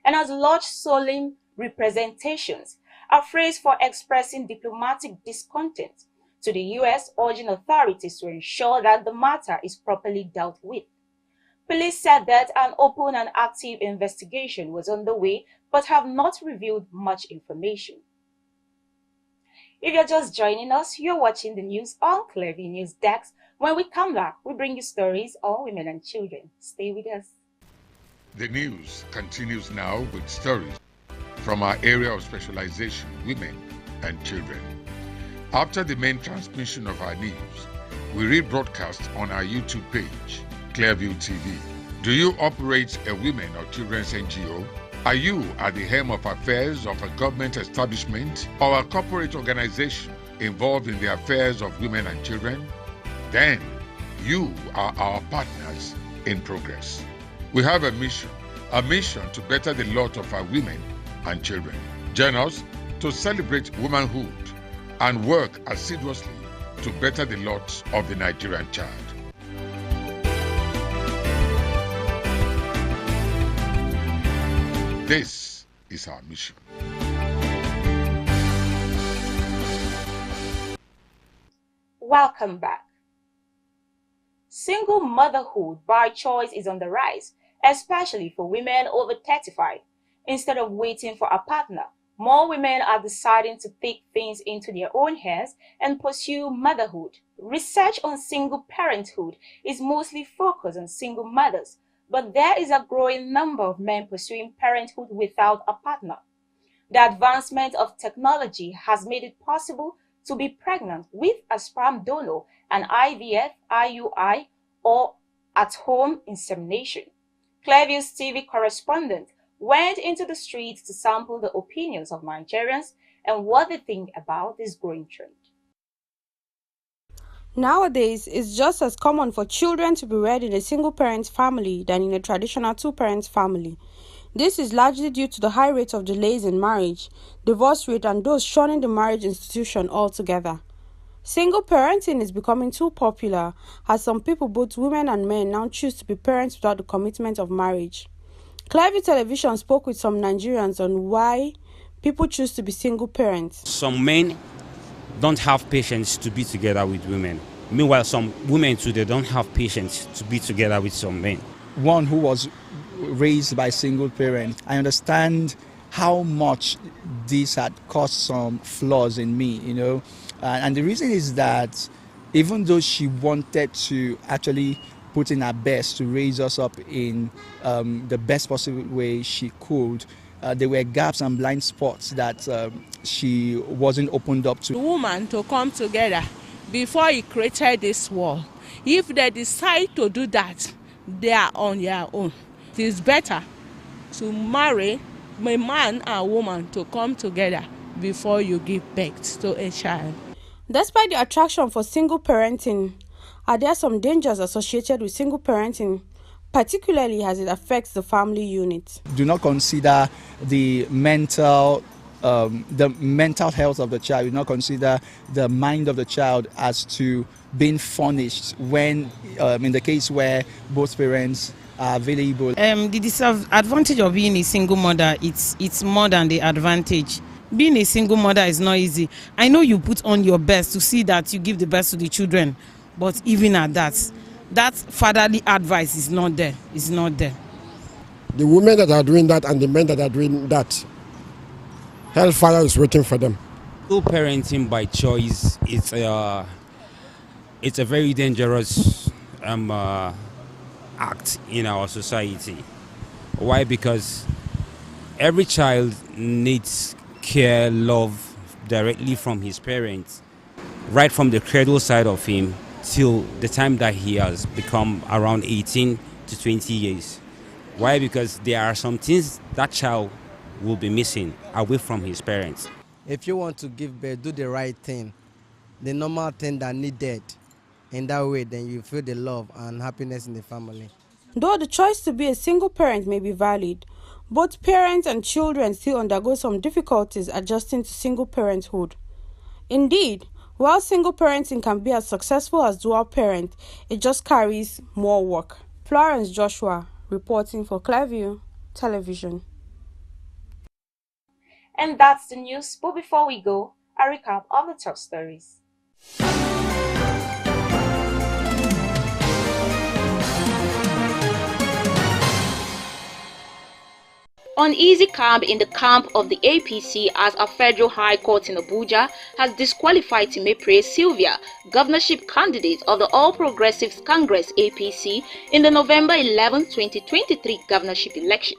and has lodged solemn representations, a phrase for expressing diplomatic discontent to the U.S., urging authorities to ensure that the matter is properly dealt with. Police said that an open and active investigation was underway but have not revealed much information. If you're just joining us, you're watching the news on Clearview News Desk. When we come back, we bring you stories on women and children. Stay with us. The news continues now with stories from our area of specialization, women and children. After the main transmission of our news, we rebroadcast on our YouTube page, Clearview TV. Do you operate a women or children's NGO? Are you at the helm of affairs of a government establishment or a corporate organization involved in the affairs of women and children? Then you are our partners in progress. We have a mission to better the lot of our women and children. Join us to celebrate womanhood and work assiduously to better the lot of the Nigerian child. This is our mission. Welcome back. Single motherhood by choice is on the rise, especially for women over 35. Instead of waiting for a partner, more women are deciding to take things into their own hands and pursue motherhood. Research on single parenthood is mostly focused on single mothers, but there is a growing number of men pursuing parenthood without a partner. The advancement of technology has made it possible to be pregnant with a sperm donor, an IVF, IUI, or at-home insemination. Clearview's TV correspondent went into the streets to sample the opinions of Nigerians and what they think about this growing trend. Nowadays, it's just as common for children to be reared in a single-parent family than in a traditional two-parent family. This is largely due to the high rate of delays in marriage, divorce rate, and those shunning the marriage institution altogether. Single parenting is becoming too popular, as some people, both women and men, now choose to be parents without the commitment of marriage. Clearview Television spoke with some Nigerians on why people choose to be single parents. Some men don't have patience to be together with women. Meanwhile, some women too, they don't have patience to be together with some men. One who was raised by single parents, I understand how much this had caused some flaws in me, and the reason is that even though she wanted to actually put in her best to raise us up in the best possible way she could, there were gaps and blind spots that she wasn't opened up to. The woman to come together before he created this world. If they decide to do that, they are on their own. It is better to marry a man and woman to come together before you give birth to a child. Despite the attraction for single parenting, are there some dangers associated with single parenting, particularly as it affects the family unit? Do not consider the mental health of the child. Do not consider the mind of the child as to being furnished when, in the case where both parents are available. The disadvantage of being a single mother, it's more than the advantage. Being a single mother is not easy. I know you put on your best to see that you give the best to the children, but even at that fatherly advice is not there. It's not there. The women that are doing that and the men that are doing that, hellfire is waiting for them. Parenting by choice, it's a very dangerous act in our society. Why? Because every child needs care, love directly from his parents, right from the cradle side of him till the time that he has become around 18 to 20 years. Why? Because there are some things that child will be missing away from his parents. If you want to give birth, do the right thing, the normal thing that needed. In that way, then you feel the love and happiness in the family. Though the choice to be a single parent may be valid, both parents and children still undergo some difficulties adjusting to single parenthood. Indeed, while single parenting can be as successful as dual parent, it just carries more work. Florence Joshua, reporting for Clearview Television. And that's the news, but before we go, a recap of the top stories. Uneasy calm in the camp of the APC as a federal high court in Abuja has disqualified Timepre Sylvia, governorship candidate of the All Progressives Congress APC in the November 11, 2023 governorship election.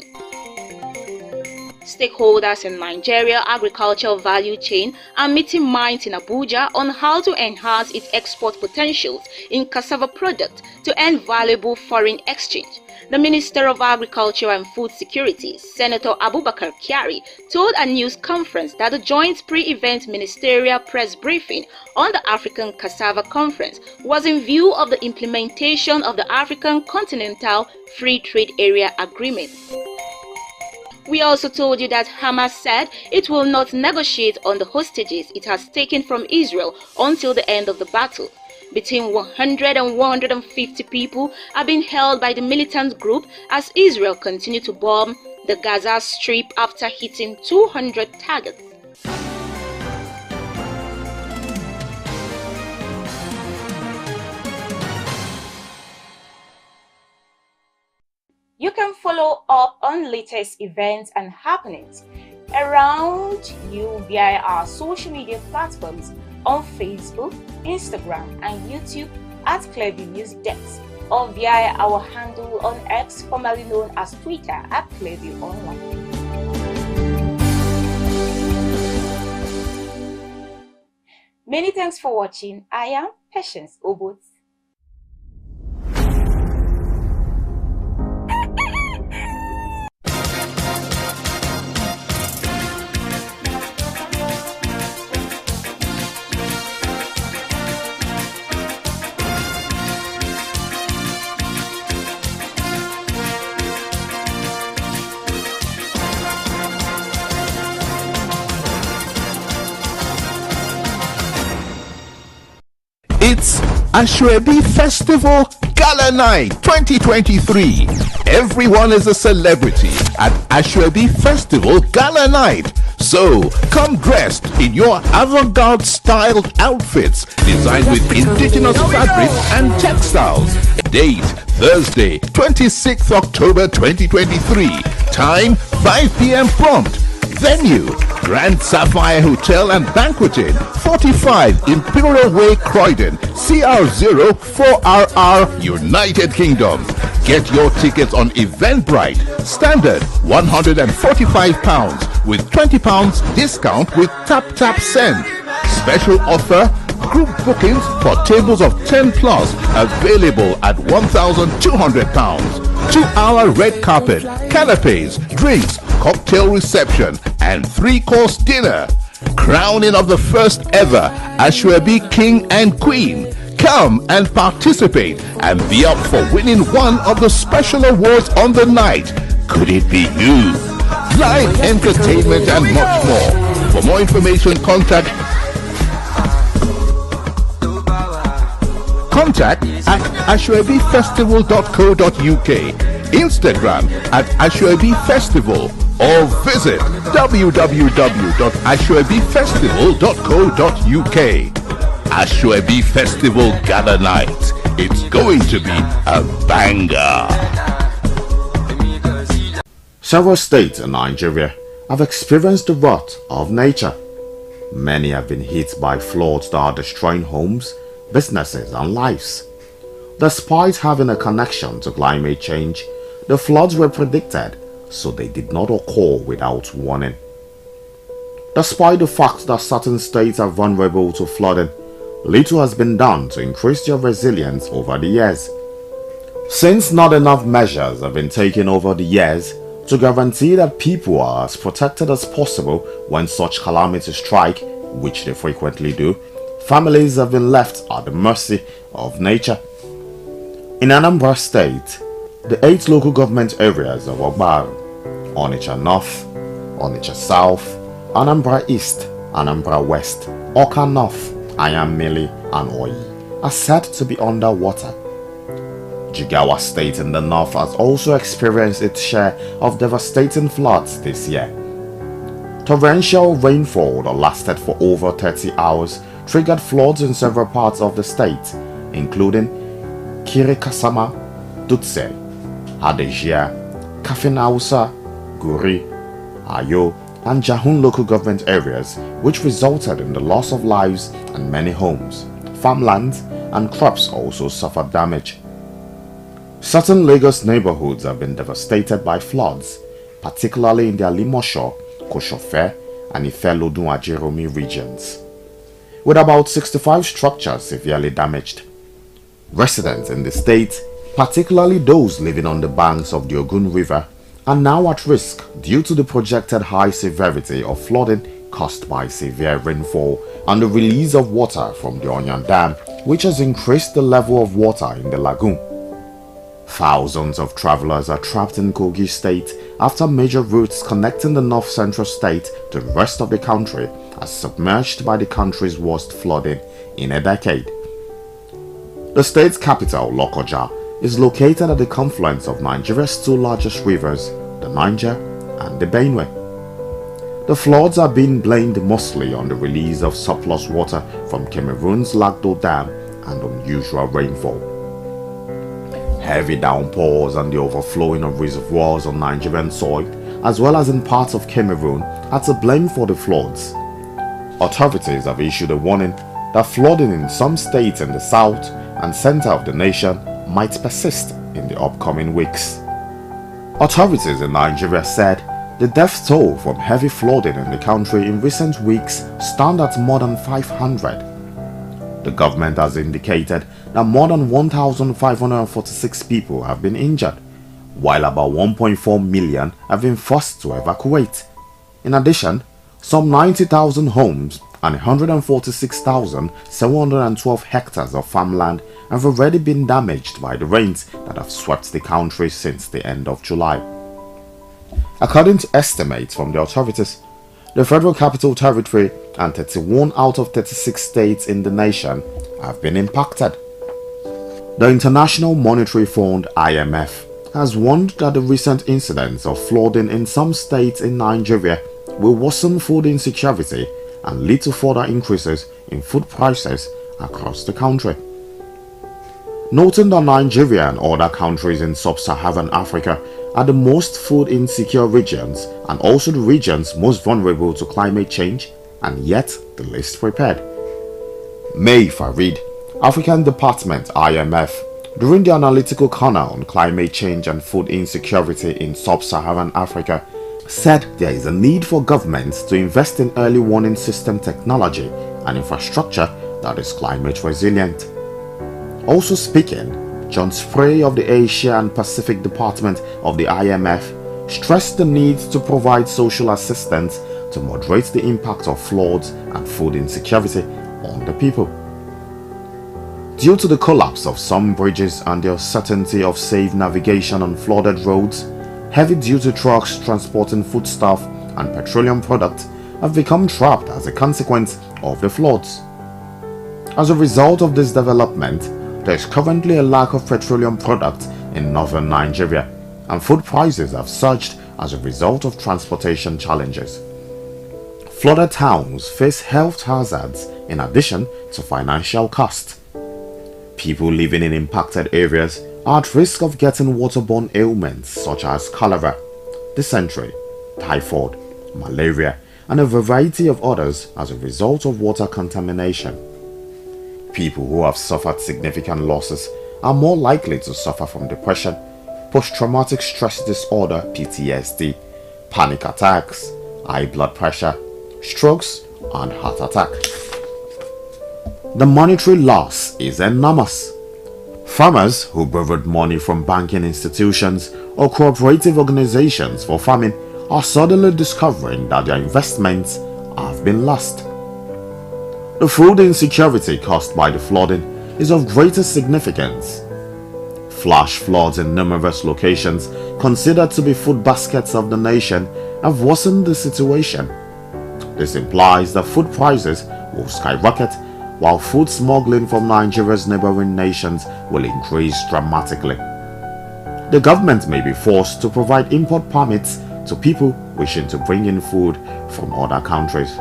Stakeholders in Nigeria agricultural value chain are meeting minds in Abuja on how to enhance its export potentials in cassava product to earn valuable foreign exchange. The Minister of Agriculture and Food Security, Senator Abubakar Kyari, told a news conference that the joint pre-event ministerial press briefing on the African Cassava Conference was in view of the implementation of the African Continental Free Trade Area Agreement. We also told you that Hamas said it will not negotiate on the hostages it has taken from Israel until the end of the battle. Between 100 and 150 people are being held by the militant group as Israel continues to bomb the Gaza Strip after hitting 200 targets. You can follow up on latest events and happenings around you via our social media platforms on Facebook, Instagram, and YouTube at Clearview News Desk, or via our handle on X, formerly known as Twitter, at Clearview Online. Many thanks for watching. I am Patience Obot. It's Ashwebi Festival Gala Night 2023. Everyone is a celebrity at Ashwebi Festival Gala Night. So come dressed in your avant-garde styled outfits designed with indigenous fabrics and textiles. Date Thursday 26th October 2023. Time 5 p.m. prompt. Venue Grand Sapphire Hotel and Banqueting, 45 Imperial Way, Croydon, CR0 4RR, United Kingdom. Get your tickets on Eventbrite. Standard £145 with £20 discount with Tap Send. Special offer, group bookings for tables of 10 plus available at £1,200. 2-hour red carpet, canapes, drinks, cocktail reception, and 3-course dinner. Crowning of the first ever Ashwebi King and Queen. Come and participate and be up for winning one of the special awards on the night. Could it be you? Live entertainment and much more. For more information, contact at ashwebifestival.co.uk, Instagram at ashwebifestival, or visit www.ashwebifestival.co.uk. Ashwebi Festival Gala Night. It's going to be a banger. Several states in Nigeria have experienced the wrath of nature. Many have been hit by floods that are destroying homes, businesses and lives. Despite having a connection to climate change, the floods were predicted, so they did not occur without warning. Despite the fact that certain states are vulnerable to flooding, little has been done to increase their resilience over the years. Since not enough measures have been taken over the years to guarantee that people are as protected as possible when such calamities strike, which they frequently do, families have been left at the mercy of nature. In Anambra State, the 8 local government areas of Ogbaru, Onitsha North, Onitsha South, Anambra East, Anambra West, Awka North, Ayammili and Oyi are said to be underwater. Jigawa State in the north has also experienced its share of devastating floods this year. Torrential rainfall that lasted for over 30 hours triggered floods in several parts of the state, including Kirikasama, Dutse, Adejia, Kafinausa, Guri, Ayo, and Jahun local government areas, which resulted in the loss of lives and many homes. Farmlands and crops also suffered damage. Certain Lagos neighborhoods have been devastated by floods, particularly in the Alimosho, Koshofe, and Ifelodun-Ajeromi regions, with about 65 structures severely damaged. Residents in the state, particularly those living on the banks of the Ogun River, are now at risk due to the projected high severity of flooding caused by severe rainfall and the release of water from the Onyan Dam, which has increased the level of water in the lagoon. Thousands of travelers are trapped in Kogi State after major routes connecting the north-central state to the rest of the country are submerged by the country's worst flooding in a decade. The state's capital, Lokoja, is located at the confluence of Nigeria's two largest rivers, the Niger and the Benue. The floods are being blamed mostly on the release of surplus water from Cameroon's Lagdo Dam and unusual rainfall. Heavy downpours and the overflowing of reservoirs on Nigerian soil, as well as in parts of Cameroon, are to blame for the floods. Authorities have issued a warning that flooding in some states in the south and center of the nation might persist in the upcoming weeks. Authorities in Nigeria said the death toll from heavy flooding in the country in recent weeks stand at more than 500. The government has indicated that more than 1,546 people have been injured, while about 1.4 million have been forced to evacuate. In addition, some 90,000 homes and 146,712 hectares of farmland have already been damaged by the rains that have swept the country since the end of July. According to estimates from the authorities, the Federal Capital Territory and 31 out of 36 states in the nation have been impacted. The International Monetary Fund (IMF) has warned that the recent incidents of flooding in some states in Nigeria will worsen food insecurity and lead to further increases in food prices across the country. Noting that Nigeria and other countries in sub-Saharan Africa are the most food insecure regions and also the regions most vulnerable to climate change and yet the least prepared. May Farid, African Department (IMF), during the analytical corner on climate change and food insecurity in sub-Saharan Africa, said there is a need for governments to invest in early warning system technology and infrastructure that is climate resilient. Also speaking, John Spray of the Asia and Pacific Department of the IMF stressed the need to provide social assistance to moderate the impact of floods and food insecurity on the people. Due to the collapse of some bridges and the uncertainty of safe navigation on flooded roads, heavy-duty trucks transporting foodstuff and petroleum products have become trapped as a consequence of the floods. As a result of this development, there is currently a lack of petroleum products in northern Nigeria, and food prices have surged as a result of transportation challenges. Flooded towns face health hazards in addition to financial costs. People living in impacted areas are at risk of getting waterborne ailments such as cholera, dysentery, typhoid, malaria, and a variety of others as a result of water contamination. People who have suffered significant losses are more likely to suffer from depression, post-traumatic stress disorder (PTSD), panic attacks, high blood pressure, strokes, and heart attack. The monetary loss is enormous. Farmers who borrowed money from banking institutions or cooperative organizations for farming are suddenly discovering that their investments have been lost. The food insecurity caused by the flooding is of greatest significance. Flash floods in numerous locations considered to be food baskets of the nation have worsened the situation. This implies that food prices will skyrocket, while food smuggling from Nigeria's neighboring nations will increase dramatically. The government may be forced to provide import permits to people wishing to bring in food from other countries.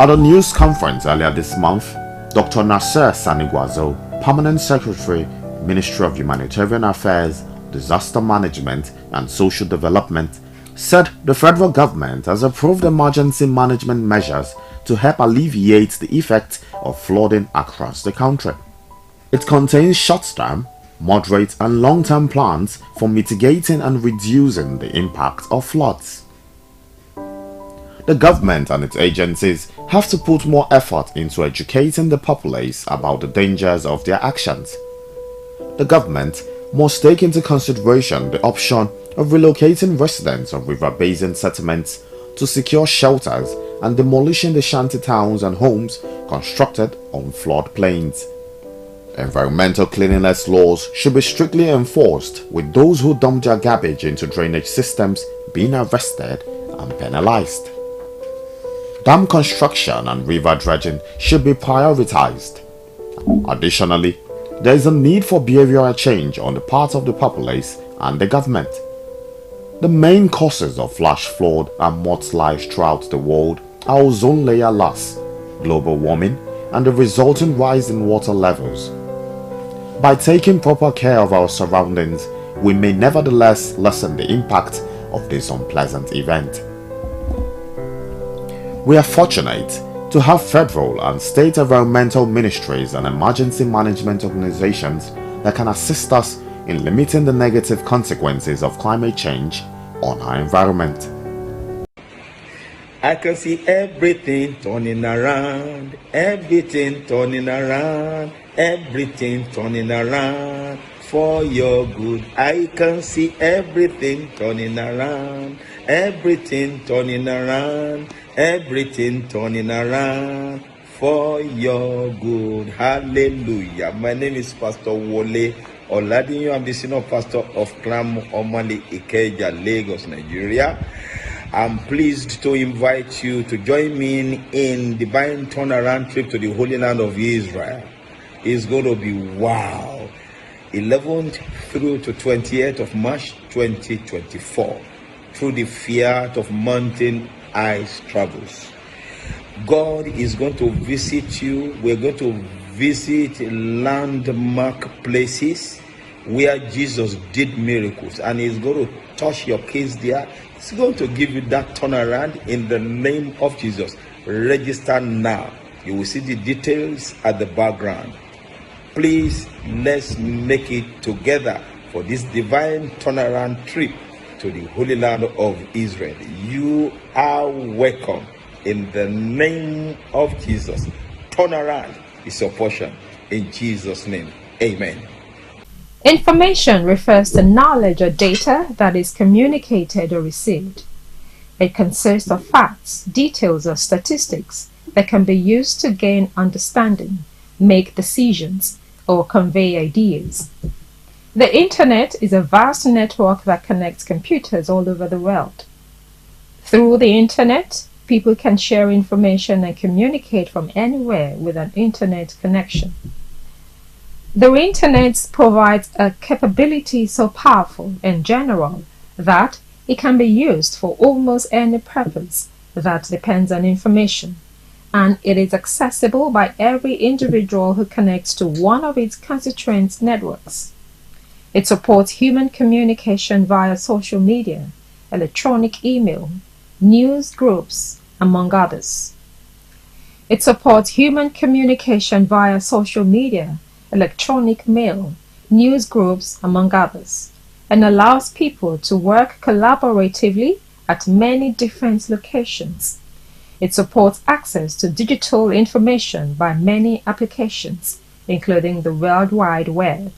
At a news conference earlier this month, Dr. Nasser Saniguazo, Permanent Secretary, Ministry of Humanitarian Affairs, Disaster Management and Social Development, said the federal government has approved emergency management measures to help alleviate the effects of flooding across the country. It contains short-term, moderate and long-term plans for mitigating and reducing the impact of floods. The government and its agencies have to put more effort into educating the populace about the dangers of their actions. The government must take into consideration the option of relocating residents of river basin settlements to secure shelters and demolishing the shanty towns and homes constructed on floodplains. Environmental cleanliness laws should be strictly enforced, with those who dump their garbage into drainage systems being arrested and penalized. Dam construction and river dredging should be prioritized. Additionally, there is a need for behavioral change on the part of the populace and the government. The main causes of flash flood and mudslides throughout the world are ozone layer loss, global warming, and the resulting rise in water levels. By taking proper care of our surroundings, we may nevertheless lessen the impact of this unpleasant event. We are fortunate to have federal and state environmental ministries and emergency management organizations that can assist us in limiting the negative consequences of climate change on our environment. I can see everything turning around, everything turning around, everything turning around for your good. I can see everything turning around, everything turning around, everything turning around for your good. Hallelujah. My name is Pastor Wole Oladinyo. I'm the senior pastor of Clam Omali Ikeja, Lagos, Nigeria. I'm pleased to invite you to join me in divine turnaround trip to the Holy Land of Israel. It's going to be wow. 11th through to 28th of March 2024 through the Fiat of Mountain Ice Travels. God is going to visit you. We're going to visit landmark places where Jesus did miracles, and He's going to touch your case there. He's going to give you that turnaround in the name of Jesus. Register now. You will see the details at the background. Please, let's make it together for this divine turnaround trip to the Holy Land of Israel. You are welcome in the name of Jesus. Turnaround is your portion in Jesus' name. Amen. Information refers to knowledge or data that is communicated or received. It consists of facts, details, or statistics that can be used to gain understanding, make decisions, or convey ideas. The Internet is a vast network that connects computers all over the world. Through the Internet, people can share information and communicate from anywhere with an Internet connection. The Internet provides a capability so powerful and general that it can be used for almost any purpose that depends on information, and it is accessible by every individual who connects to one of its constituent networks. It supports human communication via social media, electronic email, news groups, among others. It supports human communication via social media, electronic mail, news groups, among others, and allows people to work collaboratively at many different locations. It supports access to digital information by many applications, including the World Wide Web.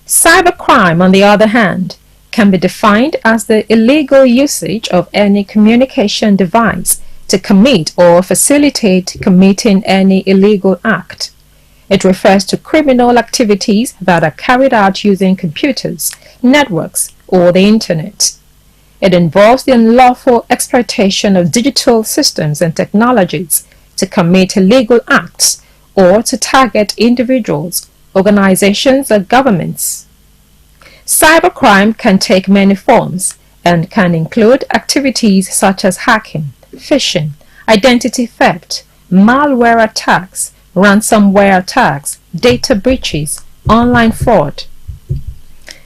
Cybercrime, on the other hand, can be defined as the illegal usage of any communication device to commit or facilitate committing any illegal act. It refers to criminal activities that are carried out using computers, networks, or the Internet. It involves the unlawful exploitation of digital systems and technologies to commit illegal acts or to target individuals, organizations, or governments. Cybercrime can take many forms and can include activities such as hacking, phishing, identity theft, malware attacks, ransomware attacks, data breaches, online fraud,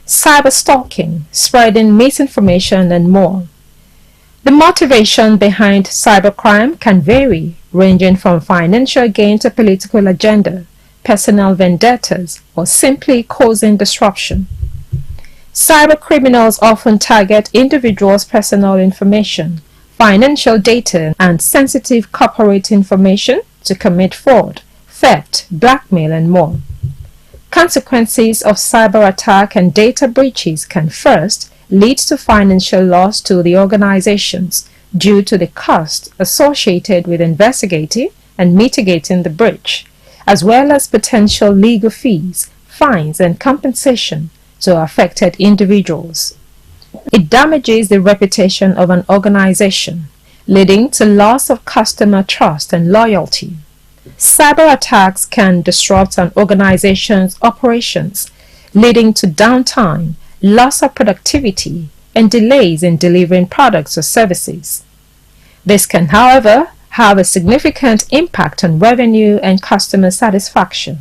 cyberstalking, spreading misinformation, and more. The motivation behind cybercrime can vary, ranging from financial gain to political agenda, personal vendettas, or simply causing disruption. Cybercriminals often target individuals' personal information, financial data, and sensitive corporate information to commit fraud, theft, blackmail, and more. Consequences of cyber attack and data breaches can first lead to financial loss to the organizations due to the cost associated with investigating and mitigating the breach, as well as potential legal fees, fines, and compensation to affected individuals. It damages the reputation of an organization, leading to loss of customer trust and loyalty. Cyber attacks can disrupt an organization's operations, leading to downtime, loss of productivity, and delays in delivering products or services. This can, however, have a significant impact on revenue and customer satisfaction.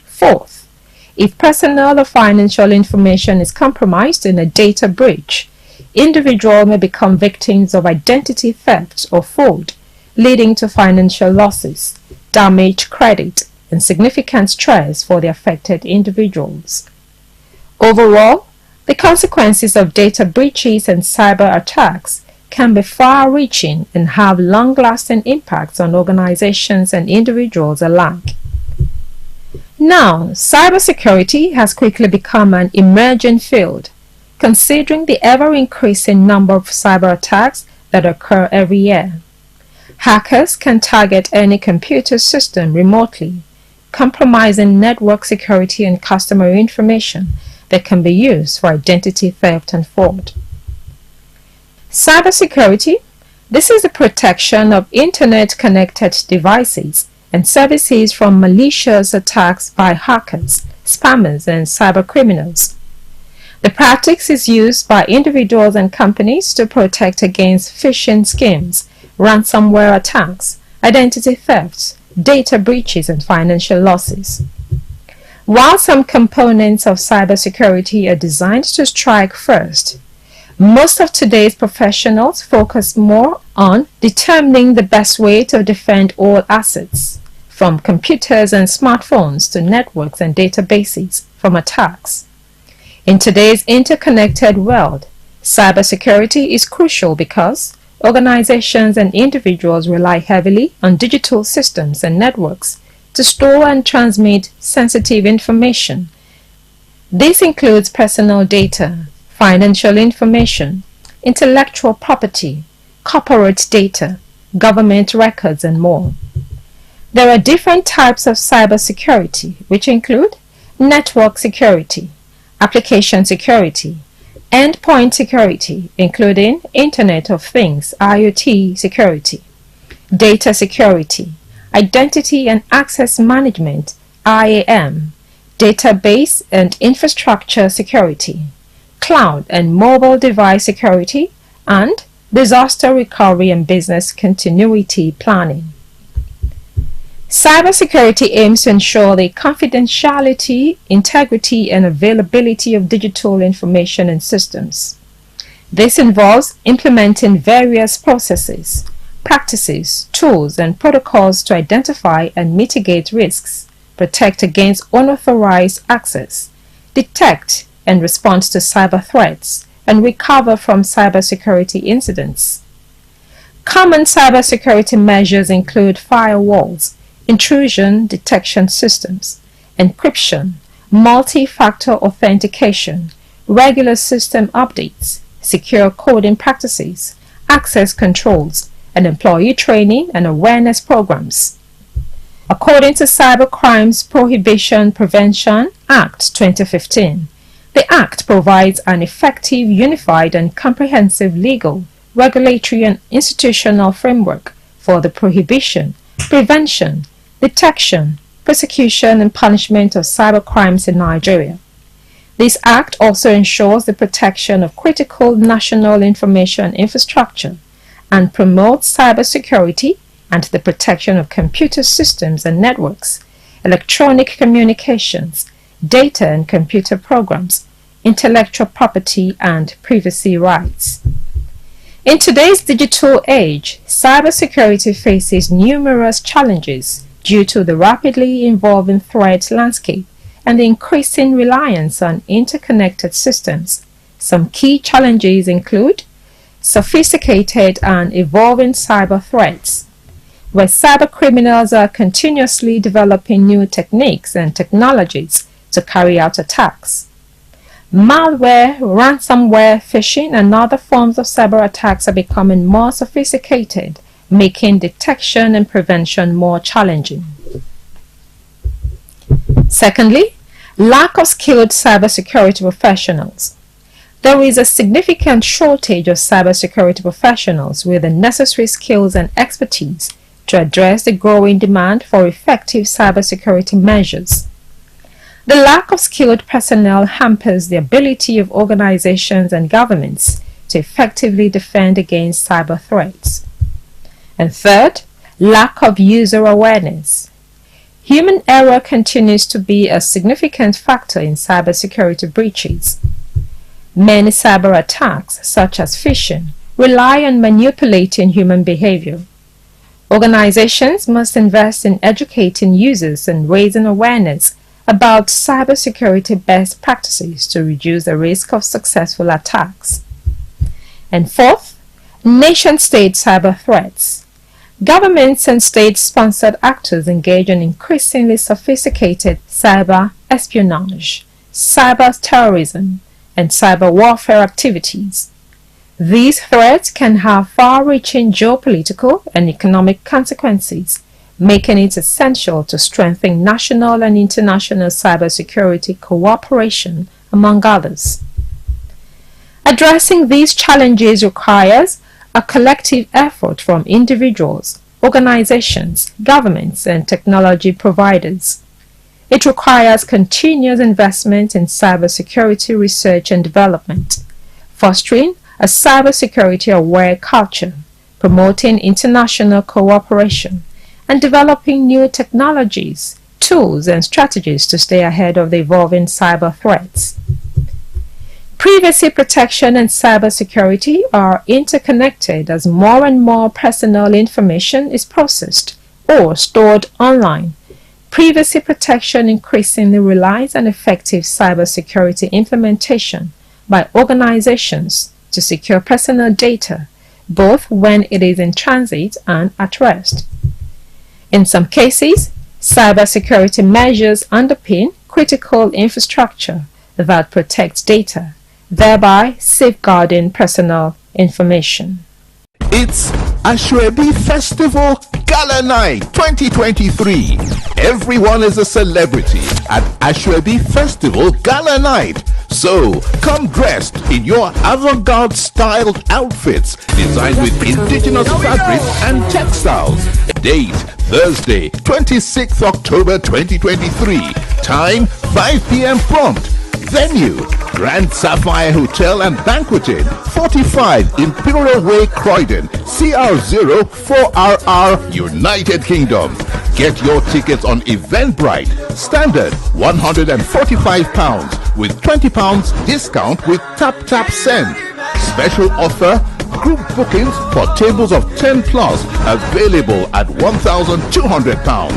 Fourth, if personal or financial information is compromised in a data breach, individuals may become victims of identity theft or fraud, leading to financial losses, damaged credit, and significant stress for the affected individuals. Overall, the consequences of data breaches and cyber attacks can be far-reaching and have long-lasting impacts on organizations and individuals alike. Now, cybersecurity has quickly become an emerging field, considering the ever-increasing number of cyber attacks that occur every year. Hackers can target any computer system remotely, compromising network security and customer information that can be used for identity theft and fraud. Cybersecurity. This is the protection of internet-connected devices and services from malicious attacks by hackers, spammers, and cybercriminals. The practice is used by individuals and companies to protect against phishing schemes, ransomware attacks, identity thefts, data breaches, and financial losses. While some components of cybersecurity are designed to strike first, most of today's professionals focus more on determining the best way to defend all assets, from computers and smartphones to networks and databases, from attacks. In today's interconnected world, cybersecurity is crucial because organizations and individuals rely heavily on digital systems and networks to store and transmit sensitive information. This includes personal data, financial information, intellectual property, corporate data, government records, and more. There are different types of cybersecurity, which include network security, application security, endpoint security, including Internet of Things (IoT) security, data security, identity and access management (IAM), database and infrastructure security, cloud and mobile device security, and disaster recovery and business continuity planning. Cybersecurity aims to ensure the confidentiality, integrity, and availability of digital information and systems. This involves implementing various processes, practices, tools, and protocols to identify and mitigate risks, protect against unauthorized access, detect and respond to cyber threats, and recover from cybersecurity incidents. Common cybersecurity measures include firewalls, intrusion detection systems, encryption, multi-factor authentication, regular system updates, secure coding practices, access controls, and employee training and awareness programs. According to Cybercrimes Prohibition Prevention Act 2015, the Act provides an effective, unified, and comprehensive legal, regulatory, and institutional framework for the prohibition, prevention, detection, prosecution, and punishment of cybercrimes in Nigeria. The This act also ensures the protection of critical national information infrastructure and promotes cybersecurity and the protection of computer systems and networks, electronic communications, data and computer programs, intellectual property and privacy rights. In today's digital age, cybersecurity faces numerous challenges due to the rapidly evolving threat landscape and the increasing reliance on interconnected systems. Some key challenges include sophisticated and evolving cyber threats, where cyber criminals are continuously developing new techniques and technologies to carry out attacks. Malware, ransomware, phishing, and other forms of cyber attacks are becoming more sophisticated, making detection and prevention more challenging. Secondly, lack of skilled cybersecurity professionals. There is a significant shortage of cybersecurity professionals with the necessary skills and expertise to address the growing demand for effective cybersecurity measures. The lack of skilled personnel hampers the ability of organizations and governments to effectively defend against cyber threats. And third, lack of user awareness. Human error continues to be a significant factor in cybersecurity breaches. Many cyber attacks, such as phishing, rely on manipulating human behavior. Organizations must invest in educating users and raising awareness about cybersecurity best practices to reduce the risk of successful attacks. And fourth, nation-state cyber threats. Governments and state-sponsored actors engage in increasingly sophisticated cyber espionage, cyber terrorism, and cyber warfare activities. These threats can have far-reaching geopolitical and economic consequences, making it essential to strengthen national and international cybersecurity cooperation, among others. Addressing these challenges requires a collective effort from individuals, organizations, governments, and technology providers. It requires continuous investment in cybersecurity research and development, fostering a cybersecurity-aware culture, promoting international cooperation, and developing new technologies, tools, and strategies to stay ahead of the evolving cyber threats. Privacy protection and cybersecurity are interconnected as more and more personal information is processed or stored online. Privacy protection increasingly relies on effective cybersecurity implementation by organizations to secure personal data, both when it is in transit and at rest. In some cases, cybersecurity measures underpin critical infrastructure that protects data, thereby safeguarding personal information. It's Ashwebi Festival Gala Night 2023. Everyone is a celebrity at Ashwebi Festival Gala Night. So come dressed in your avant-garde styled outfits designed with indigenous fabrics and textiles. Date Thursday, 26th October 2023. Time 5 p.m. prompt. Venue Grand Sapphire Hotel and Banqueting, 45 Imperial Way, Croydon, CR0 4RR, United Kingdom. Get your tickets on Eventbrite. Standard £145 with £20 discount with Tap Send. Special offer, group bookings for tables of 10 plus available at £1,200.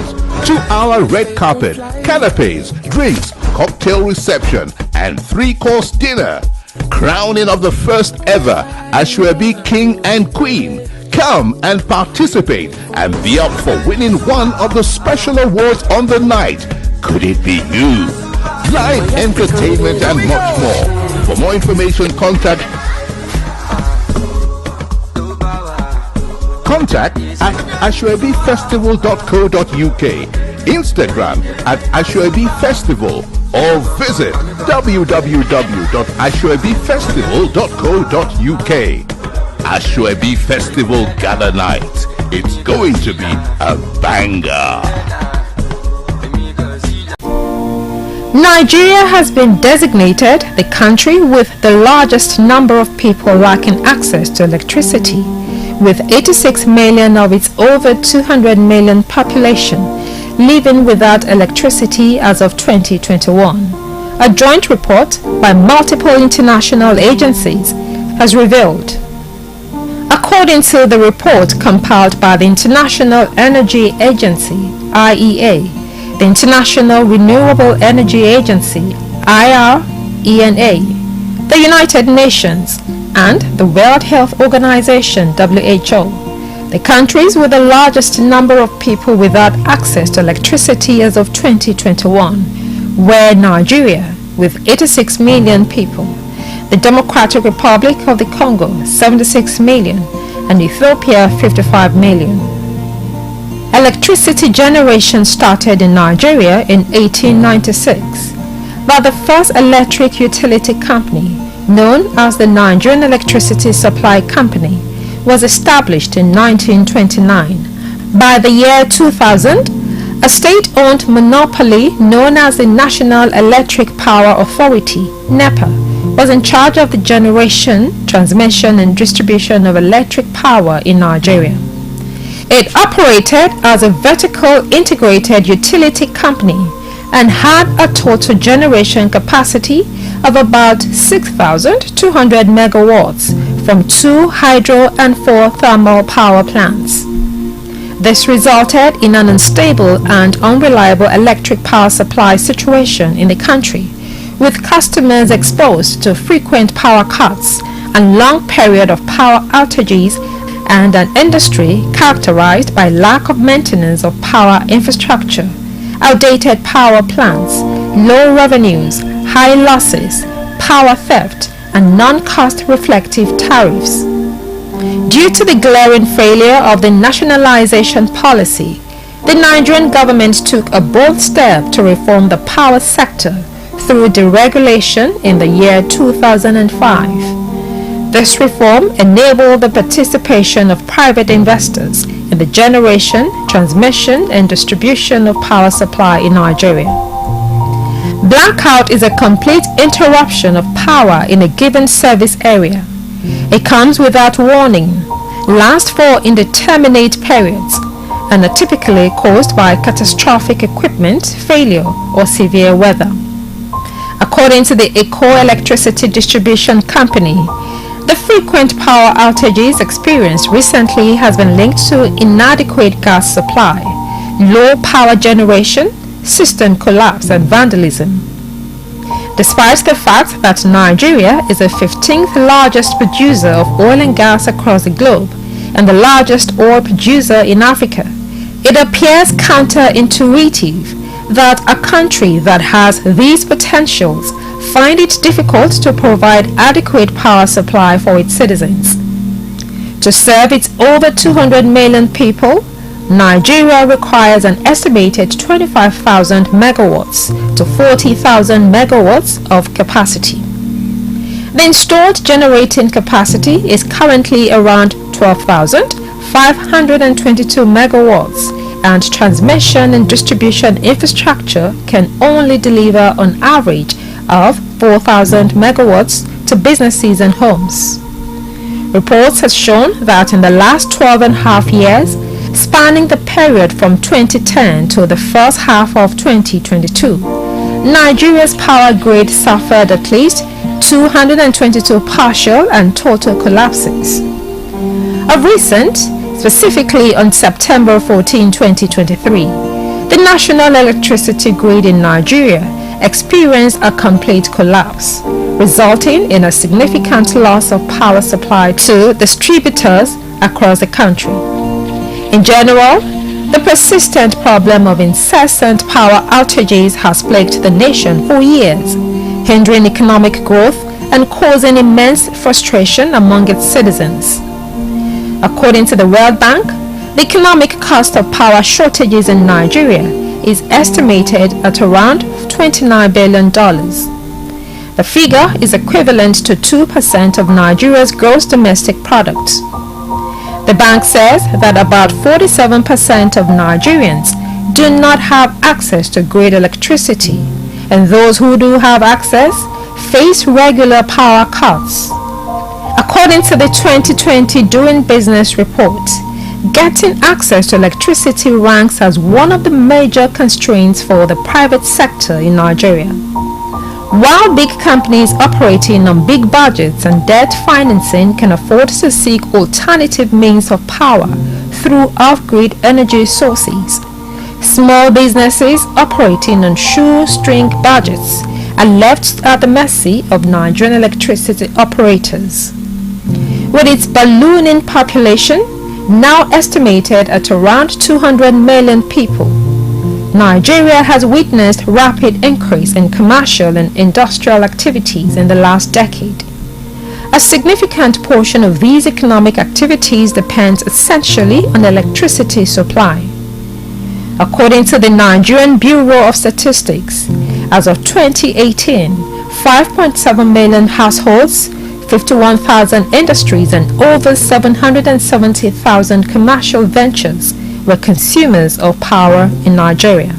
2-hour red carpet, canapes, drinks, cocktail reception, and 3-course dinner. Crowning of the first ever Ashwebi King and Queen. Come and participate and be up for winning one of the special awards on the night. Could it be you? Live entertainment and much more. For more information, contact at ashwebifestival.co.uk, Instagram at ashwebifestival, or visit www.ashwebifestival.co.uk. Ashwebi Festival Gala Night. It's going to be a banger. Nigeria has been designated the country with the largest number of people lacking access to electricity, with 86 million of its over 200 million population living without electricity as of 2021. A joint report by multiple international agencies has revealed. According to the report compiled by the International Energy Agency, IEA, the International Renewable Energy Agency, IRENA, the United Nations, and the World Health Organization, WHO, the countries with the largest number of people without access to electricity as of 2021 were Nigeria, with 86 million people, the Democratic Republic of the Congo, 76 million, and Ethiopia, 55 million. Electricity generation started in Nigeria in 1896 by the first electric utility company, known as the Nigerian Electricity Supply Company, was established in 1929. By the year 2000, a state-owned monopoly known as the National Electric Power Authority, NEPA, was in charge of the generation, transmission, and distribution of electric power in Nigeria. It operated as a vertical integrated utility company and had a total generation capacity of about 6,200 megawatts from 2 hydro and 4 thermal power plants. This resulted in an unstable and unreliable electric power supply situation in the country, with customers exposed to frequent power cuts and long period of power outages, and an industry characterized by lack of maintenance of power infrastructure, outdated power plants, low revenues, high losses, power theft, and non-cost reflective tariffs. Due to the glaring failure of the nationalization policy, the Nigerian government took a bold step to reform the power sector through deregulation in the year 2005. This reform enabled the participation of private investors in the generation, transmission, and distribution of power supply in Nigeria. Blackout is a complete interruption of power in a given service area. It comes without warning, lasts for indeterminate periods, and are typically caused by catastrophic equipment failure or severe weather. According to the Eco Electricity Distribution Company, the frequent power outages experienced recently has been linked to inadequate gas supply, low power generation, system collapse, and vandalism. Despite the fact that Nigeria is the 15th largest producer of oil and gas across the globe and the largest oil producer in Africa, it appears counterintuitive that a country that has these potentials find it difficult to provide adequate power supply for its citizens. To serve its over 200 million people, Nigeria requires an estimated 25,000 megawatts to 40,000 megawatts of capacity. The installed generating capacity is currently around 12,522 megawatts, and transmission and distribution infrastructure can only deliver on average of 4,000 megawatts to businesses and homes. Reports have shown that in the last 12.5 years, spanning the period from 2010 to the first half of 2022, Nigeria's power grid suffered at least 222 partial and total collapses. Of recent, specifically on September 14, 2023, the national electricity grid in Nigeria experienced a complete collapse, resulting in a significant loss of power supply to distributors across the country. In general, the persistent problem of incessant power outages has plagued the nation for years, hindering economic growth and causing immense frustration among its citizens. According to the World Bank, the economic cost of power shortages in Nigeria is estimated at around $29 billion. The figure is equivalent to 2% of Nigeria's gross domestic product. The bank says that about 47% of Nigerians do not have access to grid electricity, and those who do have access face regular power cuts. According to the 2020 Doing Business report, getting access to electricity ranks as one of the major constraints for the private sector in Nigeria. While big companies operating on big budgets and debt financing can afford to seek alternative means of power through off-grid energy sources, small businesses operating on shoestring budgets are left at the mercy of Nigerian electricity operators. With its ballooning population, now estimated at around 200 million people, Nigeria has witnessed rapid increase in commercial and industrial activities in the last decade. A significant portion of these economic activities depends essentially on electricity supply. According to the Nigerian Bureau of Statistics, as of 2018, 5.7 million households, 51,000 industries and over 770,000 commercial ventures were consumers of power in Nigeria.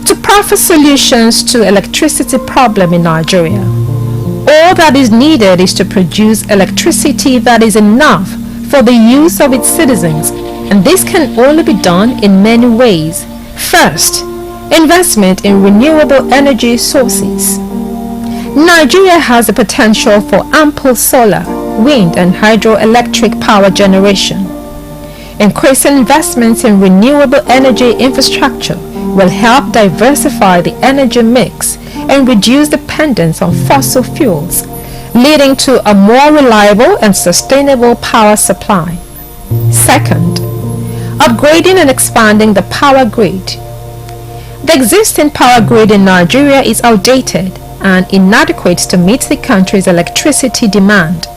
To proffer solutions to electricity problem in Nigeria, all that is needed is to produce electricity that is enough for the use of its citizens, and this can only be done in many ways. First, investment in renewable energy sources. Nigeria has the potential for ample solar, wind and hydroelectric power generation. Increasing investments in renewable energy infrastructure will help diversify the energy mix and reduce dependence on fossil fuels, leading to a more reliable and sustainable power supply. Second, upgrading and expanding the power grid. The existing power grid in Nigeria is outdated and inadequate to meet the country's electricity demand.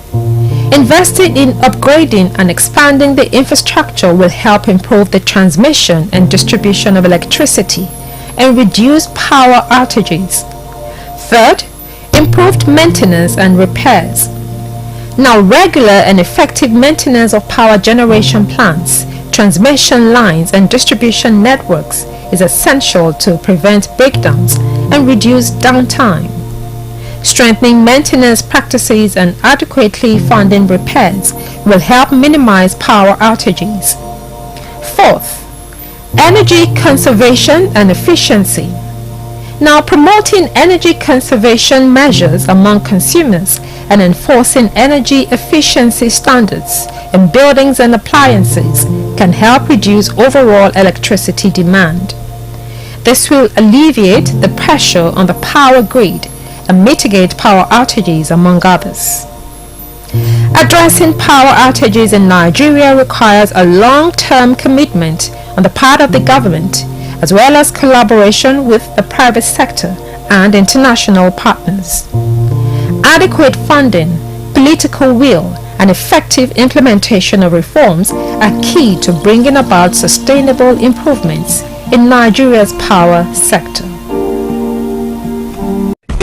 Investing in upgrading and expanding the infrastructure will help improve the transmission and distribution of electricity and reduce power outages. Third, improved maintenance and repairs. Now, regular and effective maintenance of power generation plants, transmission lines and distribution networks is essential to prevent breakdowns and reduce downtime. Strengthening maintenance practices and adequately funding repairs will help minimize power outages. Fourth, energy conservation and efficiency. Now, promoting energy conservation measures among consumers and enforcing energy efficiency standards in buildings and appliances can help reduce overall electricity demand. This will alleviate the pressure on the power grid and mitigate power outages, among others. Addressing power outages in Nigeria requires a long-term commitment on the part of the government, as well as collaboration with the private sector and international partners. Adequate funding, political will, and effective implementation of reforms are key to bringing about sustainable improvements in Nigeria's power sector.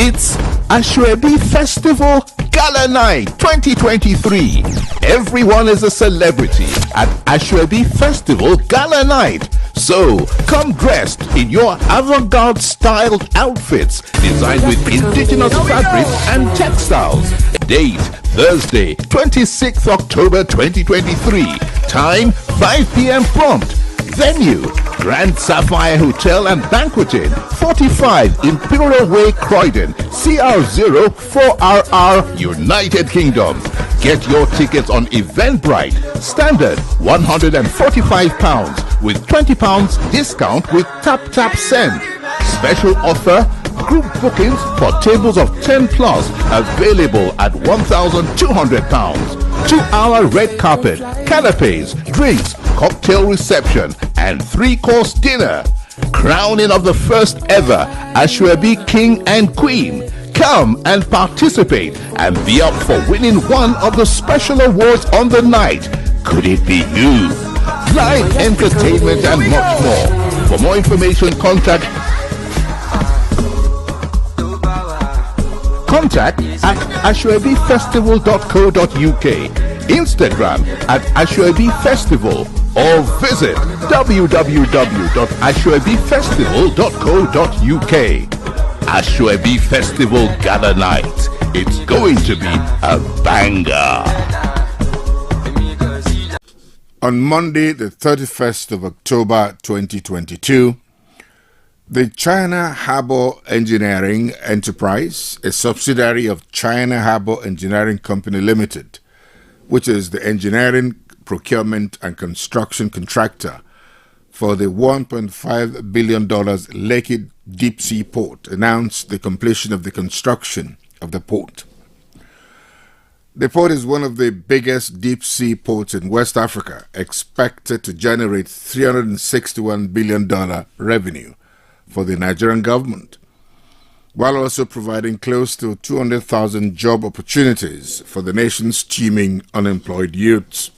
It's Ashwebi Festival Gala Night 2023. Everyone is a celebrity at Ashwebi Festival Gala Night. So come dressed in your avant-garde styled outfits designed with indigenous fabrics and textiles. Date Thursday, 26th October 2023. Time 5 p.m. prompt. Venue Grand Sapphire Hotel and Banqueting, 45 Imperial Way, Croydon, CR0 4RR, United Kingdom. Get your tickets on Eventbrite. Standard £145 with £20 discount with Tap Send. Special offer, group bookings for tables of 10 plus available at £1,200. 2-hour red carpet, canapes, drinks, cocktail reception and 3-course dinner. Crowning of the first ever Ashwebi King and Queen. Come and participate and be up for winning one of the special awards on the night. Could it be you? Live entertainment and much more. For more information, contact at ashwebifestival.co.uk, Instagram at ashwebifestival, or visit www.ashwebifestival.co.uk. Ashwebi Festival Gala Night. It's going to be a banger. On Monday, the 31st of October 2022, the China Harbour Engineering Enterprise, a subsidiary of China Harbour Engineering Company Limited, which is the engineering, procurement and construction contractor for the $1.5 billion Lekki Deep Sea Port, announced the completion of the construction of the port. The port is one of the biggest deep sea ports in West Africa, expected to generate $361 billion revenue for the Nigerian government, while also providing close to 200,000 job opportunities for the nation's teeming unemployed youths.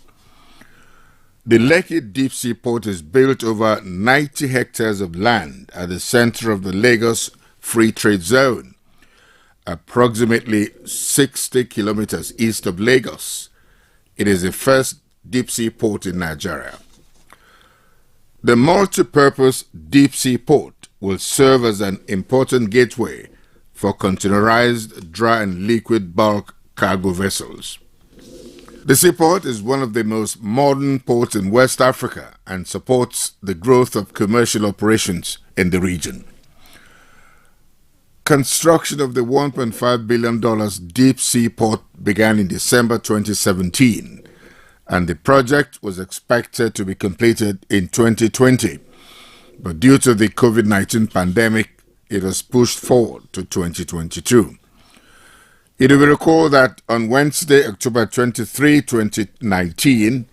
The Lekki Deep Sea Port is built over 90 hectares of land at the center of the Lagos Free Trade Zone, approximately 60 kilometers east of Lagos. It is the first deep sea port in Nigeria. The multi-purpose deep sea port will serve as an important gateway for containerized dry and liquid bulk cargo vessels. The seaport is one of the most modern ports in West Africa and supports the growth of commercial operations in the region. Construction of the $1.5 billion deep sea port began in December 2017, and the project was expected to be completed in 2020. But due to the COVID-19 pandemic, it was pushed forward to 2022. It will be recalled that on Wednesday, October 23, 2019,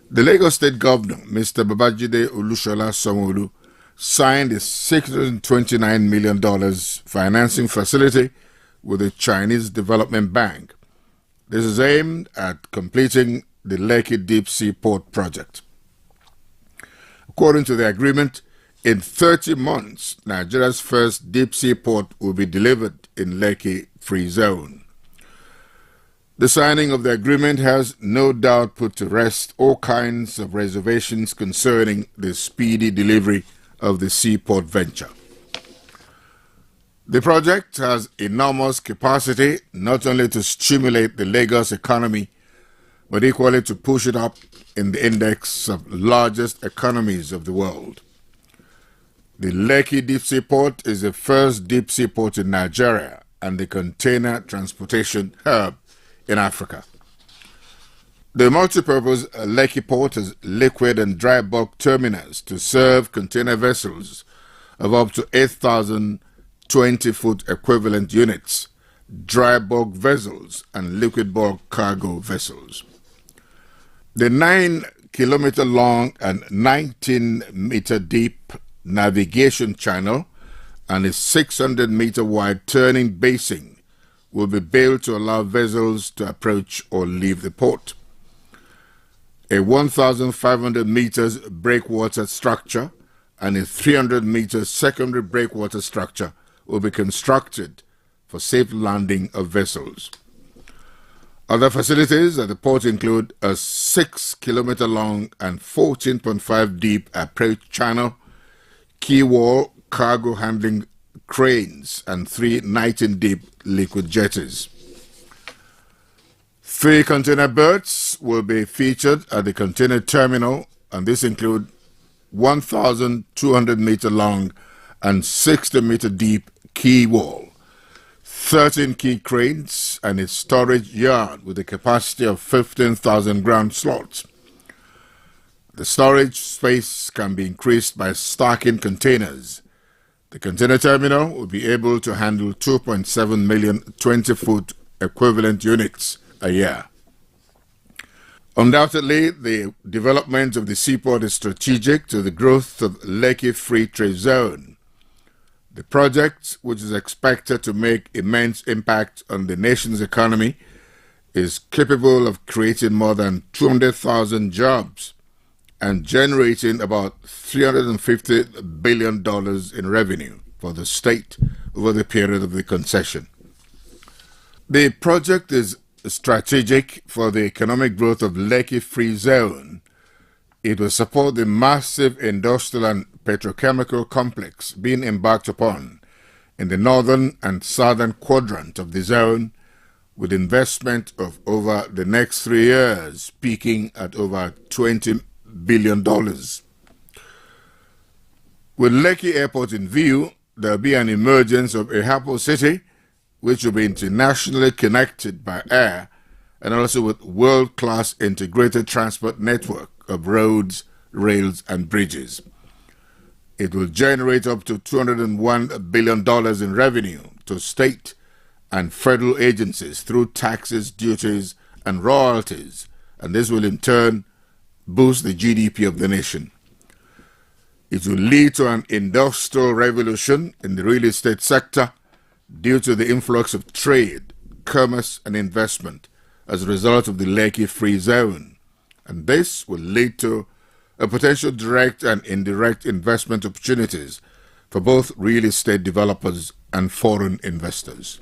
the Lagos State Governor, Mr. Babajide Olushola Sanwo-Olu, signed a $629 million financing facility with the Chinese Development Bank. This is aimed at completing the Lekki Deep Sea Port project. According to the agreement, in 30 months, Nigeria's first deep sea port will be delivered in Lekki Free Zone. The signing of the agreement has no doubt put to rest all kinds of reservations concerning the speedy delivery of the seaport venture. The project has enormous capacity not only to stimulate the Lagos economy, but equally to push it up in the index of largest economies of the world. The Lekki Deep Sea Port is the first deep sea port in Nigeria and the container transportation hub in Africa. The multipurpose Lekki Port has liquid and dry bulk terminals to serve container vessels of up to 8,000 20-foot equivalent units, dry bulk vessels, and liquid bulk cargo vessels. The 9-kilometer long and 19-meter deep navigation channel and a 600-meter wide turning basin will be built to allow vessels to approach or leave the port. A 1,500 meters breakwater structure and a 300 meter secondary breakwater structure will be constructed for safe landing of vessels. Other facilities at the port include a 6-kilometer long and 14.5 deep approach channel, quay wall, cargo handling cranes, and 3 19-deep liquid jetties. 3 container berths will be featured at the container terminal, and this include 1,200-meter long and 60-meter deep quay wall, 13 quay cranes, and a storage yard with a capacity of 15,000 ground slots. The storage space can be increased by stacking containers. The container terminal will be able to handle 2.7 million 20-foot equivalent units a year. Undoubtedly, the development of the seaport is strategic to the growth of Lekki Free Trade Zone. The project, which is expected to make immense impact on the nation's economy, is capable of creating more than 200,000 jobs and generating about $350 billion in revenue for the state over the period of the concession. The project is strategic for the economic growth of Lekki Free Zone. It will support the massive industrial and petrochemical complex being embarked upon in the northern and southern quadrant of the zone, with investment of over the next 3 years peaking at over $20 billion. With Lekki Airport in view, there will be an emergence of Ihapo City, which will be internationally connected by air and also with world-class integrated transport network of roads, rails, and bridges. It will generate up to $201 billion in revenue to state and federal agencies through taxes, duties, and royalties, and this will in turn boost the GDP of the nation. It will lead to an industrial revolution in the real estate sector due to the influx of trade, commerce, and investment as a result of the Lekki Free Zone, and this will lead to a potential direct and indirect investment opportunities for both real estate developers and foreign investors.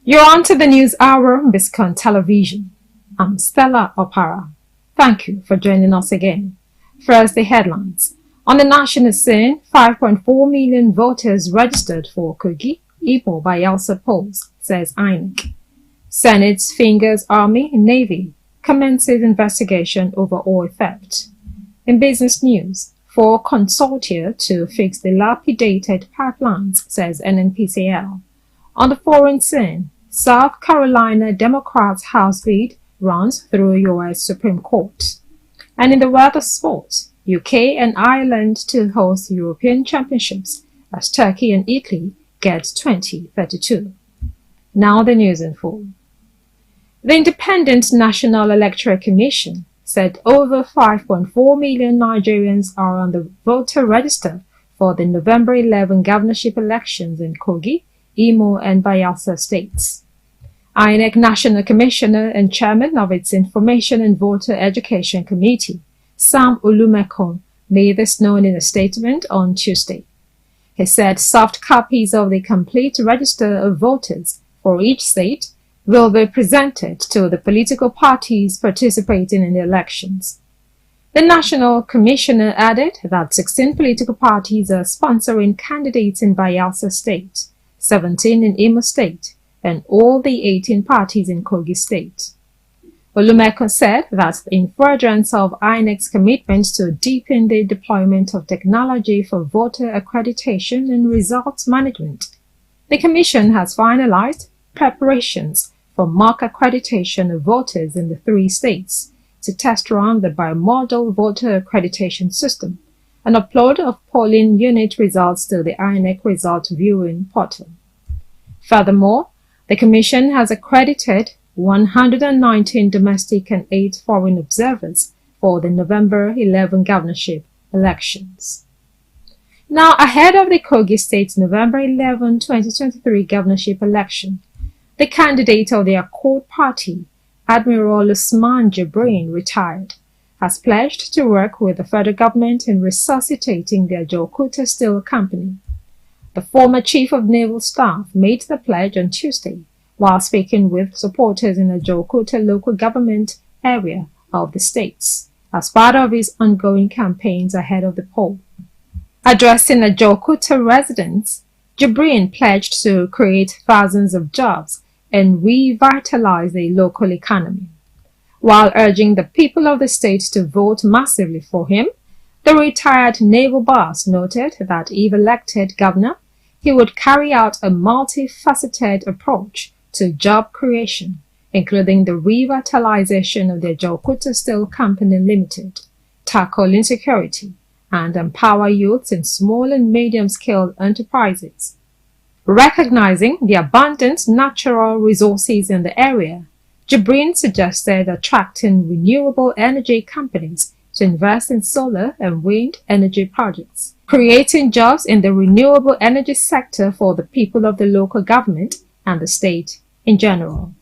You're on to the news hour on Biscon Television. I'm Stella Opara. Thank you for joining us again. First, the headlines. On the national scene, 5.4 million voters registered for Kogi, Imo, Bayelsa polls, says INEC. Senate's Fingers Army and Navy commences investigation over oil theft. In business news, 4 consortia to fix dilapidated pipelines, says NNPCL. On the foreign scene, South Carolina Democrats' House bid runs through U.S. Supreme Court. And in the world of sports, UK and Ireland to host European Championships as Turkey and Italy get 2032. Now the news in full. The Independent National Electoral Commission said over 5.4 million Nigerians are on the voter register for the November 11 governorship elections in Kogi, Imo, and Bayelsa states. INEC National Commissioner and Chairman of its Information and Voter Education Committee, Sam Olumekun, made this known in a statement on Tuesday. He said soft copies of the complete register of voters for each state will be presented to the political parties participating in the elections. The National Commissioner added that 16 political parties are sponsoring candidates in Bayelsa State, 17 in Imo State, and all the 18 parties in Kogi State. Olumekun said that in furtherance of INEC's commitment to deepen the deployment of technology for voter accreditation and results management, the Commission has finalized preparations for mock accreditation of voters in the 3 states to test run the bimodal voter accreditation system and upload of polling unit results to the INEC result viewing portal. Furthermore, the Commission has accredited 119 domestic and 8 foreign observers for the November 11 governorship elections. Now, ahead of the Kogi State November 11, 2023 governorship election, the candidate of the Accord Party, Admiral Usman Jibrin, retired, has pledged to work with the federal government in resuscitating the Ajokuta Steel Company. The former Chief of Naval Staff made the pledge on Tuesday while speaking with supporters in the Ajokuta local government area of the states as part of his ongoing campaigns ahead of the poll. Addressing Ajokuta residents, Jibrin pledged to create thousands of jobs and revitalize the local economy. While urging the people of the state to vote massively for him, the retired naval boss noted that if elected governor, he would carry out a multifaceted approach to job creation, including the revitalization of the Ajokuta Steel Company Limited, tackle insecurity, and empower youths in small and medium-scale enterprises. Recognizing the abundant natural resources in the area, Jibrin suggested attracting renewable energy companies to invest in solar and wind energy projects, creating jobs in the renewable energy sector for the people of the local government and the state in general.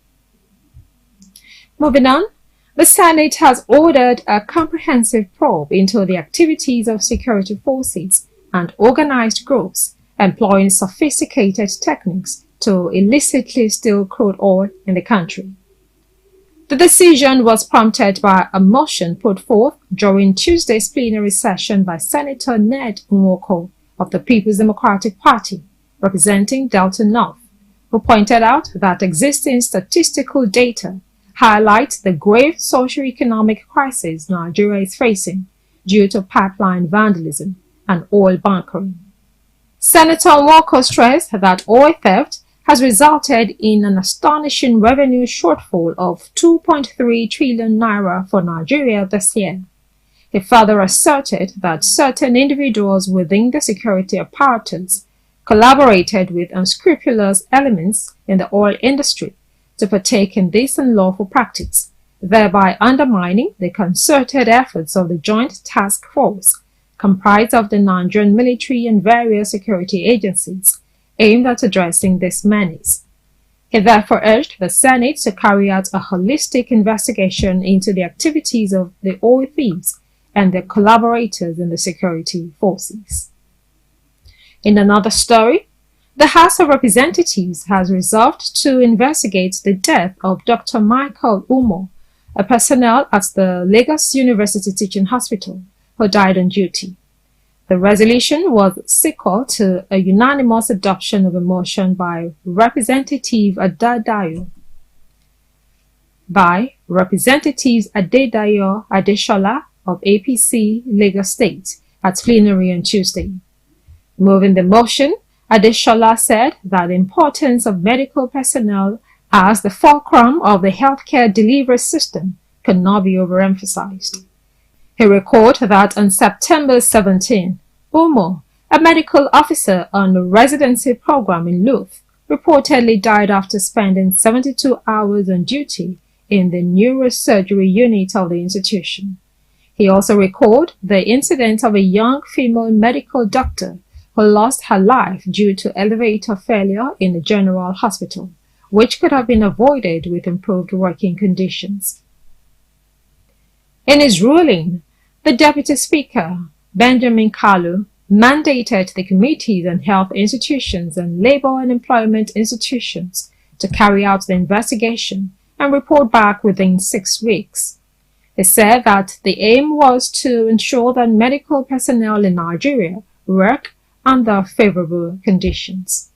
Moving on, the Senate has ordered a comprehensive probe into the activities of security forces and organized groups employing sophisticated techniques to illicitly steal crude oil in the country. The decision was prompted by a motion put forth during Tuesday's plenary session by Senator Ned Nwoko of the People's Democratic Party, representing Delta North, who pointed out that existing statistical data highlights the grave socio-economic crisis Nigeria is facing due to pipeline vandalism and oil bunkering. Senator Nwoko stressed that oil theft has resulted in an astonishing revenue shortfall of 2.3 trillion naira for Nigeria this year. He further asserted that certain individuals within the security apparatus collaborated with unscrupulous elements in the oil industry to partake in this unlawful practice, thereby undermining the concerted efforts of the Joint Task Force, comprised of the Nigerian military and various security agencies, aimed at addressing this menace. He therefore urged the Senate to carry out a holistic investigation into the activities of the oil thieves and their collaborators in the security forces. In another story, the House of Representatives has resolved to investigate the death of Dr. Michael Umo, a personnel at the Lagos University Teaching Hospital, who died on duty. The resolution was sequel to a unanimous adoption of a motion by Representatives Adedayo Adeshola of APC Lagos State at plenary on Tuesday. Moving the motion, Adeshola said that the importance of medical personnel as the fulcrum of the healthcare delivery system cannot be overemphasized. He recalled that on September 17, Umo, a medical officer on the residency program in Louth, reportedly died after spending 72 hours on duty in the neurosurgery unit of the institution. He also recalled the incident of a young female medical doctor who lost her life due to elevator failure in the general hospital, which could have been avoided with improved working conditions. In his ruling, the Deputy Speaker, Benjamin Kalu, mandated the Committees on Health Institutions and Labor and Employment Institutions to carry out the investigation and report back within 6 weeks. He said that the aim was to ensure that medical personnel in Nigeria work under favorable conditions.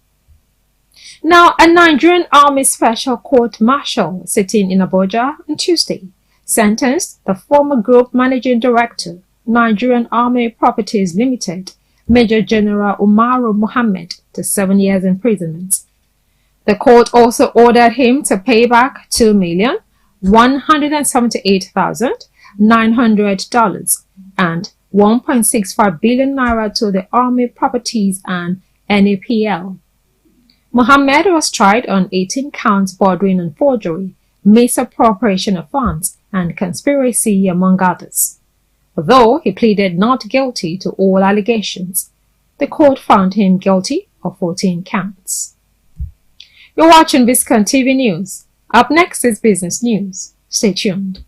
Now, a Nigerian Army Special Court Martial sitting in Abuja on Tuesday sentenced the former Group Managing Director, Nigerian Army Properties Limited, Major General Umaru Mohammed, to 7 years imprisonment. The court also ordered him to pay back $2,178,900 and 1.65 billion naira to the Army Properties and NAPL. Mohammed was tried on 18 counts bordering on forgery, misappropriation of funds, and conspiracy, among others. Although he pleaded not guilty to all allegations, the court found him guilty of 14 counts. You're watching Biscon TV News. Up next is business news. Stay tuned.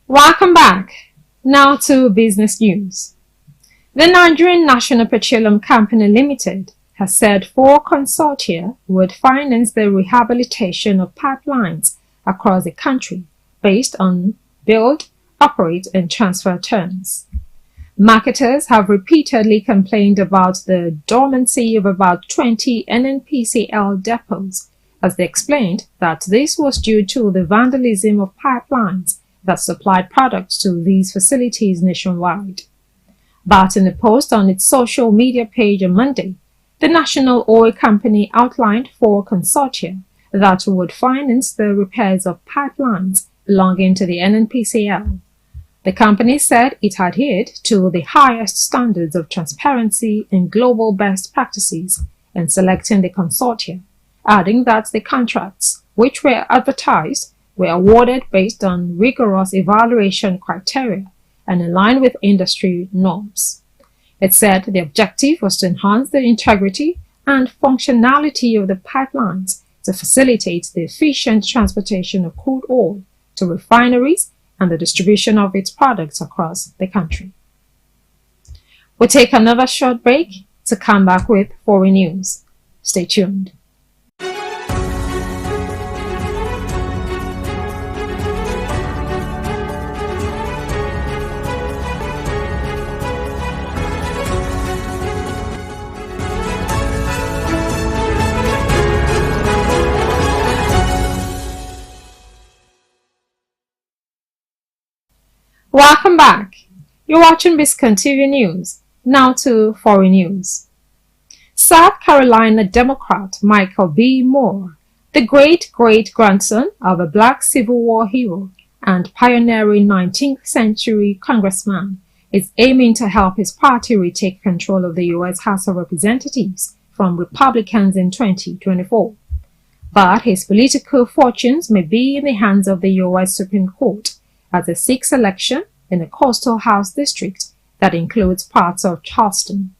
Welcome back. Now to business news. The Nigerian National Petroleum Company Limited has said 4 consortia would finance the rehabilitation of pipelines across the country based on build, operate, and transfer terms. Marketers have repeatedly complained about the dormancy of about 20 NNPCL depots, as they explained that this was due to the vandalism of pipelines that supplied products to these facilities nationwide. But in a post on its social media page on Monday, the National Oil Company outlined 4 consortia that would finance the repairs of pipelines belonging to the NNPCL. The company said it adhered to the highest standards of transparency and global best practices in selecting the consortia, adding that the contracts, which were advertised, were awarded based on rigorous evaluation criteria and in line with industry norms. It said the objective was to enhance the integrity and functionality of the pipelines to facilitate the efficient transportation of crude oil to refineries and the distribution of its products across the country. We'll take another short break to come back with foreign news. Stay tuned. Welcome back. You're watching Biscon TV News. Now to foreign news. South Carolina Democrat Michael B. Moore, the great-great-grandson of a black Civil War hero and pioneering 19th century congressman, is aiming to help his party retake control of the U.S. House of Representatives from Republicans in 2024. But his political fortunes may be in the hands of the U.S. Supreme Court as a sixth election in a coastal House district that includes parts of Charleston.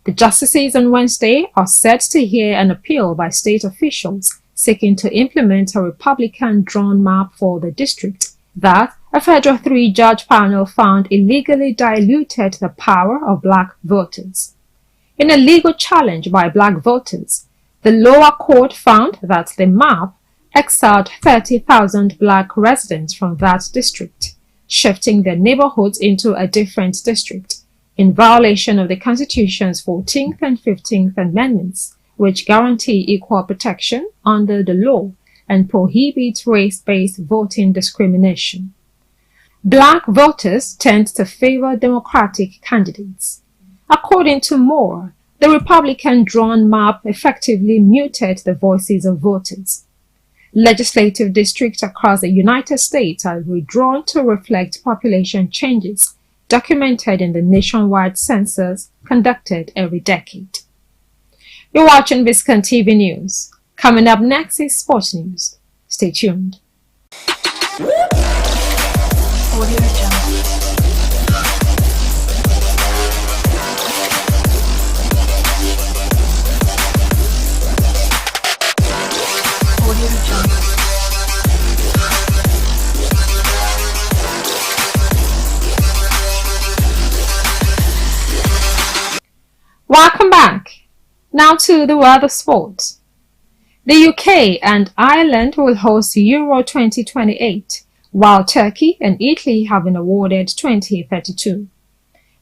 The justices on Wednesday are set to hear an appeal by state officials seeking to implement a Republican-drawn map for the district that a federal three-judge panel found illegally diluted the power of black voters. In a legal challenge by black voters, the lower court found that the map exiled 30,000 black residents from that district, shifting their neighborhoods into a different district, in violation of the Constitution's 14th and 15th Amendments, which guarantee equal protection under the law and prohibit race-based voting discrimination. Black voters tend to favor Democratic candidates. According to Moore, the Republican-drawn map effectively muted the voices of voters. Legislative districts across the United States are redrawn to reflect population changes documented in the nationwide census conducted every decade. You're watching Biscon TV News. Coming up next is sports news. Stay tuned. Welcome back. Now to the world of sports. The UK and Ireland will host Euro 2028, while Turkey and Italy have been awarded 2032.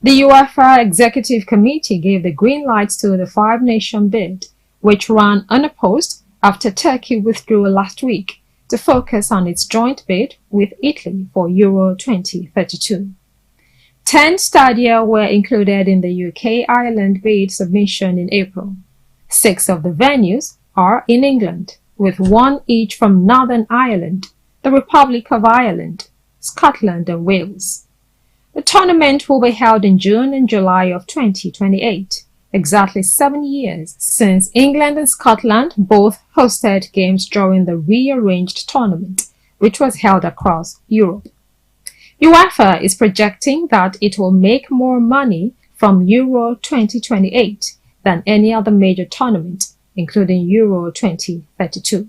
The UEFA Executive Committee gave the green light to the five-nation bid, which ran unopposed after Turkey withdrew last week to focus on its joint bid with Italy for Euro 2032. 10 stadia were included in the UK-Ireland bid submission in April. 6 of the venues are in England, with 1 each from Northern Ireland, the Republic of Ireland, Scotland and Wales. The tournament will be held in June and July of 2028, exactly 7 years since England and Scotland both hosted games during the rearranged tournament, which was held across Europe. UEFA is projecting that it will make more money from Euro 2028 than any other major tournament, including Euro 2032.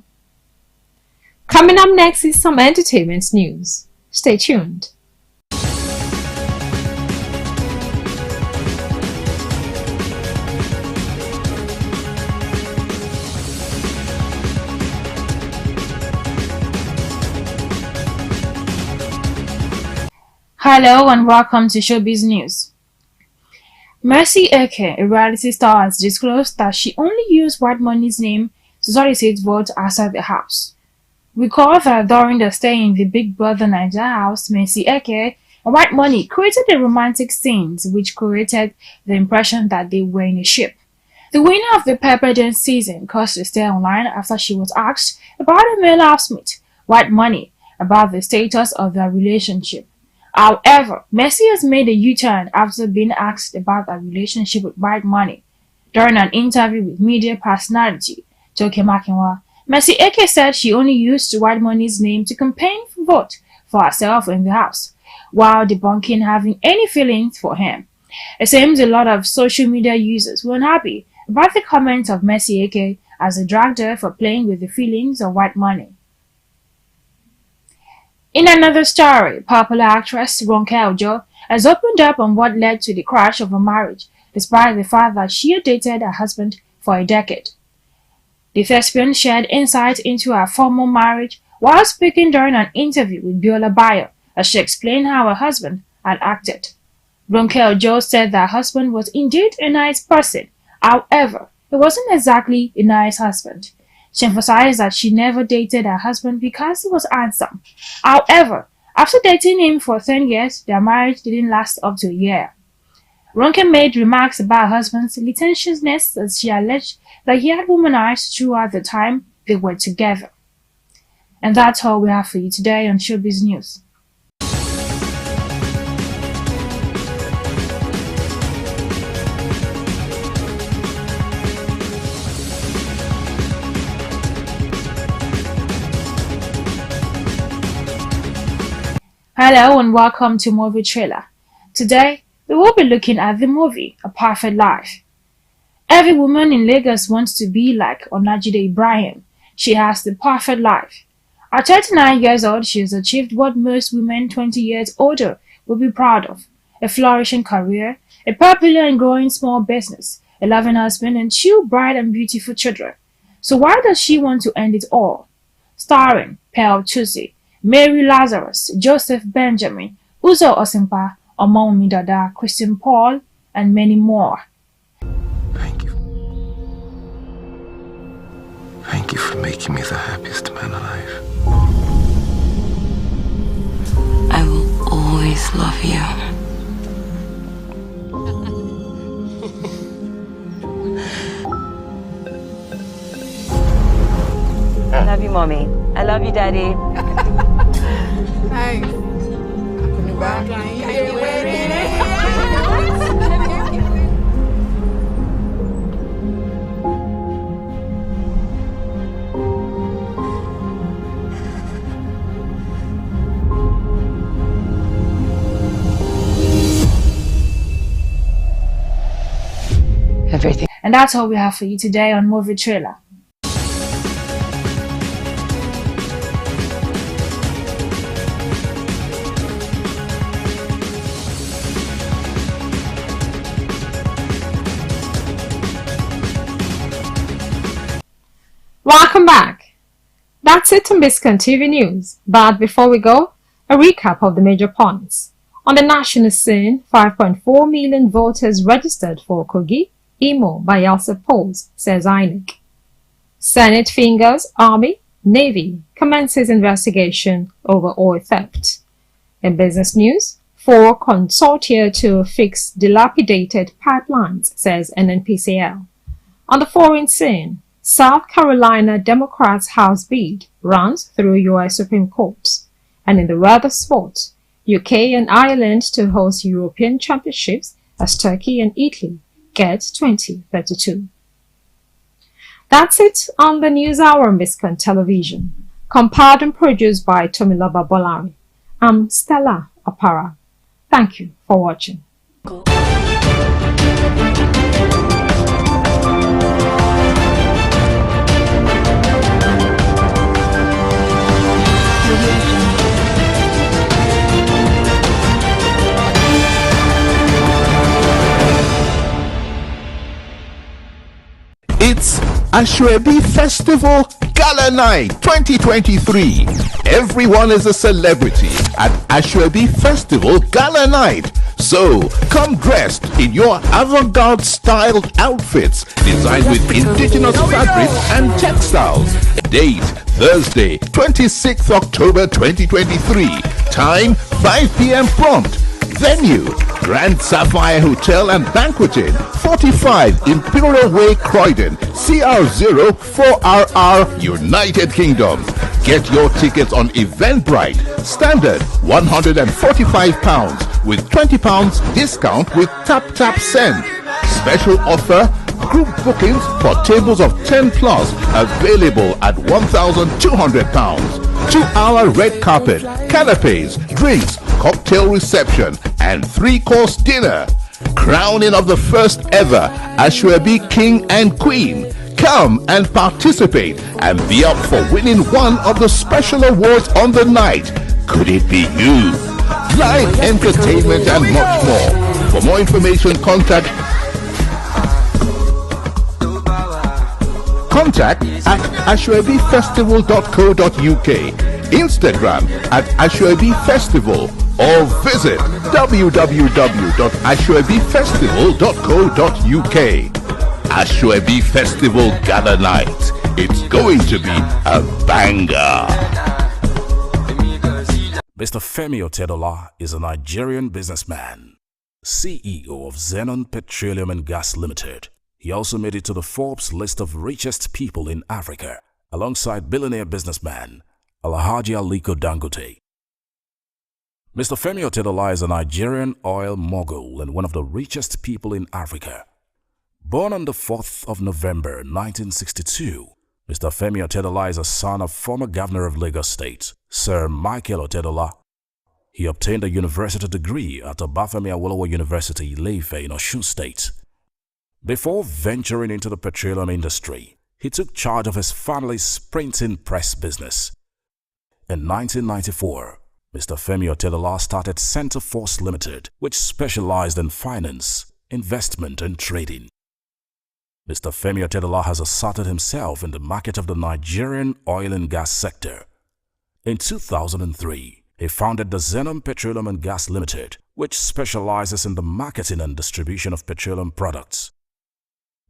Coming up next is some entertainment news. Stay tuned. Hello and welcome to Showbiz News. Mercy Eke, a reality star, has disclosed that she only used White Money's name to solicit votes outside the house. Recall that during the stay in the Big Brother Naija house, Mercy Eke and White Money created a romantic scenes which created the impression that they were in a ship. The winner of the Pepper Dance season caused to stay online after she was asked about her male housemate, White Money, about the status of their relationship. However, Mercy has made a U-turn after being asked about her relationship with White Money. During an interview with media personality Toke Makinwa, Mercy Eke said she only used White Money's name to campaign for vote for herself in the House, while debunking having any feelings for him. It seems a lot of social media users were unhappy about the comments of Mercy Eke as they dragged her for playing with the feelings of White Money. In another story, popular actress Ronke Ojo has opened up on what led to the crash of her marriage, despite the fact that she had dated her husband for a decade. The thespian shared insight into her former marriage while speaking during an interview with Biola Bayo, as she explained how her husband had acted. Ronke Ojo said that her husband was indeed a nice person. However, he wasn't exactly a nice husband. She emphasized that she never dated her husband because he was handsome. However, after dating him for 10 years, their marriage didn't last up to a year. Ronke made remarks about her husband's licentiousness as she alleged that he had womanized throughout the time they were together. And that's all we have for you today on Showbiz News. Hello and welcome to Movie Trailer. Today, we will be looking at the movie A Perfect Life. Every woman in Lagos wants to be like Onajide Ibrahim. She has the perfect life. At 39 years old, she has achieved what most women 20 years older would be proud of: a flourishing career, a popular and growing small business, a loving husband, and 2 bright and beautiful children. So why does she want to end it all? Starring Pearl Tusi, Mary Lazarus, Joseph Benjamin, Uzo Osimpa, Omomi Dada, Christian Paul, and many more. Thank you. Thank you for making me the happiest man alive. I will always love you. I love you, Mommy. I love you, Daddy. Hey. Everything. And that's all we have for you today on Movie Trailer. Welcome back. That's it on Biscon TV News. But before we go, a recap of the major points. On the national scene, 5.4 million voters registered for Kogi, Imo, Bayelsa polls, says INEC. Senate fingers Army, Navy commences investigation over oil theft. In business news, 4 consortia to fix dilapidated pipelines, says NNPCL. On the foreign scene, South Carolina Democrats' House bid runs through U.S. Supreme Court. And in the weather sport, UK and Ireland to host European Championships as Turkey and Italy get 2032. That's it on the News Hour on Biscon Television. Compiled and produced by Tomiloba Bolari. I'm Stella Opara. Thank you for watching. It's Ashwebi Festival Gala Night 2023. Everyone is a celebrity at Ashwebi Festival Gala Night. So come dressed in your avant-garde styled outfits designed with indigenous fabrics and textiles. Date Thursday 26th October 2023. Time 5 p.m. prompt. Venue Grand Sapphire Hotel and Banqueting, 45 Imperial Way, Croydon, CR0 4RR, United Kingdom. Get your tickets on Eventbrite. Standard £145 with £20 discount with Tap Send. Special offer, group bookings for tables of 10 plus available at £1,200. 2-hour red carpet, canapes, drinks, cocktail reception, and 3-course dinner. Crowning of the first ever Ashwebi King and Queen. Come and participate and be up for winning one of the special awards on the night. Could it be you? Live entertainment and much more. For more information, contact at ashwebifestival.co.uk, Instagram at Ashwebi Festival, or visit www.ashwebifestival.co.uk. Ashwebi Festival Gala Night. It's going to be a banger. Mr. Femi Otedola is a Nigerian businessman, CEO of Zenon Petroleum and Gas Limited. He also made it to the Forbes list of richest people in Africa, alongside billionaire businessman Alhaji Aliko Dangote. Mr. Femi Otedola is a Nigerian oil mogul and one of the richest people in Africa. Born on the 4th of November 1962, Mr. Femi Otedola is a son of former Governor of Lagos State, Sir Michael Otedola. He obtained a university degree at Obafemi Awolowo University, Ile-Ife in Osun State. Before venturing into the petroleum industry, he took charge of his family's printing press business. In 1994, Mr. Femi Otedola started Center Force Limited, which specialized in finance, investment and trading. Mr. Femi Otedola has asserted himself in the market of the Nigerian oil and gas sector. In 2003, he founded the Zenon Petroleum and Gas Limited, which specializes in the marketing and distribution of petroleum products.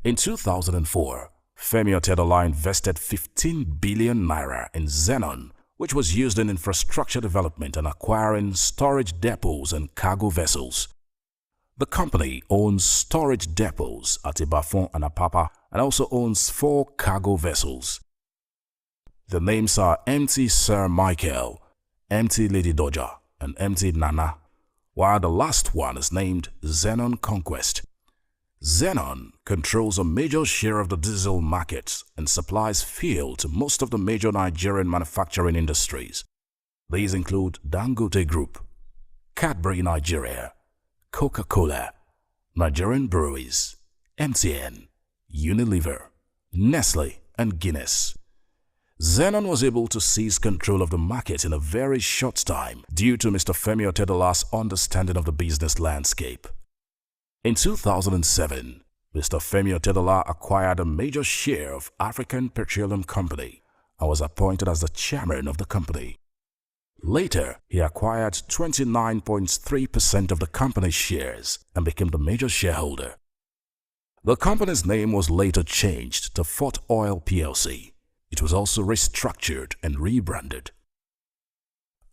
In 2004, Femi Otedola invested 15 billion naira in Zenon, which was used in infrastructure development and acquiring storage depots and cargo vessels. The company owns storage depots at Ibafon and Apapa and also owns 4 cargo vessels. The names are MT Sir Michael, MT Lady Doja, and MT Nana, while the last one is named Zenon Conquest. Zenon controls a major share of the diesel market and supplies fuel to most of the major Nigerian manufacturing industries. These include Dangote Group, Cadbury Nigeria, Coca-Cola, Nigerian Breweries, MTN, Unilever, Nestle, and Guinness. Zenon was able to seize control of the market in a very short time due to Mr. Femi Otedola's understanding of the business landscape. In 2007, Mr. Femi Otedola acquired a major share of African Petroleum Company and was appointed as the chairman of the company. Later, he acquired 29.3% of the company's shares and became the major shareholder. The company's name was later changed to Fort Oil plc. It was also restructured and rebranded.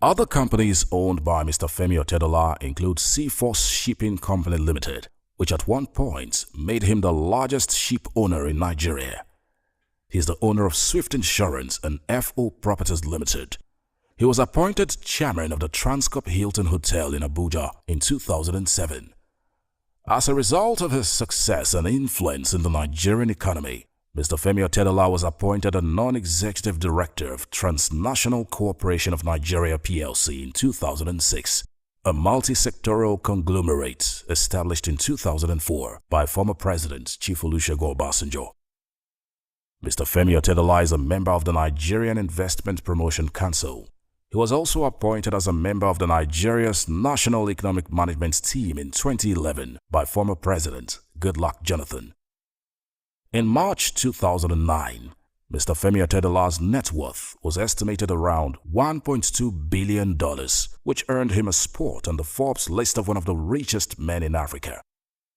Other companies owned by Mr. Femi Otedola include Seaforce Shipping Company Limited, which at one point made him the largest ship owner in Nigeria. He is the owner of Swift Insurance and FO Properties Limited. He was appointed chairman of the Transcorp Hilton Hotel in Abuja in 2007. As a result of his success and influence in the Nigerian economy, Mr. Femi Otedola was appointed a non-executive director of Transnational Corporation of Nigeria plc in 2006, a multi-sectoral conglomerate established in 2004 by former President Chief Olusegun Obasanjo. Mr. Femi Otedola is a member of the Nigerian Investment Promotion Council. He was also appointed as a member of the Nigeria's National Economic Management Team in 2011 by former President Goodluck Jonathan. In March 2009, Mr. Femi Otedola's net worth was estimated around $1.2 billion, which earned him a spot on the Forbes list of one of the richest men in Africa.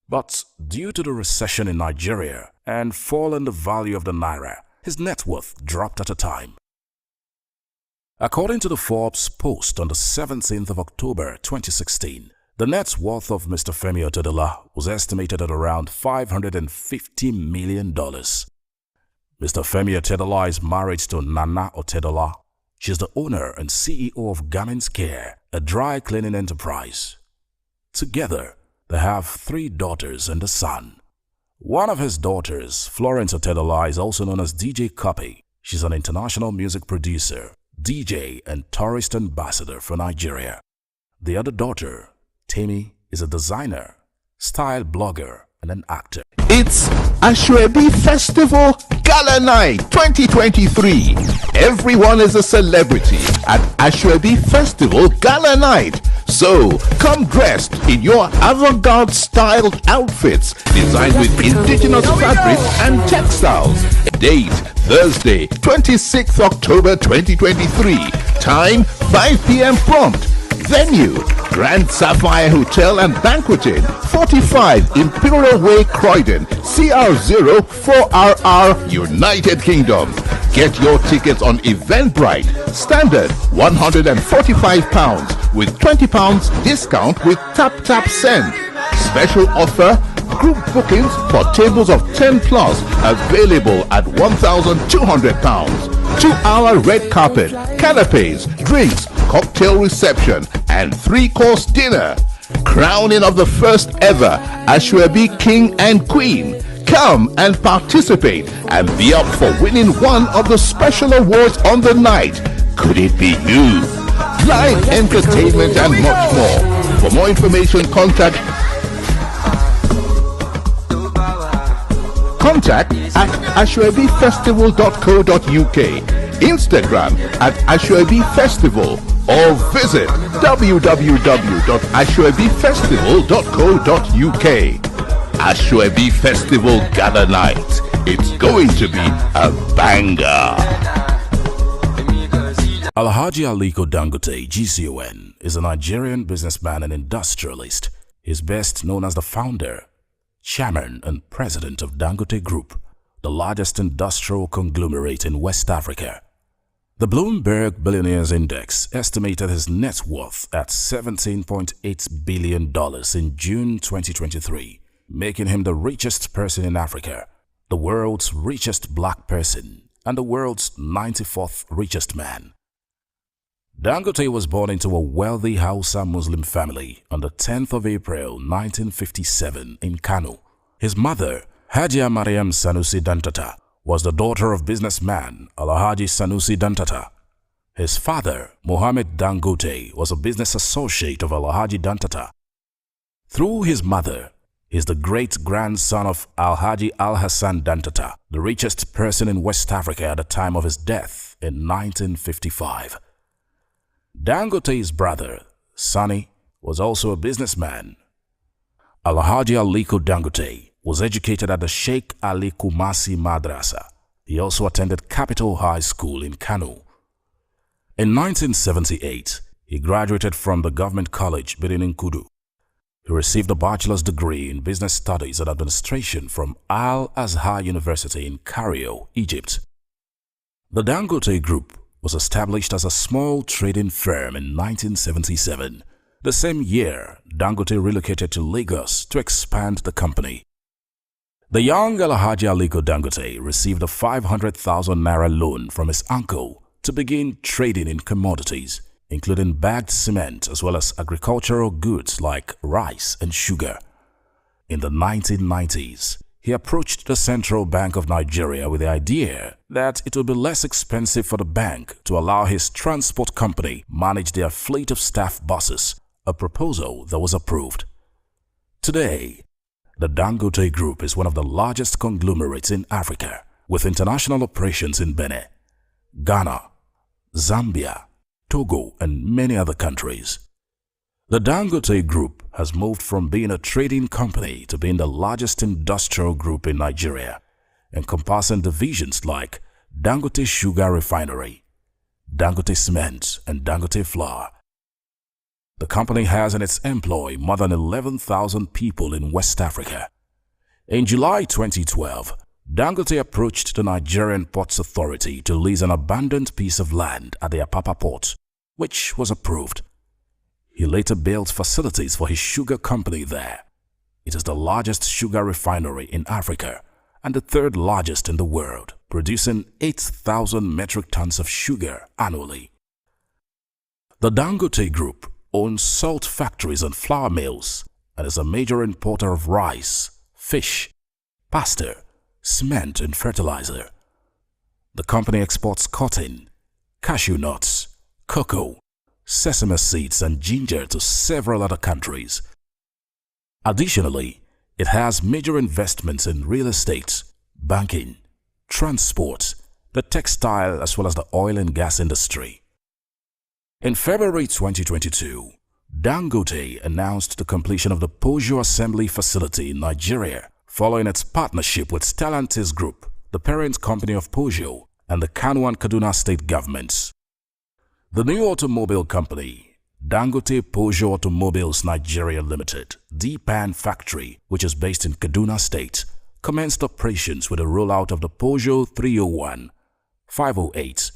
But due to the recession in Nigeria and fall in the value of the naira, his net worth dropped at a time. According to the Forbes post on the 17th of October 2016, the net worth of Mr. Femi Otedola was estimated at around $550 million. Mr. Femi Otedola is married to Nana Otedola. She's the owner and CEO of Garments Care, a dry cleaning enterprise. Together, they have 3 daughters and a son. One of his daughters, Florence Otedola, is also known as DJ Copy. She's an international music producer, DJ, and tourist ambassador for Nigeria. The other daughter, Temi, is a designer, style blogger, and an actor. It's Ashwebi Festival Gala Night 2023. Everyone is a celebrity at Ashwebi Festival Gala Night. So come dressed in your avant-garde styled outfits designed with indigenous fabrics and textiles. Date Thursday, 26th October 2023. Time 5 p.m. prompt. Venue Grand Sapphire Hotel and Banqueting, 45 Imperial Way, Croydon, CR0 4RR, United Kingdom. Get your tickets on Eventbrite. Standard £145 with £20 discount with Tap Send. Special offer, group bookings for tables of 10 plus available at £1,200. 2-hour red carpet, canapes, drinks, cocktail reception, and 3-course dinner. Crowning of the first ever Ashwebi King and Queen. Come and participate and be up for winning one of the special awards on the night. Could it be you? Live entertainment and much more. For more information, contact at ashwebifestival.co.uk, Instagram at Ashwebi Festival, or visit www.ashwebifestival.co.uk. Ashwebi Festival Gala Night. It's going to be a banger. Alhaji Aliko Dangote, GCON, is a Nigerian businessman and industrialist. He's best known as the founder, chairman and president of Dangote Group, the largest industrial conglomerate in West Africa. The Bloomberg Billionaires Index estimated his net worth at $17.8 billion in June 2023, making him the richest person in Africa, the world's richest black person, and the world's 94th richest man. Dangote was born into a wealthy Hausa Muslim family on the 10th of April 1957 in Kano. His mother, Hajia Mariam Sanusi Dantata, was the daughter of businessman Alhaji Sanusi Dantata. His father, Mohammed Dangote, was a business associate of Alhaji Dantata. Through his mother, he is the great-grandson of Alhaji Al-Hassan Dantata, the richest person in West Africa at the time of his death in 1955. Dangote's brother, Sani, was also a businessman. Alhaji Aliko Dangote was educated at the Sheikh Ali Kumasi Madrasa. He also attended Capital High School in Kano. In 1978, he graduated from the Government College Birnin Kudu. He received a bachelor's degree in business studies and administration from Al-Azhar University in Cairo, Egypt. The Dangote Group was established as a small trading firm in 1977. The same year, Dangote relocated to Lagos to expand the company. The young Alhaji Aliko Dangote received a 500,000 naira loan from his uncle to begin trading in commodities, including bagged cement as well as agricultural goods like rice and sugar. In the 1990s, he approached the Central Bank of Nigeria with the idea that it would be less expensive for the bank to allow his transport company manage their fleet of staff buses, a proposal that was approved. Today, the Dangote Group is one of the largest conglomerates in Africa, with international operations in Benin, Ghana, Zambia, Togo, and many other countries. The Dangote Group has moved from being a trading company to being the largest industrial group in Nigeria, encompassing divisions like Dangote Sugar Refinery, Dangote Cement, and Dangote Flour. The company has in its employ more than 11,000 people in West Africa. In July 2012, Dangote approached the Nigerian Ports Authority to lease an abandoned piece of land at the Apapa port, which was approved. He later built facilities for his sugar company there. It is the largest sugar refinery in Africa and the third largest in the world, producing 8,000 metric tons of sugar annually. The Dangote Group owns salt factories and flour mills and is a major importer of rice, fish, pasta, cement and fertilizer. The company exports cotton, cashew nuts, cocoa, sesame seeds and ginger to several other countries. Additionally, it has major investments in real estate, banking, transport, the textile as well as the oil and gas industry. In February 2022, Dangote announced the completion of the Peugeot assembly facility in Nigeria following its partnership with Stellantis Group, the parent company of Peugeot, and the Kano and Kaduna state governments. The new automobile company, Dangote Peugeot Automobiles Nigeria Limited, DPAN factory, which is based in Kaduna State, commenced operations with the rollout of the Peugeot 301, 508,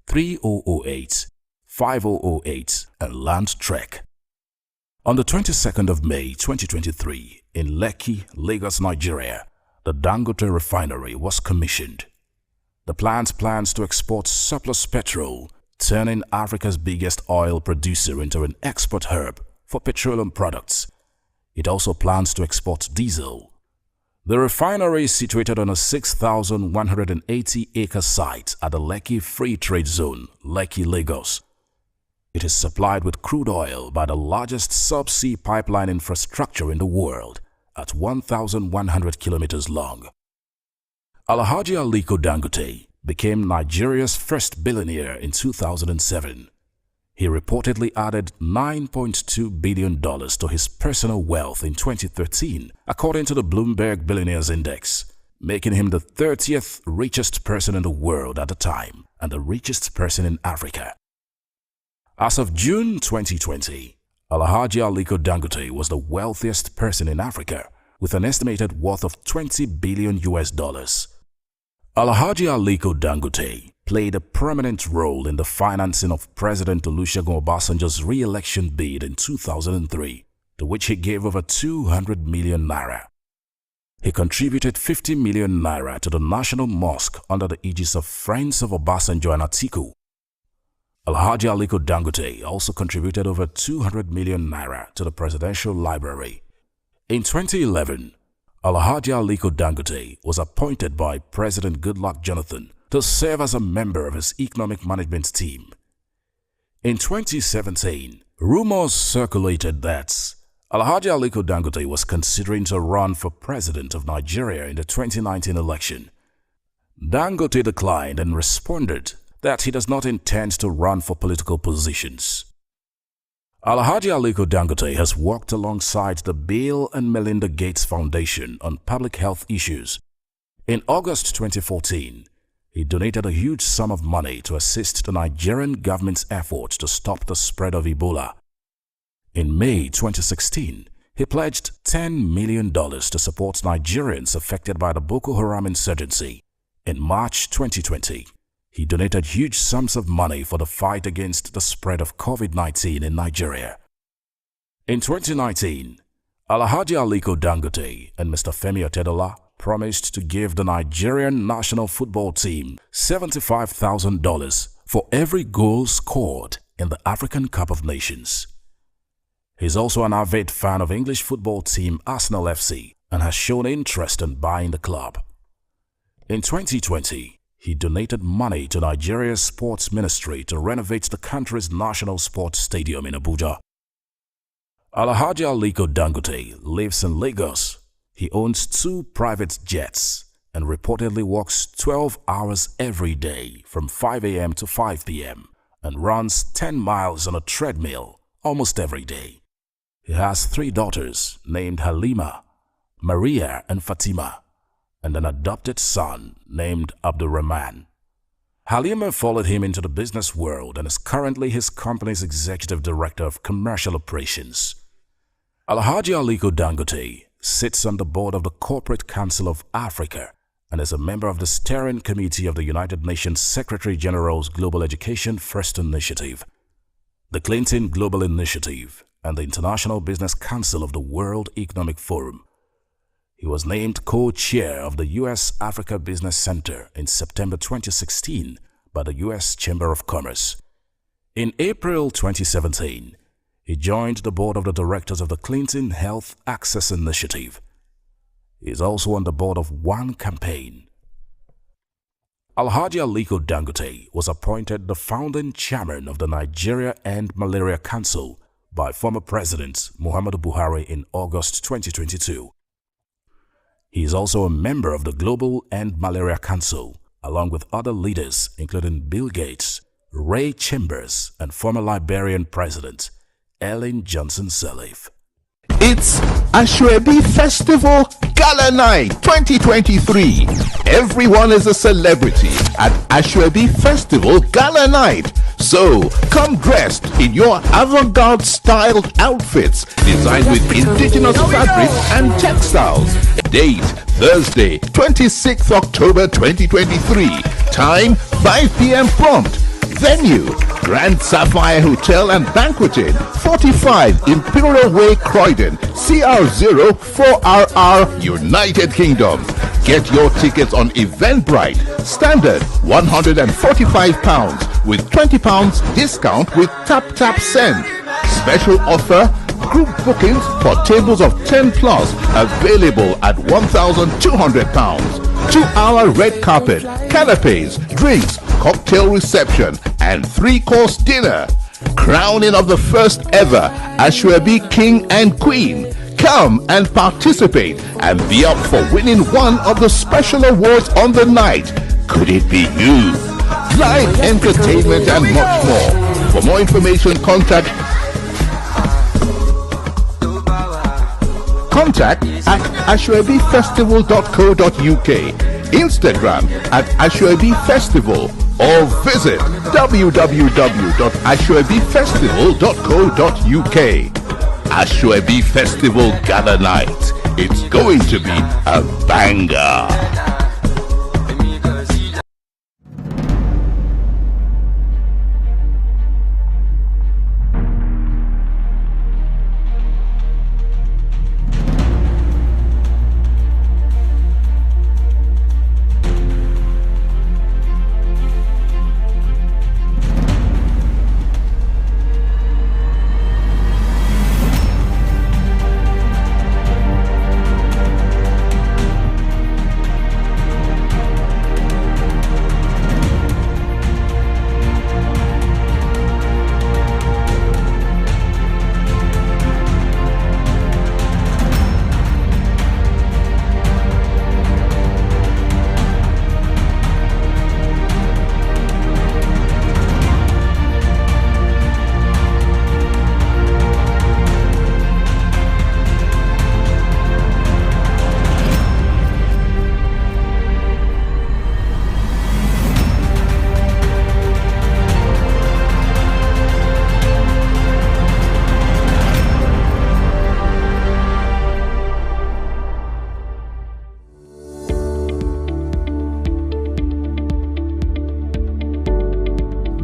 3008, 5008 and Landtrek. On the 22nd of May 2023 in Lekki, Lagos, Nigeria, the Dangote refinery was commissioned. The plant plans to export surplus petrol, turning Africa's biggest oil producer into an export hub for petroleum products. It also plans to export diesel. The refinery is situated on a 6,180-acre site at the Lekki Free Trade Zone, Lekki, Lagos. It is supplied with crude oil by the largest subsea pipeline infrastructure in the world at 1,100 kilometers long. Alhaji Aliko Dangote became Nigeria's first billionaire in 2007. He reportedly added $9.2 billion to his personal wealth in 2013, according to the Bloomberg Billionaires Index, making him the 30th richest person in the world at the time and the richest person in Africa. As of June 2020, Alhaji Aliko Dangote was the wealthiest person in Africa with an estimated worth of $20 billion. Alhaji Aliko Dangote played a prominent role in the financing of President Olusegun Obasanjo's re-election bid in 2003, to which he gave over 200 million naira. He contributed 50 million naira to the National Mosque under the aegis of Friends of Obasanjo and Atiku. Alhaji Aliko Dangote also contributed over 200 million naira to the Presidential Library. In 2011, Alhaji Aliko Dangote was appointed by President Goodluck Jonathan to serve as a member of his economic management team. In 2017, rumors circulated that Alhaji Aliko Dangote was considering to run for president of Nigeria in the 2019 election. Dangote declined and responded that he does not intend to run for political positions. Alhaji Aliko Dangote has worked alongside the Bill and Melinda Gates Foundation on public health issues. In August 2014, he donated a huge sum of money to assist the Nigerian government's efforts to stop the spread of Ebola. In May 2016, he pledged $10 million to support Nigerians affected by the Boko Haram insurgency. In March 2020, he donated huge sums of money for the fight against the spread of COVID-19 in Nigeria. In 2019, Alhaji Aliko Dangote and Mr. Femi Otedola promised to give the Nigerian national football team $75,000 for every goal scored in the African Cup of Nations. He's also an avid fan of English football team Arsenal FC and has shown interest in buying the club. In 2020, he donated money to Nigeria's sports ministry to renovate the country's national sports stadium in Abuja. Alhaji Aliko Dangote lives in Lagos. He owns 2 private jets and reportedly works 12 hours every day from 5 a.m. to 5 p.m. and runs 10 miles on a treadmill almost every day. He has 3 daughters named Halima, Maria and Fatima, and an adopted son named Abdurrahman. Halima followed him into the business world and is currently his company's executive director of commercial operations. Alhaji Aliko Dangote sits on the board of the Corporate Council of Africa and is a member of the steering committee of the United Nations Secretary General's Global Education First Initiative, the Clinton Global Initiative, and the International Business Council of the World Economic Forum. He was named co-chair of the U.S. Africa Business Center in September 2016 by the U.S. Chamber of Commerce. In April 2017, he joined the board of the directors of the Clinton Health Access Initiative. He is also on the board of One Campaign. Alhaji Aliko Dangote was appointed the founding chairman of the Nigeria End Malaria Council by former President Muhammadu Buhari in August 2022. He is also a member of the Global End Malaria Council, along with other leaders including Bill Gates, Ray Chambers, and former Liberian President Ellen Johnson Sirleaf. It's Ashwebi Festival Gala Night 2023. Everyone is a celebrity at Ashwebi Festival Gala Night. So come dressed in your avant-garde styled outfits designed with indigenous fabrics and textiles. Date Thursday, 26th October 2023. Time 5 p.m. prompt. Venue Grand Sapphire Hotel and Banqueting, 45 Imperial Way, Croydon, CR0 4RR, United Kingdom. Get your tickets on Eventbrite. Standard £145 with £20 discount with Tap Send. Special offer, group bookings for tables of 10 plus available at £1,200. 2-hour red carpet, canapes, drinks, cocktail reception, and 3-course dinner. Crowning of the first ever Ashwebi King and Queen. Come and participate and be up for winning one of the special awards on the night. Could it be you? Live entertainment and much more. For more information, contact at ashwebifestival.co.uk, Instagram at Ashwebi Festival, or visit www.ashwebifestival.co.uk. Ashwebi Festival Gala Night. It's going to be a banger.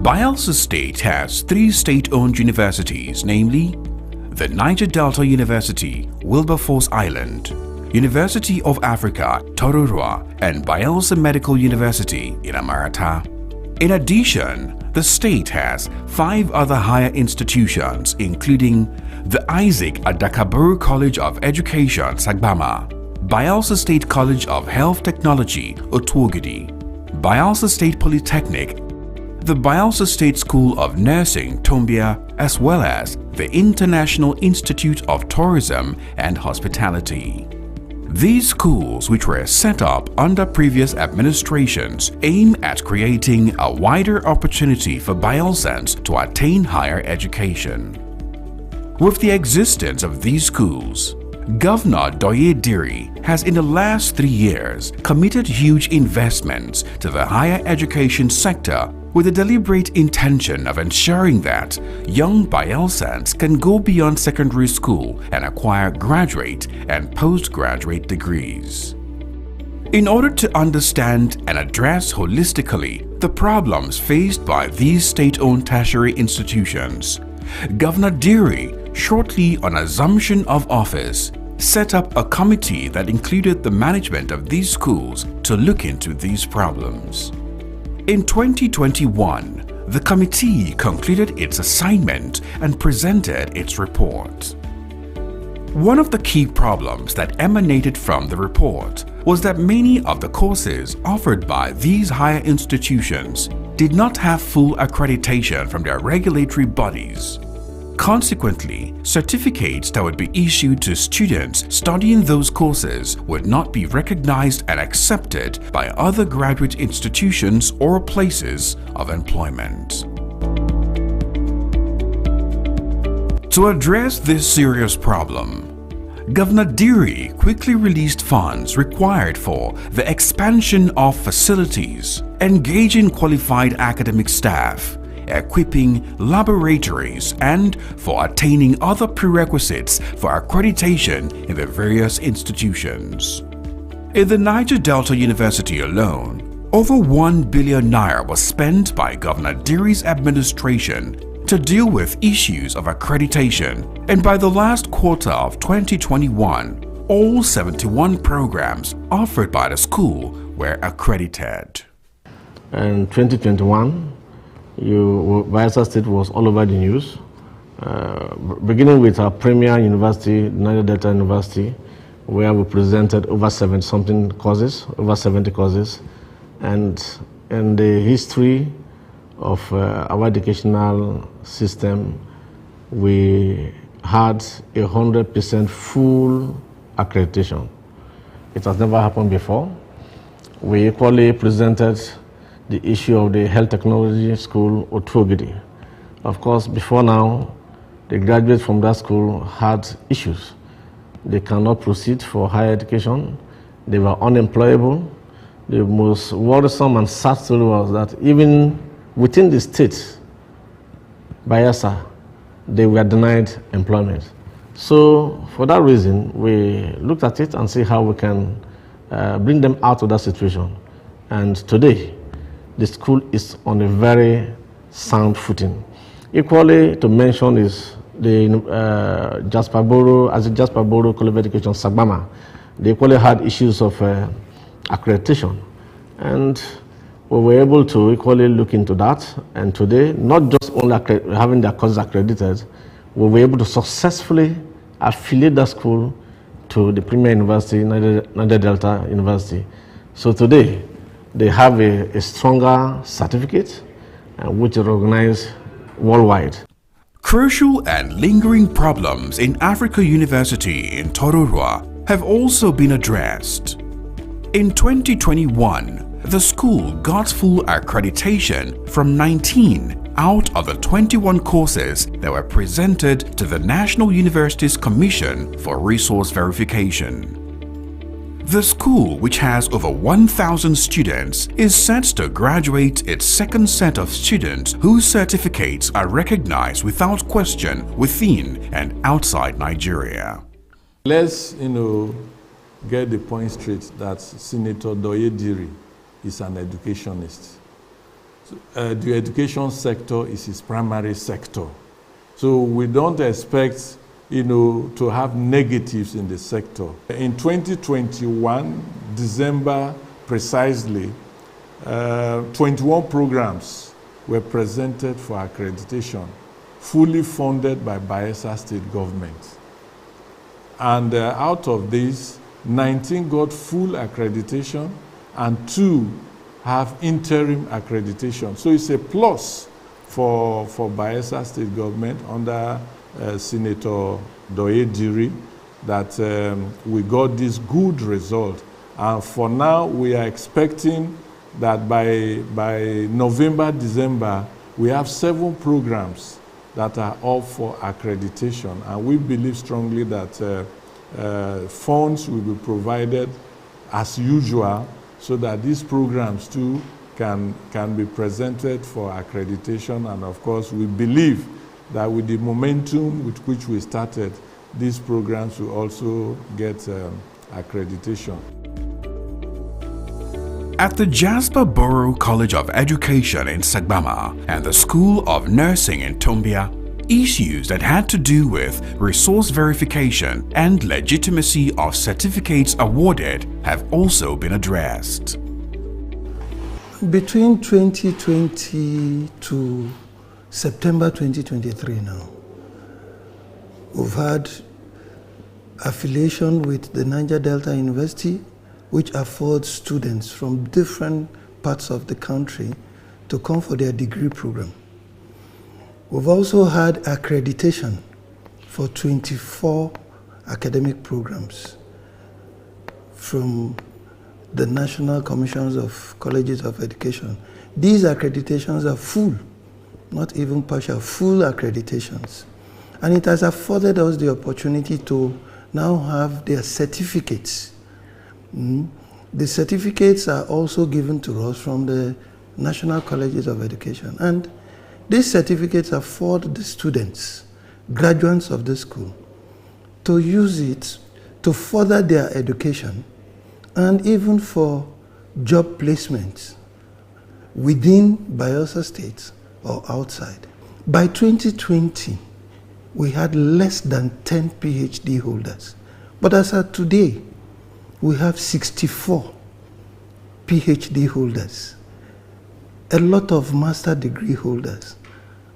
Bayelsa State has 3 state-owned universities, namely the Niger Delta University, Wilberforce Island, University of Africa, Tororua, and Bayelsa Medical University in Amarata. In addition, the state has 5 other higher institutions, including the Isaac Adakaburu College of Education, Sagbama, Bayelsa State College of Health Technology, Otuogidi, Bayelsa State Polytechnic, the Bayelsa State School of Nursing, Tombia, as well as the International Institute of Tourism and Hospitality. These schools, which were set up under previous administrations, aim at creating a wider opportunity for Bayelsans to attain higher education. With the existence of these schools, Governor Doye Diri has in the last 3 years committed huge investments to the higher education sector with the deliberate intention of ensuring that young Bayelsans can go beyond secondary school and acquire graduate and postgraduate degrees. In order to understand and address holistically the problems faced by these state-owned tertiary institutions, Governor Diri, shortly on assumption of office, set up a committee that included the management of these schools to look into these problems. In 2021, the committee concluded its assignment and presented its report. One of the key problems that emanated from the report was that many of the courses offered by these higher institutions did not have full accreditation from their regulatory bodies. Consequently, certificates that would be issued to students studying those courses would not be recognized and accepted by other graduate institutions or places of employment. To address this serious problem, Governor Diri quickly released funds required for the expansion of facilities, engaging qualified academic staff, equipping laboratories, and for attaining other prerequisites for accreditation in the various institutions. In the Niger Delta University alone, over 1 billion naira was spent by Governor Diri's administration to deal with issues of accreditation, and by the last quarter of 2021, all 71 programs offered by the school were accredited. In 2021, Bayelsa State was all over the news, beginning with our premier university, Niger Delta University, where we presented over 70 courses, and in the history of our educational system, we had 100% full accreditation. It has never happened before. We equally presented the issue of the health technology school, Otogidi. Of course, before now, the graduates from that school had issues. They cannot proceed for higher education. They were unemployable. The most worrisome and sad story was that even within the state, Bayelsa, they were denied employment. So for that reason, we looked at it and see how we can bring them out of that situation. And today, the school is on a very sound footing. Equally to mention is the Jasper Boro College of Education, Sagbama. They equally had issues of accreditation. And we were able to equally look into that, and today, not just only having their courses accredited, we were able to successfully affiliate that school to the premier university, Niger Delta University. So today, they have a stronger certificate, which is recognized worldwide. Crucial and lingering problems in Africa University in Tororua have also been addressed. In 2021, the school got full accreditation from 19 out of the 21 courses that were presented to the National Universities Commission for Resource Verification. The school, which has over 1,000 students, is set to graduate its second set of students whose certificates are recognized without question within and outside Nigeria. Let's, get the point straight that Senator Doye Diri is an educationist. The education sector is his primary sector. So we don't expect, to have negatives in the sector. In 2021, December precisely, 21 programs were presented for accreditation, fully funded by Bayelsa State government. And out of these, 19 got full accreditation and 2 have interim accreditation. So it's a plus for Bayelsa State government under Senator Doye Diri that we got this good result. And for now, we are expecting that by November, December, we have 7 programs that are up for accreditation. And we believe strongly that funds will be provided as usual so that these programs too can be presented for accreditation. And of course, we believe that with the momentum with which we started, these programs will also get accreditation. At the Jasper Borough College of Education in Sagbama and the School of Nursing in Tombia, issues that had to do with resource verification and legitimacy of certificates awarded have also been addressed. Between 2020 to September 2023 now, we've had affiliation with the Niger Delta University, which affords students from different parts of the country to come for their degree program. We've also had accreditation for 24 academic programs from the National Commissions of Colleges of Education. These accreditations are full, not even partial, full accreditations. And it has afforded us the opportunity to now have their certificates. The certificates are also given to us from the National Colleges of Education. And these certificates afford the students, graduates of the school, to use it to further their education and even for job placements within Bayelsa State or outside. By 2020, we had less than 10 PhD holders. But as of today, we have 64 PhD holders, a lot of master degree holders,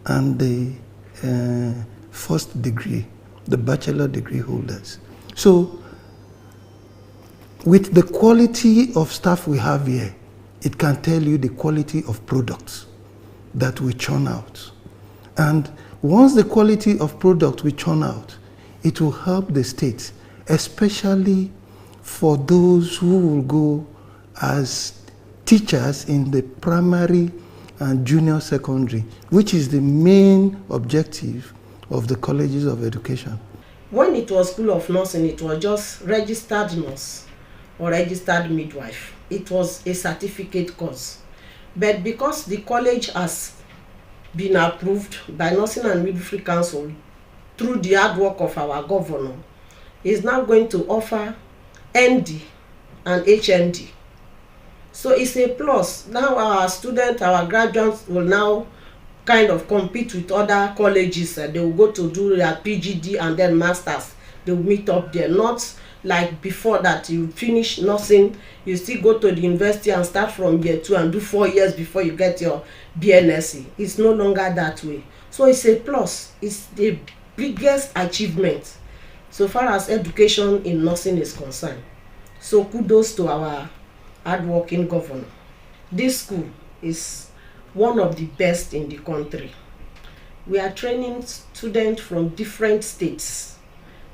and the first degree, the bachelor degree holders. So, with the quality of staff we have here, it can tell you the quality of products that we churn out. And once the quality of product we churn out, it will help the state, especially for those who will go as teachers in the primary and junior secondary, which is the main objective of the colleges of education. When it was School of Nursing, it was just registered nurse or registered midwife. It was a certificate course. But because the college has been approved by Nursing and Midwifery Council through the hard work of our governor, is now going to offer ND and HND. So it's a plus. Now our students, our graduates will now kind of compete with other colleges. They will go to do their PGD and then masters. They will meet up there. Not like before that you finish nursing, you still go to the university and start from year 2 and do 4 years before you get your BNSC. It's no longer that way. So it's a plus. It's the biggest achievement so far as education in nursing is concerned. So kudos to our hardworking governor. This school is one of the best in the country. We are training students from different states.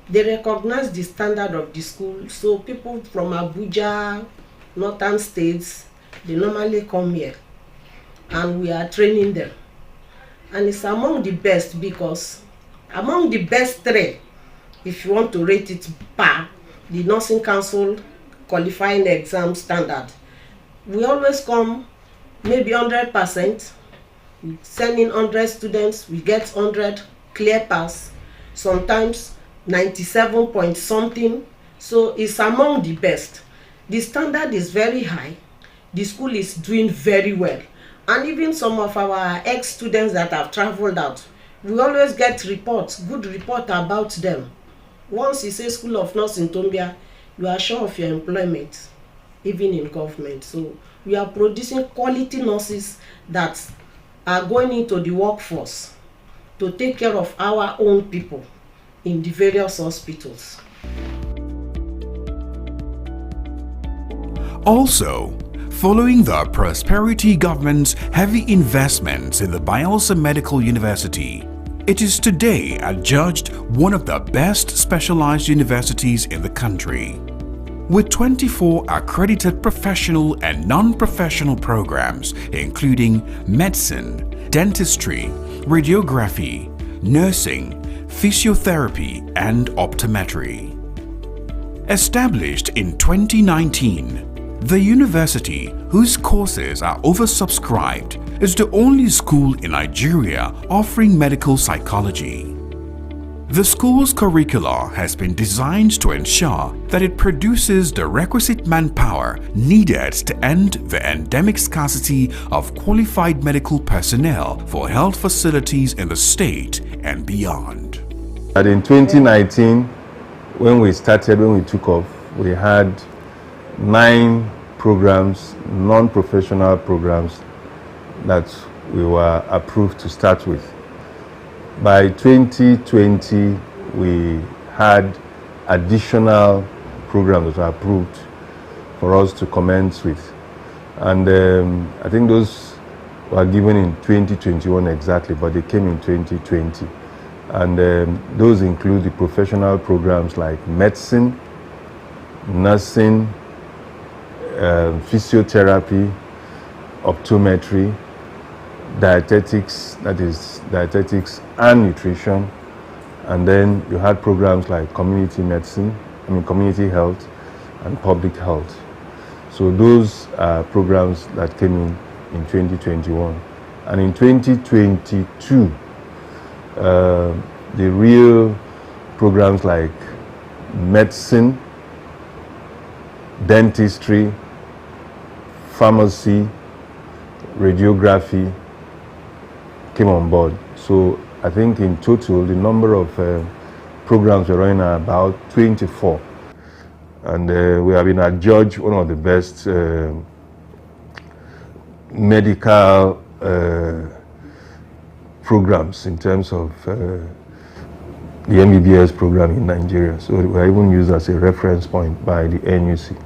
They recognize the standard of the school, so people from Abuja, northern states, they normally come here and we are training them. And it's among the best because among the best 3, if you want to rate it per the Nursing Council qualifying exam standard, we always come maybe 100%. We send in 100 students, we get 100 clear pass, sometimes 97 point something. So it's among the best. The standard is very high. The school is doing very well. And even some of our ex-students that have traveled out, we always get reports, good report about them. Once you say School of Nursing Tombia, you are sure of your employment, even in government. So we are producing quality nurses that are going into the workforce to take care of our own people in the various hospitals. Also, following the Prosperity government's heavy investments in the Bayelsa Medical University, it is today adjudged one of the best specialized universities in the country. With 24 accredited professional and non-professional programs including medicine, dentistry, radiography, nursing, physiotherapy, and optometry. Established in 2019, the university, whose courses are oversubscribed, is the only school in Nigeria offering medical psychology. The school's curricula has been designed to ensure that it produces the requisite manpower needed to end the endemic scarcity of qualified medical personnel for health facilities in the state and beyond. And in 2019, when we took off, we had 9 programs, non-professional programs that we were approved to start with. By 2020, we had additional programs that were approved for us to commence with. And I think those were given in 2021 exactly, but they came in 2020. And those include the professional programs like medicine, nursing, physiotherapy, optometry, dietetics, that is dietetics and nutrition. And then you had programs like community medicine, community health and public health. So those are programs that came in 2021. And in 2022, the real programs like medicine, dentistry, pharmacy, radiography came on board. So I think in total the number of programs we're running are about 24. And we have been adjudged one of the best medical programs in terms of the MBBS program in Nigeria. So we are even used as a reference point by the NUC.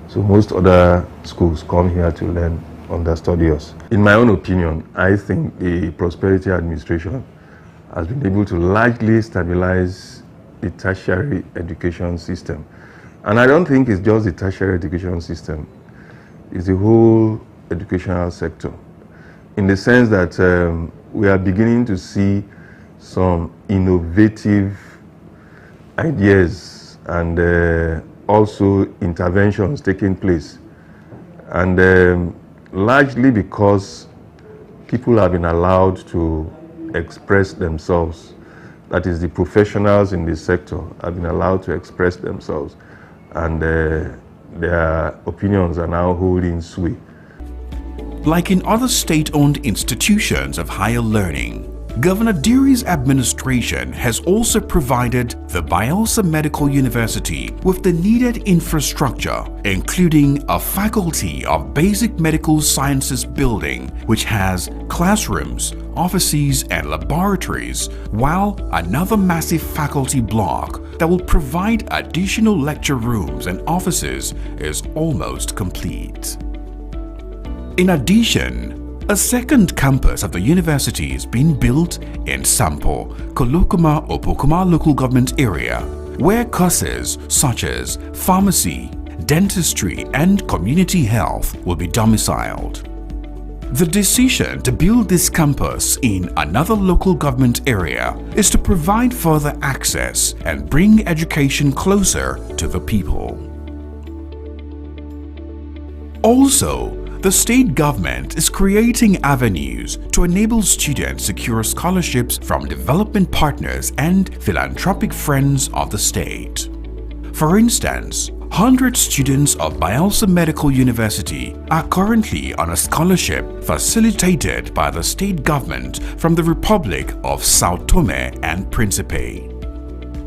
So most other schools come here to learn understudy us. In my own opinion, I think the Prosperity Administration has been able to largely stabilize the tertiary education system. And I don't think it's just the tertiary education system, it's the whole educational sector, in the sense that we are beginning to see some innovative ideas and also interventions taking place. And largely because people have been allowed to express themselves, that is, the professionals in this sector have been allowed to express themselves, and their opinions are now holding sway. Like in other state-owned institutions of higher learning, Governor Diri's administration has also provided the Bayelsa Medical University with the needed infrastructure, including a Faculty of Basic Medical Sciences building, which has classrooms, offices, and laboratories, while another massive faculty block that will provide additional lecture rooms and offices is almost complete. In addition, a second campus of the university is being built in Sampo, Kolokuma, Opokuma local government area, where courses such as pharmacy, dentistry, and community health will be domiciled. The decision to build this campus in another local government area is to provide further access and bring education closer to the people. Also, the state government is creating avenues to enable students secure scholarships from development partners and philanthropic friends of the state. For instance, 100 students of Bayelsa Medical University are currently on a scholarship facilitated by the state government from the Republic of Sao Tome and Principe.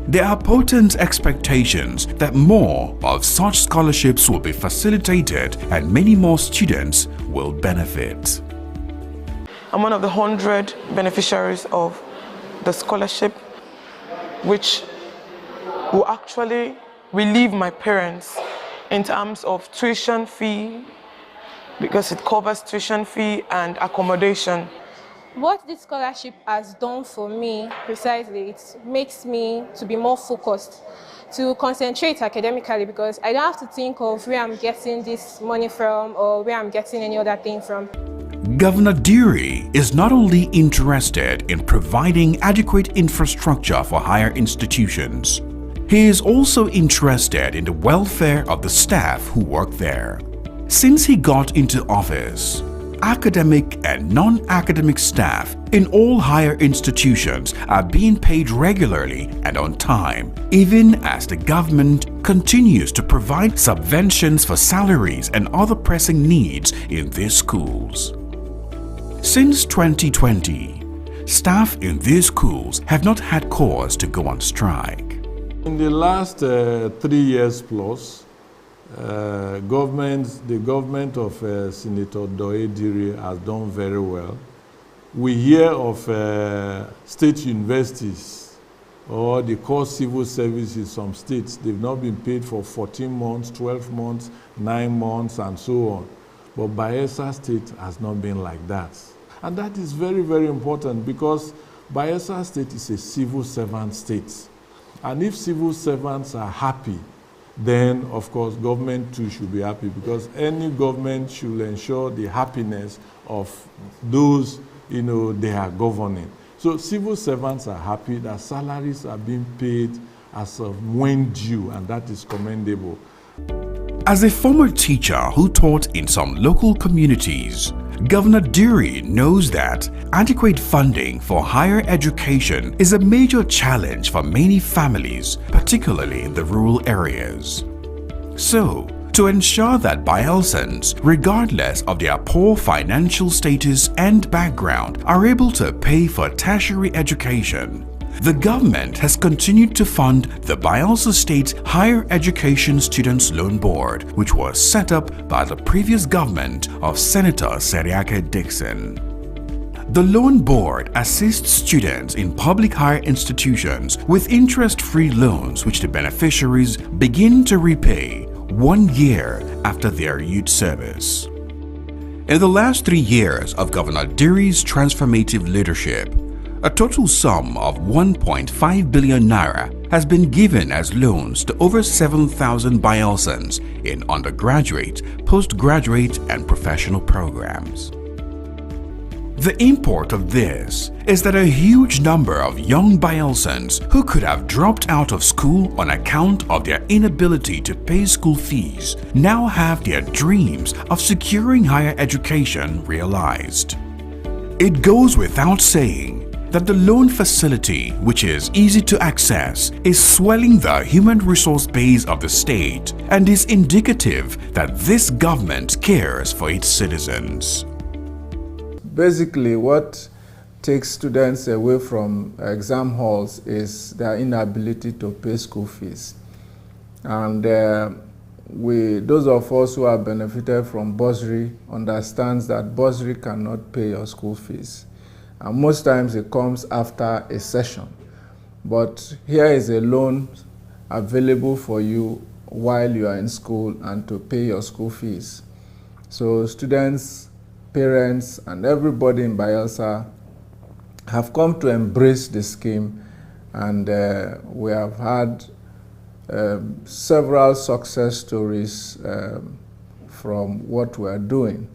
There are potent expectations that more of such scholarships will be facilitated and many more students will benefit. I'm one of the 100 beneficiaries of the scholarship, which will actually relieve my parents in terms of tuition fee, because it covers tuition fee and accommodation. What this scholarship has done for me precisely, it makes me to be more focused, to concentrate academically, because I don't have to think of where I'm getting this money from or where I'm getting any other thing from. Governor Diri is not only interested in providing adequate infrastructure for higher institutions, he is also interested in the welfare of the staff who work there. Since he got into office, academic and non-academic staff in all higher institutions are being paid regularly and on time, even as the government continues to provide subventions for salaries and other pressing needs in these schools. Since 2020, staff in these schools have not had cause to go on strike. In the last 3 years plus, the government of Senator Doye Diri has done very well. We hear of state universities or the core civil service in some states. They've not been paid for 14 months, 12 months, 9 months, and so on. But Bayelsa State has not been like that. And that is very, very important because Bayelsa State is a civil servant state. And if civil servants are happy, then of course government too should be happy, because any government should ensure the happiness of those they are governing. So civil servants are happy that salaries are being paid as of when due, and that is commendable. As a former teacher who taught in some local communities, Governor Diri knows that adequate funding for higher education is a major challenge for many families, particularly in the rural areas. So, to ensure that Bayelsans, regardless of their poor financial status and background, are able to pay for tertiary education, the government has continued to fund the Bayelsa State Higher Education Students Loan Board, which was set up by the previous government of Senator Seriake Dixon. The loan board assists students in public higher institutions with interest-free loans which the beneficiaries begin to repay 1 year after their youth service. In the last 3 years of Governor Diri's transformative leadership, a total sum of 1.5 billion naira has been given as loans to over 7,000 Bayelsans in undergraduate, postgraduate, and professional programs. The import of this is that a huge number of young Bayelsans who could have dropped out of school on account of their inability to pay school fees now have their dreams of securing higher education realized. It goes without saying that the loan facility, which is easy to access, is swelling the human resource base of the state and is indicative that this government cares for its citizens. Basically, what takes students away from exam halls is their inability to pay school fees. And those of us who have benefited from bursary understands that bursary cannot pay your school fees. And most times it comes after a session. But here is a loan available for you while you are in school and to pay your school fees. So students, parents, and everybody in Bayelsa have come to embrace the scheme, and we have had several success stories from what we are doing.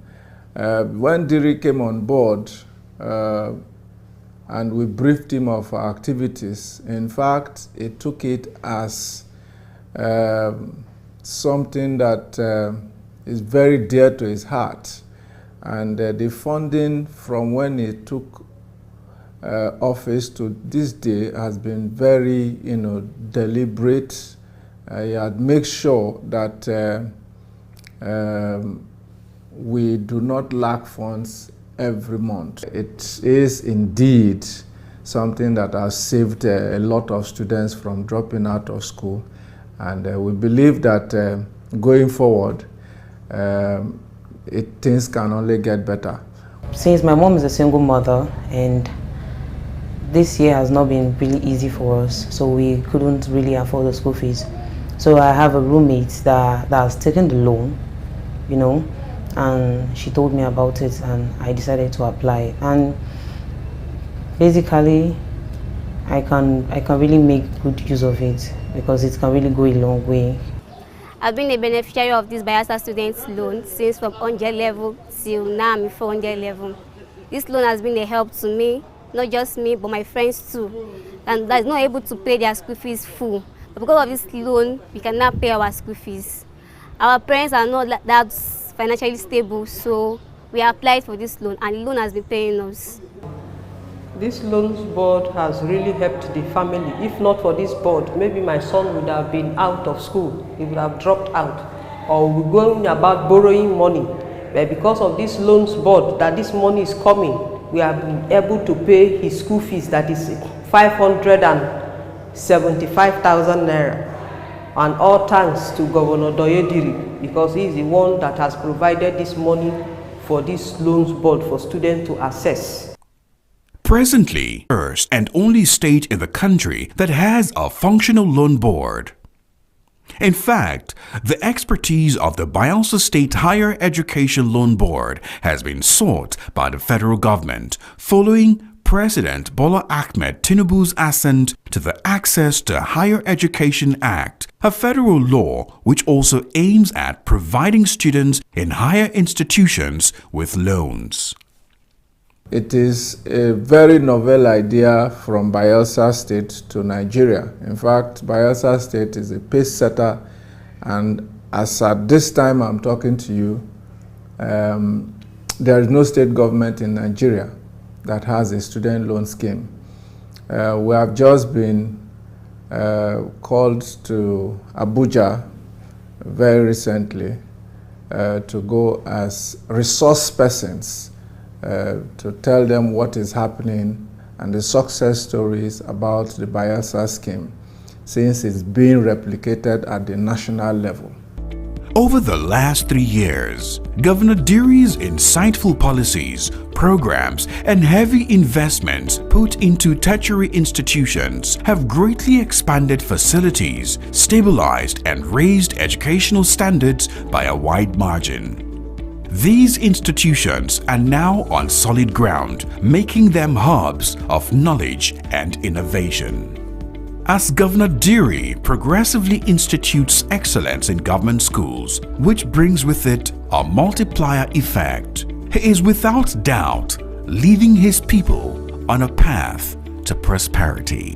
When Diri came on board, and we briefed him of our activities. In fact, he took it as something that is very dear to his heart. And the funding from when he took office to this day has been very, deliberate. He had made sure that we do not lack funds every month. It is indeed something that has saved a lot of students from dropping out of school, and we believe that going forward, things can only get better. Since my mom is a single mother, and this year has not been really easy for us, so we couldn't really afford the school fees. So I have a roommate that has taken the loan, and she told me about it, and I decided to apply. And basically, I can really make good use of it because it can really go a long way. I've been a beneficiary of this Bayelsa students loan since from 100 level till now I'm 400 level. This loan has been a help to me, not just me, but my friends too, and that is not able to pay their school fees full. But because of this loan, we can now pay our school fees. Our parents are not that financially stable, so we applied for this loan, and the loan has been paying us. This loans board has really helped the family. If not for this board, maybe my son would have been out of school. He would have dropped out, or we're going about borrowing money. But because of this loans board, that this money is coming, we have been able to pay his school fees, that is 575,000 naira. And all thanks to Governor Doyediri, because he is the one that has provided this money for this loans board for students to access. Presently, first and only state in the country that has a functional loan board. In fact, the expertise of the Bayelsa State Higher Education Loan Board has been sought by the federal government following President Bola Ahmed Tinubu's assent to the Access to Higher Education Act, a federal law which also aims at providing students in higher institutions with loans. It is a very novel idea from Bayelsa State to Nigeria. In fact, Bayelsa State is a pace setter, and as at this time I'm talking to you, there is no state government in Nigeria that has a student loan scheme. We have just been called to Abuja very recently to go as resource persons to tell them what is happening and the success stories about the Bayelsa scheme, since it's being replicated at the national level. Over the last 3 years, Governor Diri's insightful policies, programs, and heavy investments put into tertiary institutions have greatly expanded facilities, stabilized and raised educational standards by a wide margin. These institutions are now on solid ground, making them hubs of knowledge and innovation. As Governor Diri progressively institutes excellence in government schools, which brings with it a multiplier effect, he is without doubt leading his people on a path to prosperity.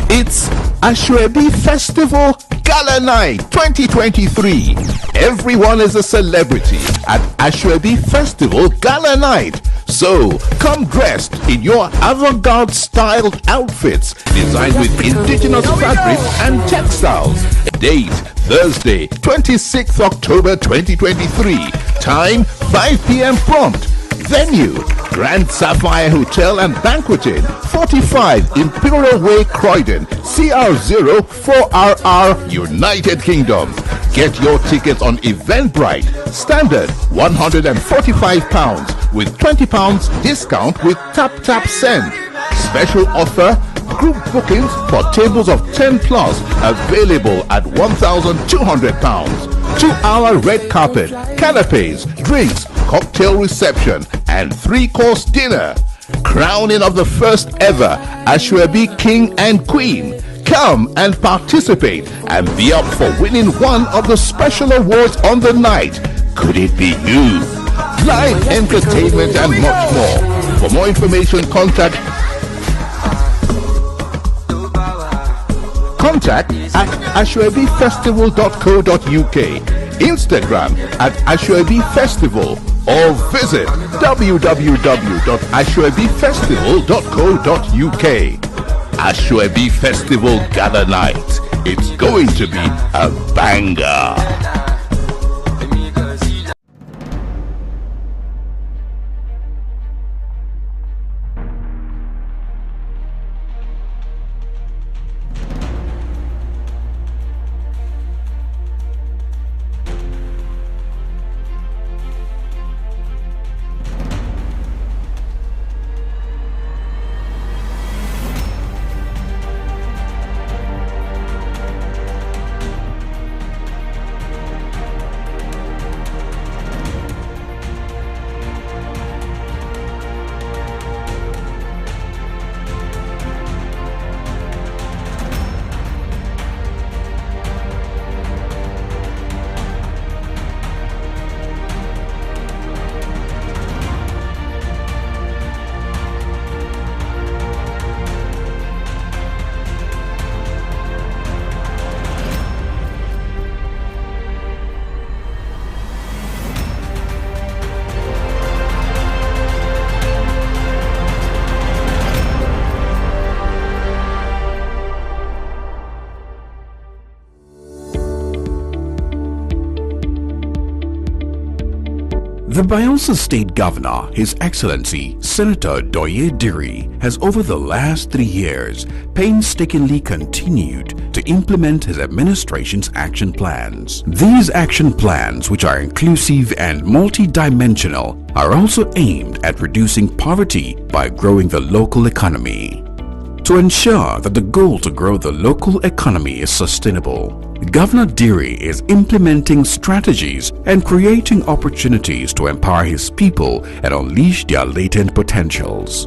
It's Ashwebi Festival Gala Night 2023. Everyone is a celebrity at Ashwebi Festival Gala Night. So come dressed in your avant-garde styled outfits designed with indigenous fabrics and textiles. Date Thursday, 26th October 2023. Time 5 p.m. prompt. Venue Grand Sapphire Hotel and Banqueting, 45 Imperial Way, Croydon, CR0 4RR, United Kingdom. Get your tickets on Eventbrite. Standard £145 with £20 discount with Tap Send. Special offer, group bookings for tables of 10 plus available at £1,200. 2-hour red carpet, canapes, drinks, cocktail reception, and 3-course dinner. Crowning of the first ever Ashwebi King and Queen. Come and participate and be up for winning one of the special awards on the night. Could it be you? Live entertainment and much more. For more information, contact at ashwebifestival.co.uk, Instagram at ashwebifestival, or visit www.ashwebifestival.co.uk. Ashwebi Festival Gala Night. It's going to be a banger. The Bayelsa State Governor, His Excellency Senator Doye Diri, has over the last 3 years painstakingly continued to implement his administration's action plans. These action plans, which are inclusive and multidimensional, are also aimed at reducing poverty by growing the local economy. To ensure that the goal to grow the local economy is sustainable, Governor Diri is implementing strategies and creating opportunities to empower his people and unleash their latent potentials.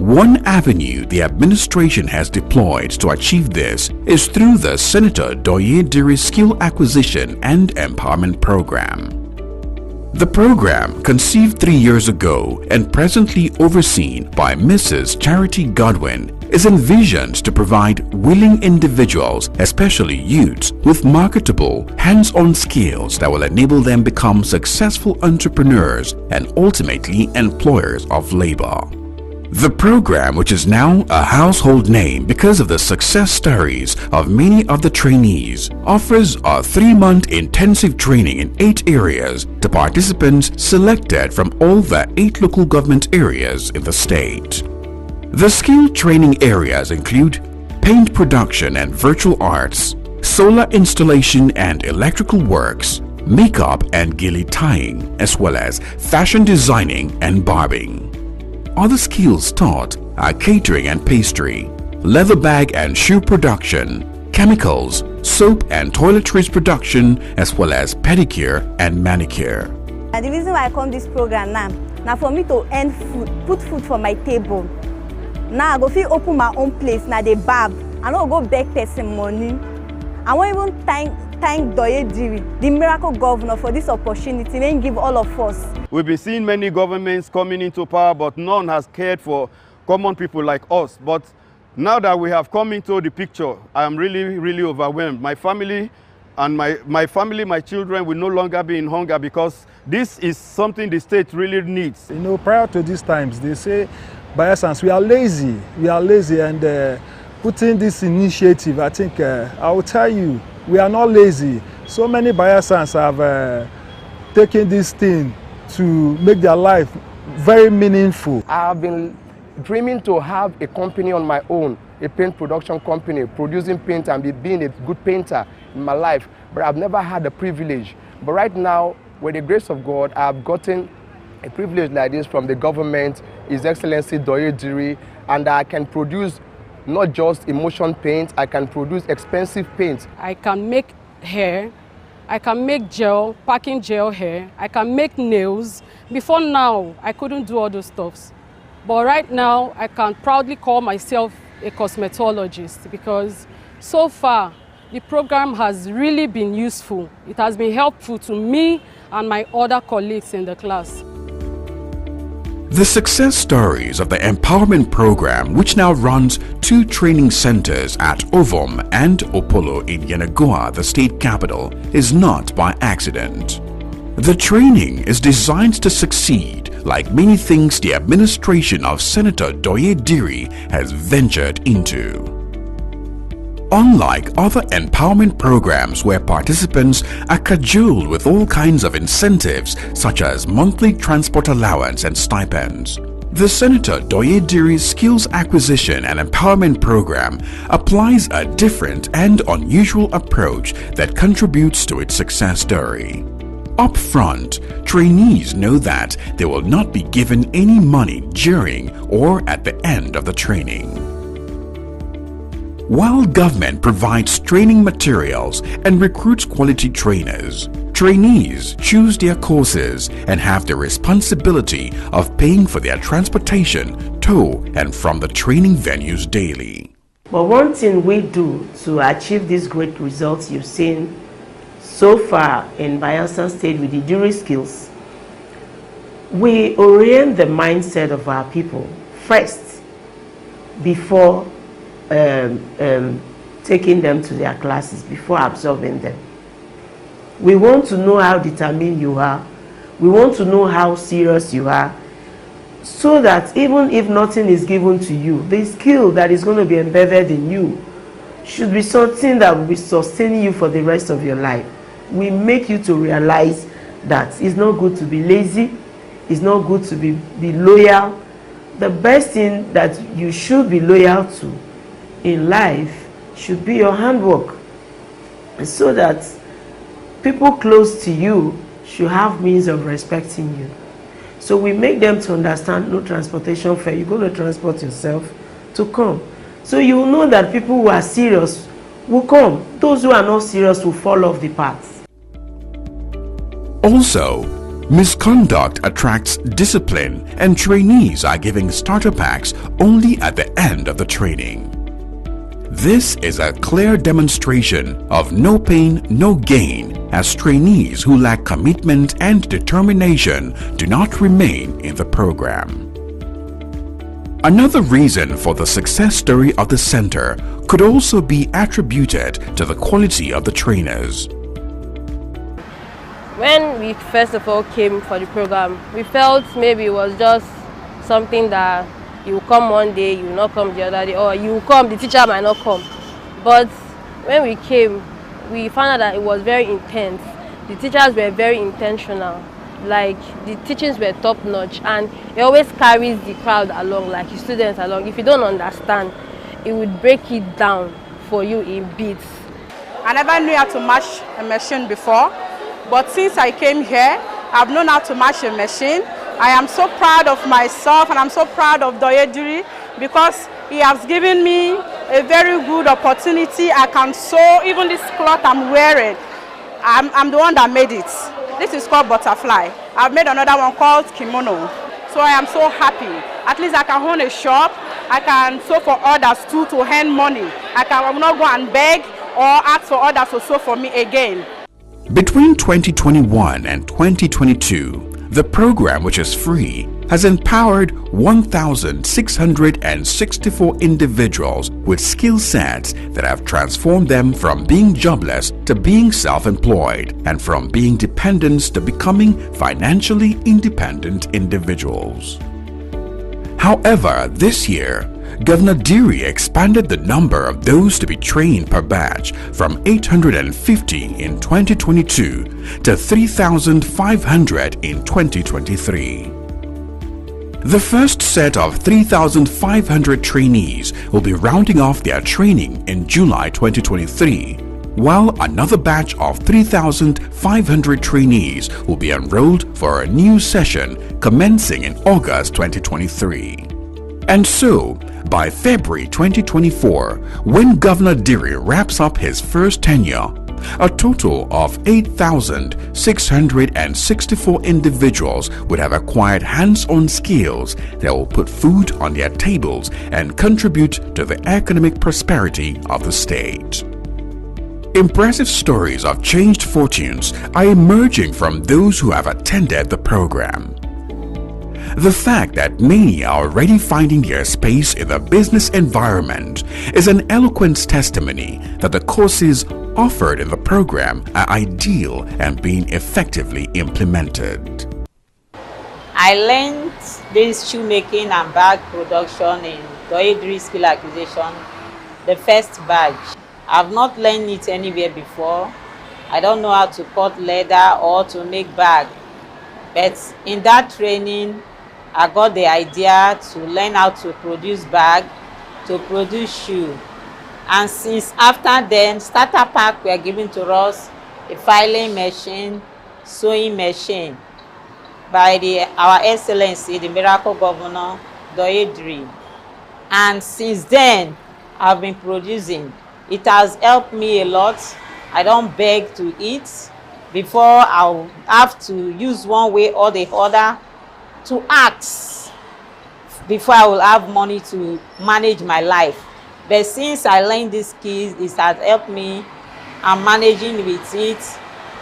One avenue the administration has deployed to achieve this is through the Senator Doye Diri Skill Acquisition and Empowerment Program. The program, conceived 3 years ago and presently overseen by Mrs. Charity Godwin, is envisioned to provide willing individuals, especially youths, with marketable, hands-on skills that will enable them become successful entrepreneurs and ultimately employers of labor. The program, which is now a household name because of the success stories of many of the trainees, offers a 3-month intensive training in 8 areas to participants selected from all the 8 local government areas in the state. The skill training areas include paint production and virtual arts, solar installation and electrical works, makeup and gilly tying, as well as fashion designing and barbing. Other skills taught are catering and pastry, leather bag and shoe production, chemicals, soap and toiletries production, as well as pedicure and manicure. And the reason why I come this program now for me to earn food, put food for my table. Now I go feel open my own place, now they barb. I don't go beg person money. I won't even thank Doye Diri, the miracle governor, for this opportunity and give all of us. We've been seeing many governments coming into power, but none has cared for common people like us. But now that we have come into the picture, I am really overwhelmed. My family and my children will no longer be in hunger because this is something the state really needs. You know, prior to these times, they say, Bayelsans, we are lazy, and putting this initiative, I think, I will tell you, we are not lazy. So many Bayelsans have taken this thing to make their life very meaningful. I have been dreaming to have a company on my own, a paint production company, producing paint and being a good painter in my life, but I've never had the privilege. But right now, with the grace of God, I've gotten a privilege like this from the government, His Excellency Doye Diri, and I can produce not just emulsion paint, I can produce expensive paint. I can make hair, I can make gel, packing gel hair, I can make nails. Before now, I couldn't do all those stuffs. But right now, I can proudly call myself a cosmetologist because so far, the program has really been useful. It has been helpful to me and my other colleagues in the class. The success stories of the empowerment program, which now runs 2 training centers at Ovom and Opolo in Yenagoa, the state capital, is not by accident. The training is designed to succeed, like many things the administration of Senator Doye Diri has ventured into. Unlike other empowerment programs where participants are cajoled with all kinds of incentives such as monthly transport allowance and stipends, the Senator Doye Diri Skills Acquisition and Empowerment Program applies a different and unusual approach that contributes to its success story. Up front, trainees know that they will not be given any money during or at the end of the training. While government provides training materials and recruits quality trainers, trainees choose their courses and have the responsibility of paying for their transportation to and from the training venues daily. But one thing we do to achieve these great results you've seen so far in Bayelsa State with the Diri skills, we orient the mindset of our people first before taking them to their classes, before absorbing them. We want to know how determined you are. We want to know how serious you are, so that even if nothing is given to you, the skill that is going to be embedded in you should be something that will be sustaining you for the rest of your life. We make you to realize that it's not good to be lazy, it's not good to be loyal. The best thing that you should be loyal to in life should be your handwork, so that people close to you should have means of respecting you. So we make them to understand no transportation fare. You're going to transport yourself to come. So you will know that people who are serious will come. Those who are not serious will fall off the path. Also, misconduct attracts discipline, and trainees are given starter packs only at the end of the training. This is a clear demonstration of no pain, no gain, as trainees who lack commitment and determination do not remain in the program. Another reason for the success story of the center could also be attributed to the quality of the trainers. When we first of all came for the program, we felt maybe it was just something that you come one day, you will not come the other day, or you come, the teacher might not come. But when we came, we found out that it was very intense. The teachers were very intentional. Like, the teachings were top notch, and it always carries the crowd along, like the students along. If you don't understand, it would break it down for you in bits. I never knew how to match a machine before, but since I came here, I've known how to match a machine. I am so proud of myself, and I'm so proud of Doyediri, because he has given me a very good opportunity. I can sew even this cloth I'm wearing. I'm the one that made it. This is called butterfly. I've made another one called kimono. So I am so happy. At least I can own a shop. I can sew for others too to earn money. I will not go and beg or ask for others to sew for me again. Between 2021 and 2022, the program, which is free, has empowered 1,664 individuals with skill sets that have transformed them from being jobless to being self-employed, and from being dependents to becoming financially independent individuals. However, this year, Governor Diri expanded the number of those to be trained per batch from 850 in 2022 to 3,500 in 2023. The first set of 3,500 trainees will be rounding off their training in July 2023, while another batch of 3,500 trainees will be enrolled for a new session commencing in August 2023. And so, by February 2024, when Governor Diri wraps up his first tenure, a total of 8,664 individuals would have acquired hands-on skills that will put food on their tables and contribute to the economic prosperity of the state. Impressive stories of changed fortunes are emerging from those who have attended the program. The fact that many are already finding their space in the business environment is an eloquent testimony that the courses offered in the program are ideal and being effectively implemented. I learned this shoemaking and bag production in Doyediri Skill Acquisition, the first batch. I've not learned it anywhere before. I don't know how to cut leather or to make bag. But in that training, I got the idea to learn how to produce bag, to produce shoe. And since after then, starter pack were given to us, a filing machine, sewing machine by our Excellency, the Miracle Governor, Doyediri. And since then, I've been producing. It has helped me a lot. I don't beg to eat. Before, I'll have to use one way or the other to ask before I will have money to manage my life. But since I learned these skills, it has helped me. I'm managing with it.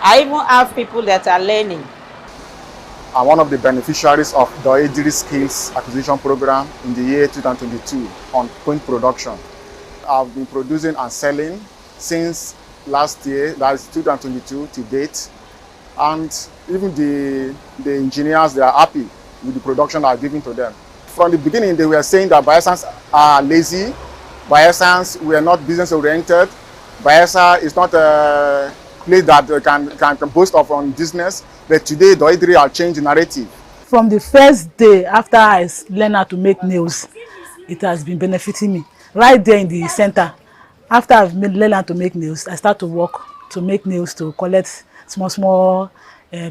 I even have people that are learning. I'm one of the beneficiaries of the Doyediri Skills Acquisition Program in the year 2022 on print production. I've been producing and selling since last year, that is 2022 to date. And even the engineers, they are happy with the production I've given to them. From the beginning, they were saying that Bayelsans are lazy. Bayelsans, we are not business oriented. Bayelsa is not place that can boast of on business. But today, Doedri has changed the narrative. From the first day after I learned how to make nails, it has been benefiting me. Right there in the center, after I've learned how to make nails, I start to work to make nails to collect small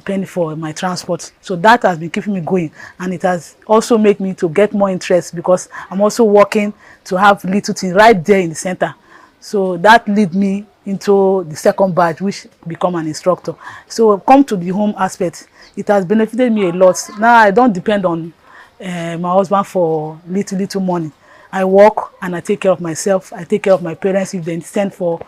penny for my transport. So that has been keeping me going, and it has also made me to get more interest because I'm also working to have little things right there in the center. So that lead me into the second batch, which become an instructor. So come to the home aspect, it has benefited me a lot. Now I don't depend on my husband for little money. I work and I take care of myself. I take care of my parents. If they send for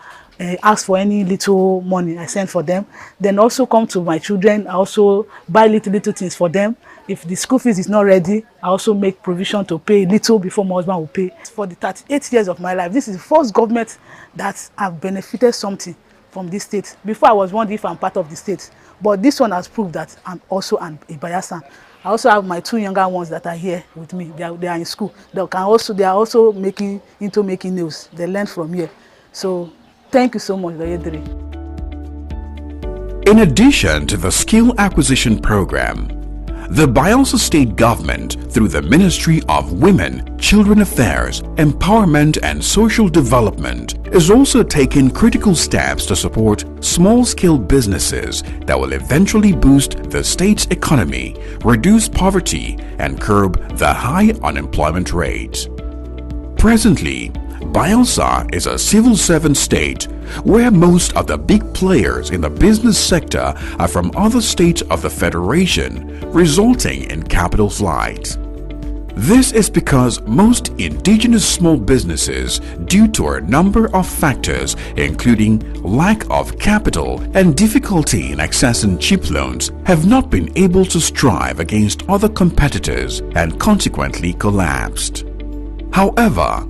ask for any little money, I send for them. Then also come to my children. I also buy little things for them. If the school fees is not ready, I also make provision to pay little before my husband will pay. For the 38 years of my life, this is the first government that have benefited something from this state. Before I was wondering if I'm part of the state, but this one has proved that I'm also a Bayasan. I also have my 2 younger ones that are here with me. They are in school. They are also making nails. They learn from here. So thank you so much, Doedri. In addition to the skill acquisition program, the Bayelsa State Government, through the Ministry of Women, Children Affairs, Empowerment and Social Development, is also taking critical steps to support small-scale businesses that will eventually boost the state's economy, reduce poverty, and curb the high unemployment rate. Presently, Bayelsa is a civil servant state where most of the big players in the business sector are from other states of the Federation, resulting in capital flight. This is because most indigenous small businesses, due to a number of factors including lack of capital and difficulty in accessing cheap loans, have not been able to strive against other competitors and consequently collapsed. However,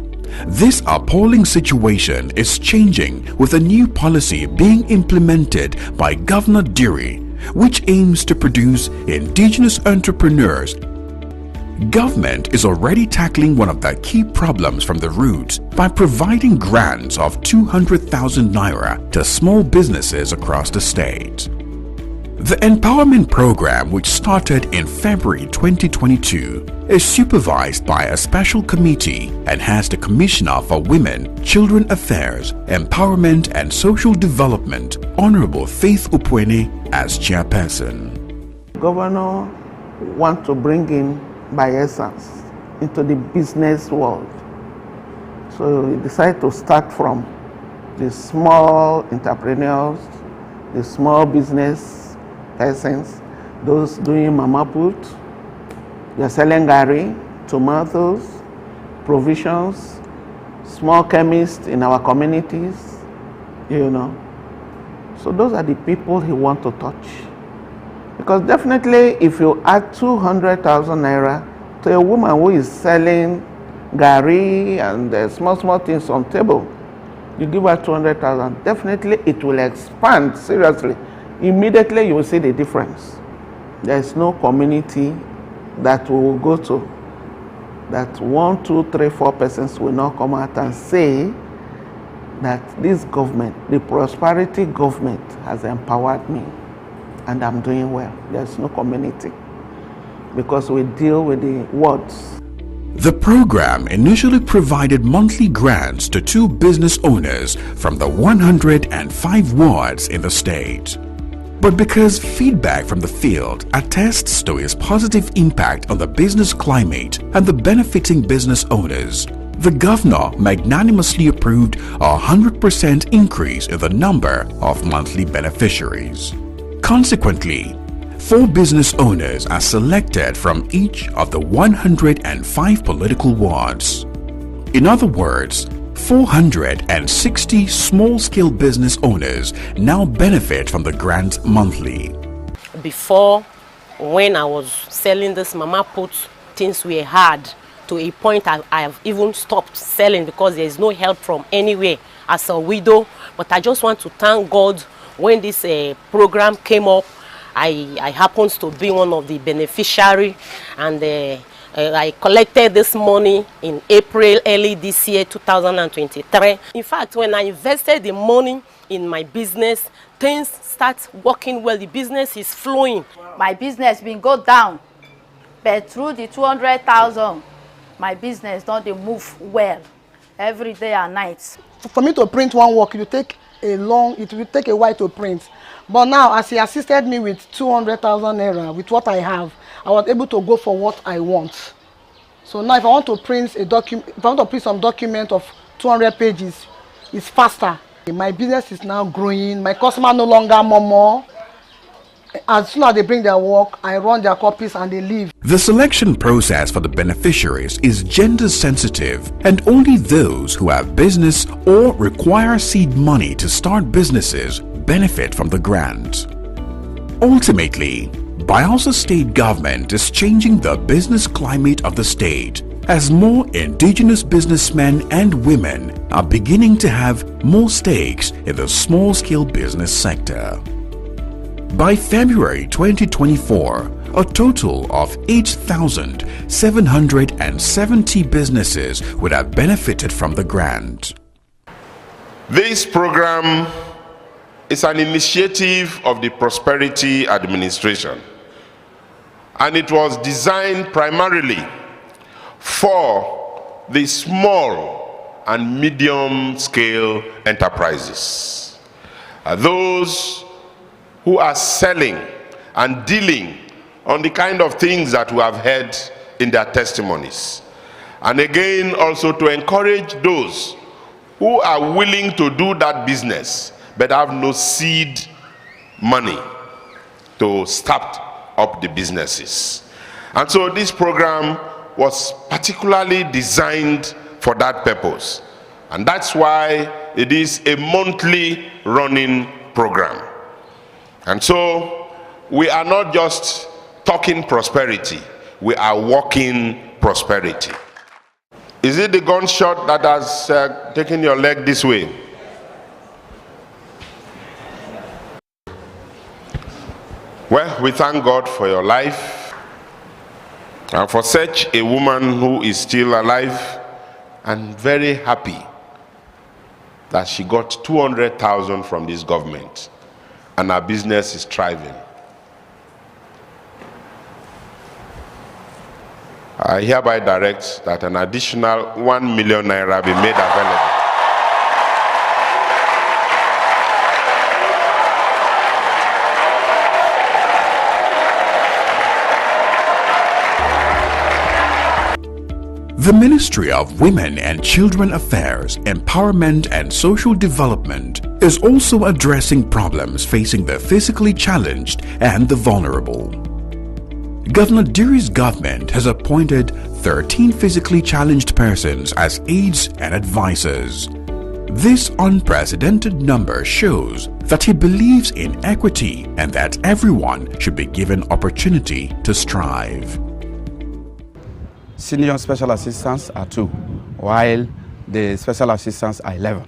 this appalling situation is changing with a new policy being implemented by Governor Diri, which aims to produce indigenous entrepreneurs. Government is already tackling one of the key problems from the roots by providing grants of 200,000 naira to small businesses across the state. The empowerment program, which started in February 2022, is supervised by a special committee and has the Commissioner for Women, Children Affairs, Empowerment and Social Development, Honorable Faith Upwene, as chairperson. The governor wants to bring in Bayelsans into the business world. So he decided to start from the small entrepreneurs, the small business persons, those doing mama put, they're selling gari, tomatoes, provisions, small chemists in our communities, you know. So those are the people he wants to touch. Because definitely if you add 200,000 naira to a woman who is selling gari and small things on table, you give her 200,000, definitely it will expand seriously. Immediately you will see the difference. There is no community that we will go to that 1, 2, 3, 4 persons will not come out and say that this government, the prosperity government, has empowered me and I'm doing well. There's no community because we deal with the words. The program initially provided monthly grants to 2 business owners from the 105 wards in the state. But because feedback from the field attests to its positive impact on the business climate and the benefiting business owners, the governor magnanimously approved a 100% increase in the number of monthly beneficiaries. Consequently, 4 business owners are selected from each of the 105 political wards. In other words, 460 small-scale business owners now benefit from the grant monthly. Before, when I was selling this mama put, things were hard to a point I have even stopped selling because there is no help from anywhere as a widow. But I just want to thank God when this program came up. I happened to be one of the beneficiaries, and I collected this money in April, early this year, 2023. In fact, when I invested the money in my business, things start working well. The business is flowing. My business been go down, but through the 200,000, my business don't dey move well every day and night. For me to print one work, it will take a while to print. But now, as he assisted me with 200,000 naira, with what I have, I was able to go for what I want. So now, if I want to print some document of 200 pages, it's faster. My business is now growing. My customer no longer more. As soon as they bring their work, I run their copies and they leave. The selection process for the beneficiaries is gender sensitive, and only those who have business or require seed money to start businesses benefit from the grant. Ultimately, Bayelsa State Government is changing the business climate of the state as more indigenous businessmen and women are beginning to have more stakes in the small-scale business sector. By February 2024, a total of 8,770 businesses would have benefited from the grant. This program is an initiative of the Prosperity Administration, and it was designed primarily for the small and medium-scale enterprises. Those who are selling and dealing on the kind of things that we have heard in their testimonies. And again, also to encourage those who are willing to do that business but have no seed money to start up the businesses. And so this program was particularly designed for that purpose. And that's why it is a monthly running program. And so we are not just talking prosperity, we are walking prosperity. Is it the gunshot that has taken your leg this way? Well, we thank God for your life and for such a woman who is still alive and very happy that she got 200,000 from this government and her business is thriving. I hereby direct that an additional 1 million naira be made available. The Ministry of Women and Children Affairs, Empowerment and Social Development is also addressing problems facing the physically challenged and the vulnerable. Governor Diri's government has appointed 13 physically challenged persons as aides and advisors. This unprecedented number shows that he believes in equity and that everyone should be given opportunity to strive. Senior special assistants are 2, while the special assistants are 11.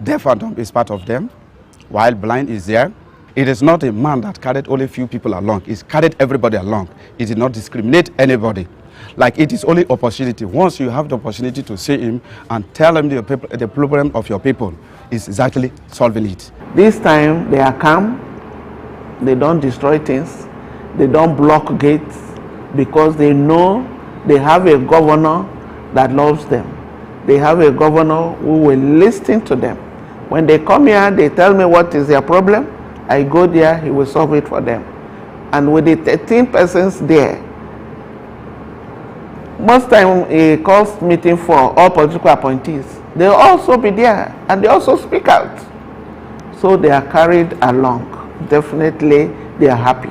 Deaf and dumb is part of them, while blind is there. It is not a man that carried only few people along. It's carried everybody along. It did not discriminate anybody. Like it is only opportunity. Once you have the opportunity to see him and tell him the problem of your people, is exactly solving it. This time they are calm. They don't destroy things. They don't block gates because they know they have a governor that loves them. They have a governor who will listen to them. When they come here, they tell me what is their problem. I go there, he will solve it for them. And with the 13 persons there, most time he calls meeting for all political appointees. They'll also be there and they also speak out. So they are carried along. Definitely, they are happy.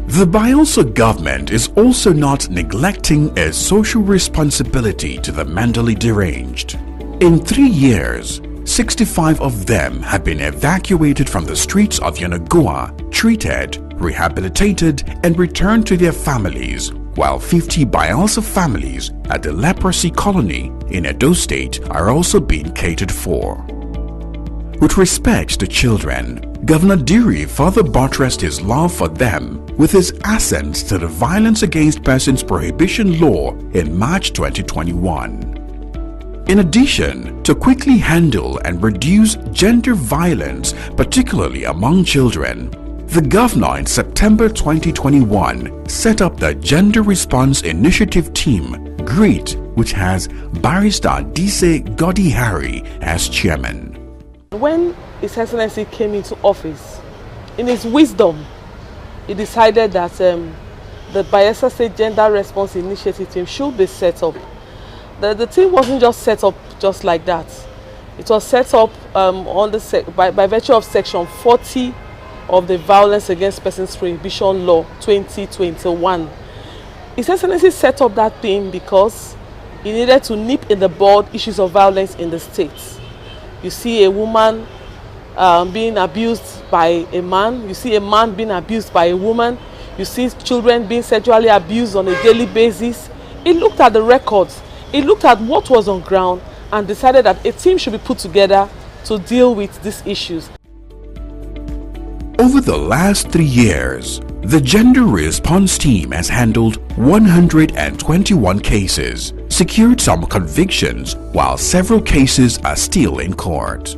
The Bayelsa government is also not neglecting a social responsibility to the mentally deranged. In 3 years, 65 of them have been evacuated from the streets of Yenagoa, treated, rehabilitated, and returned to their families, while 50 Bayelsa families at the leprosy colony in Edo State are also being catered for. With respect to children, Governor Diri further buttressed his love for them with his assent to the Violence Against Persons Prohibition Law in March 2021. In addition, to quickly handle and reduce gender violence, particularly among children, the governor in September 2021 set up the Gender Response Initiative Team, GREAT, which has Barrister Dise Godi-Hari as chairman. When His Excellency came into office, in his wisdom, he decided that the Bayelsa State Gender Response Initiative Team should be set up. The team wasn't just set up just like that. It was set up by virtue of Section 40 of the Violence Against Persons Prohibition Law 2021. His Excellency set up that team because he needed to nip in the bud issues of violence in the state. You see a woman being abused by a man, you see a man being abused by a woman, you see children being sexually abused on a daily basis. He looked at the records, he looked at what was on ground and decided that a team should be put together to deal with these issues. Over the last 3 years, the Gender Response Team has handled 121 cases, secured some convictions, while several cases are still in court.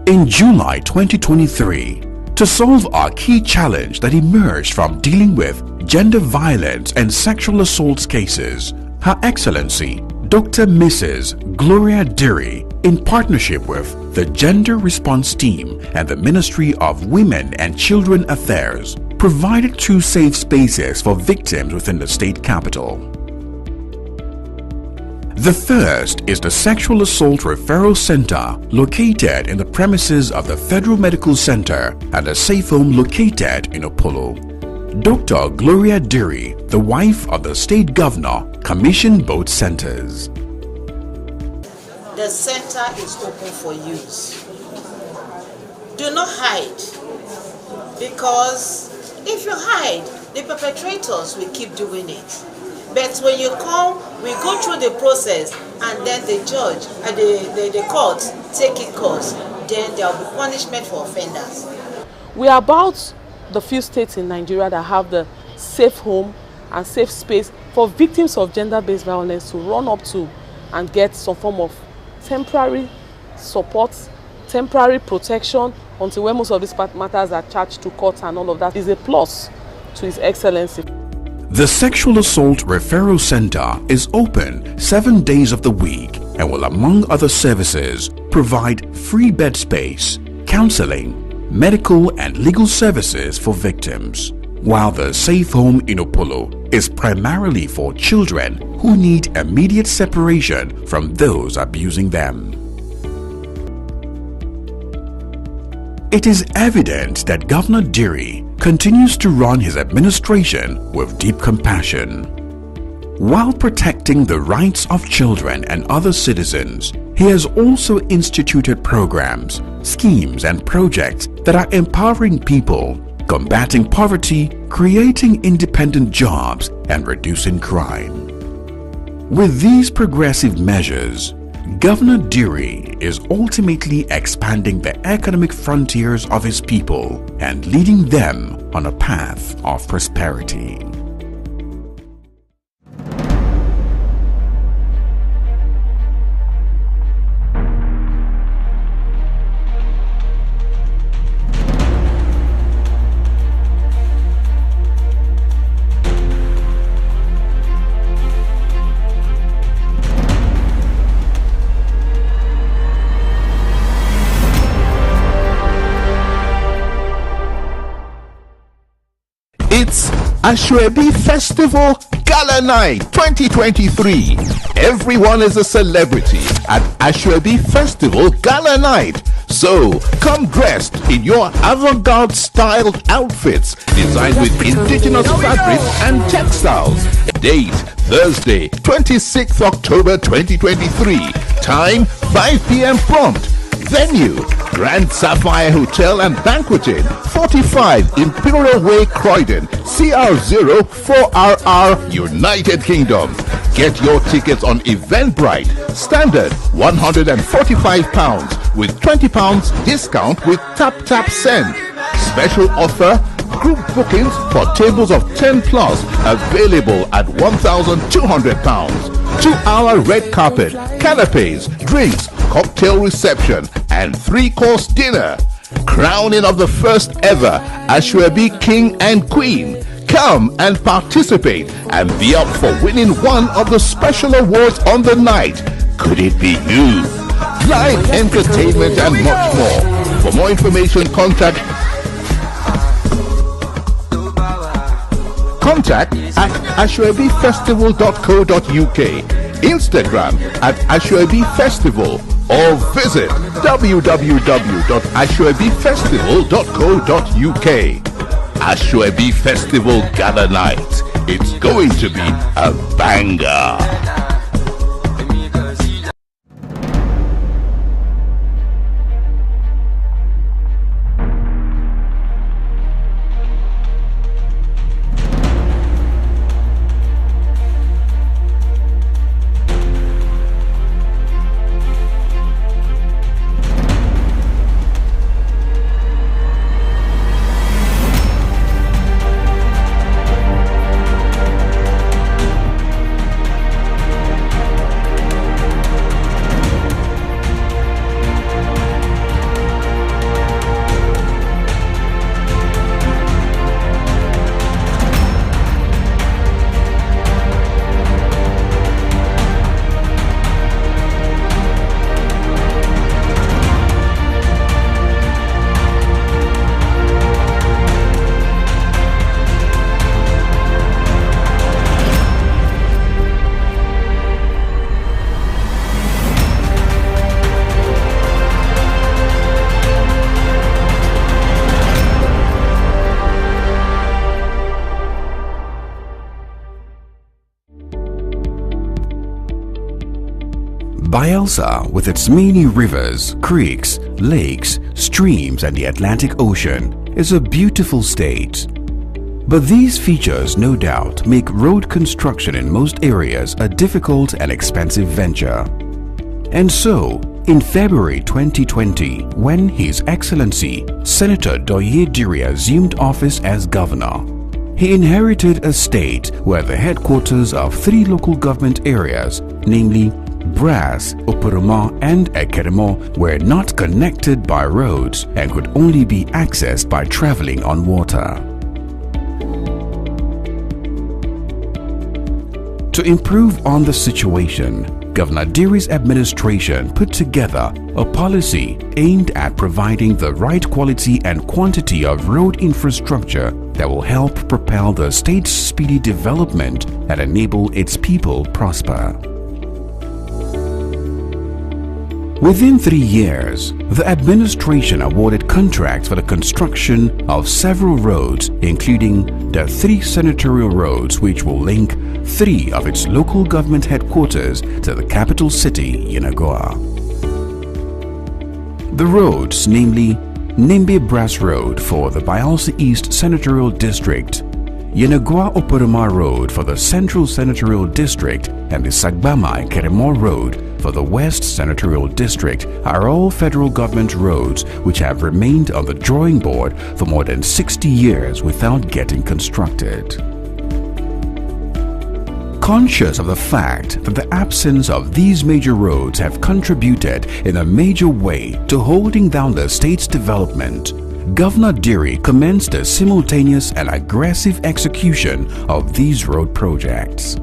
In July 2023, to solve a key challenge that emerged from dealing with gender violence and sexual assault cases, Her Excellency Dr. Mrs. Gloria Diri, in partnership with the Gender Response Team and the Ministry of Women and Children Affairs, provided 2 safe spaces for victims within the state capital. The first is the Sexual Assault Referral Center located in the premises of the Federal Medical Center and a safe home located in Opolo. Dr. Gloria Diri, the wife of the state governor, commissioned both centers. The center is open for use. Do not hide, because if you hide, the perpetrators will keep doing it. But when you come, we go through the process, and then the judge and the court take it course. Then there will be punishment for offenders. We are about the few states in Nigeria that have the safe home and safe space for victims of gender-based violence to run up to and get some form of temporary support, temporary protection until when most of these matters are charged to court, and all of that is a plus to His Excellency. The Sexual Assault Referral Center is open 7 days of the week and will, among other services, provide free bed space, counseling, medical and legal services for victims, while the Safe Home in Opolo is primarily for children who need immediate separation from those abusing them. It is evident that Governor Diri continues to run his administration with deep compassion. While protecting the rights of children and other citizens, he has also instituted programs, schemes and projects that are empowering people, combating poverty, creating independent jobs and reducing crime. With these progressive measures, Governor Diri is ultimately expanding the economic frontiers of his people and leading them on a path of prosperity. It's Ashwebi Festival Gala Night 2023. Everyone is a celebrity at Ashwebi Festival Gala Night. So come dressed in your avant-garde styled outfits designed with indigenous fabrics and textiles. Date Thursday, 26th October 2023. Time 5 p.m. prompt. Venue Grand Sapphire Hotel and Banqueting, 45 Imperial Way, Croydon, CR04RR, United Kingdom. Get your tickets on Eventbrite. Standard £145 with £20 discount with Tap Send. Special offer, group bookings for tables of 10 plus available at £1,200. 2-hour red carpet, canapes, drinks, cocktail reception and 3-course dinner. Crowning of the first ever Ashwebi King and Queen. Come and participate and be up for winning one of the special awards on the night. Could it be you? Live entertainment and much more. For more information, contact at ashwebifestival.co.uk, Instagram at ashwebifestival, or visit www.ashwebifestival.co.uk. Ashwebi Festival Gala Night. It's going to be a banger. Bayelsa, with its many rivers, creeks, lakes, streams and the Atlantic Ocean, is a beautiful state. But these features no doubt make road construction in most areas a difficult and expensive venture. And so, in February 2020, when His Excellency Senator Doye Diri assumed office as governor, he inherited a state where the headquarters of 3 local government areas, namely Brass, Oporoma and Ekeremo, were not connected by roads and could only be accessed by traveling on water. To improve on the situation, Governor Diri's administration put together a policy aimed at providing the right quality and quantity of road infrastructure that will help propel the state's speedy development and enable its people prosper. Within 3 years, the administration awarded contracts for the construction of several roads, including the 3 senatorial roads which will link 3 of its local government headquarters to the capital city, Yenagoa. The roads, namely Nimbe Brass Road for the Bayelsa East Senatorial District, Yenagoa Oporoma Road for the Central Senatorial District, and the Sagbama Keremo Road for the West Senatorial District, are all federal government roads which have remained on the drawing board for more than 60 years without getting constructed. Conscious of the fact that the absence of these major roads have contributed in a major way to holding down the state's development, Governor Diri commenced a simultaneous and aggressive execution of these road projects.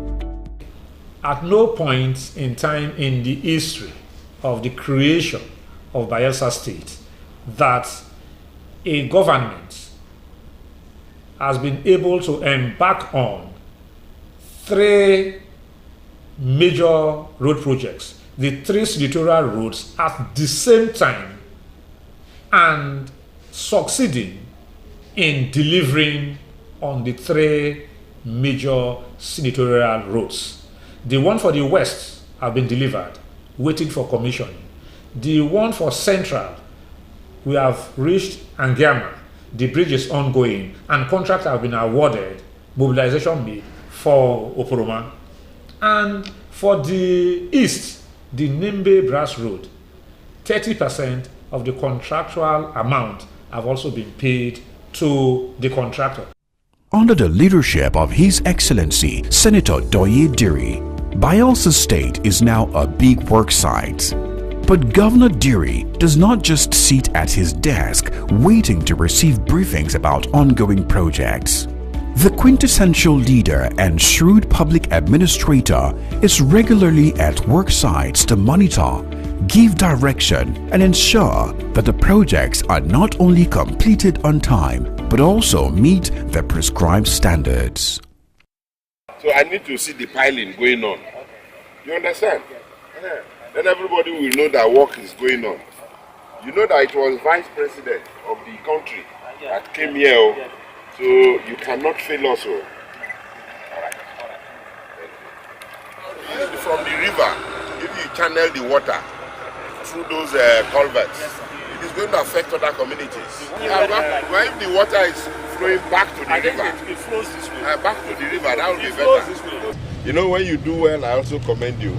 At no point in time in the history of the creation of Bayelsa State that a government has been able to embark on 3 major road projects, the 3 senatorial roads at the same time, and succeeding in delivering on the 3 major senatorial roads. The one for the West have been delivered, waiting for commissioning. The one for Central, we have reached Angiama. The bridge is ongoing and contracts have been awarded, mobilization made for Oporoma. And for the east, the Nimbe Brass Road, 30% of the contractual amount have also been paid to the contractor. Under the leadership of His Excellency Senator Doye Diri, Bayelsa State is now a big work site. But Governor Diri does not just sit at his desk waiting to receive briefings about ongoing projects. The quintessential leader and shrewd public administrator is regularly at work sites to monitor, give direction, and ensure that the projects are not only completed on time but also meet the prescribed standards. So I need to see the piling going on. You understand? Then everybody will know that work is going on. You know that it was vice president of the country that came here, so you cannot fail us. From the river, if you channel the water through those culverts, it is going to affect other communities. When the water is flowing back to the river, it flows this way. Back to the river, that will be better. You know, when you do well, I also commend you.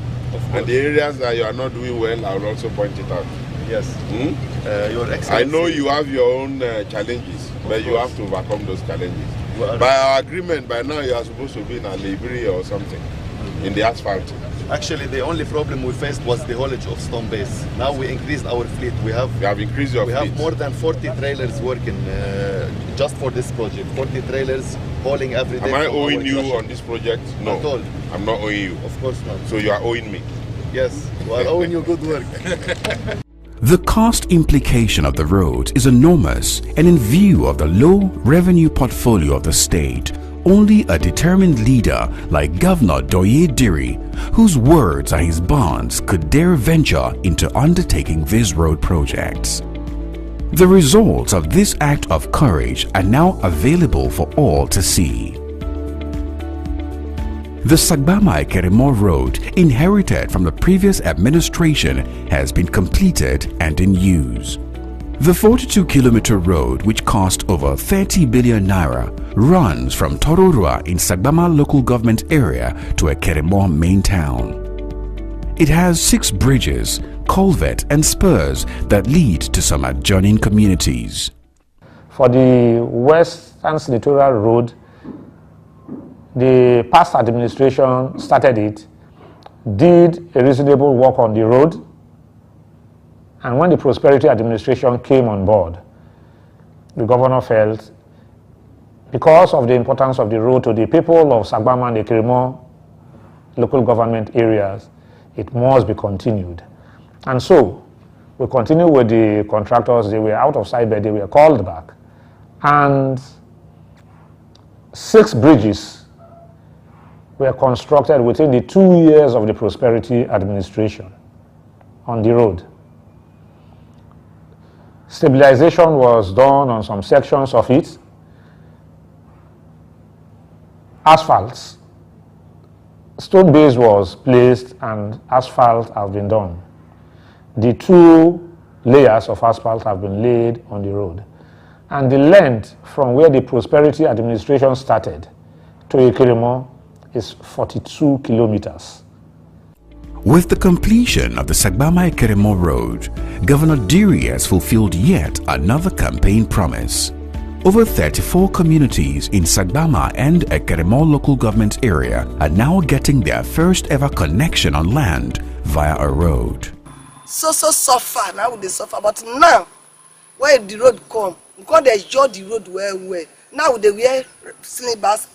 And the areas that you are not doing well, I will also point it out. Yes. Your Excellency. I know you have your own challenges, but you have to overcome those challenges. By our agreement, by now you are supposed to be in a library or something, in the asphalt. Actually, the only problem we faced was the haulage of stone base. Now we increased our fleet. We have increased your fleet. We have more than 40 trailers working just for this project. 40 trailers hauling every day. Am I owing you on this project? No. Not all. I'm not owing you. Of course not. So you are owing me? Yes, we are owing you good work. The cost implication of the road is enormous, and in view of the low revenue portfolio of the state, only a determined leader like Governor Doye Diri, whose words are his bonds, could dare venture into undertaking these road projects. The results of this act of courage are now available for all to see. The Sagbama-Ikeremo Road, inherited from the previous administration, has been completed and in use. The 42-kilometer road, which cost over 30 billion naira, runs from Tororua in Sagbama local government area to Ikeremo main town. It has 6 bridges, culvert and spurs that lead to some adjoining communities. For the Western Littoral Road, the past administration started it, did a reasonable work on the road, and when the Prosperity administration came on board, the governor felt, because of the importance of the road to the people of Sagbama and Ikeremo local government areas, it must be continued. And so, we continue with the contractors. They were out of sight, but they were called back. And 6 bridges were constructed within the 2 years of the Prosperity administration on the road. Stabilization was done on some sections of it. Asphalts, stone base was placed and asphalt have been done. The 2 layers of asphalt have been laid on the road. And the length from where the Prosperity administration started to Ikeremo is 42 kilometers. With the completion of the Sagbama-Ikeremo Road, Governor Diri has fulfilled yet another campaign promise. Over 34 communities in Sagbama and Ikeremo local government area are now getting their first ever connection on land via a road. So suffer, now they suffer, but now, when the road come, because they enjoy the road well. Now they wear slippers,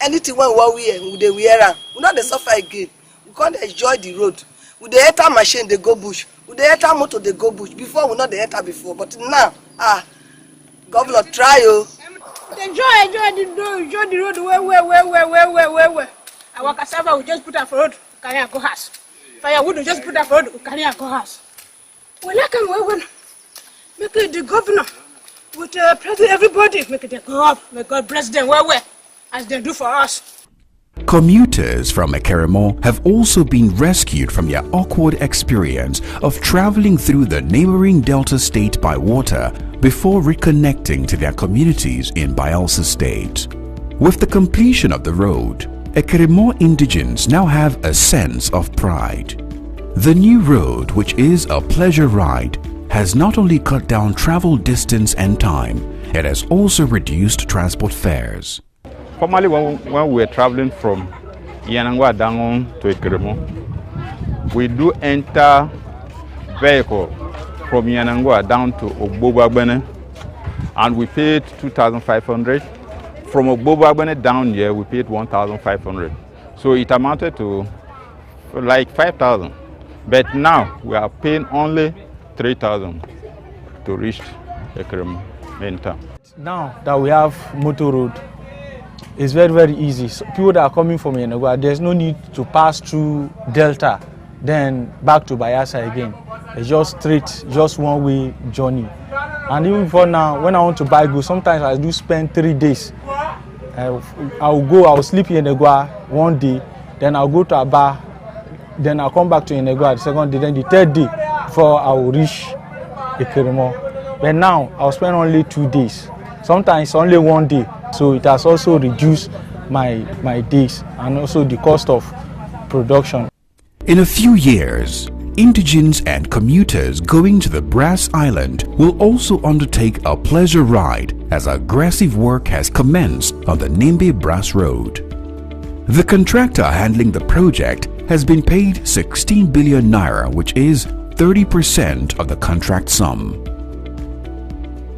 anything when we wear, they wear am. We not they suffer again. We can't enjoy the road. With the enter machine, they go bush. With the enter motor, they go bush. Before, we not the enter before. But now, governor, try you. Enjoy the road where. Our cassava, we just put up road, carry and go house. Firewood, we just put up road, carry and go house. Well, I can make it the governor with president, everybody, make it go up. May God bless them where, as they do for us. Commuters from Ikeremo have also been rescued from their awkward experience of traveling through the neighboring Delta State by water before reconnecting to their communities in Bayelsa State. With the completion of the road, Ekirimo indigents now have a sense of pride. The new road, which is a pleasure ride, has not only cut down travel distance and time, it has also reduced transport fares. Formerly, when we were traveling from Yanangwa down to Ekirimo, we do enter vehicle from Yanangwa down to Ogbogbene, and we paid 2,500. From Ogbogbene down here, we paid 1,500. So it amounted to like 5,000. But now we are paying only 3,000 to reach Ekirimo main town. Now that we have motor road, it's very, very easy. So people that are coming from Yanagwa, there's no need to pass through Delta, then back to Bayelsa again. It's just straight, just one-way journey. And even for now, when I want to buy goods, sometimes I do spend 3 days. I'll sleep in Yanagwa one day, then I'll go to Aba, then I'll come back to Yanagwa the second day, then the third day before I will reach Ekirimo. But now I'll spend only 2 days. Sometimes only 1 day. So it has also reduced my days and also the cost of production. In a few years, indigents and commuters going to the Brass Island will also undertake a pleasure ride as aggressive work has commenced on the Nimbe Brass Road. The contractor handling the project has been paid 16 billion naira, which is 30% of the contract sum.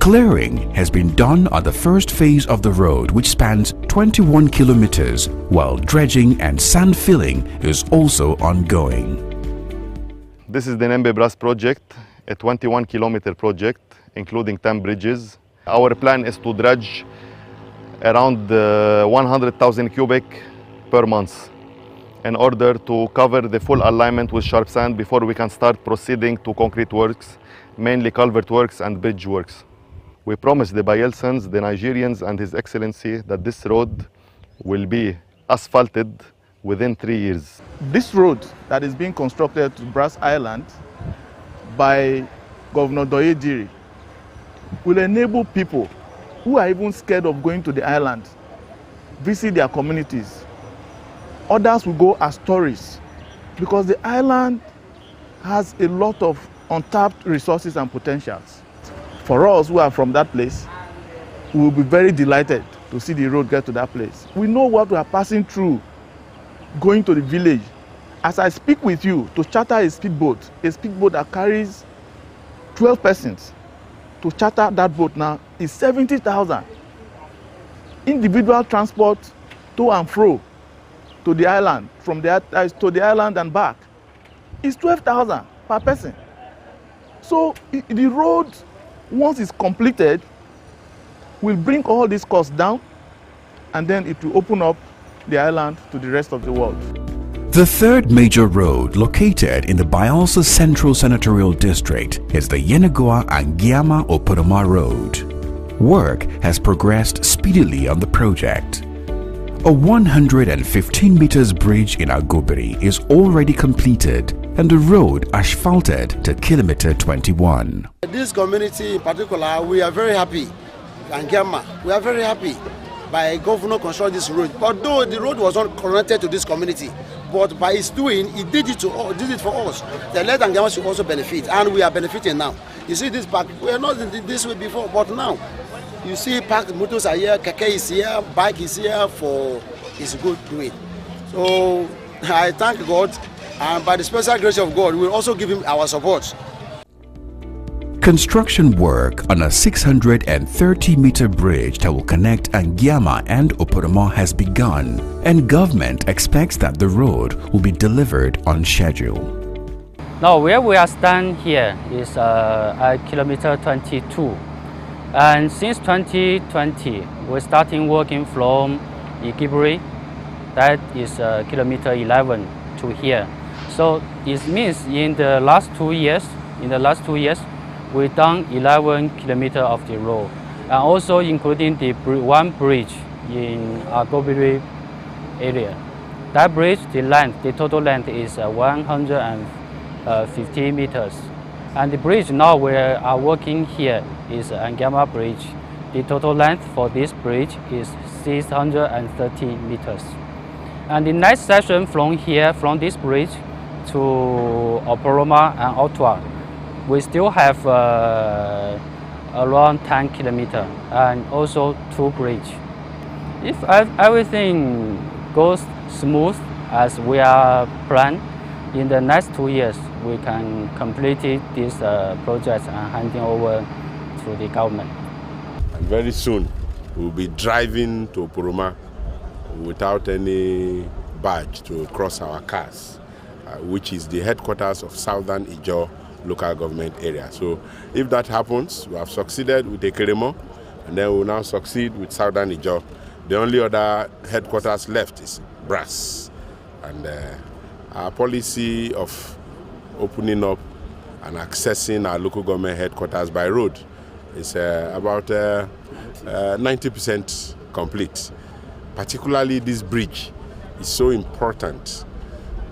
Clearing has been done on the first phase of the road, which spans 21 kilometers, while dredging and sand filling is also ongoing. This is the Nimbe Brass project, a 21-kilometer project, including 10 bridges. Our plan is to dredge around 100,000 cubic per month in order to cover the full alignment with sharp sand before we can start proceeding to concrete works, mainly culvert works and bridge works. We promise the Bayelsans, the Nigerians and His Excellency that this road will be asphalted within 3 years. This road that is being constructed to Brass Island by Governor Doyediri will enable people who are even scared of going to the island visit their communities. Others will go as tourists because the island has a lot of untapped resources and potentials. For us who are from that place, we will be very delighted to see the road get to that place. We know what we are passing through going to the village. As I speak with you, to charter a speedboat that carries 12 persons, to charter that boat now is 70,000. Individual transport to and fro to the island, from to the island and back, is 12,000 per person. So the road, once it's completed, will bring all these costs down, and then it will open up the island to the rest of the world. The third major road located in the Bayelsa Central Senatorial District is the Yenagoa-Angiama Oporoma Road. Work has progressed speedily on the project. A 115 meters bridge in Agobiri is already completed and the road asphalted to kilometer 21. This community in particular, we are very happy. Angiama, we are very happy by Governor constructing this road. Although the road was not connected to this community, but by his doing, he did it for us. The let Angiama should also benefit, and we are benefiting now. You see this park, we are not this way before, but now you see parked motors are here, keke is here, bike is here for his good doing. So I thank God, and by the special grace of God, we will also give him our support. Construction work on a 630-meter bridge that will connect Angiama and Oporoma has begun, and government expects that the road will be delivered on schedule. Now, where we are standing here is at kilometer 22. And since 2020, we're starting working from Igibri, that is kilometer 11 to here. So it means in the last 2 years, we've done 11 kilometers of the road, and also including the one bridge in Agobiri area. That bridge, the total length is 150 meters. And the bridge now we are working here is Angiama Bridge. The total length for this bridge is 630 meters. And the next section from here, from this bridge to Oporoma and Ottawa, we still have around 10 kilometers and also 2 bridges. If everything goes smooth as we are planned, in the next 2 years we can complete this project and handing over to the government. And very soon we'll be driving to Oporoma without any badge to cross our cars, which is the headquarters of Southern Ijaw local government area. So if that happens, we have succeeded with Ekeremo, and then we'll now succeed with Southern Ijaw. The only other headquarters left is Brass. And our policy of opening up and accessing our local government headquarters by road is about 90% complete. Particularly this bridge is so important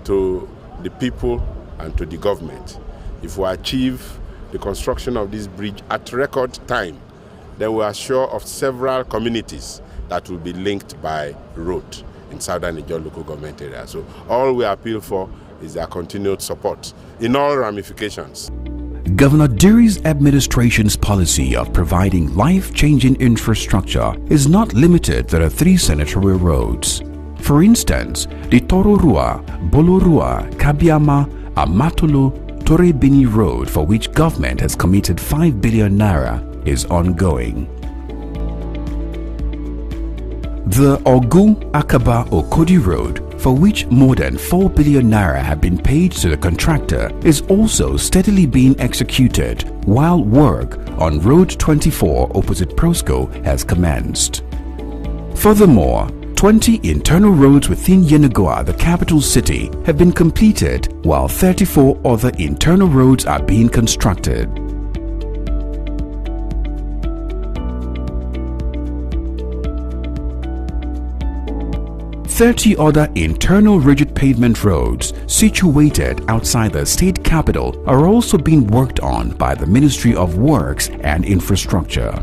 to the people and to the government. If we achieve the construction of this bridge at record time, then we are sure of several communities that will be linked by road in Southern Ijaw local government area. So all we appeal for is their continued support in all ramifications. Governor Diri's administration's policy of providing life-changing infrastructure is not limited to the 3 senatorial roads. For instance, the Tororua, Bolorua, Kabiama, Amatolo, Torebini Road, for which government has committed 5 billion naira, is ongoing. The Ogu Akaba Okodi Road, for which more than 4 billion naira have been paid to the contractor, is also steadily being executed, while work on Road 24 opposite Prosco has commenced. Furthermore, 20 internal roads within Yenagoa, the capital city, have been completed, while 34 other internal roads are being constructed. "30 other internal rigid pavement roads situated outside the state capital are also being worked on by the Ministry of Works and Infrastructure.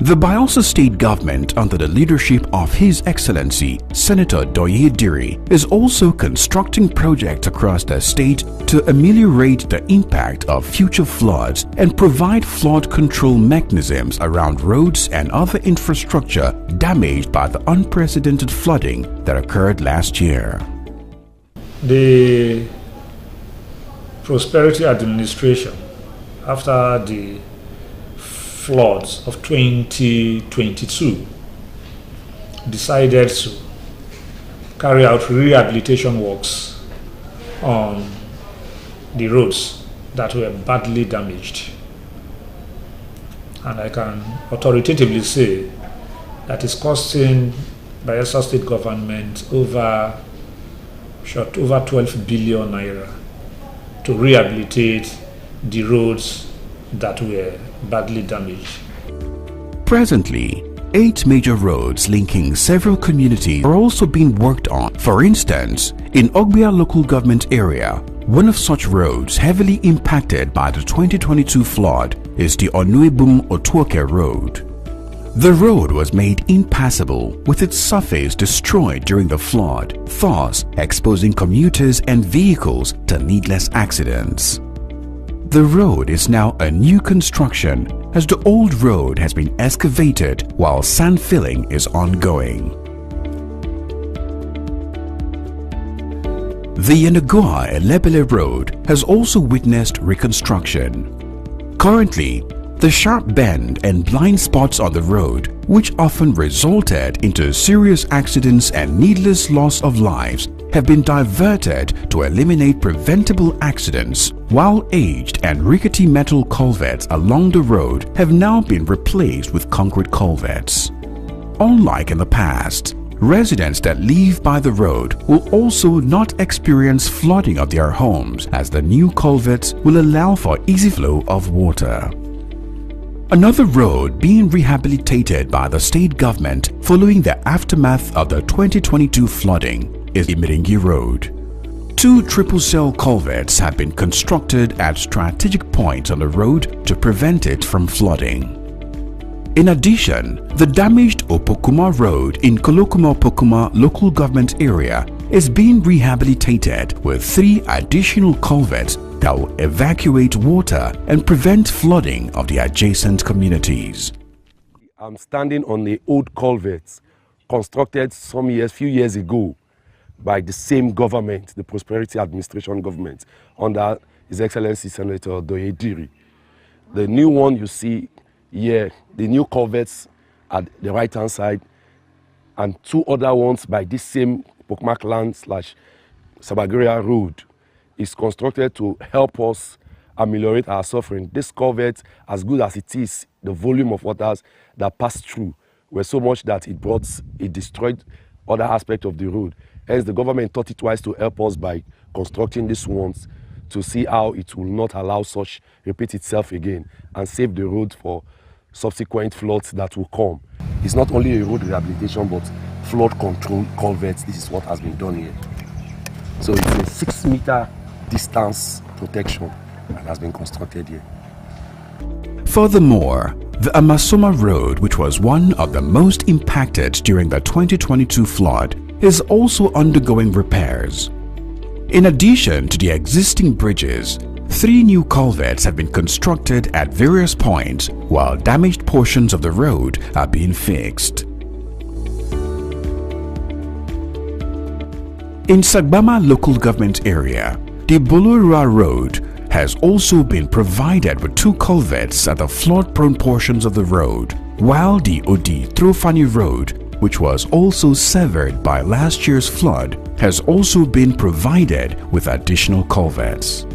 The Bayelsa State Government, under the leadership of His Excellency Senator Doye Diri, is also constructing projects across the state to ameliorate the impact of future floods and provide flood control mechanisms around roads and other infrastructure damaged by the unprecedented flooding that occurred last year. The Prosperity Administration, after the floods of 2022, decided to carry out rehabilitation works on the roads that were badly damaged. And I can authoritatively say that it's costing Bayelsa State Government over 12 billion naira to rehabilitate the roads that were badly damaged. Presently, 8 major roads linking several communities are also being worked on. For instance, in Ogbia local government area, one of such roads heavily impacted by the 2022 flood is the Onuebum Otuoke Road. The road was made impassable with its surface destroyed during the flood, thus exposing commuters and vehicles to needless accidents. The road is now a new construction as the old road has been excavated while sand filling is ongoing. The Yenagoa-Elebele Road has also witnessed reconstruction. Currently, the sharp bend and blind spots on the road, which often resulted into serious accidents and needless loss of lives, have been diverted to eliminate preventable accidents, while aged and rickety metal culverts along the road have now been replaced with concrete culverts. Unlike in the past, residents that live by the road will also not experience flooding of their homes, as the new culverts will allow for easy flow of water. Another road being rehabilitated by the state government following the aftermath of the 2022 flooding is Imiringi Road. 2 triple-cell culverts have been constructed at strategic points on the road to prevent it from flooding. In addition, the damaged Opokuma Road in Kolokuma-Opokuma local government area is being rehabilitated with 3 additional culverts that will evacuate water and prevent flooding of the adjacent communities. I'm standing on the old culverts constructed few years ago by the same government, the Prosperity Administration government, under His Excellency Senator Doyediri. The new one you see here, the new culverts at the right-hand side, and 2 other ones by this same Pokmakland/Sabagoria Road is constructed to help us ameliorate our suffering. This culvert, as good as it is, the volume of waters that passed through were so much that it destroyed other aspects of the road. Hence, the government thought it twice to help us by constructing these ones to see how it will not allow such repeat itself again and save the road for subsequent floods that will come. It's not only a road rehabilitation, but flood control culverts. This is what has been done here. So it's a 6-meter distance protection that has been constructed here. Furthermore, the Amasoma Road, which was one of the most impacted during the 2022 flood, is also undergoing repairs. In addition to the existing bridges, 3 new culverts have been constructed at various points, while damaged portions of the road are being fixed. In Sagbama local government area, the Bolorua Road has also been provided with 2 culverts at the flood-prone portions of the road, while the Odi Trofani Road, which was also severed by last year's flood, has also been provided with additional culverts.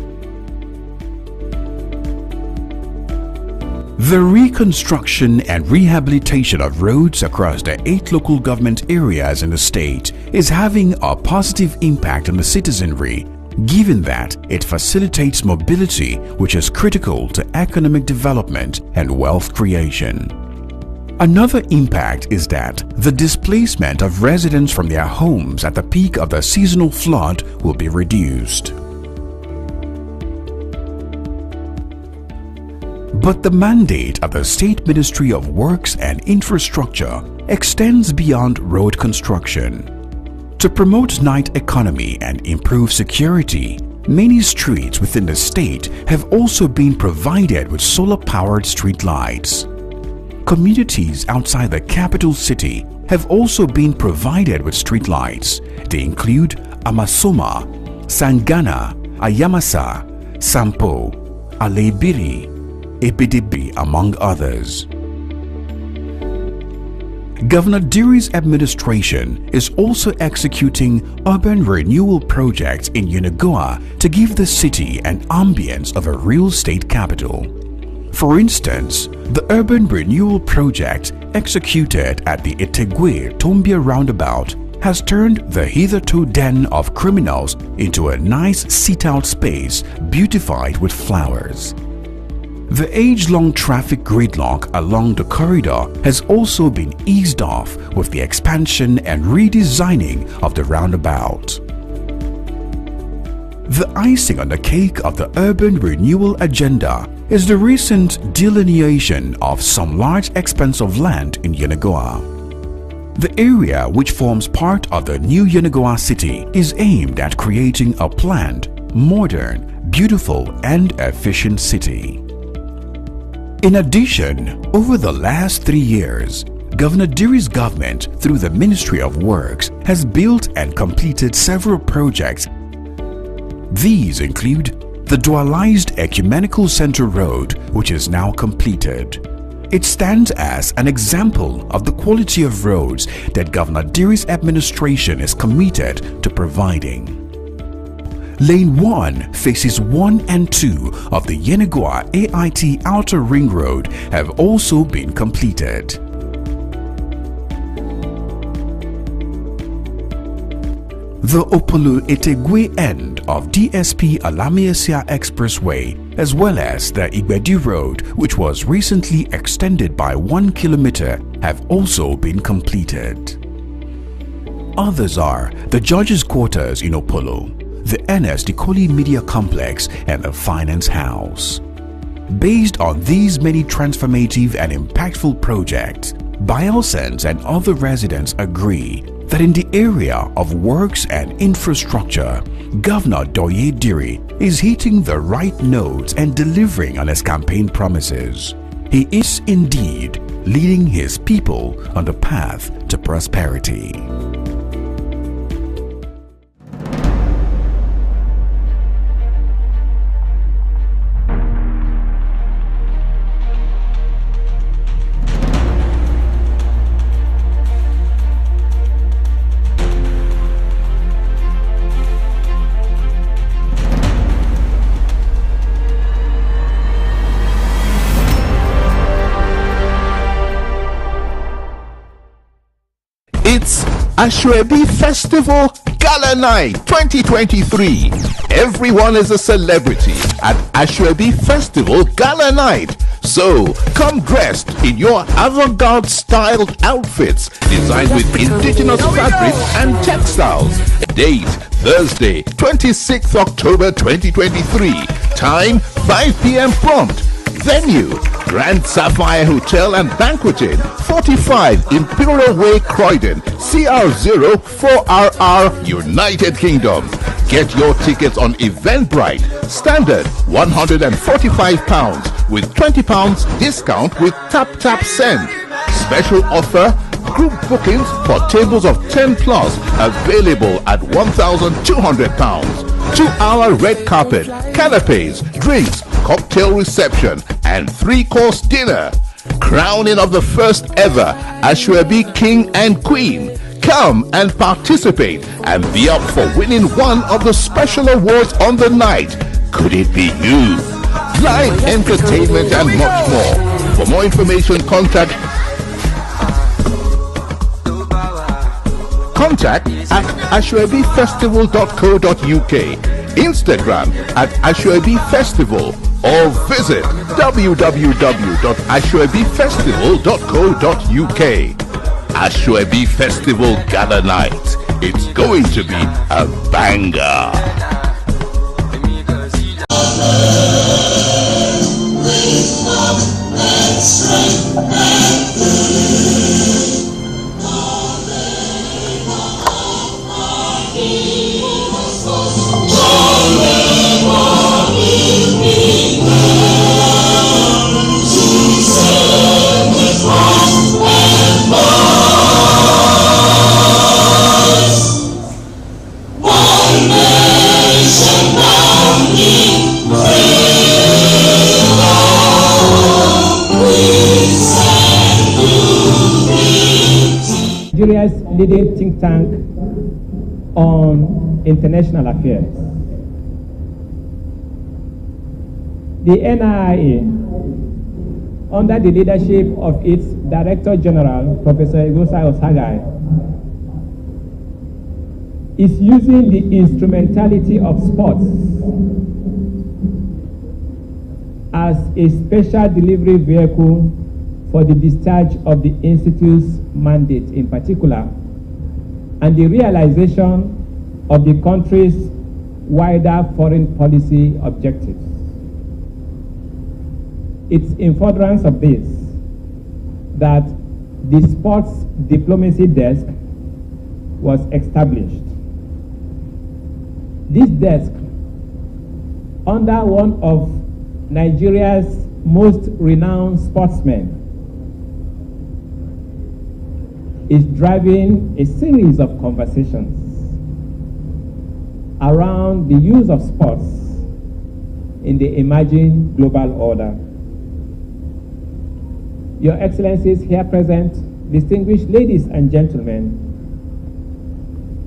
The reconstruction and rehabilitation of roads across the 8 local government areas in the state is having a positive impact on the citizenry, given that it facilitates mobility, which is critical to economic development and wealth creation. Another impact is that the displacement of residents from their homes at the peak of the seasonal flood will be reduced. But the mandate of the State Ministry of Works and Infrastructure extends beyond road construction. To promote night economy and improve security, many streets within the state have also been provided with solar-powered street lights. Communities outside the capital city have also been provided with street lights. They include Amasoma, Sangana, Ayamasa, Sampo, Alebiri, Ebidibi, among others. Governor Diri's administration is also executing urban renewal projects in Yenagoa to give the city an ambience of a real state capital. For instance, the urban renewal project executed at the Etegwe Tombia roundabout has turned the hitherto den of criminals into a nice sit-out space beautified with flowers. The age-long traffic gridlock along the corridor has also been eased off with the expansion and redesigning of the roundabout. The icing on the cake of the urban renewal agenda is the recent delineation of some large expanse of land in Yenagoa. The area, which forms part of the new Yenagoa city, is aimed at creating a planned, modern, beautiful and efficient city. In addition, over the last 3 years, Governor Diri's government, through the Ministry of Works, has built and completed several projects. These include the dualized Ecumenical Center Road, which is now completed. It stands as an example of the quality of roads that Governor Diri's administration is committed to providing. Lane 1, phases 1 and 2 of the Yenagoa AIT Outer Ring Road have also been completed. The Opolu-Etegwe end of DSP Alamiesia Expressway, as well as the Igbedi Road, which was recently extended by 1 kilometer, have also been completed. Others are the Judges' Quarters in Opolu, the Ernest Ikoli Media Complex and the Finance House. Based on these many transformative and impactful projects, Bielsense and other residents agree that in the area of works and infrastructure, Governor Doye Diri is hitting the right notes and delivering on his campaign promises. He is indeed leading his people on the path to prosperity. It's Ashwebi Festival Gala Night 2023. Everyone is a celebrity at Ashwebi Festival Gala Night. So come dressed in your avant-garde styled outfits designed with indigenous fabrics and textiles. Date Thursday, 26th October 2023. Time 5 p.m. prompt. Venue Grand Sapphire Hotel and Banqueting, 45 Imperial Way, Croydon, CR0 4RR, United Kingdom. Get your tickets on Eventbrite. Standard £145 with £20 discount with Tap Send. Special offer, group bookings for tables of 10 plus available at £1,200. 2-hour red carpet, canapes, drinks, cocktail reception, and 3-course dinner. Crowning of the first ever Ashwebi King and Queen. Come and participate and be up for winning one of the special awards on the night. Could it be you? Live entertainment and much more. For more information, contact at ashwebifestival.co.uk, Instagram at Ashwebi Festival, or visit www.ashwebifestival.co.uk. Ashwebi Festival Gala Night. It's going to be a banger. Nigeria's leading think tank on international affairs. The NIA, under the leadership of its Director General, Professor Egosa Osagai, is using the instrumentality of sports as a special delivery vehicle for the discharge of the Institute's mandate in particular, and the realization of the country's wider foreign policy objectives. It's in furtherance of this that the Sports Diplomacy Desk was established. This desk, under one of Nigeria's most renowned sportsmen, is driving a series of conversations around the use of sports in the emerging global order. Your Excellencies here present, distinguished ladies and gentlemen,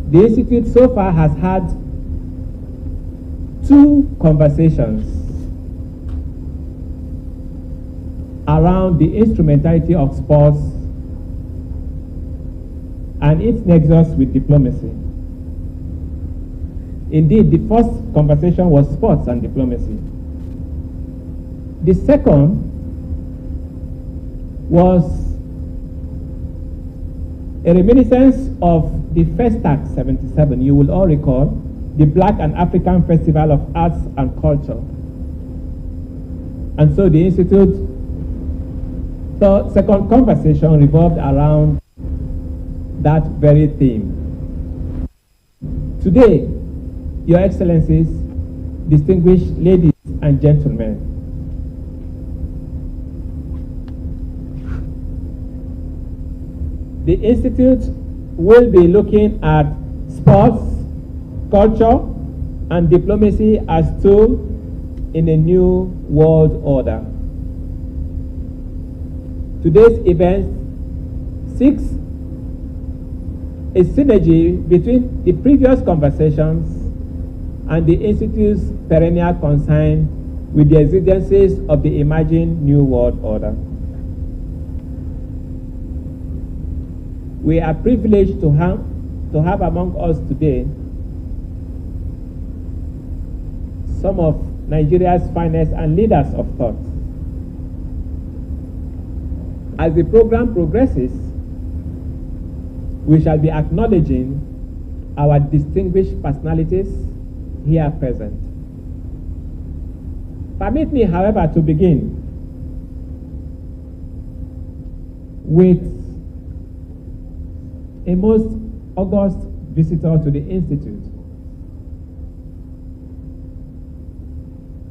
the Institute so far has had 2 conversations around the instrumentality of sports and its nexus with diplomacy. Indeed, the first conversation was sports and diplomacy. The second was a reminiscence of the Festac 77. You will all recall the Black and African Festival of Arts and Culture. And so the Institute, the second conversation revolved around that very theme. Today, Your Excellencies, distinguished ladies and gentlemen, the Institute will be looking at sports, culture, and diplomacy as tools in a new world order. Today's event seeks a synergy between the previous conversations and the Institute's perennial concern with the exigencies of the emerging new world order. We are privileged to have among us today some of Nigeria's finest and leaders of thought. As the program progresses, we shall be acknowledging our distinguished personalities here present. Permit me, however, to begin with a most august visitor to the Institute.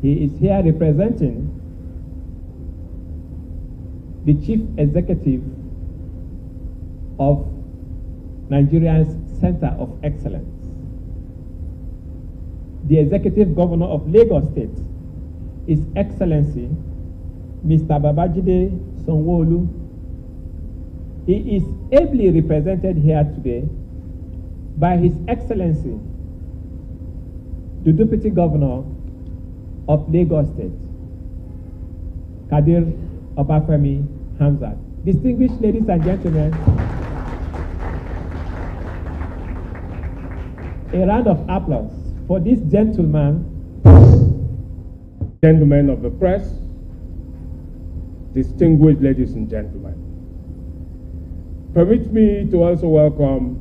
He is here representing the Chief Executive of Nigeria's Center of Excellence, the Executive Governor of Lagos State, His Excellency, Mr. Babajide Sanwo-Olu. He is ably represented here today by His Excellency, the Deputy Governor of Lagos State, Kadir Obafemi Hamzat. Distinguished ladies and gentlemen, a round of applause for this gentleman. Gentlemen of the press, distinguished ladies and gentlemen, permit me to also welcome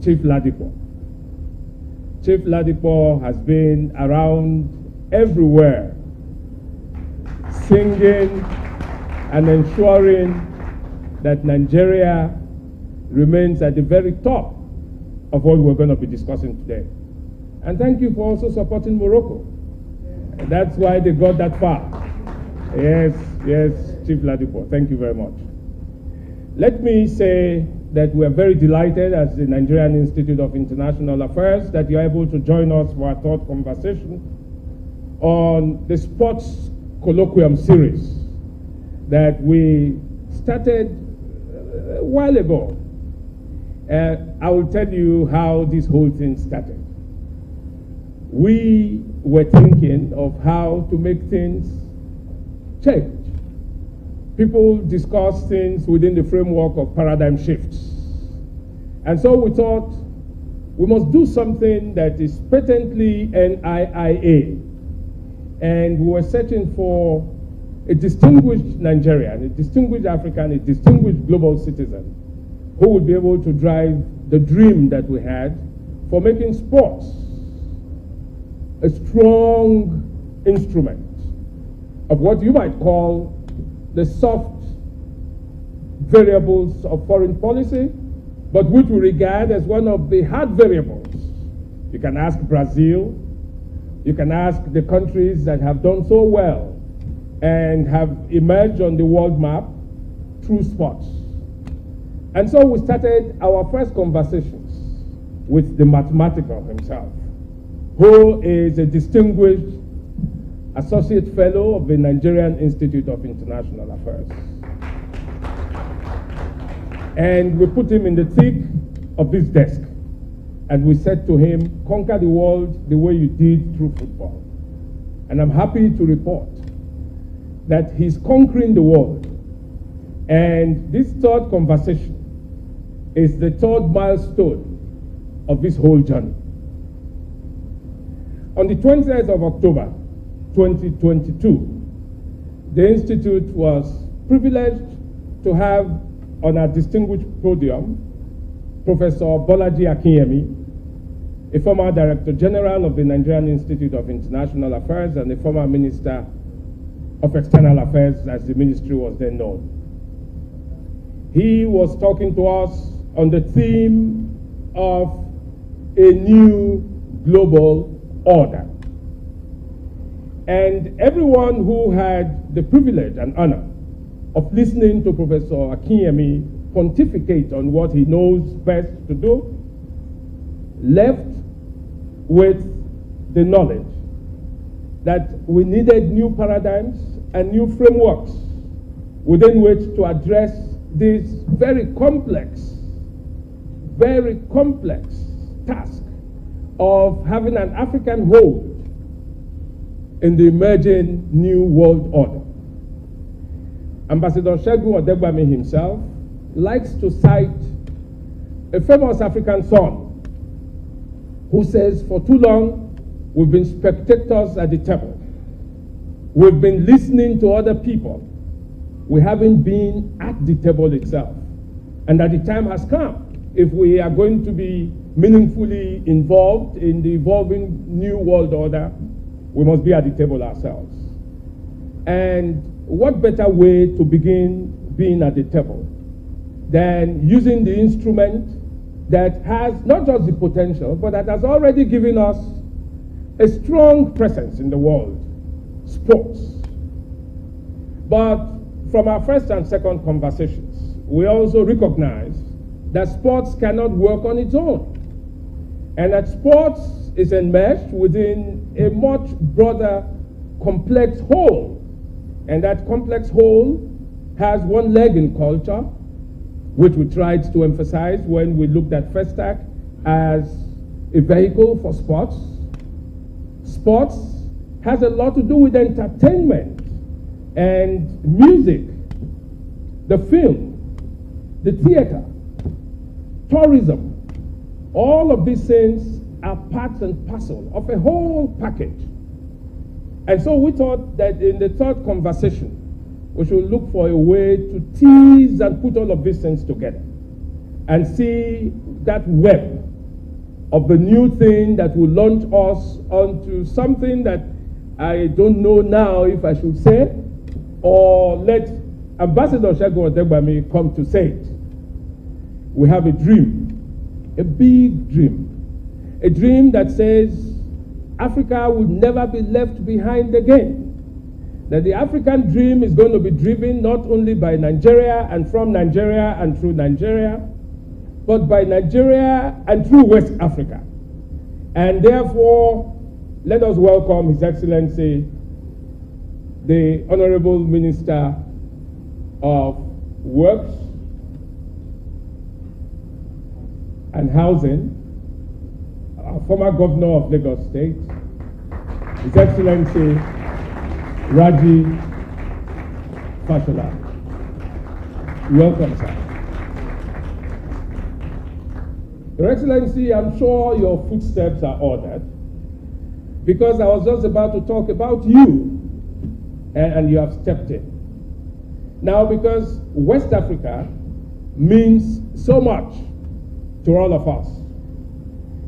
Chief Ladipo. Chief Ladipo has been around everywhere, singing and ensuring that Nigeria remains at the very top of what we're going to be discussing today. And thank you for also supporting Morocco. That's why they got that far. Yes, Chief Ladipo, thank you very much. Let me say that we are very delighted as the Nigerian Institute of International Affairs that you're able to join us for our third conversation on the sports colloquium series that we started a while ago. I will tell you how this whole thing started. We were thinking of how to make things change. People discuss things within the framework of paradigm shifts. And so we thought we must do something that is patently NIIA. And we were searching for a distinguished Nigerian, a distinguished African, a distinguished global citizen who would be able to drive the dream that we had for making sports a strong instrument of what you might call the soft variables of foreign policy, but which we regard as one of the hard variables. You can ask Brazil, you can ask the countries that have done so well and have emerged on the world map through sports. And so we started our first conversations with the mathematical himself, who is a distinguished Associate Fellow of the Nigerian Institute of International Affairs. And we put him in the thick of this desk. And we said to him, conquer the world the way you did through football. And I'm happy to report that he's conquering the world. And this third conversation is the third milestone of this whole journey. On the 20th of October, 2022, the Institute was privileged to have on our distinguished podium Professor Bolaji Akinyemi, a former Director General of the Nigerian Institute of International Affairs and a former Minister of External Affairs, as the ministry was then known. He was talking to us on the theme of a new global order. And everyone who had the privilege and honor of listening to Professor Akinyemi pontificate on what he knows best to do left with the knowledge that we needed new paradigms and new frameworks within which to address this very complex task of having an African hold in the emerging new world order. Ambassador Segun Odegbami himself likes to cite a famous African son who says, for too long, we've been spectators at the table. We've been listening to other people. We haven't been at the table itself. And that the time has come, if we are going to be meaningfully involved in the evolving new world order, we must be at the table ourselves. And what better way to begin being at the table than using the instrument that has not just the potential, but that has already given us a strong presence in the world, sports. But from our first and second conversations, we also recognize that sports cannot work on its own, and that sports is enmeshed within a much broader, complex whole. And that complex whole has one leg in culture, which we tried to emphasize when we looked at FESTAC as a vehicle for sports. Sports has a lot to do with entertainment and music, the film, the theater, tourism. All of these things are parts and parcel of a whole package. And so we thought that in the third conversation, we should look for a way to tease and put all of these things together and see that web of the new thing that will launch us onto something that I don't know now if I should say, or let Ambassador Segun Odegbami come to say it. We have a dream, a big dream, a dream that says Africa will never be left behind again. That the African dream is going to be driven not only by Nigeria and from Nigeria and through Nigeria, but by Nigeria and through West Africa. And therefore, let us welcome His Excellency, the Honorable Minister of Works and Housing, our former Governor of Lagos State, His Excellency Raji Fashola. Welcome, sir. Your Excellency, I'm sure your footsteps are ordered, because I was just about to talk about you, and you have stepped in. Now, because West Africa means so much to all of us.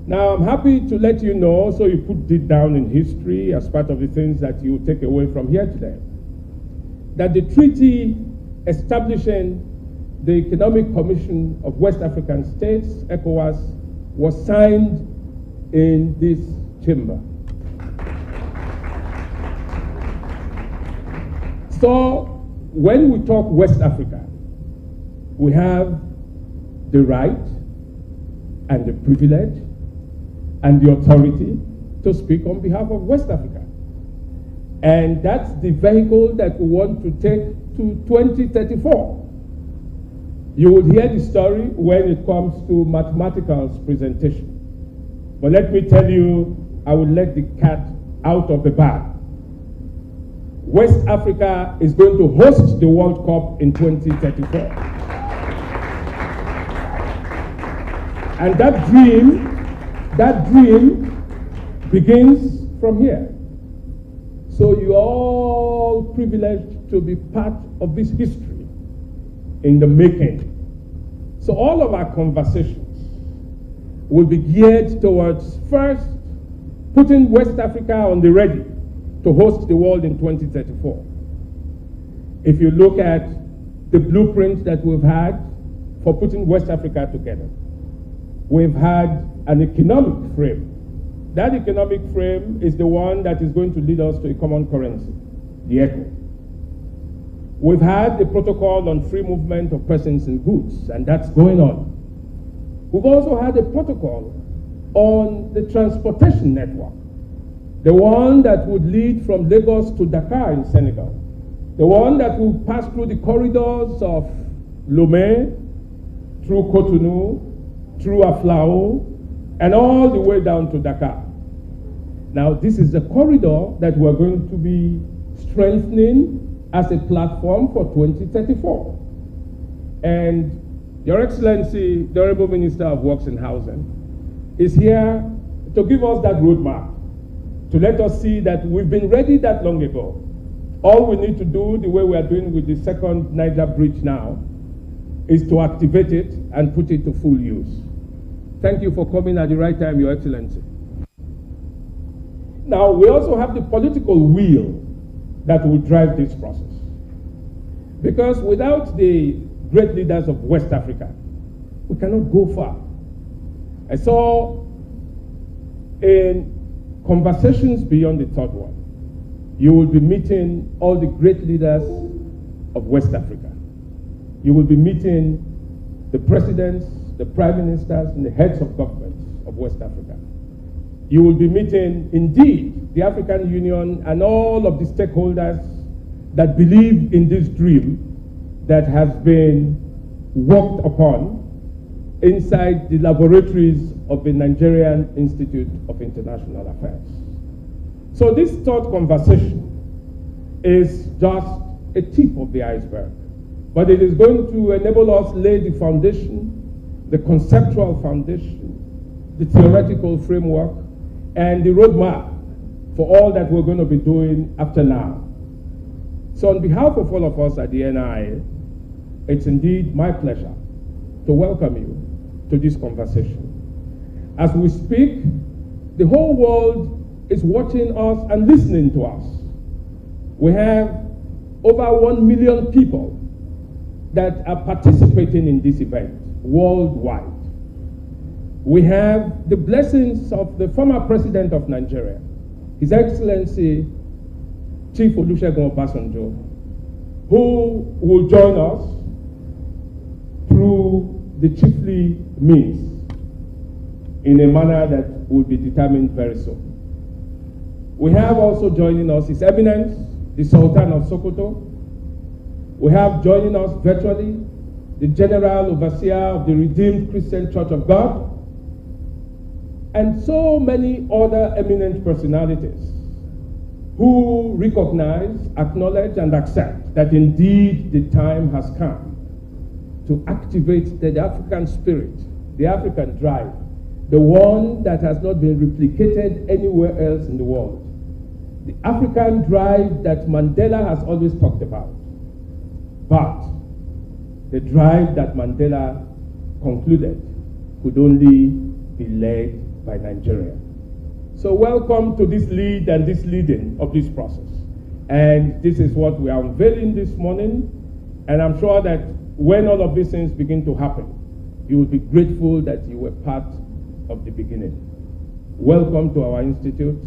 Now, I'm happy to let you know, so you put it down in history as part of the things that you take away from here today, that the treaty establishing the Economic Commission of West African States, ECOWAS, was signed in this chamber. So, when we talk West Africa, we have the right and the privilege and the authority to speak on behalf of West Africa. And that's the vehicle that we want to take to 2034. You will hear the story when it comes to mathematicals presentation. But let me tell you, I will let the cat out of the bag. West Africa is going to host the World Cup in 2034. And that dream begins from here. So you're all privileged to be part of this history in the making. So all of our conversations will be geared towards first putting West Africa on the ready to host the world in 2034. If you look at the blueprint that we've had for putting West Africa together, we've had an economic frame. That economic frame is the one that is going to lead us to a common currency, the ECO. We've had the protocol on free movement of persons and goods, and that's going on. We've also had a protocol on the transportation network, the one that would lead from Lagos to Dakar in Senegal, the one that will pass through the corridors of Lomé, through Cotonou, through Aflao, and all the way down to Dakar. Now, this is a corridor that we're going to be strengthening as a platform for 2034. And Your Excellency, the Honorable Minister of Works and Housing, is here to give us that roadmap, to let us see that we've been ready that long ago. All we need to do, the way we are doing with the second Niger Bridge now, is to activate it and put it to full use. Thank you for coming at the right time, Your Excellency. Now, we also have the political will that will drive this process. Because without the great leaders of West Africa, we cannot go far. I saw in Conversations Beyond the Third One, you will be meeting all the great leaders of West Africa. You will be meeting the presidents, the prime ministers, and the heads of governments of West Africa. You will be meeting, indeed, the African Union and all of the stakeholders that believe in this dream that has been worked upon inside the laboratories of the Nigerian Institute of International Affairs. So this third conversation is just a tip of the iceberg, but it is going to enable us lay the foundation, the conceptual foundation, the theoretical framework, and the roadmap for all that we're going to be doing after now. So on behalf of all of us at the NIA, it's indeed my pleasure to welcome you to this conversation. As we speak, the whole world is watching us and listening to us. We have over 1 million people that are participating in this event worldwide. We have the blessings of the former president of Nigeria, His Excellency Chief Olusegun Obasanjo, who will join us through the chiefly means in a manner that will be determined very soon. We have also joining us His Eminence, the Sultan of Sokoto. We have joining us virtually the General Overseer of the Redeemed Christian Church of God, and so many other eminent personalities who recognize, acknowledge, and accept that indeed the time has come to activate the African spirit, the African drive, the one that has not been replicated anywhere else in the world. The African drive that Mandela has always talked about, but the drive that Mandela concluded could only be led by Nigeria. So welcome to this lead and this leading of this process. And this is what we are unveiling this morning. And I'm sure that when all of these things begin to happen, you will be grateful that you were part of the beginning. Welcome to our institute.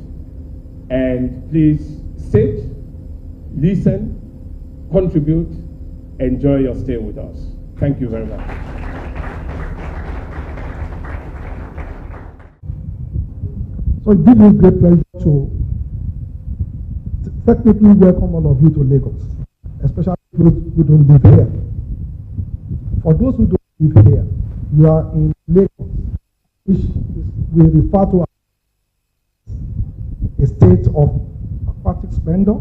And please sit, listen, contribute, enjoy your stay with us. Thank you very much. So it gives me great pleasure to technically welcome all of you to Lagos, especially those who don't live here. For those who don't live here, you are in Lagos, which we refer to as a state of aquatic splendor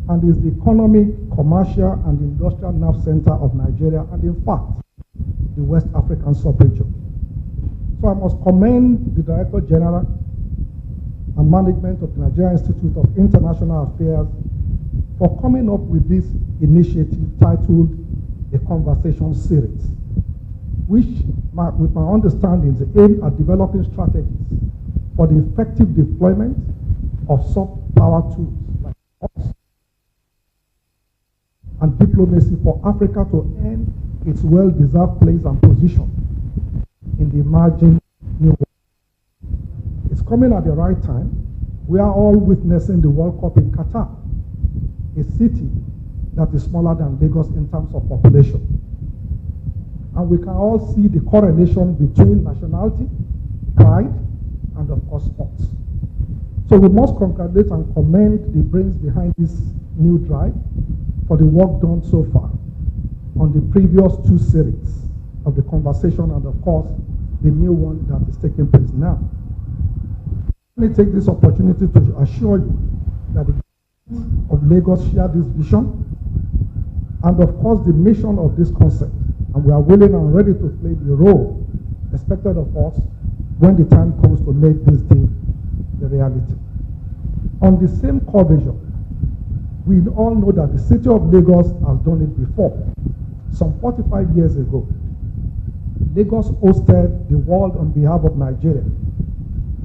and is the economic, commercial, and industrial nerve center of Nigeria, and in fact, the West African sub-region. So I must commend the Director General and management of the Nigeria Institute of International Affairs for coming up with this initiative titled A Conversation Series, which, with my understanding, is aimed at developing strategies for the effective deployment of soft power tools like us and diplomacy for Africa to earn its well-deserved place and position in the emerging new world. It's coming at the right time. We are all witnessing the World Cup in Qatar, a city that is smaller than Lagos in terms of population. And we can all see the correlation between nationality, pride, and of course sports. So we must congratulate and commend the brains behind this new drive for the work done so far on the previous two series of the conversation and of course the new one that is taking place now. Let me take this opportunity to assure you that the government of Lagos share this vision and of course the mission of this concept, and we are willing and ready to play the role expected of us when the time comes to make this thing the reality. On the same core vision, we all know that the city of Lagos has done it before. Some 45 years ago, Lagos hosted the world on behalf of Nigeria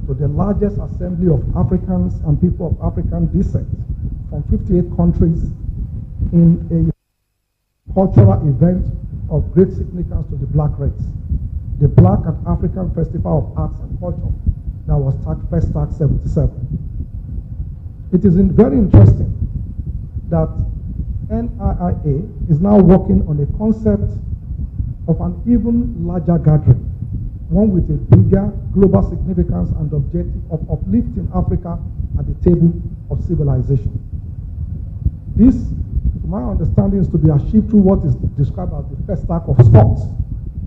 to the largest assembly of Africans and people of African descent from 58 countries in a cultural event of great significance to the black race, the Black and African Festival of Arts and Culture that was first started 77. It is very interesting that NIIA is now working on a concept of an even larger gathering, one with a bigger global significance and objective of uplifting Africa at the table of civilization. This, to my understanding, is to be achieved through what is described as the first act of sports,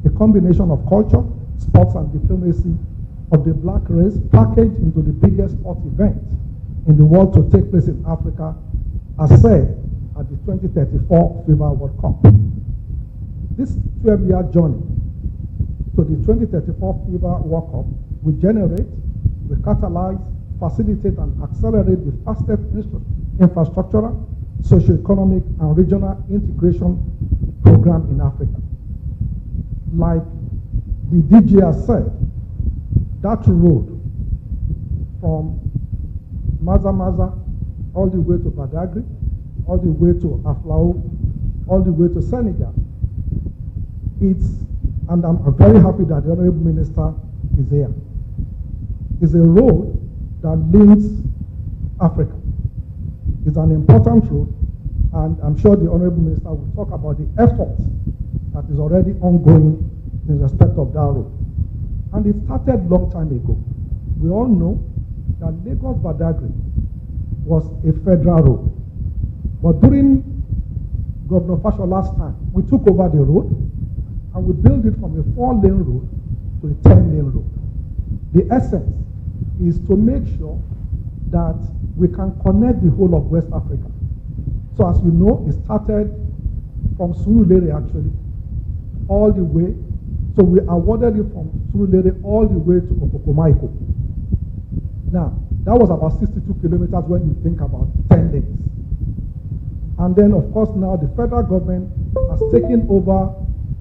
a combination of culture, sports, and diplomacy of the black race packaged into the biggest sports event in the world to take place in Africa, as said at the 2034 FIFA World Cup. This 12-year journey to the 2034 FIFA World Cup will generate, will catalyze, facilitate, and accelerate the fastest infrastructural, socio-economic, and regional integration program in Africa. Like the DJ has said, that road from Maza Maza all the way to Badagry, all the way to Aflao, all the way to Senegal. And I'm very happy that the Honorable Minister is here. It's a road that links Africa. It's an important road, and I'm sure the Honorable Minister will talk about the effort that is already ongoing in respect of that road. And it started a long time ago. We all know that Lagos-Badagry was a federal road. But during Governor Fashola's time, we took over the road and we built it from a 4-lane road to a 10-lane road. The essence is to make sure that we can connect the whole of West Africa. So as you know, it started from Surulere actually, all the way. So we awarded it from Surulere all the way to Okokomaiko. Now, that was about 62 kilometers when you think about 10 lanes. And then, of course, now the federal government has taken over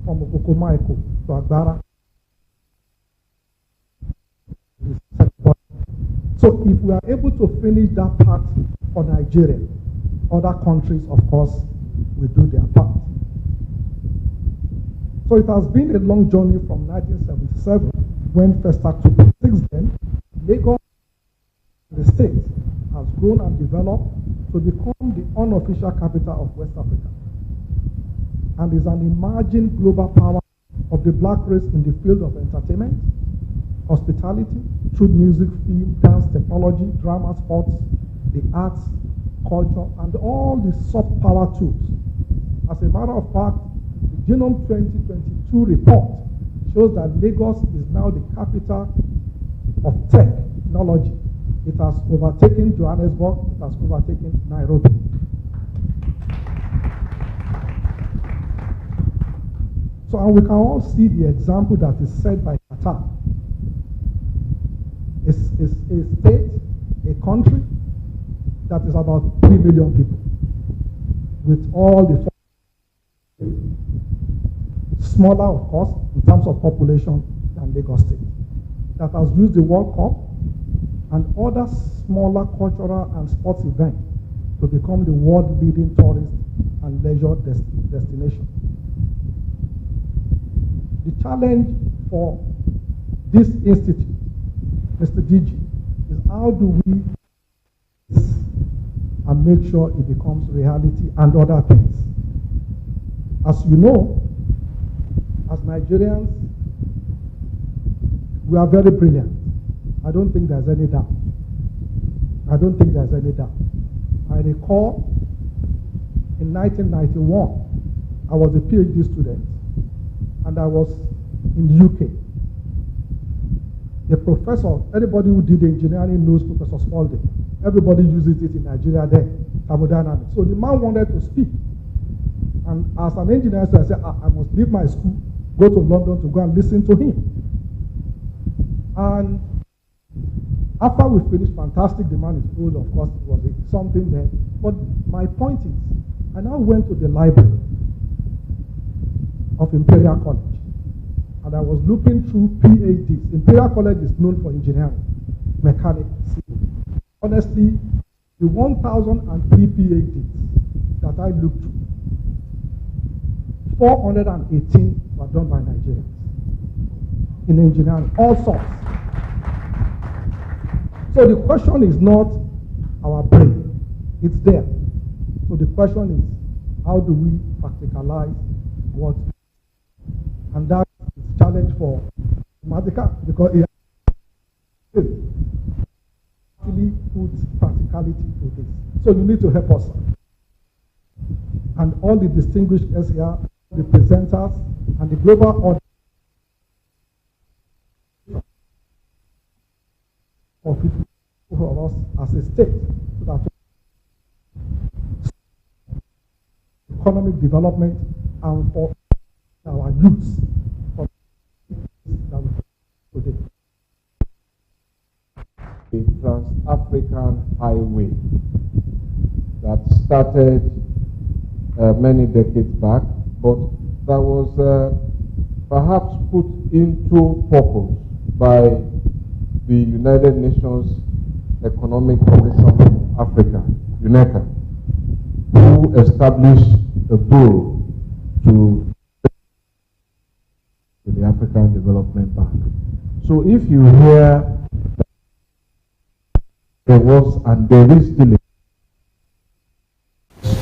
from Okokomaiko to Agbara. So if we are able to finish that part for Nigeria, other countries, of course, will do their part. So it has been a long journey from 1977 when Festac took place. Since then, Lagos, the state, has grown and developed to become the unofficial capital of West Africa and is an emerging global power of the black race in the field of entertainment, hospitality, through music, film, dance, technology, drama, sports, the arts, culture, and all the soft power tools. As a matter of fact, the Genome 2022 report shows that Lagos is now the capital of technology. It has overtaken Johannesburg, it has overtaken Nairobi. So, and we can all see the example that is set by Qatar. A state, a country that is about 3 million people, with all the smaller, of course, in terms of population than Lagos State, that has used the World Cup and other smaller cultural and sports events to become the world leading tourist and leisure destination. The challenge for this institute, Mr. DG, is how do we and make sure it becomes reality and other things. As you know, as Nigerians, we are very brilliant. I don't think there's any doubt. I don't think there's any doubt. I recall in 1991, I was a PhD student and I was in the UK. The professor, anybody who did engineering knows Professor Spalding. Everybody uses it in Nigeria then, thermodynamics. So the man wanted to speak. And as an engineer, so I said, I must leave my school, go to London to go and listen to him. And after we finished, fantastic, the man is old, of course, it was something there. But my point is, I now went to the library of Imperial College. And I was looking through PhDs. Imperial College is known for engineering, mechanics, civil. Honestly, the 1,003 PhDs that I looked through, 418 were done by Nigerians in engineering, all sorts. So the question is not our brain, it's there. So the question is, how do we practicalize what? And that's the challenge for Mathematica, because it actually puts practicality to this. So you need to help us. And all the distinguished guests here, the presenters, and the global audience for us as a state, so that economic development and for our youth that we today. The Trans-African Highway that started many decades back, but that was perhaps put into purpose by the United Nations Economic Commission of Africa, UNECA, who established a goal to the African Development Bank. So if you hear there was and there is still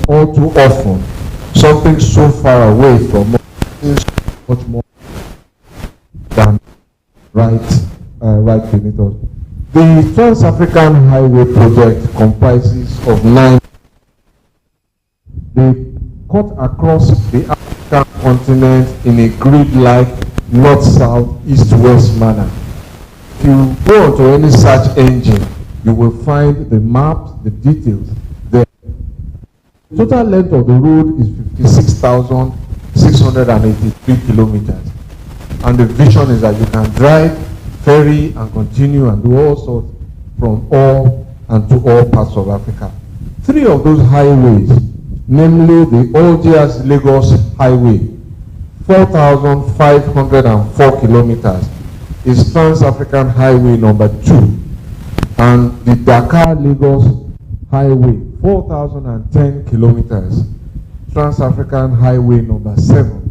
all too often something so far away from us, much more than right beneath us. The Trans-African Highway project comprises of 9. They cut across the African continent in a grid-like north-south, east-west manner. If you go onto any search engine, you will find the maps, the details there. The total length of the road is 56,683 kilometers. And the vision is that you can drive, ferry, and continue and do all sorts from all and to all parts of Africa. 3 of those highways, namely the Algiers-Lagos Highway, 4,504 kilometers, is Trans-African Highway number 2. And the Dakar-Lagos Highway, 4,010 kilometers, Trans-African Highway number 7.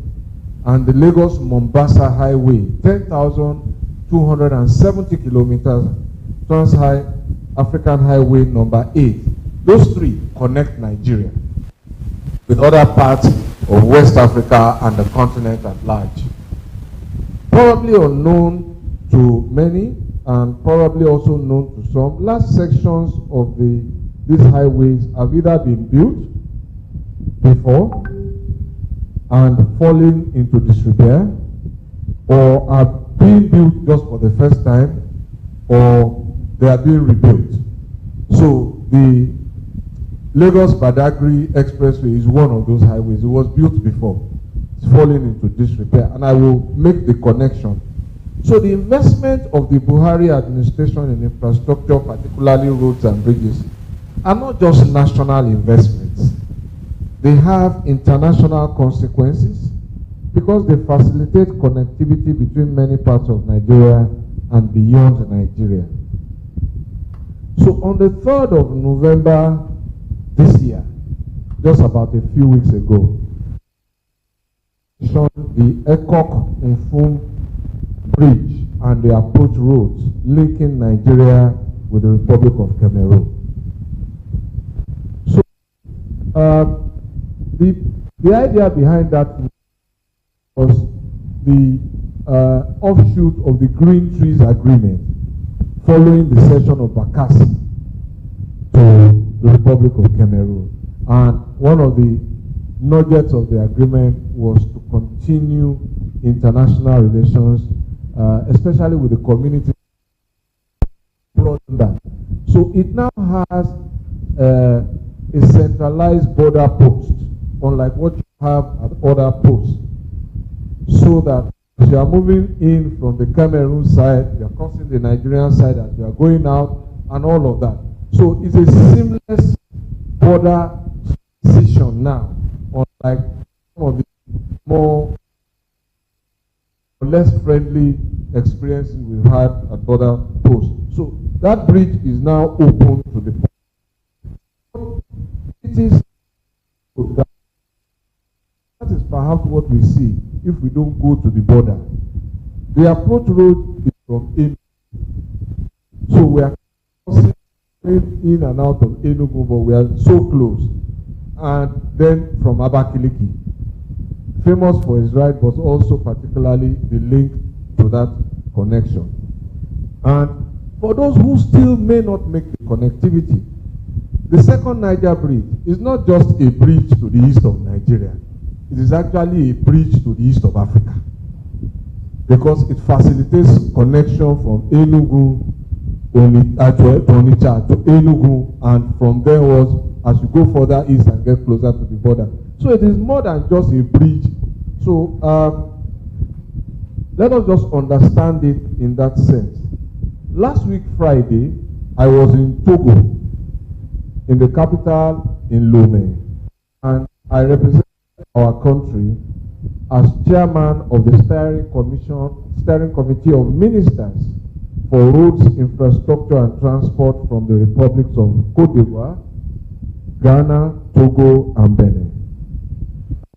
And the Lagos-Mombasa Highway, 10,270 kilometers, Trans-African Highway number 8. Those 3 connect Nigeria with other parts of West Africa and the continent at large. Probably unknown to many, and probably also known to some, large sections of these highways have either been built before and fallen into disrepair, or are being built just for the first time, or they are being rebuilt. So the Lagos-Badagry Expressway is one of those highways. It was built before. It's fallen into disrepair, and I will make the connection. So the investment of the Buhari administration in infrastructure, particularly roads and bridges, are not just national investments. They have international consequences because they facilitate connectivity between many parts of Nigeria and beyond Nigeria. So on the 3rd of November this year, just about a few weeks ago, the Ekok Nfum Bridge and the approach roads linking Nigeria with the Republic of Cameroon. So the idea behind that was the offshoot of the Green Trees Agreement following the cession of Bakassi to the Republic of Cameroon. And one of the nuggets of the agreement was to continue international relations, especially with the community. So it now has a centralized border post, unlike what you have at other posts, so that if you are moving in from the Cameroon side, you are crossing the Nigerian side as you are going out, and all of that. So it's a seamless border transition now, unlike some of the more or less friendly experiences we've had at border posts. So that bridge is now open to the public. It is that is perhaps what we see if we don't go to the border. The approach road is from Enugu. So we are in and out of Enugu, but we are so close. And then from Abakaliki, famous for his ride, but also particularly the link to that connection. And for those who still may not make the connectivity, the second Niger Bridge is not just a bridge to the east of Nigeria. It is actually a bridge to the east of Africa, because it facilitates connection from Enugu to Onitsha to Enugu, and from there was as you go further east and get closer to the border. So it is more than just a bridge. So let us just understand it in that sense. Last week Friday, I was in Togo, in the capital in Lomé, and I represent our country as chairman of the steering committee of ministers for roads, infrastructure and transport from the republics of Côte d'Ivoire, Ghana, Togo and Benin.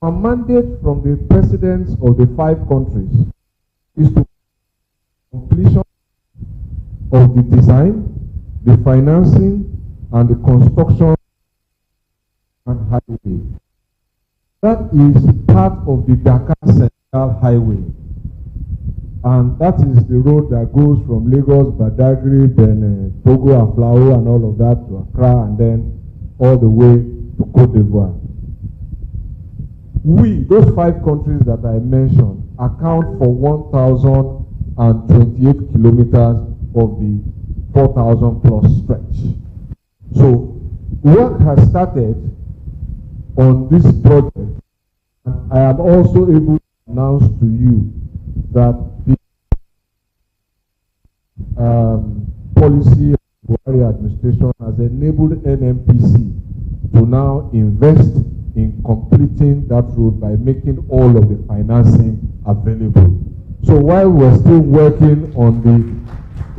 Our mandate from the presidents of the 5 countries is to completion of the design, the financing and the construction and highway. That is part of the Dakar Central Highway, and that is the road that goes from Lagos, Badagry, Benin, Togo, Aflao, and all of that to Accra, and then all the way to Côte d'Ivoire. We, those 5 countries that I mentioned, account for 1,028 kilometers of the 4,000 plus stretch. So work has started on this project, and I am also able to announce to you that the policy of the Buhari administration has enabled NMPC to now invest in completing that road by making all of the financing available. So while we're still working on the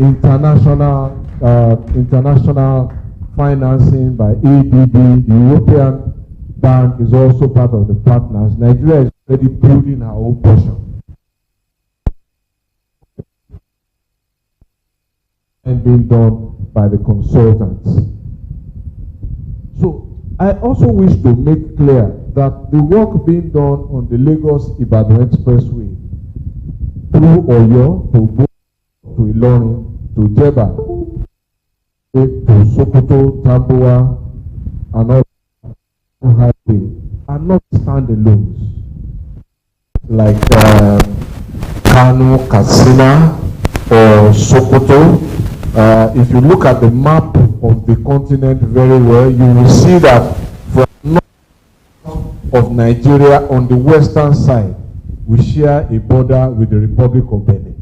international financing by ADB, the European Bank is also part of the partners. Nigeria is already building her own portion and being done by the consultants. So I also wish to make clear that the work being done on the Lagos-Ibadan Expressway through Oyo to Bo, to Ilorin, to Jeba, to Sokoto, Tambuwa, and all highway are not standalones like Kano, Katsina, or Sokoto. If you look at the map of the continent very well, you will see that from north of Nigeria on the western side, we share a border with the Republic of Benin.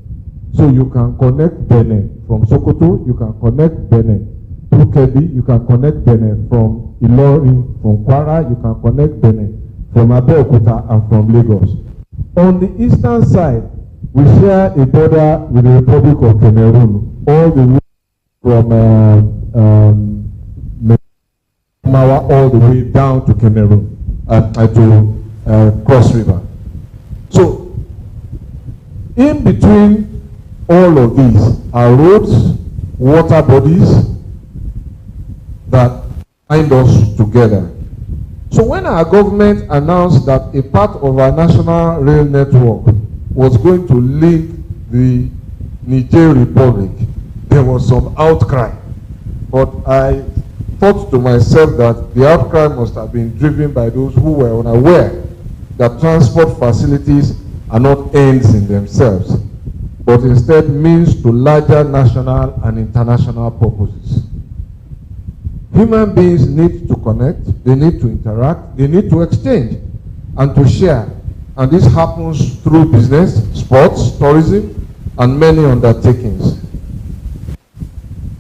So you can connect Benin from Sokoto, you can connect Benin to Kebbi, you can connect Benin from Ilorin, from Kwara, you can connect Benin from Abeokuta and from Lagos. On the eastern side, we share a border with the Republic of Cameroon, all the way from Mawa all the way down to Cameroon, to Cross River. So, in between all of these are roads, water bodies that bind us together. So when our government announced that a part of our national rail network was going to link the Niger Republic, there was some outcry. But I thought to myself that the outcry must have been driven by those who were unaware that transport facilities are not ends in themselves, but instead means to larger national and international purposes. Human beings need to connect, they need to interact, they need to exchange and to share. And this happens through business, sports, tourism, and many undertakings.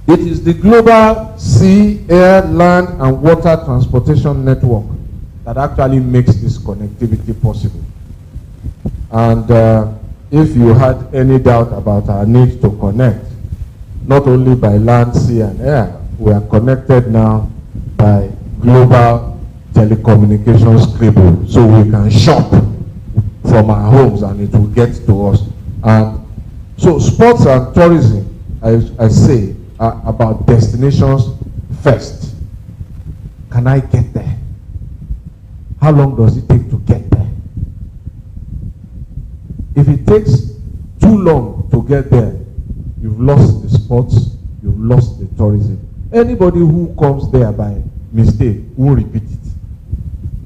It is the global sea, air, land, and water transportation network that actually makes this connectivity possible. And if you had any doubt about our need to connect, not only by land, sea, and air, we are connected now by global telecommunications cable, so we can shop from our homes and it will get to us. And so sports and tourism, I say, are about destinations first. Can I get there? How long does it take to get there? If it takes too long to get there, you've lost the sports, you've lost the tourism. Anybody who comes there by mistake won't repeat it.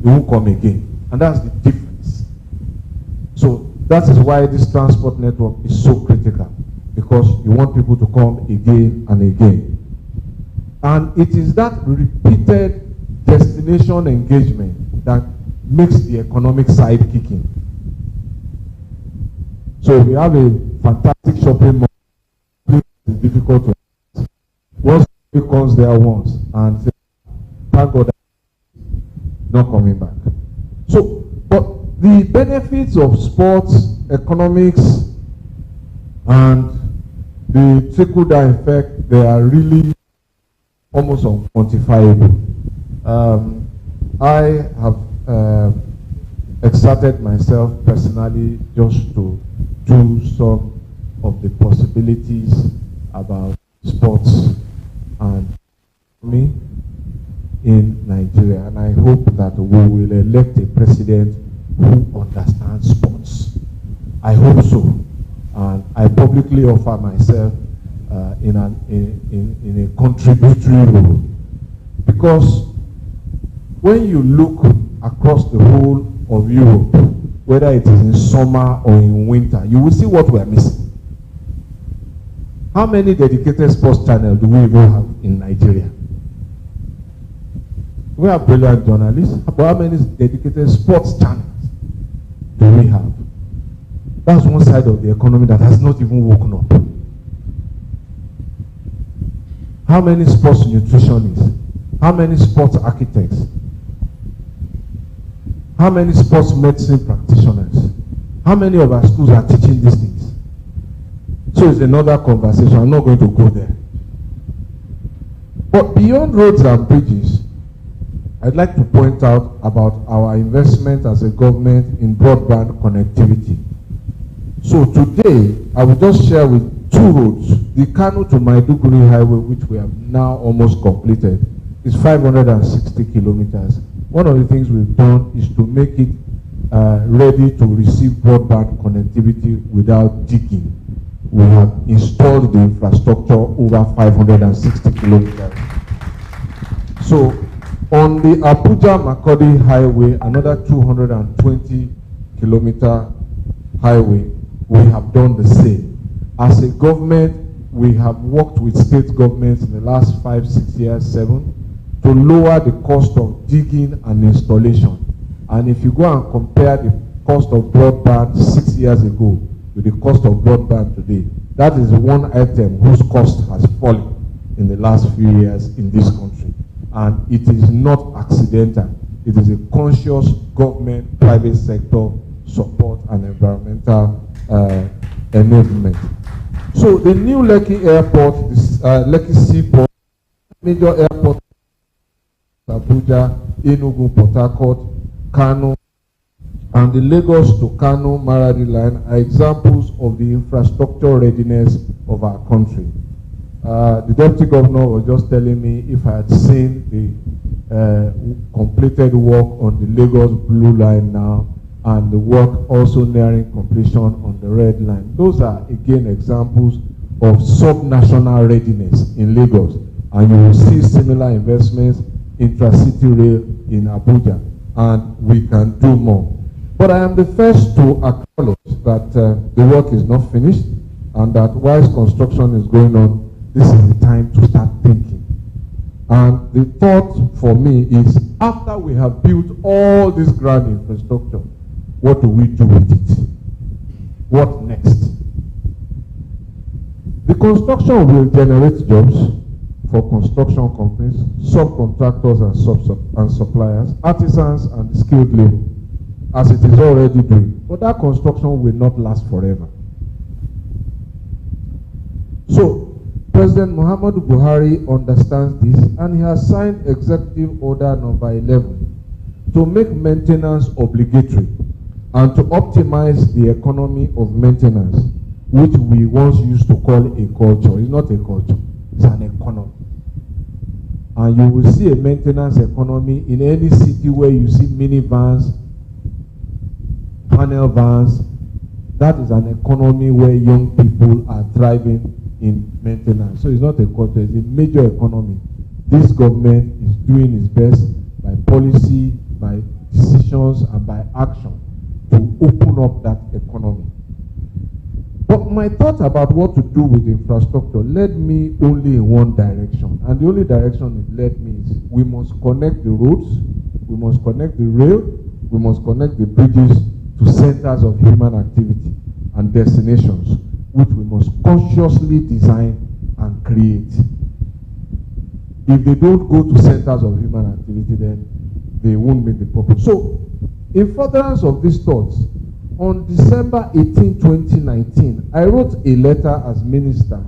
They won't come again. And that's the difference. So that is why this transport network is so critical, because you want people to come again and again. And it is that repeated destination engagement that makes the economic side kicking. So we have a fantastic shopping mall. It's difficult to once it comes there once and say, thank God not coming back. So, but the benefits of sports, economics, and the trickle-down effect, they are really almost unquantifiable. I have exerted myself personally just to do some of the possibilities about sports and me in Nigeria, and I hope that we will elect a president who understands sports. I hope so, and I publicly offer myself in a contributory role, because when you look across the whole of Europe, whether it is in summer or in winter, you will see what we are missing. How many dedicated sports channels do we even have in Nigeria? We have brilliant journalists, but how many dedicated sports channels do we have? That's one side of the economy that has not even woken up. How many sports nutritionists? How many sports architects? How many sports medicine practitioners? How many of our schools are teaching these things? So it's another conversation. I'm not going to go there. But beyond roads and bridges, I'd like to point out about our investment as a government in broadband connectivity. So today, I will just share with two roads. The Kano to Maiduguri highway, which we have now almost completed, is 560 kilometers. One of the things we've done is to make it ready to receive broadband connectivity without digging. We have installed the infrastructure over 560 kilometers. So on the Abuja-Makurdi highway, another 220 kilometer highway, we have done the same. As a government, we have worked with state governments in the last 5, 6 years, 7, to lower the cost of digging and installation. And if you go and compare the cost of broadband 6 years ago with the cost of broadband today, that is one item whose cost has fallen in the last few years in this country. And it is not accidental. It is a conscious government, private sector support and environmental enablement. So the new Lekki Airport, this Lekki Seaport, major airport, Abuja, Enugu, Port Harcourt, Kano, and the Lagos to Kano Maradi line are examples of the infrastructure readiness of our country. The Deputy Governor was just telling me if I had seen the completed work on the Lagos Blue Line now, and the work also nearing completion on the Red Line. Those are again examples of subnational readiness in Lagos, and you will see similar investments intra-city rail in Abuja, and we can do more. But I am the first to acknowledge that the work is not finished, and that whilst construction is going on, this is the time to start thinking. And the thought for me is, after we have built all this grand infrastructure, what do we do with it? What next? The construction will generate jobs for construction companies, subcontractors and suppliers, artisans and skilled labor, as it is already doing. But that construction will not last forever. So, President Muhammadu Buhari understands this, and he has signed Executive Order number 11 to make maintenance obligatory and to optimize the economy of maintenance, which we once used to call a culture. It's not a culture, it's an economy. And you will see a maintenance economy in any city where you see minivans, panel vans. That is an economy where young people are thriving in maintenance. So it's not a culture, it's a major economy. This government is doing its best by policy, by decisions, and by action to open up that economy. But my thought about what to do with infrastructure led me only in one direction. And the only direction it led me is we must connect the roads, we must connect the rail, we must connect the bridges to centers of human activity and destinations, which we must consciously design and create. If they don't go to centers of human activity, then they won't meet the purpose. So, in furtherance of these thoughts, on December 18, 2019, I wrote a letter as minister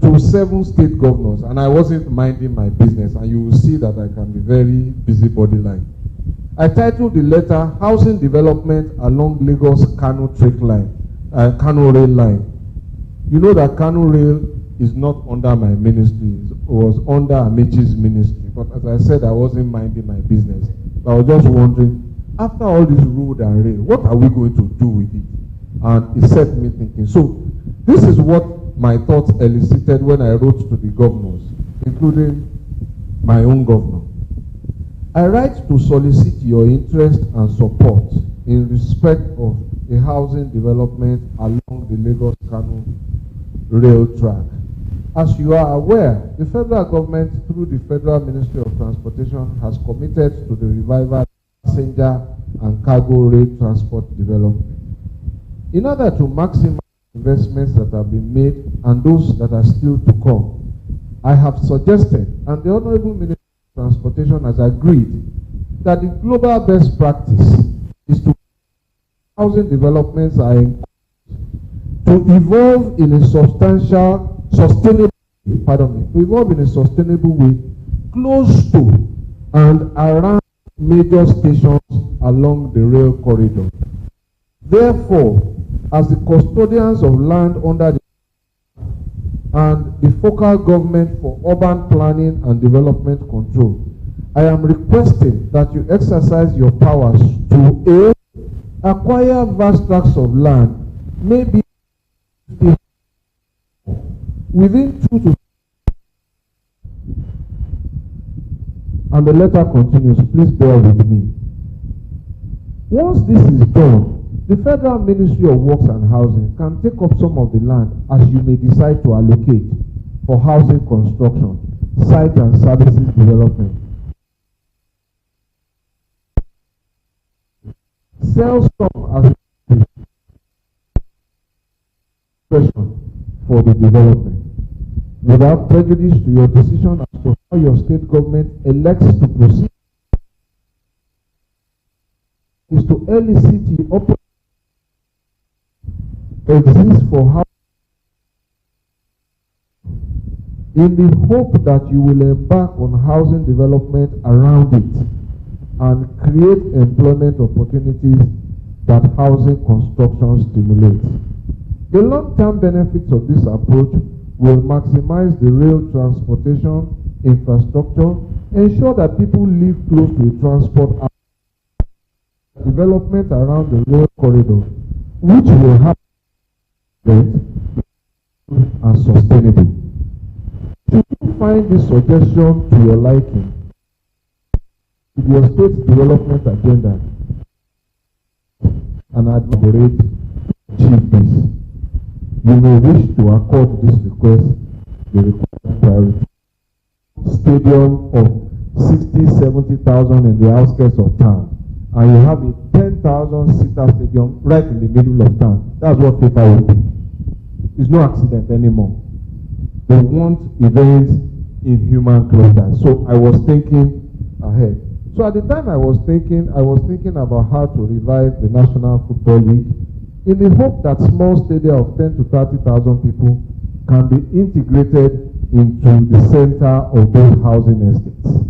to 7 state governors, and I wasn't minding my business, and you will see that I can be very busybody-like. I titled the letter, Housing Development Along Lagos-Kano Kano Rail Line. You know that Kano Rail is not under my ministry, it was under Amechi's ministry, but as I said, I wasn't minding my business. But I was just wondering, after all this road and rail, what are we going to do with it? And it set me thinking. So this is what my thoughts elicited when I wrote to the governors, including my own governor. I write to solicit your interest and support in respect of a housing development along the Lagos-Kano rail track. As you are aware, the federal government, through the Federal Ministry of Transportation, has committed to the revival passenger and cargo rail transport development. In order to maximize investments that have been made and those that are still to come, I have suggested, and the Honorable Minister of Transportation has agreed, that the global best practice is to housing developments are encouraged to evolve in a sustainable way, close to and around major stations along the rail corridor. Therefore, as the custodians of land under the and the focal government for urban planning and development control, I am requesting that you exercise your powers to acquire vast tracts of land, maybe within 2 to. And the letter continues, please bear with me. Once this is done, the Federal Ministry of Works and Housing can take up some of the land as you may decide to allocate for housing construction, site and services development. Sell some as for the development, without prejudice to your decision as to how your state government elects to proceed, is to elicit the opportunity exists for how in the hope that you will embark on housing development around it and create employment opportunities that housing construction stimulates. The long-term benefits of this approach will maximize the rail transportation infrastructure, ensure that people live close to a transport development around the rail corridor, which will happen and sustainable. Should you find this suggestion to your liking, with your state's development agenda, and advocate to achieve this, you may wish to accord this request the required priority. Stadium of 60,000-70,000 in the outskirts of town, and you have a 10,000-seater stadium right in the middle of town. That's what FIFA will be. It's no accident anymore. They want events in human clusters. So I was thinking ahead. So at the time I was thinking about how to revive the National Football League in the hope that small stadia of 10 to 30,000 people can be integrated into the center of those housing estates.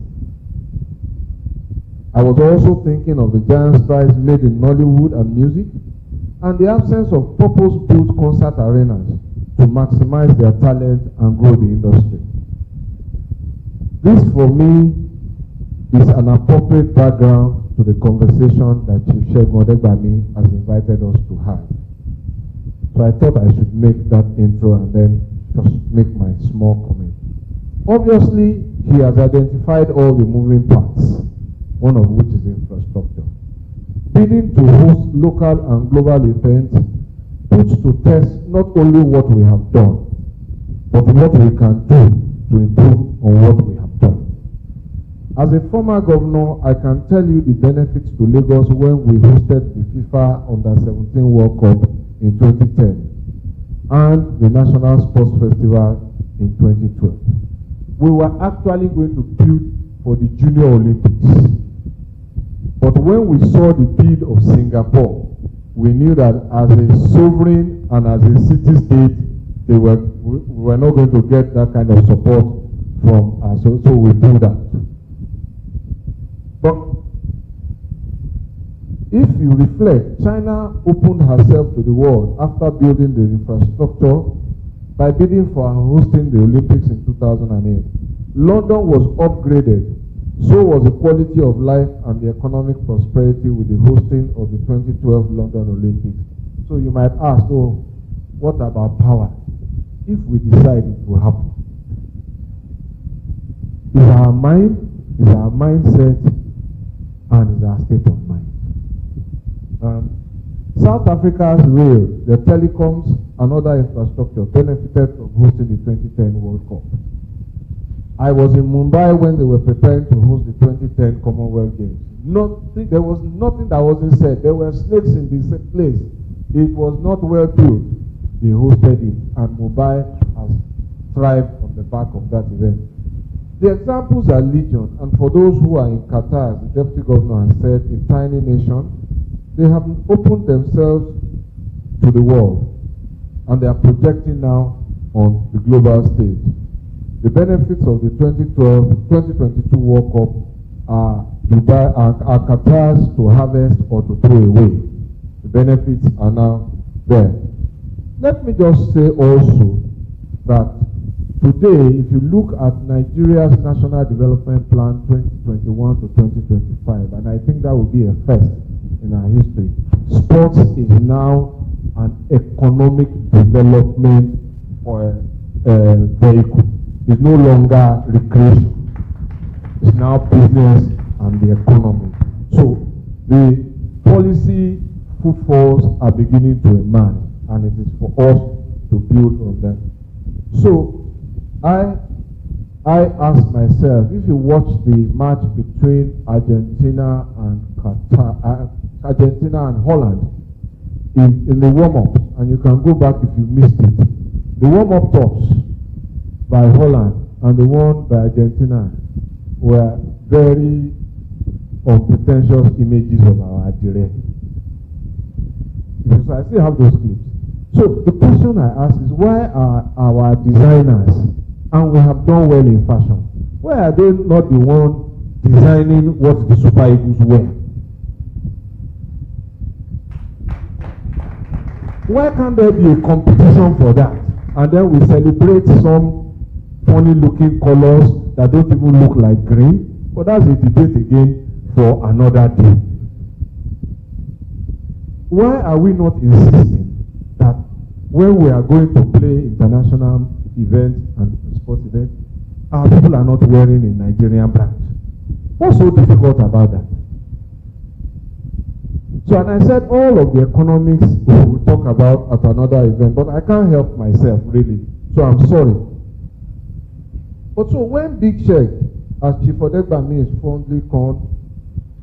I was also thinking of the giant strides made in Nollywood and music and the absence of purpose-built concert arenas to maximize their talent and grow the industry. This, for me, is an appropriate background to the conversation that Chief Segun Odegbami has invited us to have. So I thought I should make that intro and then just make my small comment. Obviously, he has identified all the moving parts, one of which is infrastructure. Bidding to host local and global events puts to test not only what we have done, but what we can do to improve on what we have done. As a former governor, I can tell you the benefits to Lagos when we hosted the FIFA Under-17 World Cup in 2010 and the National Sports Festival in 2012. We were actually going to build for the Junior Olympics. But when we saw the bid of Singapore, we knew that as a sovereign and as a city-state, we were not going to get that kind of support from us, so we pulled out. But if you reflect, China opened herself to the world after building the infrastructure by bidding for hosting the Olympics in 2008. London was upgraded, so was the quality of life and the economic prosperity with the hosting of the 2012 London Olympics. So you might ask, oh, what about power? If we decide it will happen. Is our mindset, and is our state of mind. South Africa's rail, the telecoms, and other infrastructure benefited from hosting the 2010 World Cup. I was in Mumbai when they were preparing to host the 2010 Commonwealth Games. There was nothing that wasn't said. There were snakes in this place. It was not well built. They hosted it, and Mumbai has thrived on the back of that event. The examples are legion, and for those who are in Qatar, as the Deputy Governor has said, a tiny nation, they have opened themselves to the world, and they are projecting now on the global stage. The benefits of the 2022 World Cup are Qatar's to harvest or to throw away. The benefits are now there. Let me just say also that today, if you look at Nigeria's National Development Plan 2021 to 2025, and I think that will be a first in our history, sports is now an economic development vehicle. It's no longer recreation. It's now business and the economy. So the policy footfalls are beginning to emerge, and it is for us to build on them. So I ask myself, if you watch the match between Argentina and Holland in the warm-ups, and you can go back if you missed it, the warm-up tops by Holland and the one by Argentina were very unpretentious images of our Adire. So I still have those clips. So the question I ask is, why are our designers and we have done well in fashion. Why are they not the one designing what the Super Eagles wear? Why can't there be a competition for that? And then we celebrate some funny looking colors that don't even look like green. But that's a debate again for another day. Why are we not insisting that when we are going to play international events and sports events, our people are not wearing a Nigerian brand? What's so difficult about that? So, and I said all of the economics we will talk about at another event, but I can't help myself really. So I'm sorry. But so when Big Sheikh, as Chief Odegbami is fondly called,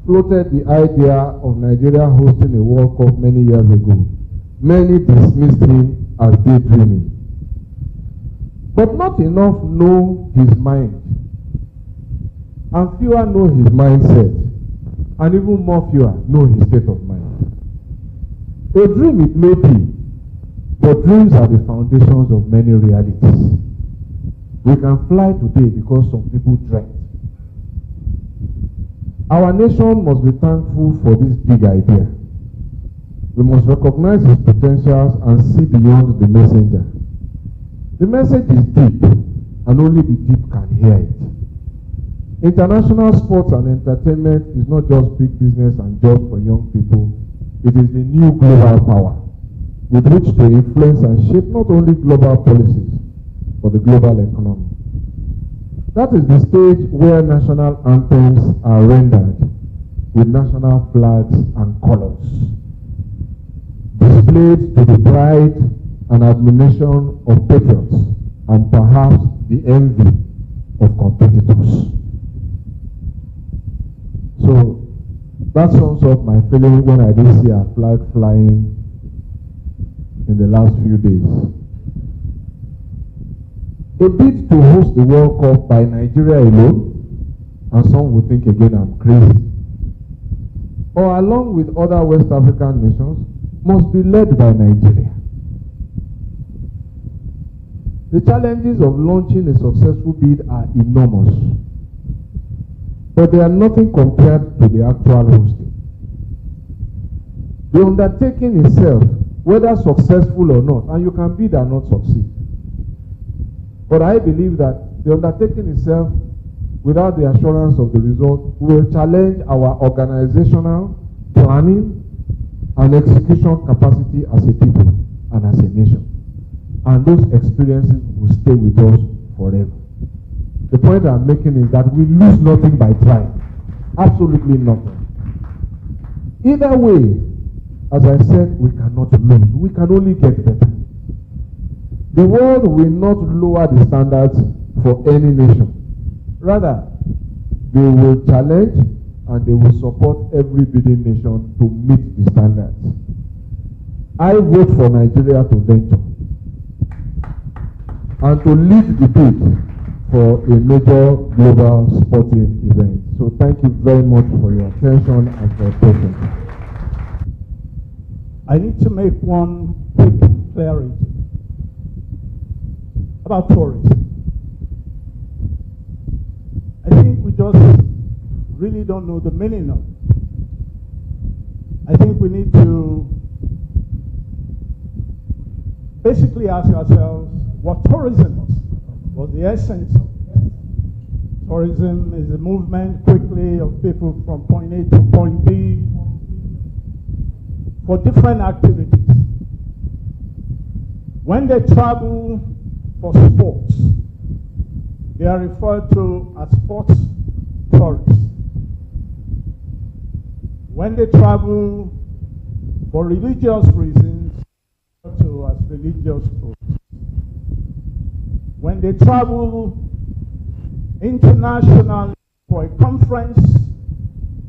floated the idea of Nigeria hosting a World Cup many years ago, many dismissed him as daydreaming. But not enough know his mind, and fewer know his mindset, and even more fewer know his state of mind. A dream it may be, but dreams are the foundations of many realities. We can fly today because some people dreamt. Our nation must be thankful for this big idea. We must recognize its potentials and see beyond the messenger. The message is deep, and only the deep can hear it. International sports and entertainment is not just big business and jobs for young people. It is the new global power with which to influence and shape not only global policies, but the global economy. That is the stage where national anthems are rendered with national flags and colors, displayed to the pride and admiration of patriots and perhaps the envy of competitors. So that sums up my feeling when I did see our flag flying in the last few days. A bid to host the World Cup by Nigeria alone, and some will think again I'm crazy, or along with other West African nations, must be led by Nigeria. The challenges of launching a successful bid are enormous, but they are nothing compared to the actual hosting. The undertaking itself, whether successful or not, and you can bid and not succeed. But I believe that the undertaking itself, without the assurance of the result, will challenge our organizational planning and execution capacity as a people and as a nation. And those experiences will stay with us forever. The point I'm making is that we lose nothing by trying. Absolutely nothing. Either way, as I said, we cannot lose. We can only get better. The world will not lower the standards for any nation. Rather, they will challenge and they will support every bidding nation to meet the standards. I vote for Nigeria to venture and to lead the bid for a major global sporting event. So thank you very much for your attention and for your patience. I need to make one quick clarity about tourism. I think we just really don't know the meaning of it. I think we need to basically ask ourselves what tourism is, what the essence of it. Tourism is a movement quickly of people from point A to point B for different activities. When they travel for sports, they are referred to as sports tourists. When they travel for religious reasons, they are referred to as religious tourists. When they travel internationally for a conference,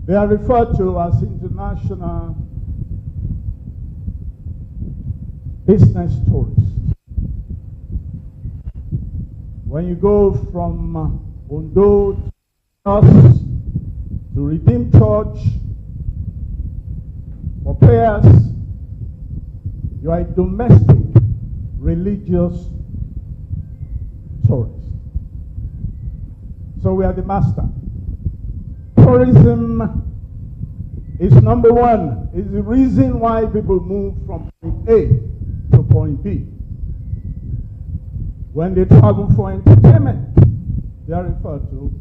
they are referred to as international business tourists. When you go from Ondo to Redeemed Church for prayers, you are a domestic religious tourist. So we are the master. Tourism is number one, is the reason why people move from point A to point B. When they travel for entertainment, they are referred to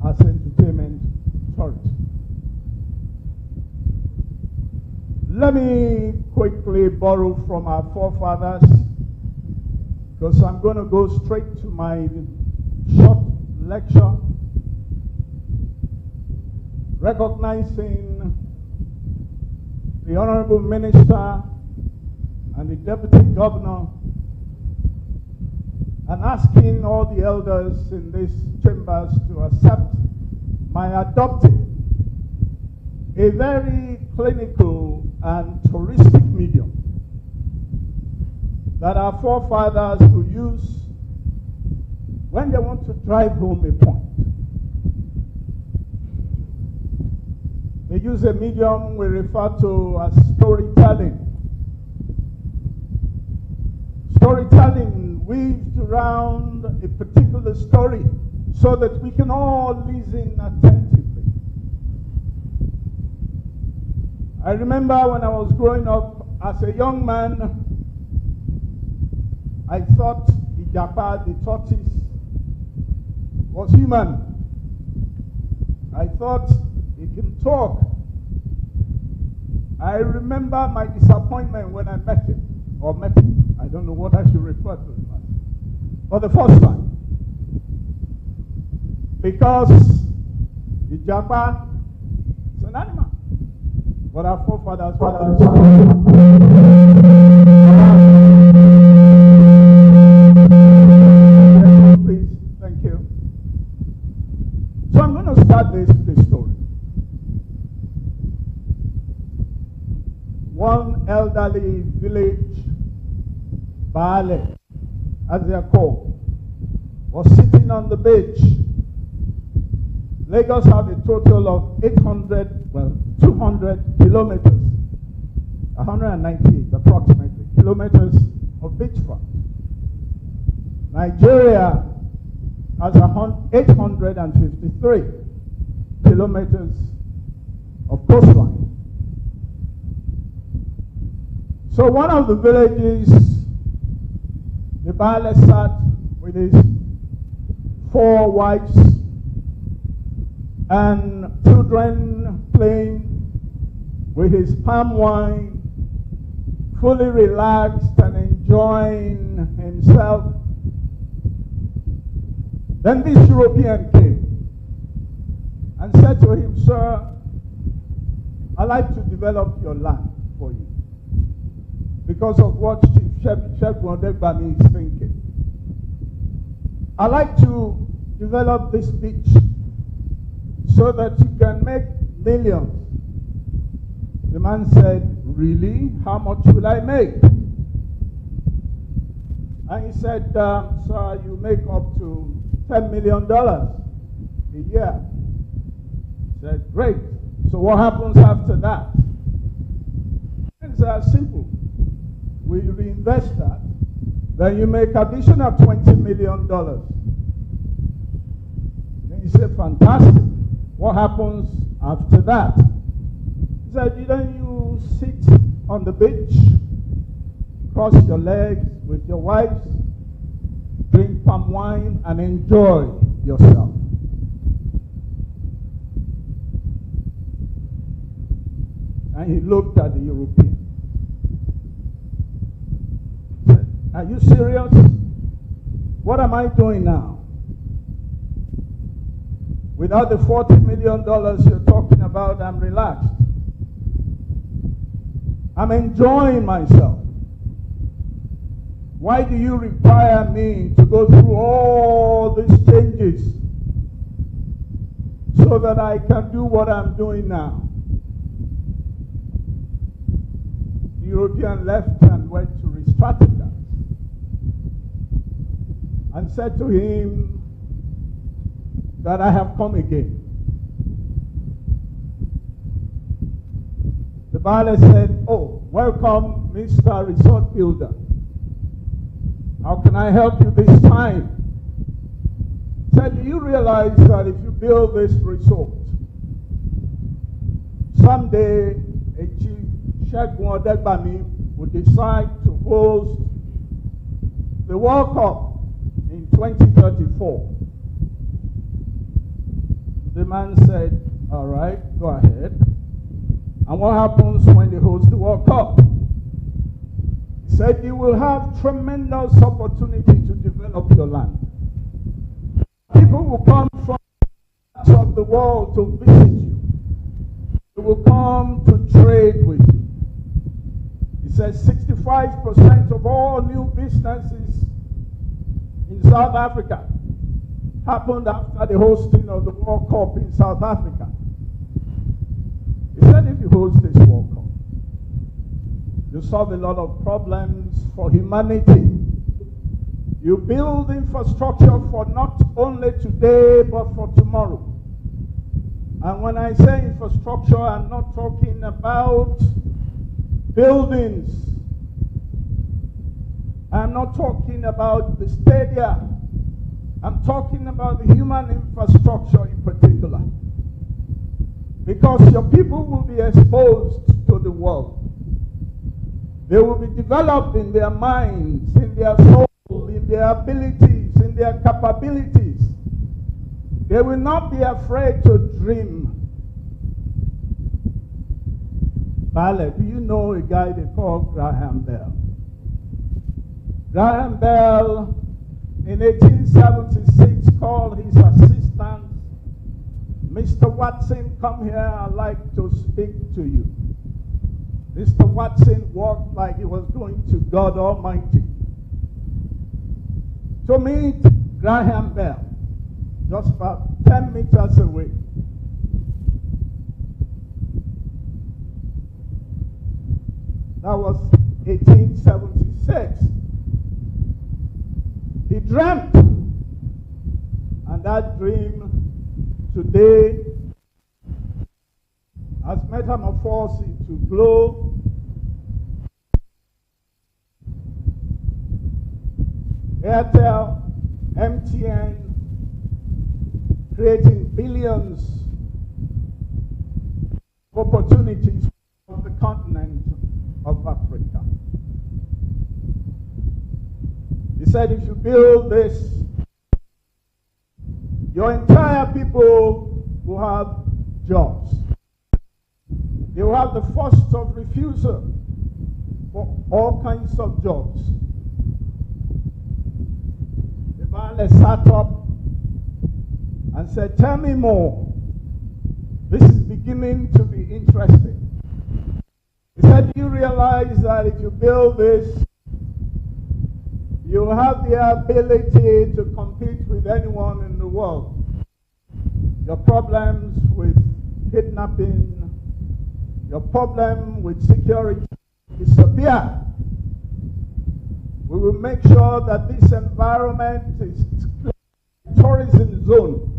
as entertainment tourists. Let me quickly borrow from our forefathers, because I'm going to go straight to my short lecture, recognizing the Honorable Minister and the Deputy Governor, and asking all the elders in these chambers to accept my adopting a very clinical and touristic medium that our forefathers could use when they want to drive home a point. They use a medium we refer to as storytelling. Storytelling weaved around a particular story so that we can all listen attentively. I remember when I was growing up as a young man, I thought Ijapa, the tortoise, was human. I thought he can talk. I remember my disappointment when I met him. I don't know what I should refer to him as. For the first time. Because Ijapa is an animal. But our forefathers, please, thank you. So I'm going to start this with a story. One elderly village Baale, as they are called, was sitting on the beach. Lagos had a total of 200 kilometers, 198 approximately, kilometers of beachfront. Nigeria has 853 kilometers of coastline. So one of the villages, the Baale sat with his 4 wives and children playing with his palm wine, fully relaxed and enjoying himself. Then this European came and said to him, "Sir, I'd like to develop your land for you because of what Chief Shegun Odegbami is thinking. I'd like to develop this beach so that you can make millions." The man said, "Really? How much will I make?" And he said, "Sir, you make up to $10 million a year." He said, "Great. So what happens after that?" It's simple. We reinvest that, then you make additional $20 million. Then he said, "Fantastic. What happens after that?" He said, "Then you sit on the beach, cross your legs with your wives, drink palm wine, and enjoy yourself." And he looked at the European. He said, "Are you serious? What am I doing now? Without the $40 million you're talking about, I'm relaxed. I'm enjoying myself. Why do you require me to go through all these changes so that I can do what I'm doing now?" The European left and went to re-strategize and said to him that, "I have come again." The Baale said, "Oh, welcome, Mr. Resort Builder. How can I help you this time?" said, do you realize that if you build this resort, someday a Chief Shegun Odegbami will decide to host the World Cup in 2034? The man said, all right, go ahead. And what happens when they host the World Cup? He said, you will have tremendous opportunity to develop your land. People will come from parts of the world to visit you. They will come to trade with you. He says 65% of all new businesses in South Africa happened after the hosting of the World Cup in South Africa. He said if you host this World Cup, you solve a lot of problems for humanity. You build infrastructure for not only today, but for tomorrow. And when I say infrastructure, I'm not talking about buildings. I'm not talking about the stadium. I'm talking about the human infrastructure in particular. Because your people will be exposed to the world. They will be developed in their minds, in their soul, in their abilities, in their capabilities. They will not be afraid to dream. Ballet, do you know a guy they call Graham Bell? Graham Bell in 1876 called his assistant, Mr. Watson, come here, I'd like to speak to you. Mr. Watson walked like he was going to God Almighty to meet Graham Bell, just about 10 meters away. That was 1876. He dreamt, and that dream today has metamorphosed into glow. Airtel, MTN, creating billions of opportunities on the continent of Africa. He said if you build this, your entire people will have jobs. They will have the first of refusal for all kinds of jobs. The man sat up and said, tell me more. This is beginning to be interesting. He said, do you realize that if you build this, you have the ability to compete with anyone in the world. Your problems with kidnapping, your problem with security disappear. We will make sure that this environment is a tourism zone.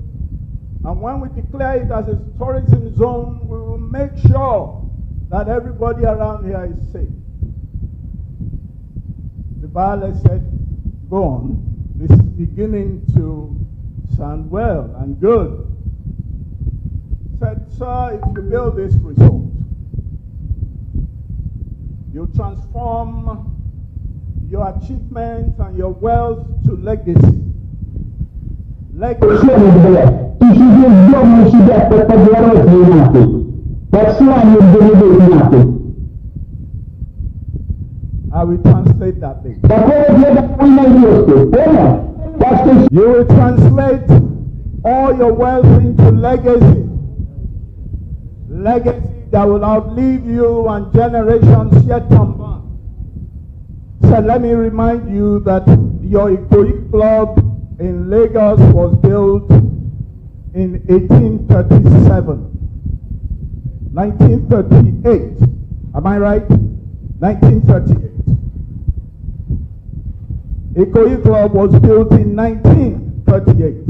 And when we declare it as a tourism zone, we will make sure that everybody around here is safe. The Baale said, go on. This is beginning to sound well and good. He said, sir, if you build this resort, you transform your achievements and your wealth to legacy. Legacy. I will translate that thing. You will translate all your wealth into legacy. Legacy that will outlive you and generations yet unborn. So let me remind you that your Ikoyi Club in Lagos was built in 1837. 1938. Am I right? 1938. Ikoyi Club was built in 1938.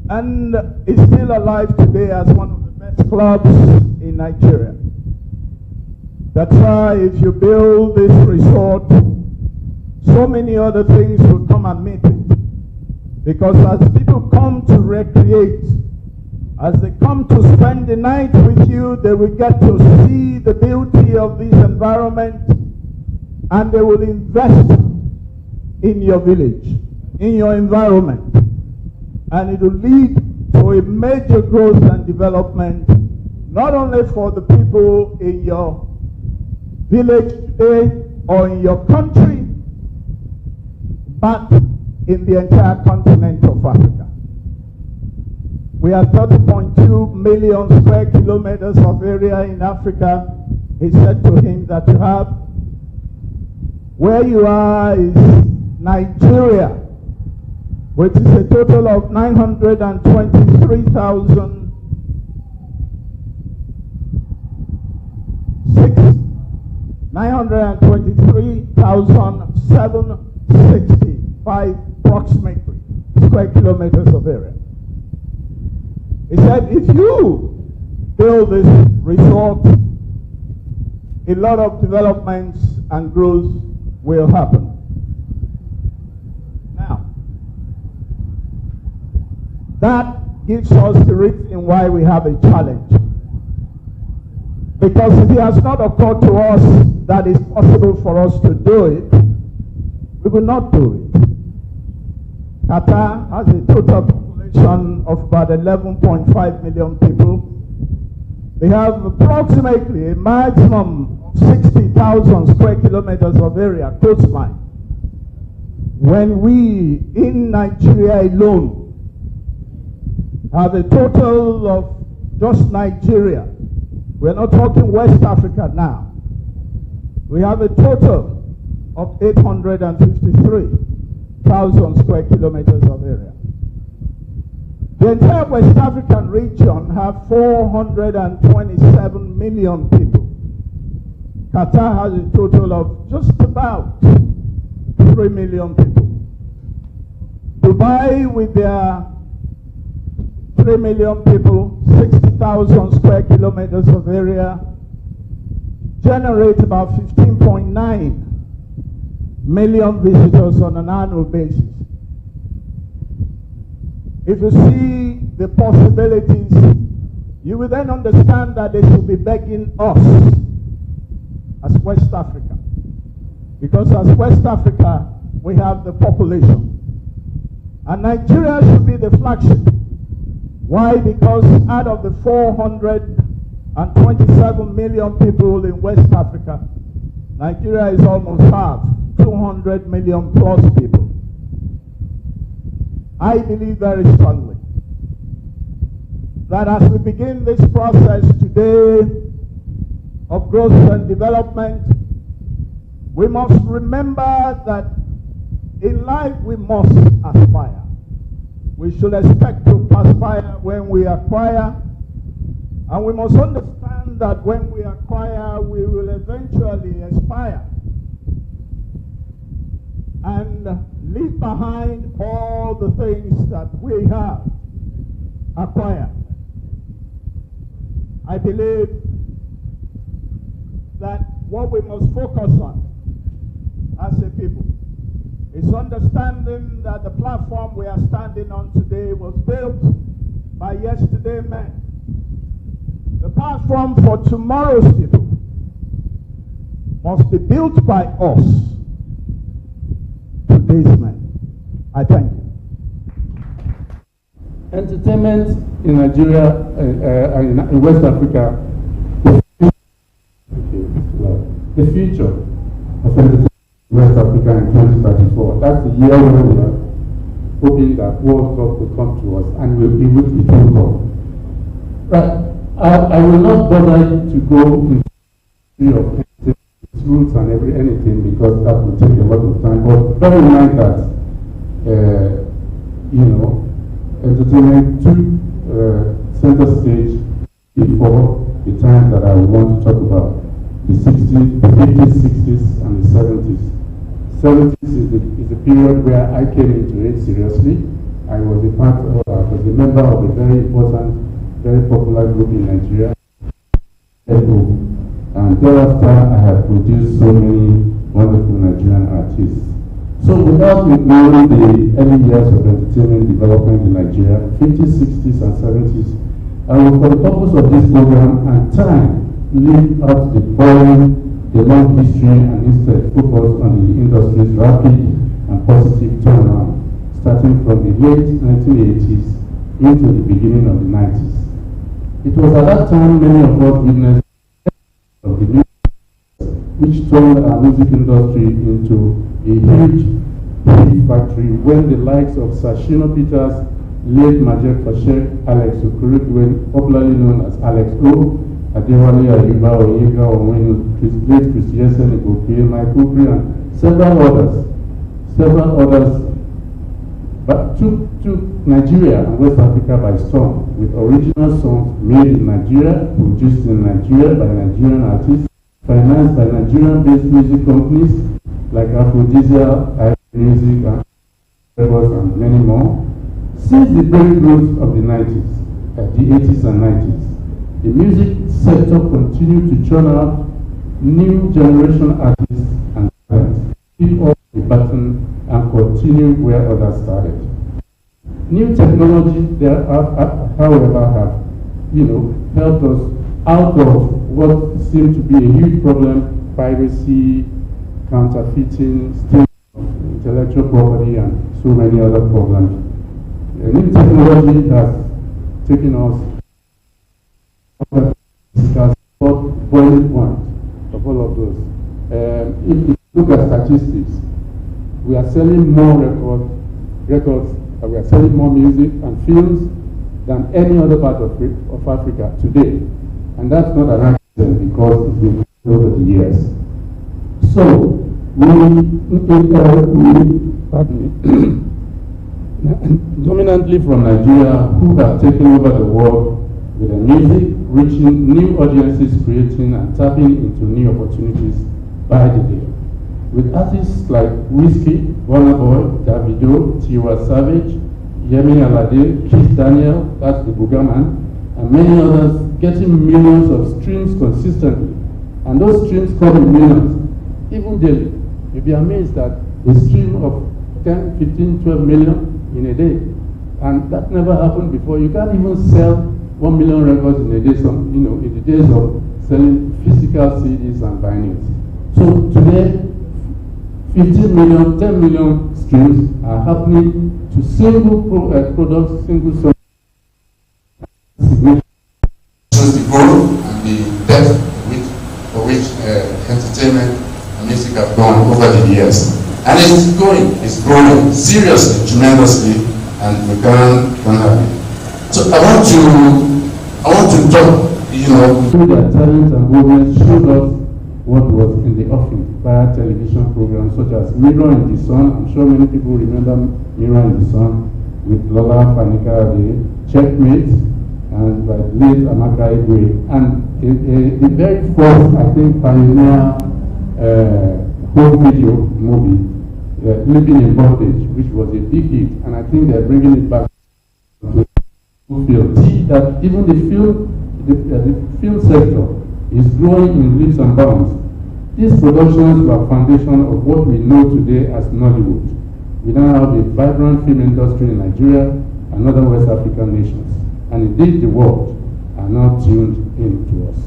And is still alive today as one of the best clubs in Nigeria. That's why if you build this resort, so many other things will come and meet it. Because as people come to recreate, as they come to spend the night with you, they will get to see the beauty of this environment, and they will invest in your village, in your environment, and it will lead to a major growth and development, not only for the people in your village today or in your country, but in the entire continent of Africa. We have 30.2 million square kilometers of area in Africa. He said to him that you have. Where you are is Nigeria, which is a total of 923,765 approximately square kilometers of area. He said, if you build this resort, a lot of developments and growth will happen. Now, that gives us the reason why we have a challenge. Because if it has not occurred to us that it's possible for us to do it, we will not do it. Qatar has a total population of about 11.5 million people. They have approximately a maximum of 60,000 square kilometers of area coastline. When we, in Nigeria alone, have a total of just Nigeria, we're not talking West Africa now, we have a total of 853,000 square kilometers of area. The entire West African region have 427 million people. Qatar has a total of just about 3 million people. Dubai, with their 3 million people, 60,000 square kilometers of area, generate about 15.9 million visitors on an annual basis. If you see the possibilities, you will then understand that they should be begging us as West Africa. Because as West Africa, we have the population. And Nigeria should be the flagship. Why? Because out of the 427 million people in West Africa, Nigeria is almost half, 200 million plus people. I believe very strongly that as we begin this process today of growth and development, we must remember that in life we must aspire. We should expect to aspire when we acquire, and we must understand that when we acquire, we will eventually aspire and leave behind all the things that we have acquired. I believe that what we must focus on as a people is understanding that the platform we are standing on today was built by yesterday men. The platform for tomorrow's people must be built by us, today's men. I thank you. Entertainment in Nigeria and in West Africa, the future of entertainment in West Africa in 2034. That's the year when we are hoping that World Cup will come to us, and it will come. Right. I will not bother to go into its roots and anything, because that will take a lot of time. But bear in mind that entertainment took center stage before the times that I want to talk about, the 60s, the 50s, 60s, and the 70s. 70s is the period where I came into it seriously. I was a member of a very important, very popular group in Nigeria, and thereafter I have produced so many wonderful Nigerian artists. So without ignoring the early years of entertainment development in Nigeria, 50s, 60s, and 70s, I will, for the purpose of this program and time, leave out the long history and instead focus on the industry's rapid and positive turnaround, starting from the late 1980s into the beginning of the 90s. It was at that time many of us witnessed of the music, which turned our music industry into a huge hit factory when the likes of Sashino Peters, late Majek Fashek, Alex Okurigwe, popularly known as Alex O, Adewale Ayuba, Oyega Onwenu, late Christian Igokwe, Michael Kri, and several others, but took Nigeria and West Africa by storm with original songs made in Nigeria, produced in Nigeria by Nigerian artists, financed by Nigerian-based music companies like Aphrodisia, Music, and many more. Since the very growth of the 90s, the 80s and 90s, the music sector continued to churn out new generation artists and talents, pick up the baton and continue where others started. New technology, however, have helped us out of what seemed to be a huge problem: piracy, counterfeiting, stealing of intellectual property, and so many other problems. The new technology has taken us boiling point of all of those. If you look at statistics, we are selling more records, and we are selling more music and films than any other part of Africa today. And that's not an accident because it's been over the years. So, dominantly from Nigeria, who have taken over the world with their music, reaching new audiences, creating and tapping into new opportunities by the day. With artists like Whiskey, Burna Boy, Davido, Tiwa Savage, Yemi Alade, Keith Daniel, that's the Boogerman, and many others getting millions of streams consistently. And those streams come in millions, even daily. You'll be amazed that a stream of 10, 15, 12 million in a day. And that never happened before. You can't even sell 1 million records in a day, in the days of selling physical CDs and vinyls. So today, 15 million, 10 million streams are happening to single products, single songs. The growth and the depth for which entertainment and music have gone over the years. And it's growing seriously, tremendously, and we can't have it. So I want to talk, Through their talent and movements showed us what was in the offing via television programs such as Mirror in the Sun. I'm sure many people remember Mirror in the Sun with Lola Fanika, the Checkmate, and by the late Amaka Igwe. And the very first, I think, pioneer home video movie, Living in Bondage, which was a big hit, and I think they're bringing it back to film. See that even the film sector is growing in leaps and bounds. These productions were foundation of what we know today as Nollywood. We now have a vibrant film industry in Nigeria and other West African nations, and indeed the world are now tuned in to us.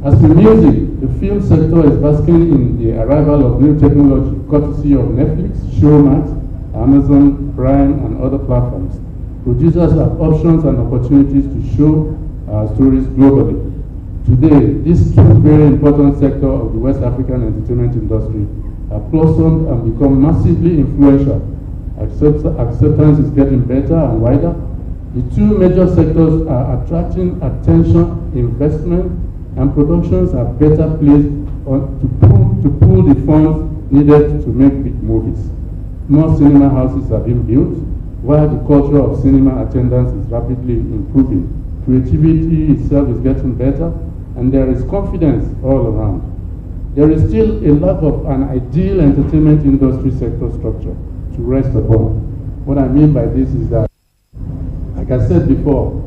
As for music, the film sector is basking in the arrival of new technology, courtesy of Netflix, Showmax, Amazon, Prime, and other platforms. Producers have options and opportunities to show our stories globally. Today, these two very important sectors of the West African entertainment industry have blossomed and become massively influential. Acceptance is getting better and wider. The two major sectors are attracting attention, investment, and productions are better placed to pool the funds needed to make big movies. More cinema houses are being built, while the culture of cinema attendance is rapidly improving. Creativity itself is getting better, and there is confidence all around. There is still a lack of an ideal entertainment industry sector structure to rest upon. What I mean by this is that, like I said before,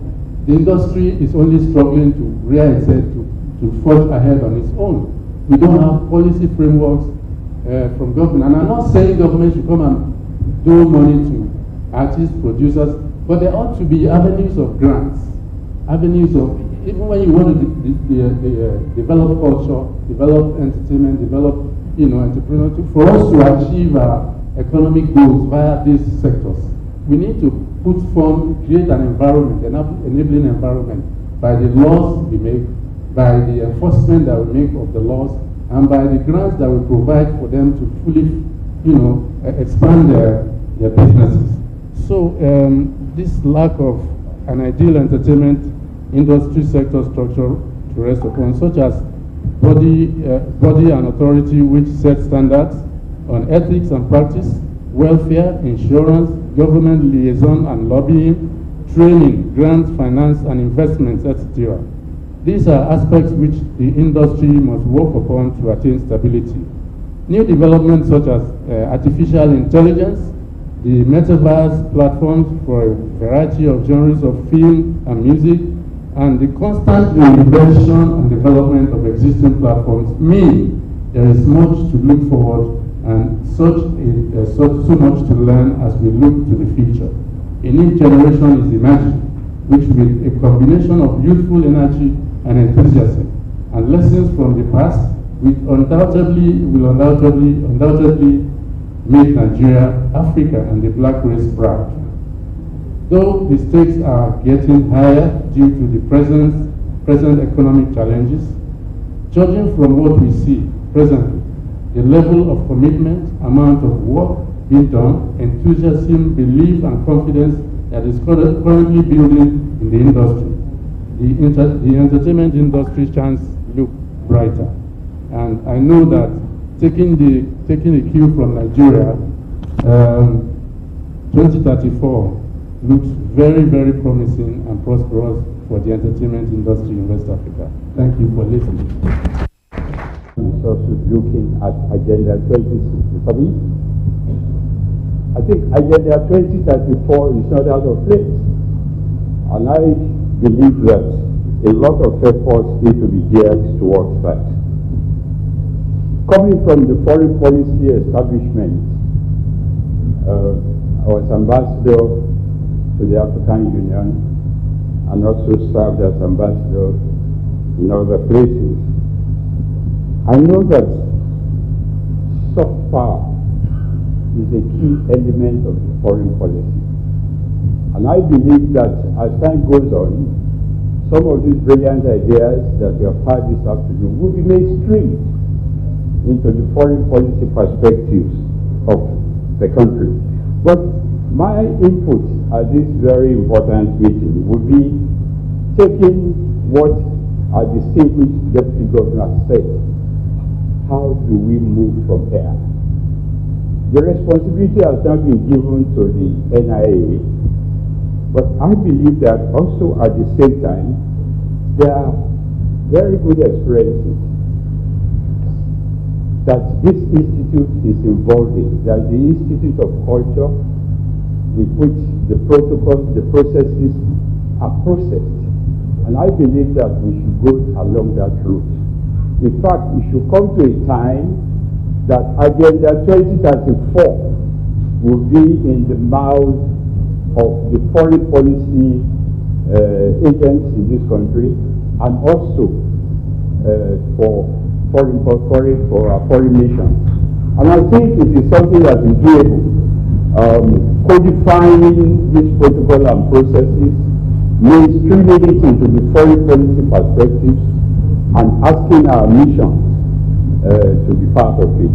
the industry is only struggling to rear its head, to forge ahead on its own. We don't have policy frameworks from government. And I'm not saying government should come and do money to artists, producers, but there ought to be avenues of grants, avenues of, even when you want to develop culture, develop entertainment, develop, entrepreneurship, for us to achieve our economic goals via these sectors, we need to create an environment, an enabling environment, by the laws we make, by the enforcement that we make of the laws, and by the grants that we provide for them to fully, expand their businesses. So this lack of an ideal entertainment industry sector structure to rest upon, such as body and authority which set standards on ethics and practice, welfare, insurance, government liaison and lobbying, training, grants, finance and investments, etc. These are aspects which the industry must work upon to attain stability. New developments such as artificial intelligence, the metaverse platforms for a variety of genres of film and music, and the constant reinvention and development of existing platforms mean there is much to look forward and so much to learn as we look to the future. A new generation is emerging, which with a combination of youthful energy and enthusiasm and lessons from the past will undoubtedly make Nigeria, Africa, and the black race proud. Though the stakes are getting higher due to the present economic challenges, judging from what we see presently, the level of commitment, amount of work being done, enthusiasm, belief, and confidence that is currently building in the industry, the entertainment industry chance look brighter. And I know that taking the cue from Nigeria, 2034 looks very, very promising and prosperous for the entertainment industry in West Africa. Thank you for listening. It's also looking at Agenda 2063. I think Agenda 2034 is not out of place. And I believe that a lot of efforts need to be geared towards that. Coming from the foreign policy establishment, I was ambassador to the African Union and also served as ambassador in other places. I know that soft power is a key element of the foreign policy. And I believe that as time goes on, some of these brilliant ideas that we have had this afternoon will be mainstreamed into the foreign policy perspectives of the country. But my input at this very important meeting would be taking what our distinguished Deputy Governor said. How do we move from here? The responsibility has now been given to the NIA, but I believe that also at the same time, there are very good experiences that this institute is involved in. That the Institute of Culture, with which the protocols, the processes are processed. And I believe that we should go along that route. In fact, we should come to a time that Agenda 2034 will be in the mouth of the foreign policy agents in this country, and also for our foreign nations. And I think it is something that is doable. Codifying this protocol and processes, mainstreaming it into the foreign policy perspectives, and asking our missions to be part of it.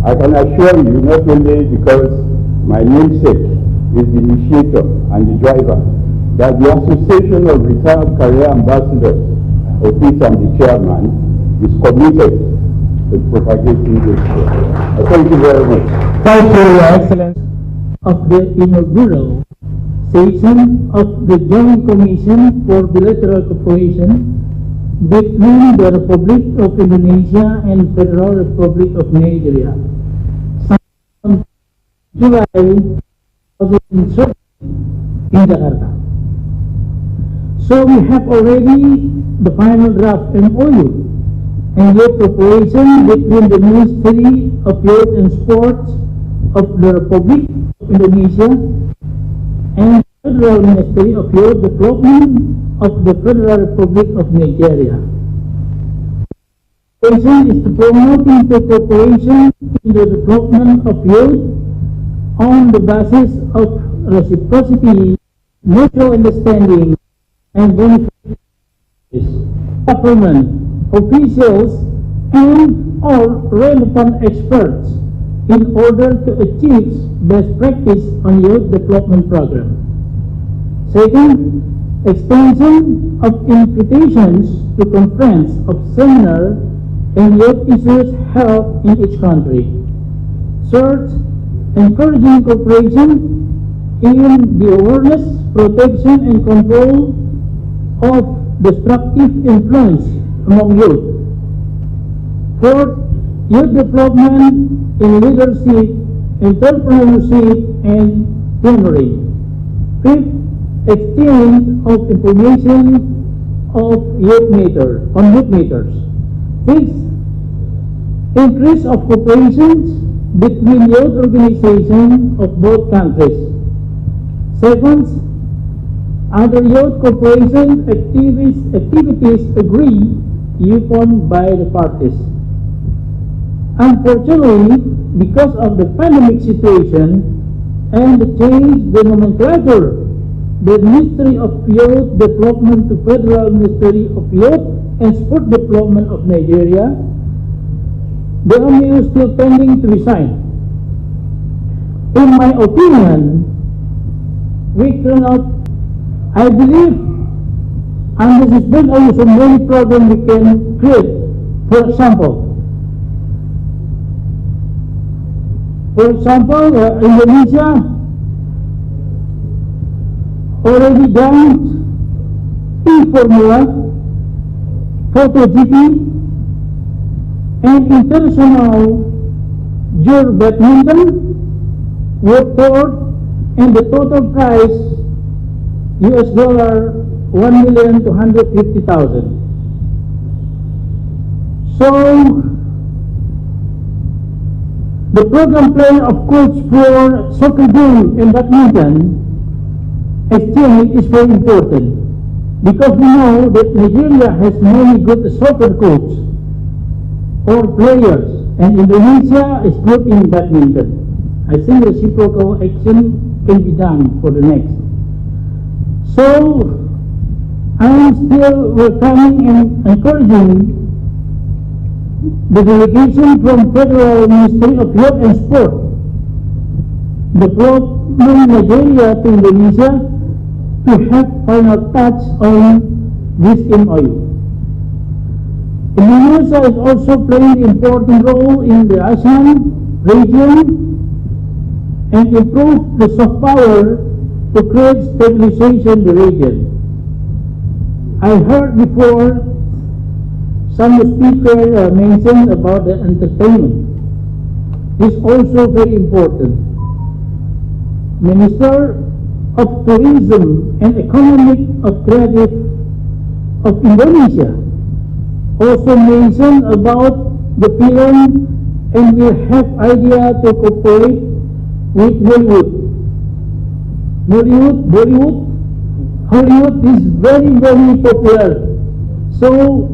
I can assure you, not only because my namesake is the initiator and the driver, that the Association of Retired Career Ambassadors, of which I'm the chairman, is committed to propagating this. Thank you very much. Thank you, Your Excellency. Of the inaugural session of the Joint Commission for Bilateral Cooperation between the Republic of Indonesia and Federal Republic of Nigeria, signed on July 2013 in Jakarta. So we have already the final draft MOU and youth cooperation between the Ministry of Youth and Sports of the Republic of Indonesia and the Federal Ministry of Youth Development of the Federal Republic of Nigeria. The vision is to promote cooperation in the development of youth on the basis of reciprocity, mutual understanding, and benefit. Government officials and all relevant experts in order to achieve best practice on youth development program. Second, extension of invitations to conference of seminar and youth issues held in each country. Third, encouraging cooperation in the awareness, protection, and control of destructive influence among youth. Fourth, youth development in leadership, entrepreneurship, and pioneering. Fifth, exchange of information on youth matters. Sixth, increase of cooperation between youth organizations of both countries. Seventh, other youth cooperation activities agreed upon by the parties. Unfortunately, because of the pandemic situation and the change the nomenclature, the Ministry of Youth Development to Federal Ministry of Youth and Sport Development of Nigeria, the MU is still pending to resign. In my opinion, we cannot, I believe, and this is based on so many programs we can create. For example, Indonesia already done e-Formula, MotoGP, and international junior badminton, world tour, and the total price US dollar 1,250,000. So the program plan of coach for soccer game and badminton exchange is very important because we know that Nigeria has many good soccer coaches or players, and Indonesia is good in badminton. I think reciprocal action can be done for the next. So I am still welcoming and encouraging the delegation from Federal Ministry of Youth and Sport, Development Nigeria to Indonesia, to have final touch on this MOU. Indonesia is also playing an important role in the ASEAN region and improve the soft power to create stabilization in the region. I heard before some speaker mentioned about the entertainment. This is also very important. Minister of Tourism and Economic of Creative of Indonesia also mentioned about the film, and we have idea to cooperate with Hollywood is very, very popular. So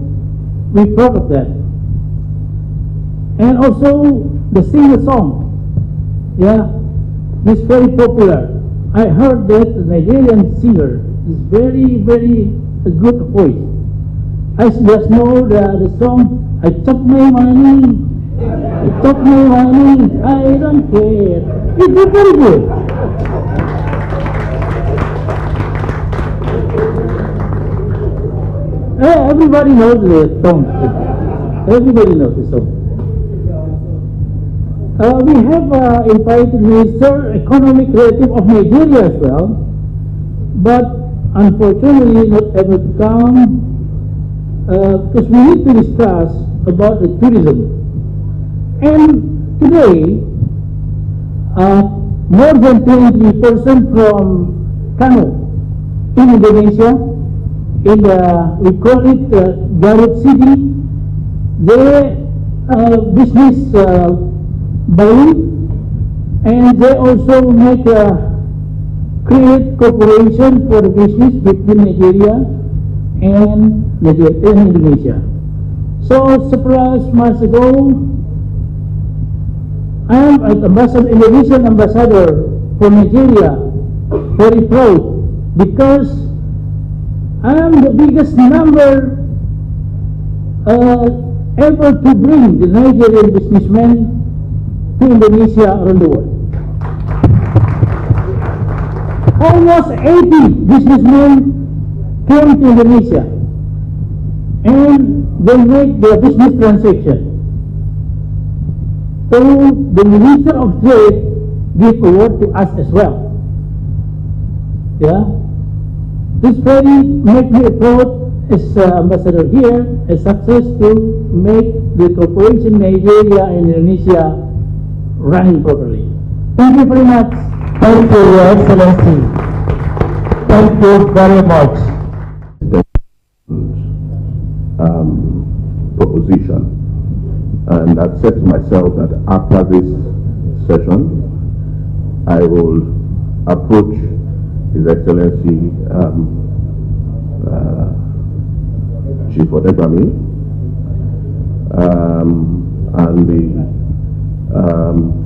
we thought of that. And also the singer song. Yeah, this very popular. I heard that the Nigerian singer is very, very a good voice. I just know the song, I took my money, I don't care. It's very good. Everybody knows the song. Everybody knows the song. We have invited Minister Economic Creative of Nigeria as well, but unfortunately not able to come because we need to discuss about the tourism. And today, more than 23% from Kano in Indonesia, we call it Garut City, They business buying, and they also make create cooperation for business between Nigeria and Indonesia. So several months ago, I am an ambassador, Indonesian ambassador for Nigeria, very proud, because I am the biggest number ever to bring the Nigerian businessmen to Indonesia around the world. Almost 80 businessmen came to Indonesia, and they make their business transaction. So the Minister of Trade gave award to us as well. Yeah, this very make me proud as ambassador here, a success to make the cooperation Nigeria and Indonesia running properly. Thank you very much. Thank you, Your Excellency. Thank you very much. Proposition, and I've said to myself that after this session, I will approach His Excellency Chief Odegami and the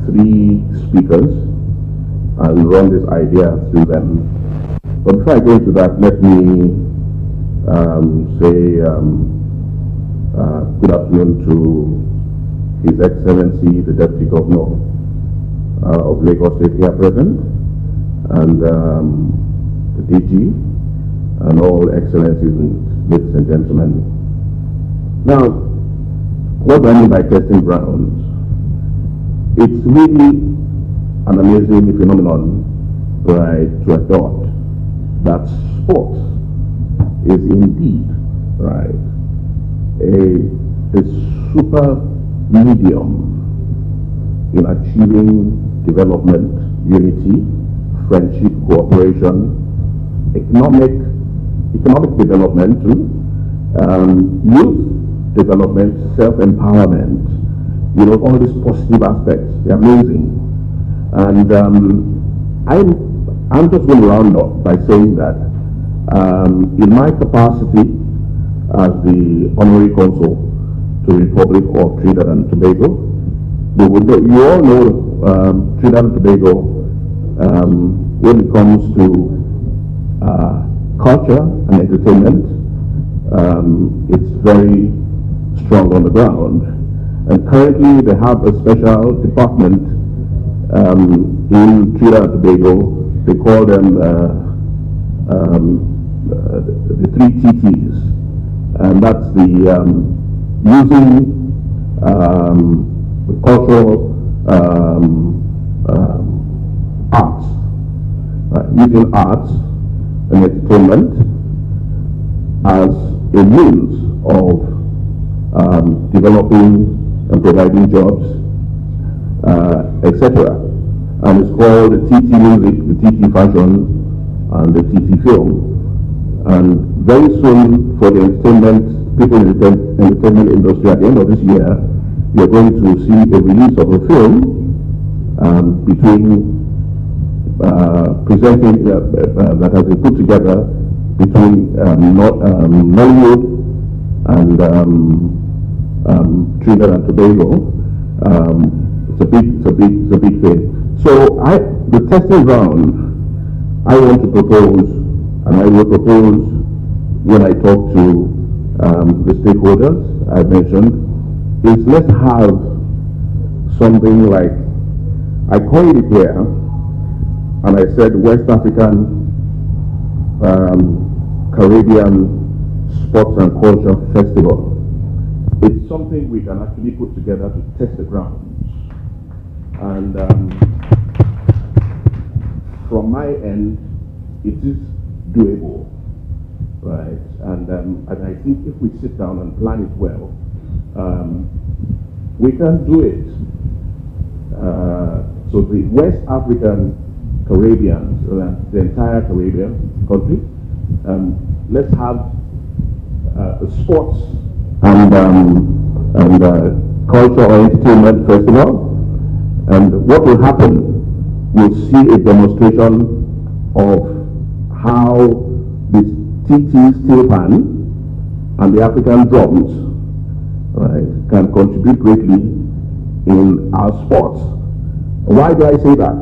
three speakers and run this idea through them. But before I go into that, let me say good afternoon to His Excellency the Deputy Governor of Lagos State here present, and the DG, and all excellencies and ladies and gentlemen. Now, what do I mean by testing grounds? It's really an amazing phenomenon, right, to adopt that sports is indeed, right, a super medium in achieving development, unity, friendship, cooperation, economic development too, youth development, self-empowerment, you know, all these positive aspects. They're amazing. And I'm just going to round up by saying that in my capacity as the Honorary Consul to the Republic of Trinidad and Tobago, you all know Trinidad and Tobago, when it comes to culture and entertainment, it's very strong on the ground. And currently they have a special department in Trinidad and Tobago. They call them the 3 TTs, and that's the using the cultural arts, using arts and entertainment as a means of developing and providing jobs, etc. And it's called the TT Music, the TT Fashion, and the TT Film. And very soon, for the entertainment, people in the entertainment industry, at the end of this year, you're going to see a release of a film between presenting that has been put together between Nollywood and Trinidad and Tobago. It's a big thing. So the testing ground I want to propose, and I will propose when I talk to the stakeholders I mentioned, is let's have something like, I coined it here, and I said West African Caribbean Sports and Culture Festival. It's something we can actually put together to test the grounds. And from my end, it is doable, right? And I think if we sit down and plan it well, we can do it. So the West African Caribbean, the entire Caribbean country, let's have sports and and Culture or Entertainment Festival. And what will happen, we'll see a demonstration of how the TT steel pan and the African drums, right, can contribute greatly in our sports. Why do I say that?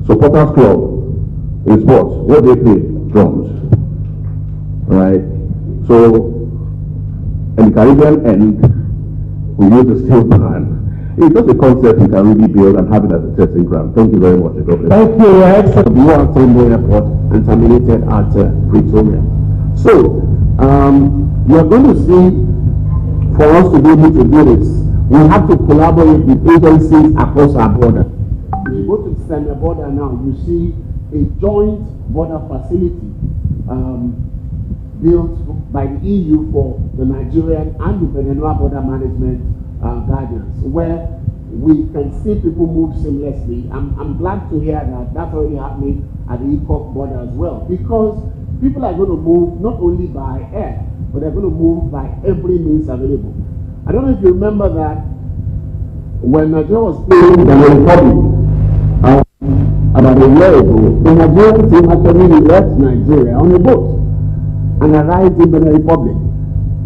Supporters Club in sports, what they play? Drums. Right? So, in the Caribbean end, we use the steel pan. It's just a concept we can really build and have it as a testing ground. Thank you very much. Thank you, Your Excellency. You are Tambo Airport and terminated at Pretoria. So, you are going to see, for us to be able to do this, we have to collaborate with agencies across our border. If you go to the Seme border now, you see a joint border facility built by the EU for the Nigerian and the Benin border management guardians, where we can see people move seamlessly. I'm glad to hear that that's already happening at the ECOC border as well, because people are going to move not only by air, but they're going to move by every means available. I don't know if you remember that when Nigeria was playing the Republic about a year ago, the Nigerian team actually left Nigeria on a boat and arrived in the Republic,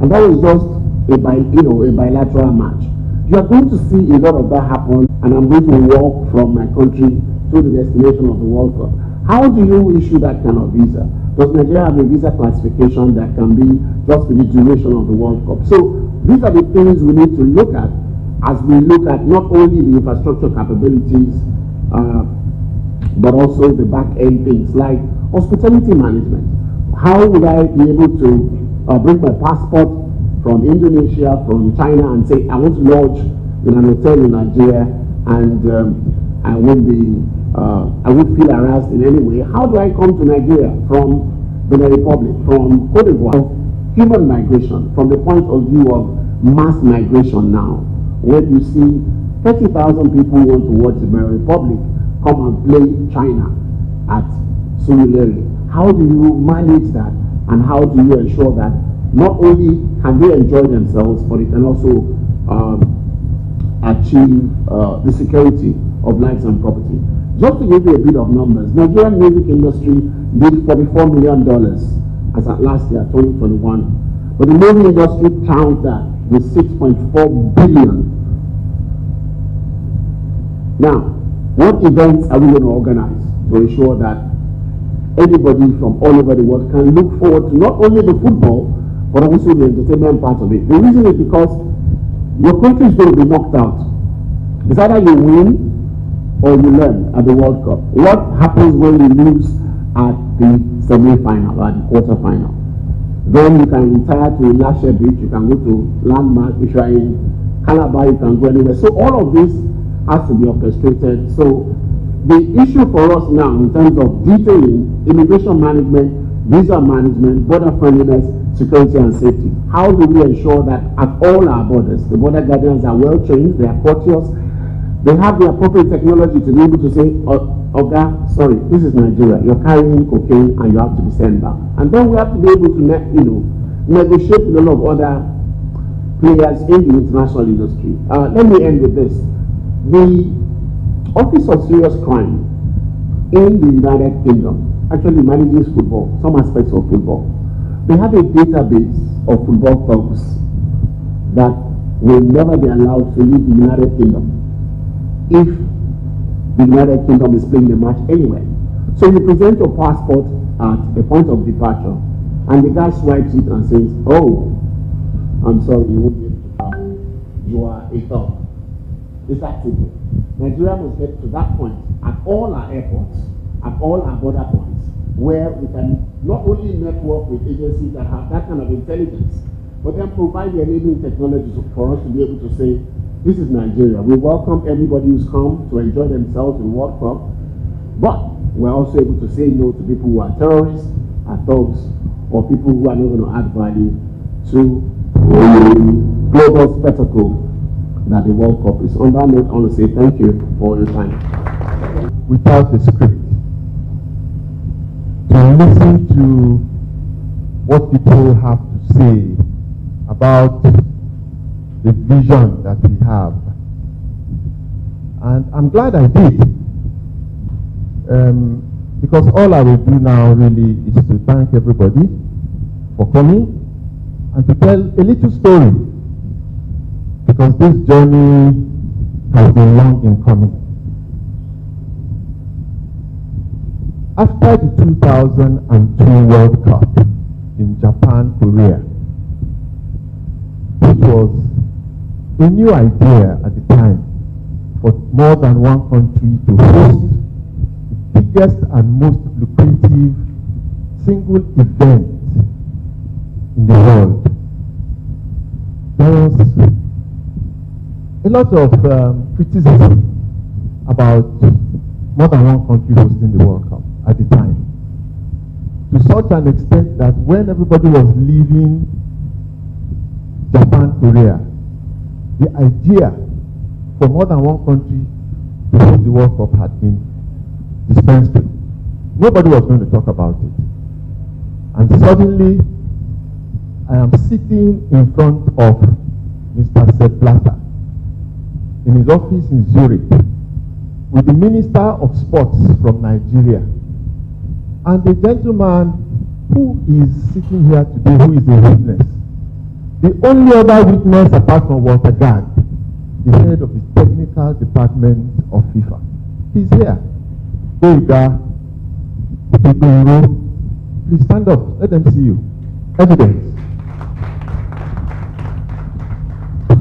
and that was just a bilateral match. You are going to see a lot of that happen, and I'm going to walk from my country to the destination of the World Cup. How do you issue that kind of visa? Does Nigeria have a visa classification that can be just for the duration of the World Cup? So these are the things we need to look at as we look at not only the infrastructure capabilities, but also the back-end things like hospitality management. How would I be able to bring my passport from Indonesia, from China, and say, I want to lodge in an hotel in Nigeria, and I won't feel harassed in any way? How do I come to Nigeria from the Republic, from Cote d'Ivoire? Human migration, from the point of view of mass migration now, where you see 30,000 people who want to watch the Republic come and play China at Surulere. How do you manage that, and how do you ensure that not only can they enjoy themselves, but it can also achieve the security of lives and property? Just to give you a bit of numbers, Nigerian music industry did $44 million as at last year, 2021. But the movie industry counts that with $6.4 billion. Now, what events are we going to organize to ensure that anybody from all over the world can look forward to not only the football, but also the entertainment part of it? The reason is because your country is going to be knocked out. It's either you win or you learn at the World Cup. What happens when you lose at the semi-final or at the quarter-final? Then you can retire to Lashe Beach, you can go to Landmark, if you are in Calabar, you can go anywhere. So all of this has to be orchestrated. So the issue for us now in terms of detailing immigration management, visa management, border friendliness, security and safety. How do we ensure that at all our borders, the border guardians are well trained, they are courteous, they have the appropriate technology to be able to say, Oga, sorry, this is Nigeria, you're carrying cocaine and you have to be sent back. And then we have to be able to negotiate with a lot of other players in the international industry. Let me end with this. The Office of Serious Crime in the United Kingdom actually manages football, some aspects of football. They have a database of football thugs that will never be allowed to leave the United Kingdom if the United Kingdom is playing the match anywhere. So you present your passport at a point of departure, and the guy swipes it and says, oh, I'm sorry, you won't be able to travel. You are a thug. It's that simple. Nigeria must get to that point at all our airports, at all our border points, where we can not only network with agencies that have that kind of intelligence, but then provide the enabling technologies for us to be able to say, this is Nigeria. We welcome everybody who's come to enjoy themselves in World Cup, but we're also able to say no to people who are terrorists, are thugs, or people who are not going to add value to the global spectacle that the World Cup is. On that note, I want to say thank you for your time. Without the script, to listen to what people have to say about the vision that we have. And I'm glad I did. Because all I will do now really is to thank everybody for coming and to tell a little story. Because this journey has been long in coming. After the 2002 World Cup in Japan, Korea, which was a new idea at the time for more than one country to host the biggest and most lucrative single event in the world. There was a lot of criticism about more than one country hosting the World Cup at the time, to such an extent that when everybody was leaving Japan, Korea, the idea for more than one country to host the World Cup had been dispensed with. Nobody was going to talk about it. And suddenly, I am sitting in front of Mr. Sepp Blatter in his office in Zurich with the Minister of Sports from Nigeria and the gentleman who is sitting here today, who is a witness. The only other witness apart from Walter Gag, the head of the technical department of FIFA. He's here. There you go. Please stand up. Let them see you. Evidence.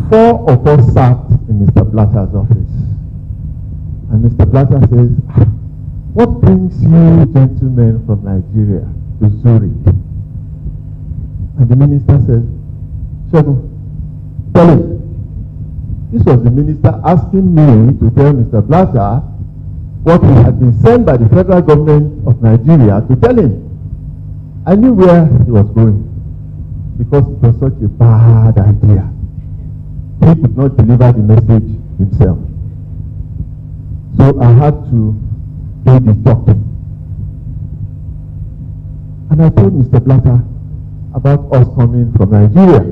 4 of us sat in Mr. Blatter's office. And Mr. Blatter says, what brings you gentlemen from Nigeria to Zurich? And the minister says, Shegun, tell him. This was the minister asking me to tell Mr. Blatter what he had been sent by the federal government of Nigeria to tell him. I knew where he was going because it was such a bad idea. He could not deliver the message himself. So I had to do the talking. And I told Mr. Blatter about us coming from Nigeria.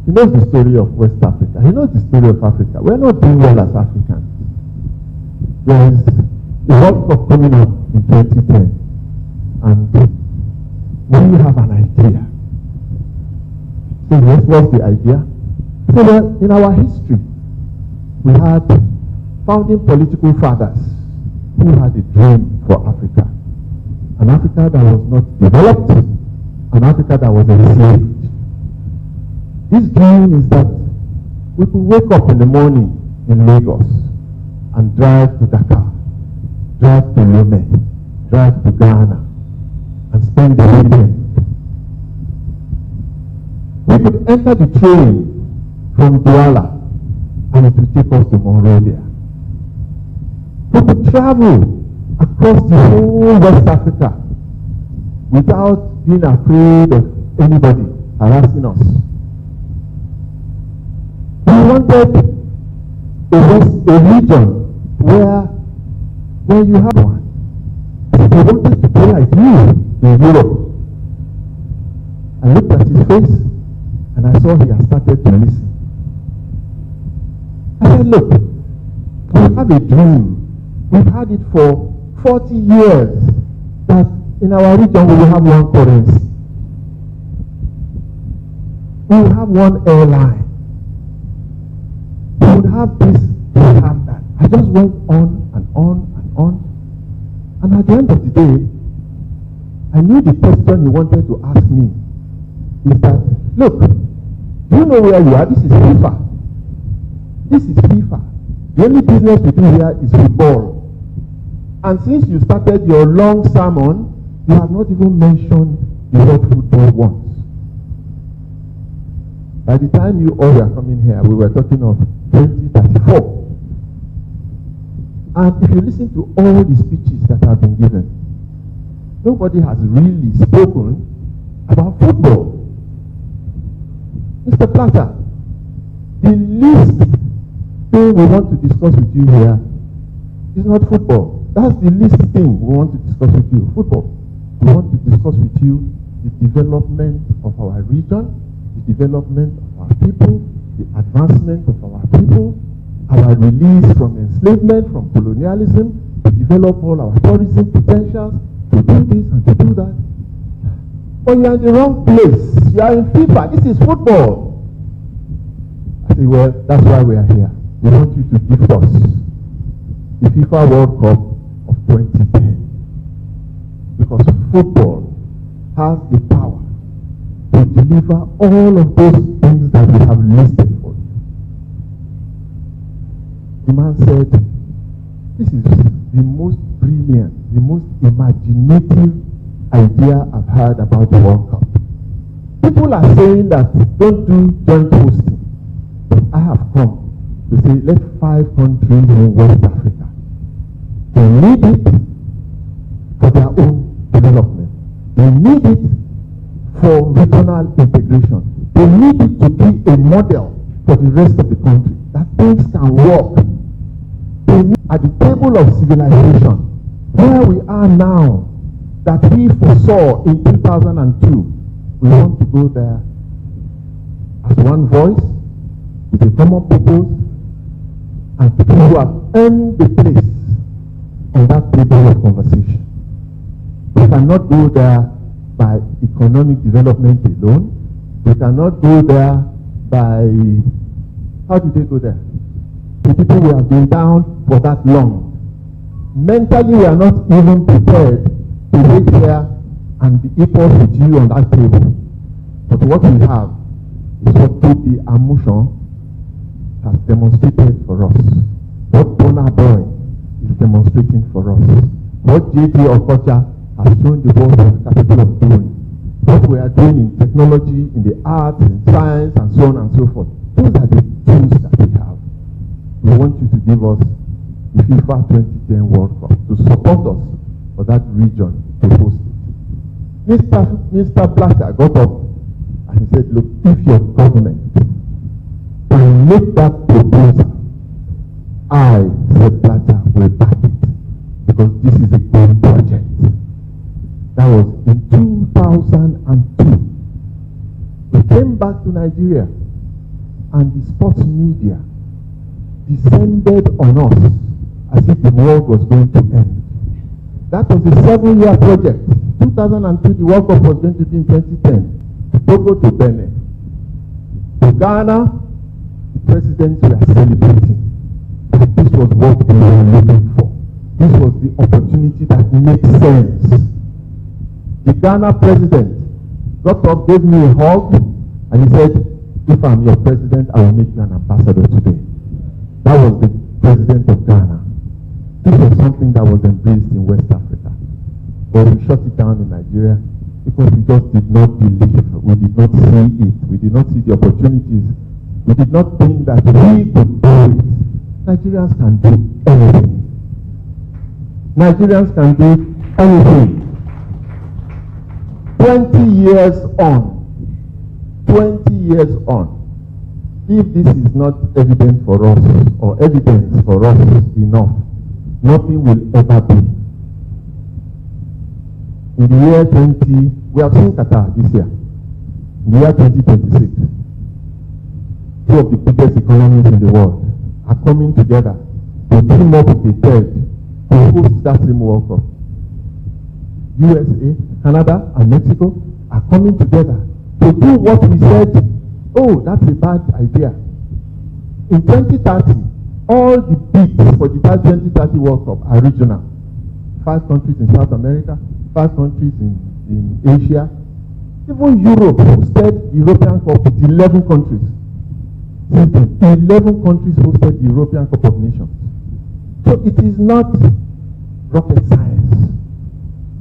He knows the story of West Africa. He knows the story of Africa. We're not doing well as Africans. There's a World Cup coming up in 2010. And we have an idea. So yes, what's the idea? So well, in our history, we had founding political fathers who had a dream for Africa. An Africa that was not developed, an Africa that was enslaved. This dream is that we could wake up in the morning in Lagos and drive to Dakar, drive to Lomé, drive to Ghana, and spend the weekend. We could enter the train from Douala and it would take us to Monrovia. We could travel across the whole West Africa without being afraid of anybody harassing us. We wanted a region where you have one. We wanted to be like you in Europe. I looked at his face and I saw he had started to listen. I said, look, we have a dream. We've had it for 40 years that in our region we will have one currency. We will have one airline. We would have this, we would have that. I just went on and on and on. And at the end of the day, I knew the question he wanted to ask me is that, look, do you know where you are? This is FIFA. This is FIFA. The only business we do here is football. And since you started your long sermon, you have not even mentioned the word football once. By the time you all were coming here, we were talking of 2034. And if you listen to all the speeches that have been given, nobody has really spoken about football. Mr. Platter, the least thing we want to discuss with you here is not football. That's the least thing we want to discuss with you, football. We want to discuss with you the development of our region, the development of our people, the advancement of our people, our release from enslavement, from colonialism, to develop all our tourism potentials, to do this and to do that. But you're in the wrong place. You are in FIFA. This is football. I say, well, that's why we are here. We want you to gift us the FIFA World Cup of 2010. Because football has the power to deliver all of those things that we have listed for you. The man said, this is the most brilliant, the most imaginative idea I've heard about the World Cup. People are saying that don't do joint hosting. But I have come to say let 5 countries in West Africa. They need it for their own development. They need it for regional integration. They need it to be a model for the rest of the country, that things can work. They need at the table of civilization, where we are now, that we foresaw in 2002, we want to go there as one voice, with a common purpose, and people who have earned the place on that table of conversation. We cannot go there by economic development alone. We cannot go there by, how do they go there? The people who have been down for that long. Mentally, we are not even prepared to wait here and be equal with you on that table. But what we have is what the Amushan has demonstrated for us. What Bona Boy is demonstrating for us. What J.T. Okocha has shown the world we are capable of doing. What we are doing in technology, in the arts, in science, and so on and so forth. Those are the tools that we have. We want you to give us the FIFA 2010 World Cup to support us for that region to host it. Mr. Blatter got up and he said, look, if your government can make that proposal, I, said Blatter, will back it because this is a good project. That was in 2002. We came back to Nigeria and the sports media descended on us as if the world was going to end. That was a 7-year project. 2002, the World Cup was going to be in 2010. Togo to Benin. To Ghana, the presidents were celebrating. This was what they were looking for. This was the opportunity that makes sense. The Ghana president got up, gave me a hug, and he said, if I'm your president, I will make you an ambassador today. That was the president of Ghana. This was something that was embraced in West Africa. But we shut it down in Nigeria because we just did not believe. We did not see it. We did not see the opportunities. We did not think that we could do it. Nigerians can do anything. Nigerians can do anything. 20 years on, 20 years on, if this is not evident for us, or evidence for us enough, nothing will ever be. In the year 20, we have seen Qatar this year. In the year 2026, 2 of the biggest economies in the world are coming together to team up with a third to host that same World Cup. USA, Canada, and Mexico are coming together to do what we said, oh, that's a bad idea. In 2030, all the bids for the 2030 World Cup are regional. 5 countries in South America, 5 countries in Asia. Even Europe hosted the European Cup with 11 countries. 11 countries hosted the European Cup of Nations. So it is not rocket science.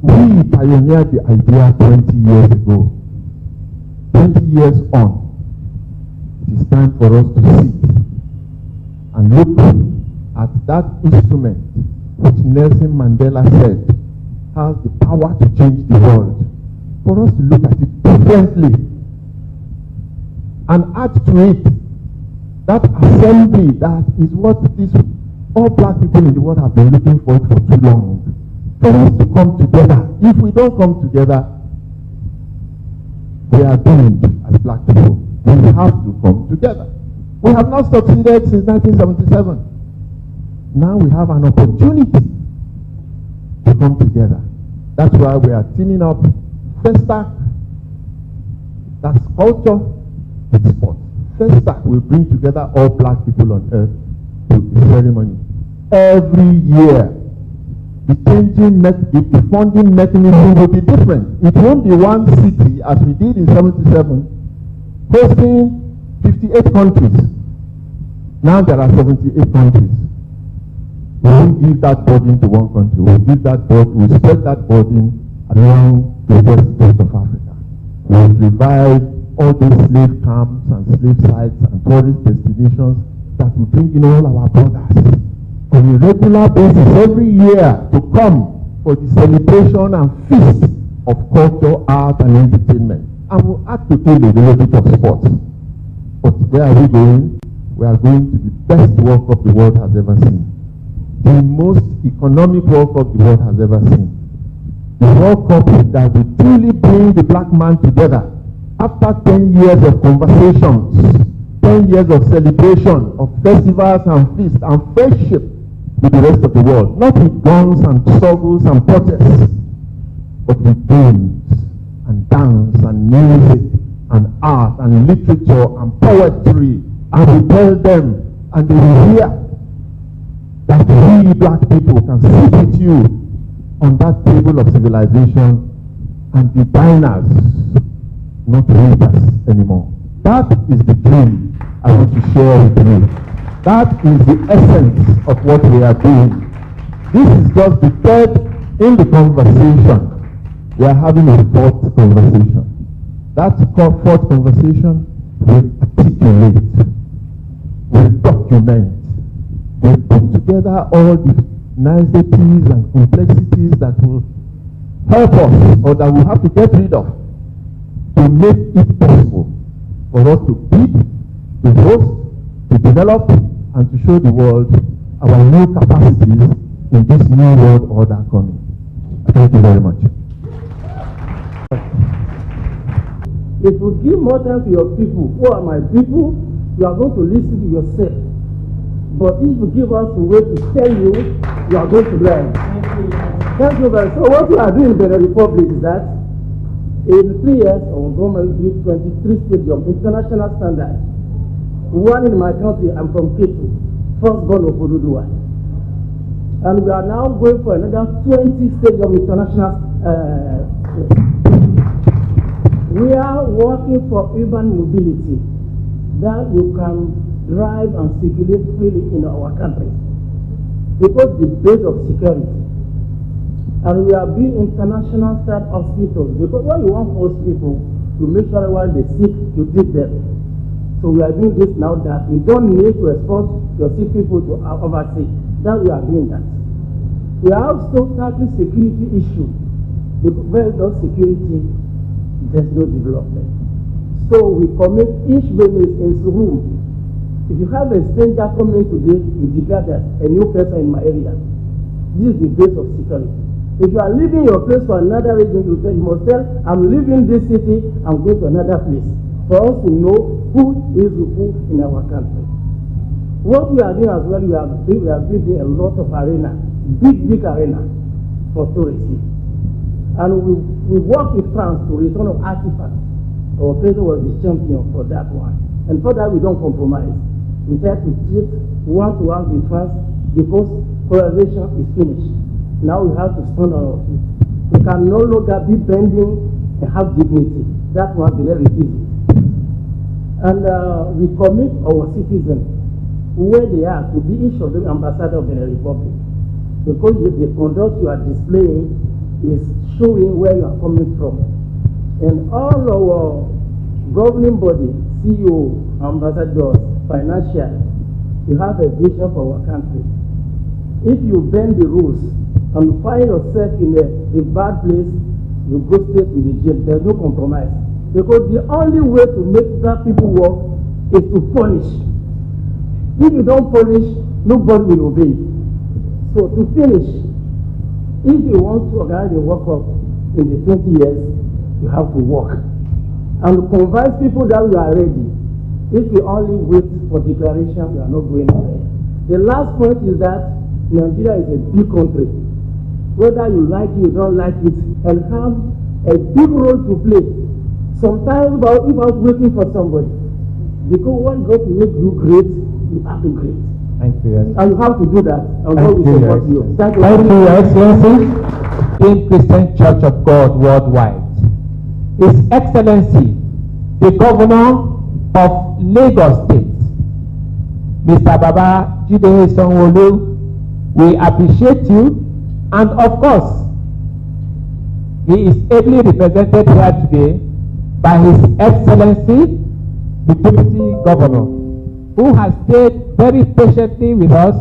We pioneered the idea 20 years ago. 20 years on, it is time for us to sit and look at that instrument which Nelson Mandela said has the power to change the world. For us to look at it differently and add to it that assembly that is what all black people in the world have been looking for too long. For us to come together. If we don't come together, we are doomed as black people. We have to come together. We have not succeeded since 1977. Now we have an opportunity to come together. That's why we are teaming up Festac, that's culture with sport. Festac will bring together all black people on earth to the ceremony. Every year, the the funding mechanism will be different. It won't be one city as we did in 77, hosting 58 countries. Now there are 78 countries. We won't give that burden to one country. We'll give that burden, we'll spread that burden around the west coast of Africa. We'll revive all these slave camps and slave sites and tourist destinations that will bring in all our brothers on a regular basis every year to come for the celebration and feast of culture, art, and entertainment. And we'll add to it a little bit of sports. But where are we going? We are going to the best World Cup the world has ever seen. The most economic World Cup the world has ever seen. The World Cup that will truly bring the black man together after 10 years of conversations, 10 years of celebration, of festivals and feasts and friendship with the rest of the world. Not with guns and struggles and protests, but with games and dance and music and art and literature and poetry. And we tell them, and they will hear that we black people can sit with you on that table of civilization and be diners, not waiters anymore. That is the dream I want to share with you. That is the essence of what we are doing. This is just the third in the conversation. We are having a fourth conversation. That fourth conversation will articulate, will document, will put together all the niceties and complexities that will help us, or that we have to get rid of, to make it possible for us to build, to host, to develop, and to show the world our new capacities in this new world order coming. Thank you very much. If you give more time to your people, who are my people, you are going to listen to yourself. But if you give us a way to tell you, you are going to learn. Thank you very much. So what we are doing in the Republic is that in 3 years, our government built 23 stadiums, international standard. One in my country, I'm from Ketu, first born of Oduduwa. And we are now going for another 20 stadium international. We are working for urban mobility, that you can drive and circulate freely in our country, because the base of security. And we are building international style hospitals, because when you want hospitals, you make sure while they sick, you treat them. So we are doing this now, that you don't need to export your sick people to overseas. That we are doing that. We have also tackled security issue. Because where there's security, there's no development. So we commit each business in its room. If you have a stranger coming today, you declare that a new person in my area. This is the base of security. If you are leaving your place for another region, you must tell, I'm leaving this city, I'm going to another place. For us to know who is who in our country. What we are doing as well, we are building a lot of arena, big arena for tourism. And we work with France to return of artifacts. Our president was the champion for that one. And for that, we don't compromise. We try to treat one-to-one with France because colonization is finished. Now we have to stand on our feet. We can no longer be bending and have dignity. That one will never refuse it. And we commit our citizens, where they are, to be each of them ambassador of the Republic. Because the conduct you are displaying is showing where you are coming from. And all our governing body, CEO, ambassadors, financial, you have a vision for our country. If you bend the rules and find yourself in a bad place, you go straight to the jail. There's no compromise. Because the only way to make black people work is to punish. If you don't punish, nobody will obey. So to finish, if you want to organize a World Cup in the 20 years, you have to work. And convince people that we are ready. If we only wait for declaration, we are not going anywhere. The last point is that Nigeria is a big country. Whether you like it or don't like it, and have a big role to play. Sometimes without waiting for somebody. Because when God will make you great, you have to great. Thank you. And you have to do that. And God will support you. Thank you, Your Excellency. In Christian Church of God worldwide, His Excellency, the Governor of Lagos State, Mr. Baba Jide Sanwo-Olu, we appreciate you, and of course, he is ably represented here today by His Excellency, the Deputy Governor, who has stayed very patiently with us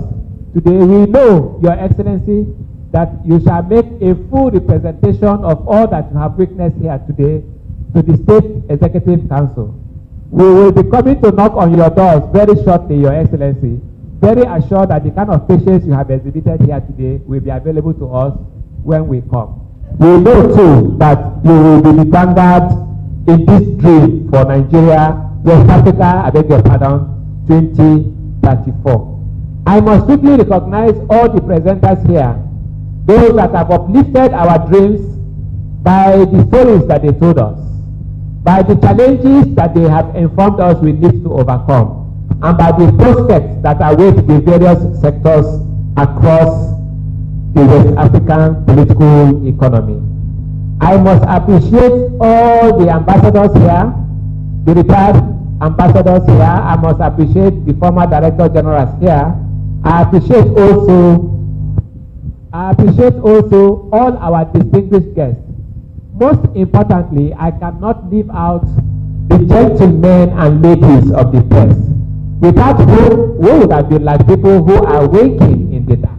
today. We know, Your Excellency, that you shall make a full representation of all that you have witnessed here today to the State Executive Council. We will be coming to knock on your doors very shortly, Your Excellency, very assured that the kind of patience you have exhibited here today will be available to us when we come. We know too that you will be the vanguard in this dream for Nigeria, West Africa, I beg your pardon, 2034. I must quickly recognize all the presenters here, those that have uplifted our dreams by the stories that they told us, by the challenges that they have informed us we need to overcome, and by the prospects that await the various sectors across the West African political economy. I must appreciate all the ambassadors here, the retired ambassadors here. I must appreciate the former director generals here. I appreciate also all our distinguished guests. Most importantly, I cannot leave out the gentlemen and ladies of the press, without whom we would have been like people who are waking in the dark.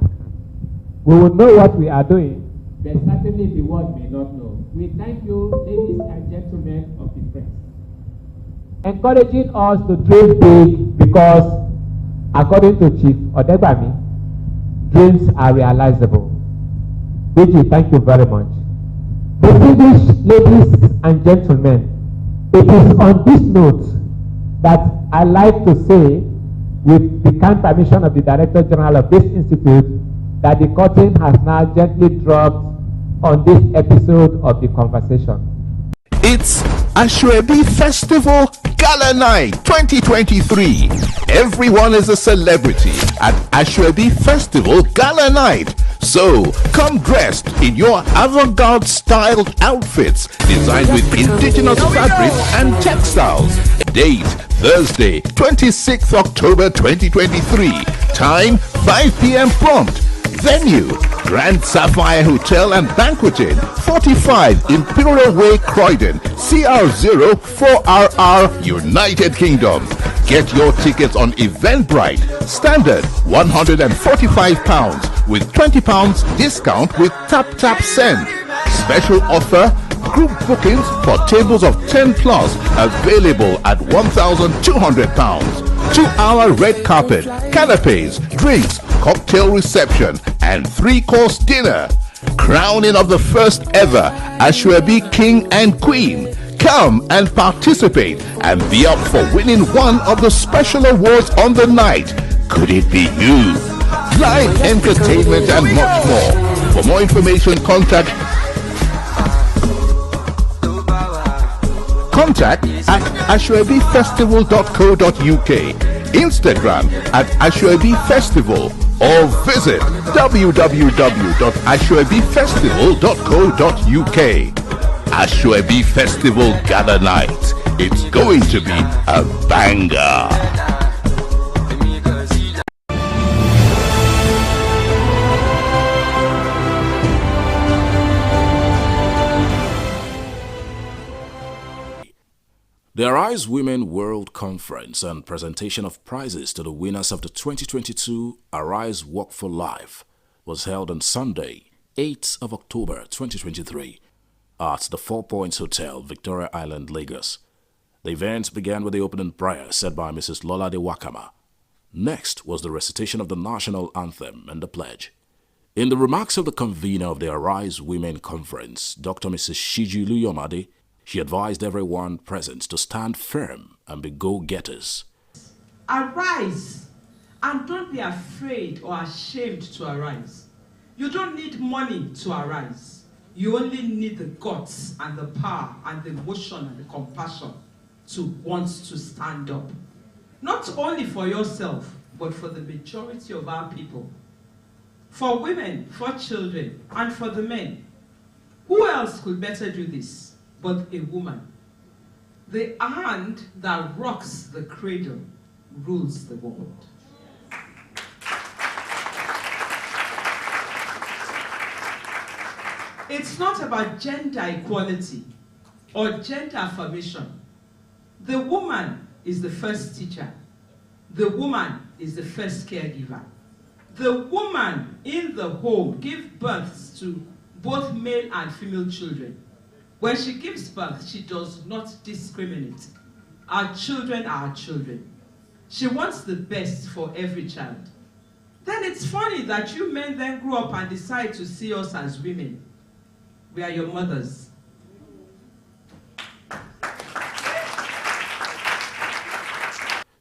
We would know what we are doing, but certainly the world may not know. We thank you, ladies and gentlemen of the press, encouraging us to dream big, because according to Chief Odegbami, dreams are realizable. DG, thank you very much. Distinguished ladies and gentlemen, it is on this note that I like to say, with the kind permission of the Director General of this institute, that the curtain has now gently dropped on this episode of the conversation. It's Ashwebi Festival Gala Night 2023. Everyone is a celebrity at Ashwebi Festival Gala Night. So come dressed in your avant-garde styled outfits designed with indigenous fabrics and textiles. Date Thursday, 26th October 2023. Time 5 p.m. prompt. Venue Grand Sapphire Hotel and Banqueting, 45 Imperial Way, Croydon, CR0 4RR, United Kingdom. Get your tickets on Eventbrite. Standard £145 with £20 discount with Tap Send. Special offer, group bookings for tables of 10 plus available at £1,200. 2-hour red carpet, canapes, drinks, cocktail reception, and 3-course dinner. Crowning of the first ever Ashwebi King and Queen. Come and participate and be up for winning one of the special awards on the night. Could it be you? Live entertainment and much more. For more information, contact at ashwebifestival.co.uk, Instagram at Ashwebi Festival, or visit www.ashwebifestival.co.uk. Ashwebi Festival Gala Night. It's going to be a banger. The Arise Women World Conference and presentation of prizes to the winners of the 2022 Arise Walk for Life was held on Sunday, 8th of October 2023 at the 4 Points Hotel, Victoria Island, Lagos. The event began with the opening prayer said by Mrs. Lolade Wakama. Next was the recitation of the national anthem and the pledge. In the remarks of the convener of the Arise Women Conference, Dr. Mrs. Shiji Luyomade, She advised everyone present to stand firm and be go-getters. Arise and don't be afraid or ashamed to arise. You don't need money to arise. You only need the guts and the power and the emotion and the compassion to want to stand up. Not only for yourself, but for the majority of our people. For women, for children, and for the men. Who else could better do this but a woman? The hand that rocks the cradle rules the world. It's not about gender equality or gender affirmation. The woman is the first teacher. The woman is the first caregiver. The woman in the home gives birth to both male and female children. When she gives birth, she does not discriminate. Our children are our children. She wants the best for every child. Then it's funny that you men then grow up and decide to see us as women. We are your mothers.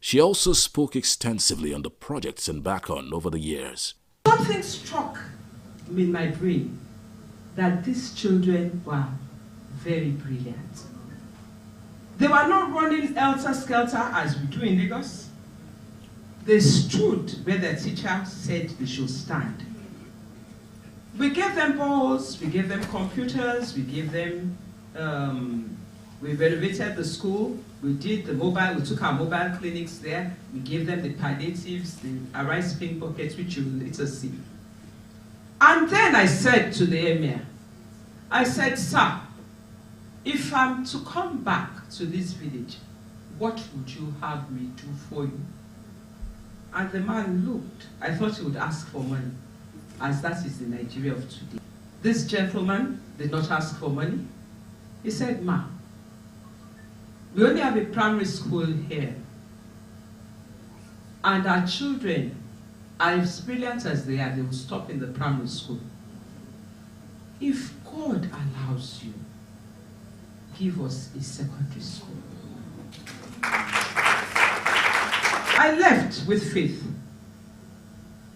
She also spoke extensively on the projects in Biscon over the years. Something struck me in my brain that these children were very brilliant. They were not running helter-skelter as we do in Lagos. They stood where their teacher said they should stand. We gave them balls, we gave them computers, we gave them, we renovated the school, we did the mobile, we took our mobile clinics there, we gave them the palliatives, the Arise Pink Pockets, which you will later see. And then I said to the Emir, I said, sir, if I'm to come back to this village, what would you have me do for you? And the man looked. I thought he would ask for money, as that is the Nigeria of today. This gentleman did not ask for money. He said, ma, we only have a primary school here. And our children are as brilliant as they are, they will stop in the primary school. If God allows you, give us a secondary school. I left with faith,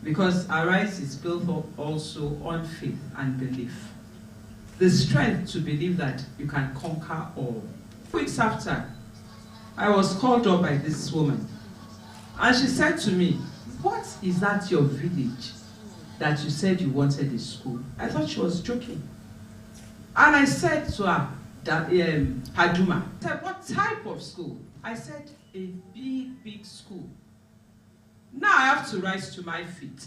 because Arise is built up also on faith and belief. The strength to believe that you can conquer all. Weeks after, I was called up by this woman, and she said to me, what is that your village that you said you wanted a school? I thought she was joking. And I said to her, Paduma, I said, what type of school? I said, a big, big school. Now I have to rise to my feet.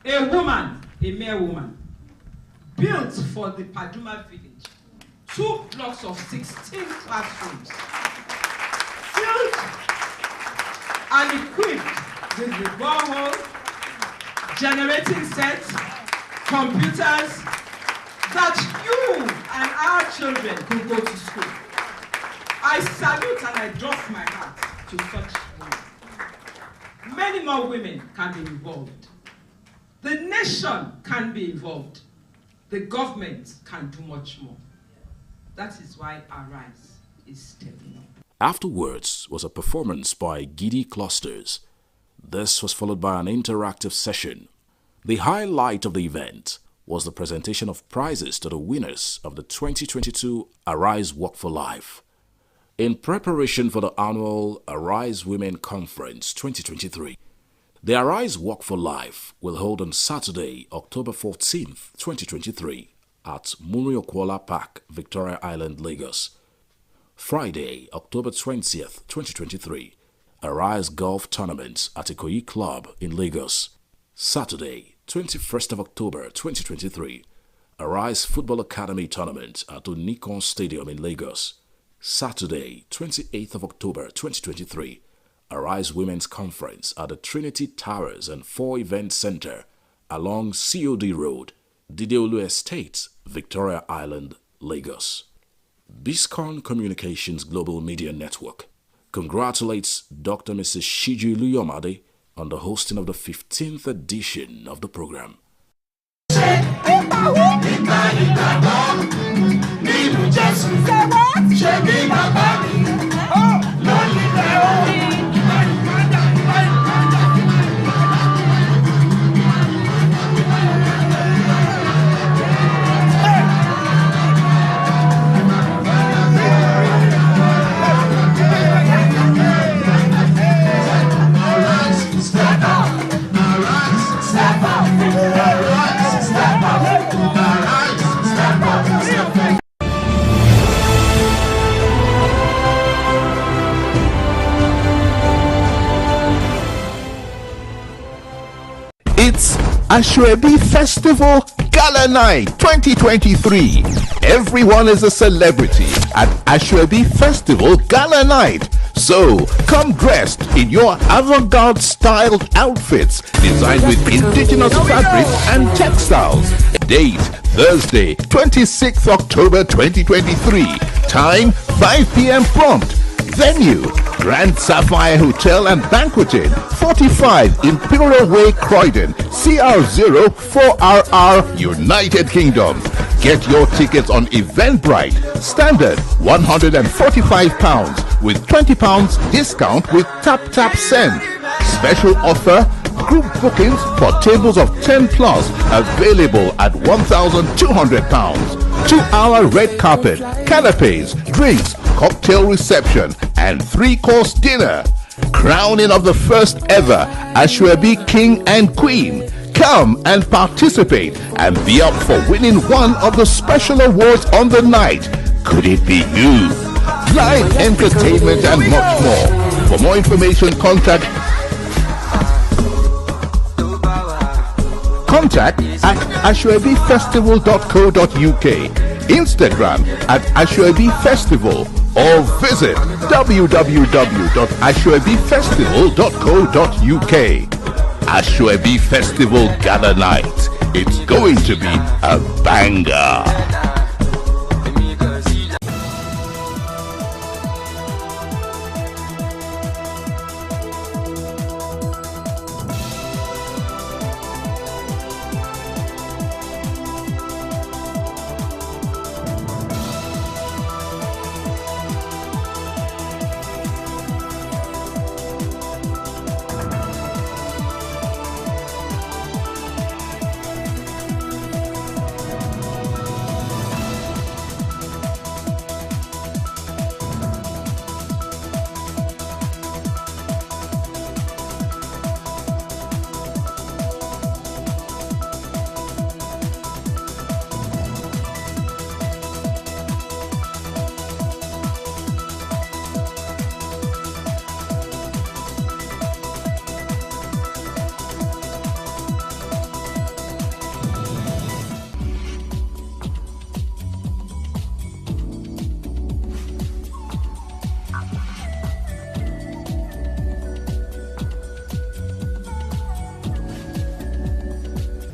A woman, a mere woman, built for the Paduma village 2 blocks of 16 classrooms, filled and equipped with the borehole, generating sets, computers, that you and our children could go to school. I salute and I doff my hat to such women. Many more women can be involved. The nation can be involved. The government can do much more. That is why Arise is stepping up. Afterwards was a performance by Giddy Clusters. This was followed by an interactive session. The highlight of the event was the presentation of prizes to the winners of the 2022 Arise Walk for Life. In preparation for the annual Arise Women Conference 2023, the Arise Walk for Life will hold on Saturday, October 14th, 2023 at Muriokwala Park, Victoria Island, Lagos. Friday, October 20th, 2023, Arise Golf Tournament at Ikoyi Club in Lagos. Saturday, 21st of October 2023, Arise Football Academy Tournament at Unicon Stadium in Lagos. Saturday, 28th of October 2023, Arise Women's Conference at the Trinity Towers and 4 Event Center along COD Road, Dideolu Estate, Victoria Island, Lagos. Biscon Communications Global Media Network congratulates Dr. Mrs. Shiju Luyomade on the hosting of the 15th edition of the program. nínú Jésù. Ṣé bí bàbá mi ló ní bẹ́ẹ̀ o? It's Ashwebi Festival Gala Night 2023. Everyone is a celebrity at Ashwebi Festival Gala Night. So come dressed in your avant-garde styled outfits designed with indigenous fabrics and textiles. Date Thursday, 26th October 2023. Time 5 p.m. prompt. Venue Grand Sapphire Hotel and Banqueting, 45 Imperial Way, Croydon, CR0 4RR, United Kingdom. Get your tickets on Eventbrite. Standard £145 with £20 discount with Tap Send. Special offer, group bookings for tables of 10 plus available at £1,200. 2-hour red carpet, canapes, drinks, cocktail reception, and 3-course dinner. Crowning of the first ever Ashwebi King and Queen. Come and participate and be up for winning one of the special awards on the night. Could it be you? Live entertainment and much more. For more information, contact at ashwebifestival.co.uk, Instagram at ashwebifestival, or visit www.ashwebifestival.co.uk. Ashwebi Festival Gala Night. It's going to be a banger.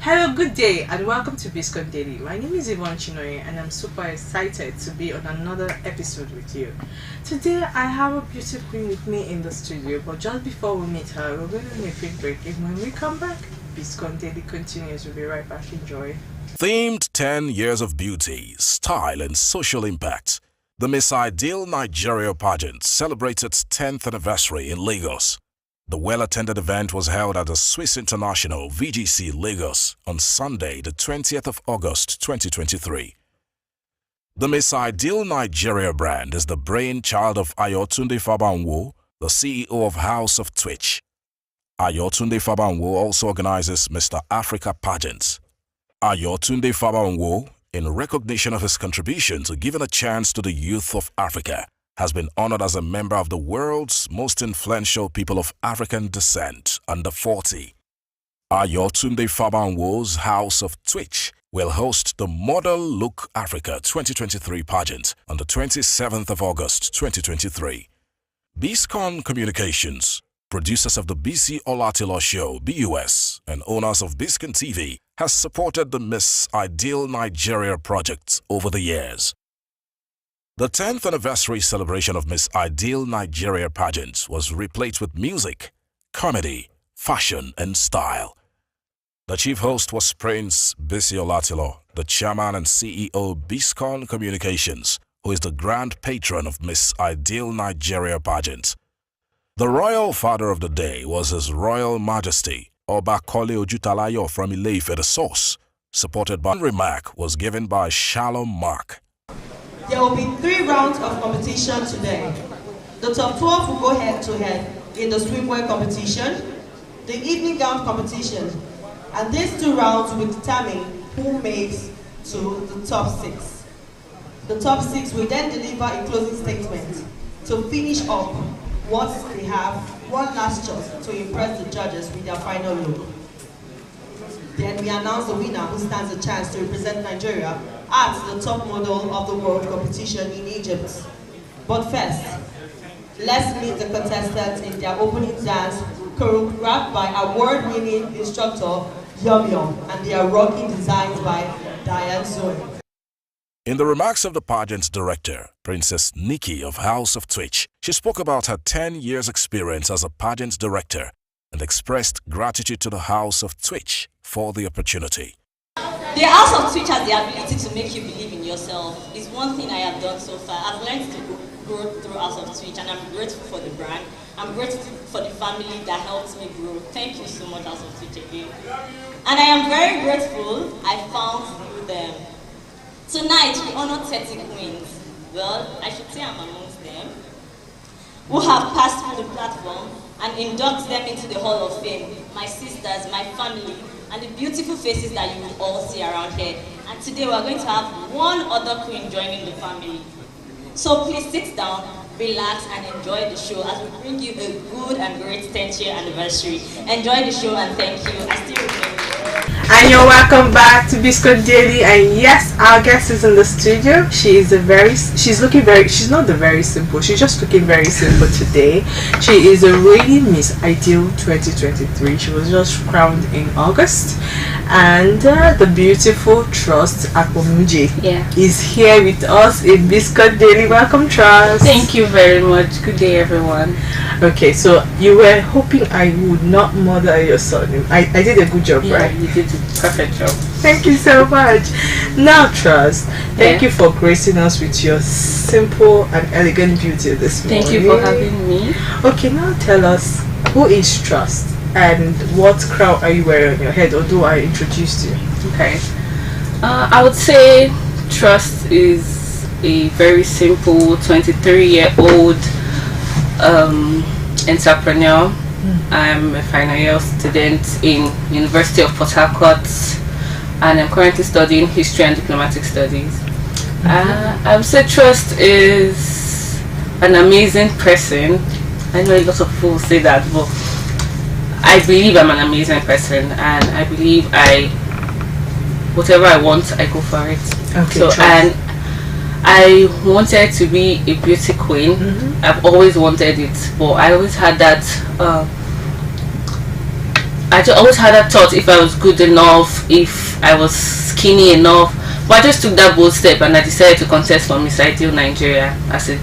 Hello, good day, and welcome to Biscon Tv. My name is Yvonne Chinoye, and I'm super excited to be on another episode with you. Today, I have a beauty queen with me in the studio, but just before we meet her, we're going to make a quick break. And when we come back, Biscon Tv continues. We'll be right back. Enjoy. Themed 10 Years of Beauty, Style and Social Impact. The Miss Ideal Nigeria pageant celebrates its 10th anniversary in Lagos. The well-attended event was held at the Swiss International VGC Lagos on Sunday, the 20th of August 2023. The Miss Ideal Nigeria brand is the brainchild of Ayotunde Fabanwo, the CEO of House of Twitch. Ayotunde Fabanwo also organizes Mr. Africa pageants. Ayotunde Fabanwo, in recognition of his contribution to giving a chance to the youth of Africa, has been honored as a member of the world's most influential people of African descent under 40. Ayotunde Fabanwo's House of Twitch will host the Model Look Africa 2023 pageant on the 27th of August 2023. Biscon Communications, producers of the BC Olatilo Show, BUS, and owners of Biscon TV, has supported the Miss Ideal Nigeria project over the years. The 10th anniversary celebration of Miss Ideal Nigeria pageant was replete with music, comedy, fashion, and style. The chief host was Prince Bisi Olatilo, the chairman and CEO Biscon Communications, who is the grand patron of Miss Ideal Nigeria pageant. The royal father of the day was His Royal Majesty Oba Kole Ojutalayo from Ile-Ife the Source, supported by remark was given by Shalom Mark. There will be 3 rounds of competition today. The top 12 will go head-to-head in the swimwear competition, the evening gown competition, and these 2 rounds will determine who makes to the top 6. The top 6 will then deliver a closing statement to finish up what they have one last shot to impress the judges with their final look. Then we announce the winner who stands a chance to represent Nigeria at the top model of the world competition in Egypt. But first, let's meet the contestants in their opening dance, choreographed by award-winning instructor Yum Yum, and their rocking designs by Diane Zoe. In the remarks of the pageant's director, Princess Nikki of House of Twitch, she spoke about her 10 years experience as a pageant director and expressed gratitude to the House of Twitch for the opportunity. The House of Twitch has the ability to make you believe in yourself. It's one thing I have done so far. I've learned to grow through House of Twitch, and I'm grateful for the brand. I'm grateful for the family that helped me grow. Thank you so much, House of Twitch, again. And I am very grateful I found you them. Tonight, we honor 30 queens. Well, I should say I'm amongst them, who have passed through the platform and induct them into the Hall of Fame. My sisters, my family, and the beautiful faces that you will all see around here. And today we're going to have one other queen joining the family. So please sit down, relax, and enjoy the show as we bring you a good and great 10th year anniversary. Enjoy the show and thank you. I still remember. And you're welcome back to Biscon Daily. And yes, our guest is in the studio. She's not the very simple, she's just looking very simple today. She is a reigning Miss Ideal 2023. She was just crowned in August. And the beautiful Trust Akpomuji is here with us in Biscon Daily. Welcome, Trust. Thank you very much. Good day, everyone. Okay, so you were hoping I would not murder your son. I did a good job, right? You did a perfect job. Thank you so much. Now, Trust, thank you for gracing us with your simple and elegant beauty this morning. Thank you for having me. Okay, now tell us, who is Trust and what crown are you wearing on your head, although I introduced you? Okay. I would say Trust is a very simple 23-year-old entrepreneur. I'm a final year student in University of Port Harcourt, and I'm currently studying history and diplomatic studies. I would say Trust is an amazing person. I know a lot of people say that, but I believe I'm an amazing person, and I believe whatever I want, I go for it. Okay, so, and I wanted to be a beauty queen. I've always wanted it, but I always had that always had that thought, if I was good enough, if I was skinny enough. But I just took that bold step and I decided to contest for Miss Ideal Nigeria Isn't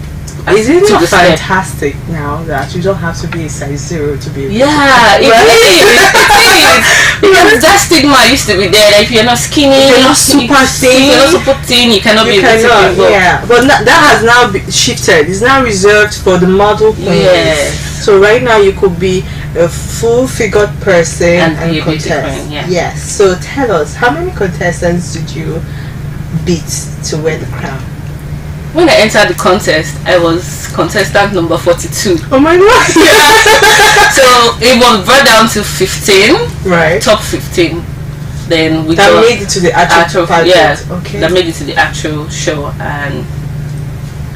it fantastic now that you don't have to be a size 0 to be it is. Because that stigma used to be there, like if you're not skinny, you're not super thin, you're not super thin, you cannot be a beauty queen. Yeah, but that has now shifted. It's now reserved for the model queens. Yes. So right now you could be a full-figured person and Queen, contest. Yes. So tell us, how many contestants did you beat to wear the crown? When I entered the contest, I was contestant number 42. Oh my god! So it was brought down to 15. Right. Top 15. Then we made it to the actual pageant. Okay. That made it to the actual show, and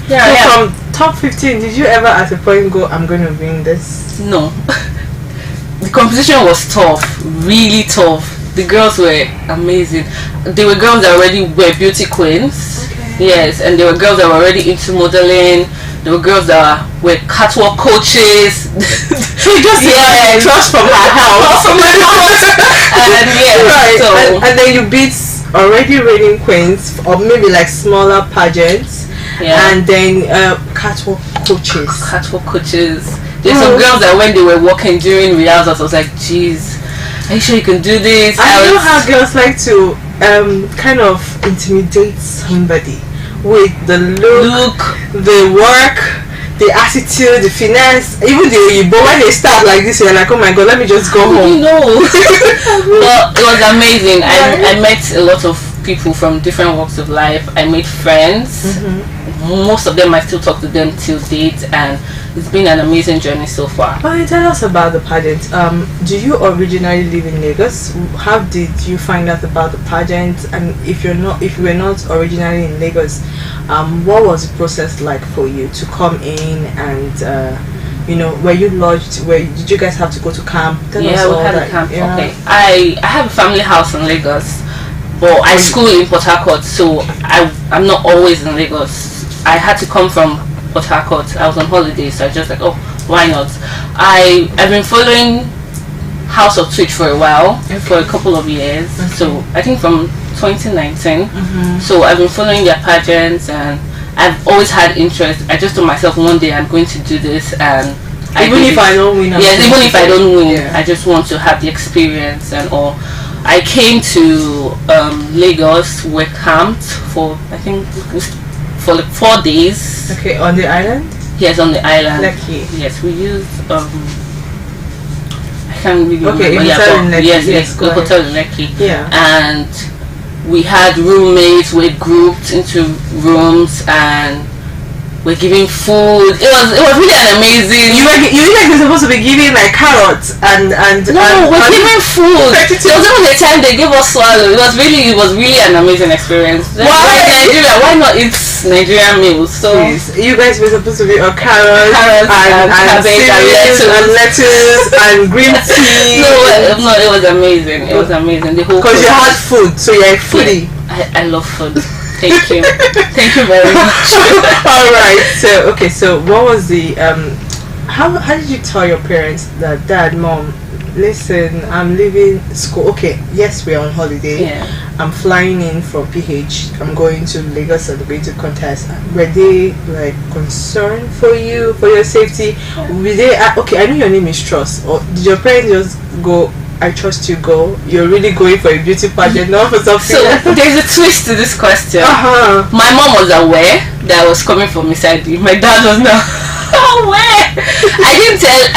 so from top 15, did you ever at a point go, I'm going to win this? No. The competition was tough, really tough. The girls were amazing. They were girls that already were beauty queens. Yes, and there were girls that were already into modeling. There were girls that were catwalk coaches. She just Trust from her house. From my house. And then you beat already reigning queens, or maybe like smaller pageants. And then catwalk coaches. There's some girls that when they were walking during rehearsals, I was like, geez, are you sure you can do this? I know how girls like to kind of intimidate somebody with the look, the work, the attitude, the finesse, even the Oyibo, when they start like this, you're like, oh my god, let me just go home. Well, it was amazing. I met a lot of people from different walks of life. I made friends. Most of them I still talk to them till date, and it's been an amazing journey so far. Tell us about the pageant. Do you originally live in Lagos? How did you find out about the pageant? And if you were not originally in Lagos, what was the process like for you to come in? And were you lodged? Did you guys have to go to camp? We had a camp. Yeah. Okay, I have a family house in Lagos, but I school in Port Harcourt, so I'm not always in Lagos. I had to come from Port Harcourt. I was on holiday, so I just like, oh, why not? I've been following House of Twitch for a while, for a couple of years. So I think from 2019. So I've been following their pageants, and I've always had interest. I just told myself one day I'm going to do this, and even if I don't win, even if I don't win, I just want to have the experience and all. I came to Lagos. We camped for for like 4 days. Okay, on the island? Yes, on the island. Lekki. Yes, we used I can't really remember. Yes, the hotel in Lekki. Yeah. And we had roommates. We grouped into rooms and we're giving food. It was really an amazing. You like you're supposed to be giving like carrots and we're giving food. There was even a time they gave us swallow. It was really an amazing experience. Nigeria, why not eat Nigerian meals? So you guys were supposed to be carrots and cabbage and lettuce and green tea. No, it was amazing. It was amazing. The whole because you had food, so you're a foodie. I love food. Thank you. Thank you very much. Alright, so what was the how did you tell your parents that, Dad, Mom, listen, I'm leaving school? Okay, yes, we're on holiday. I'm flying in from PH. I'm going to Lagos and going to contest. Were they like concerned for you, for your safety? Were they okay, I know your name is Trust, or did your parents just go, I trust you, go, you're really going for a beauty pageant, not for something? So there's a twist to this question. My mom was aware that I was coming from inside me. My dad was not aware. I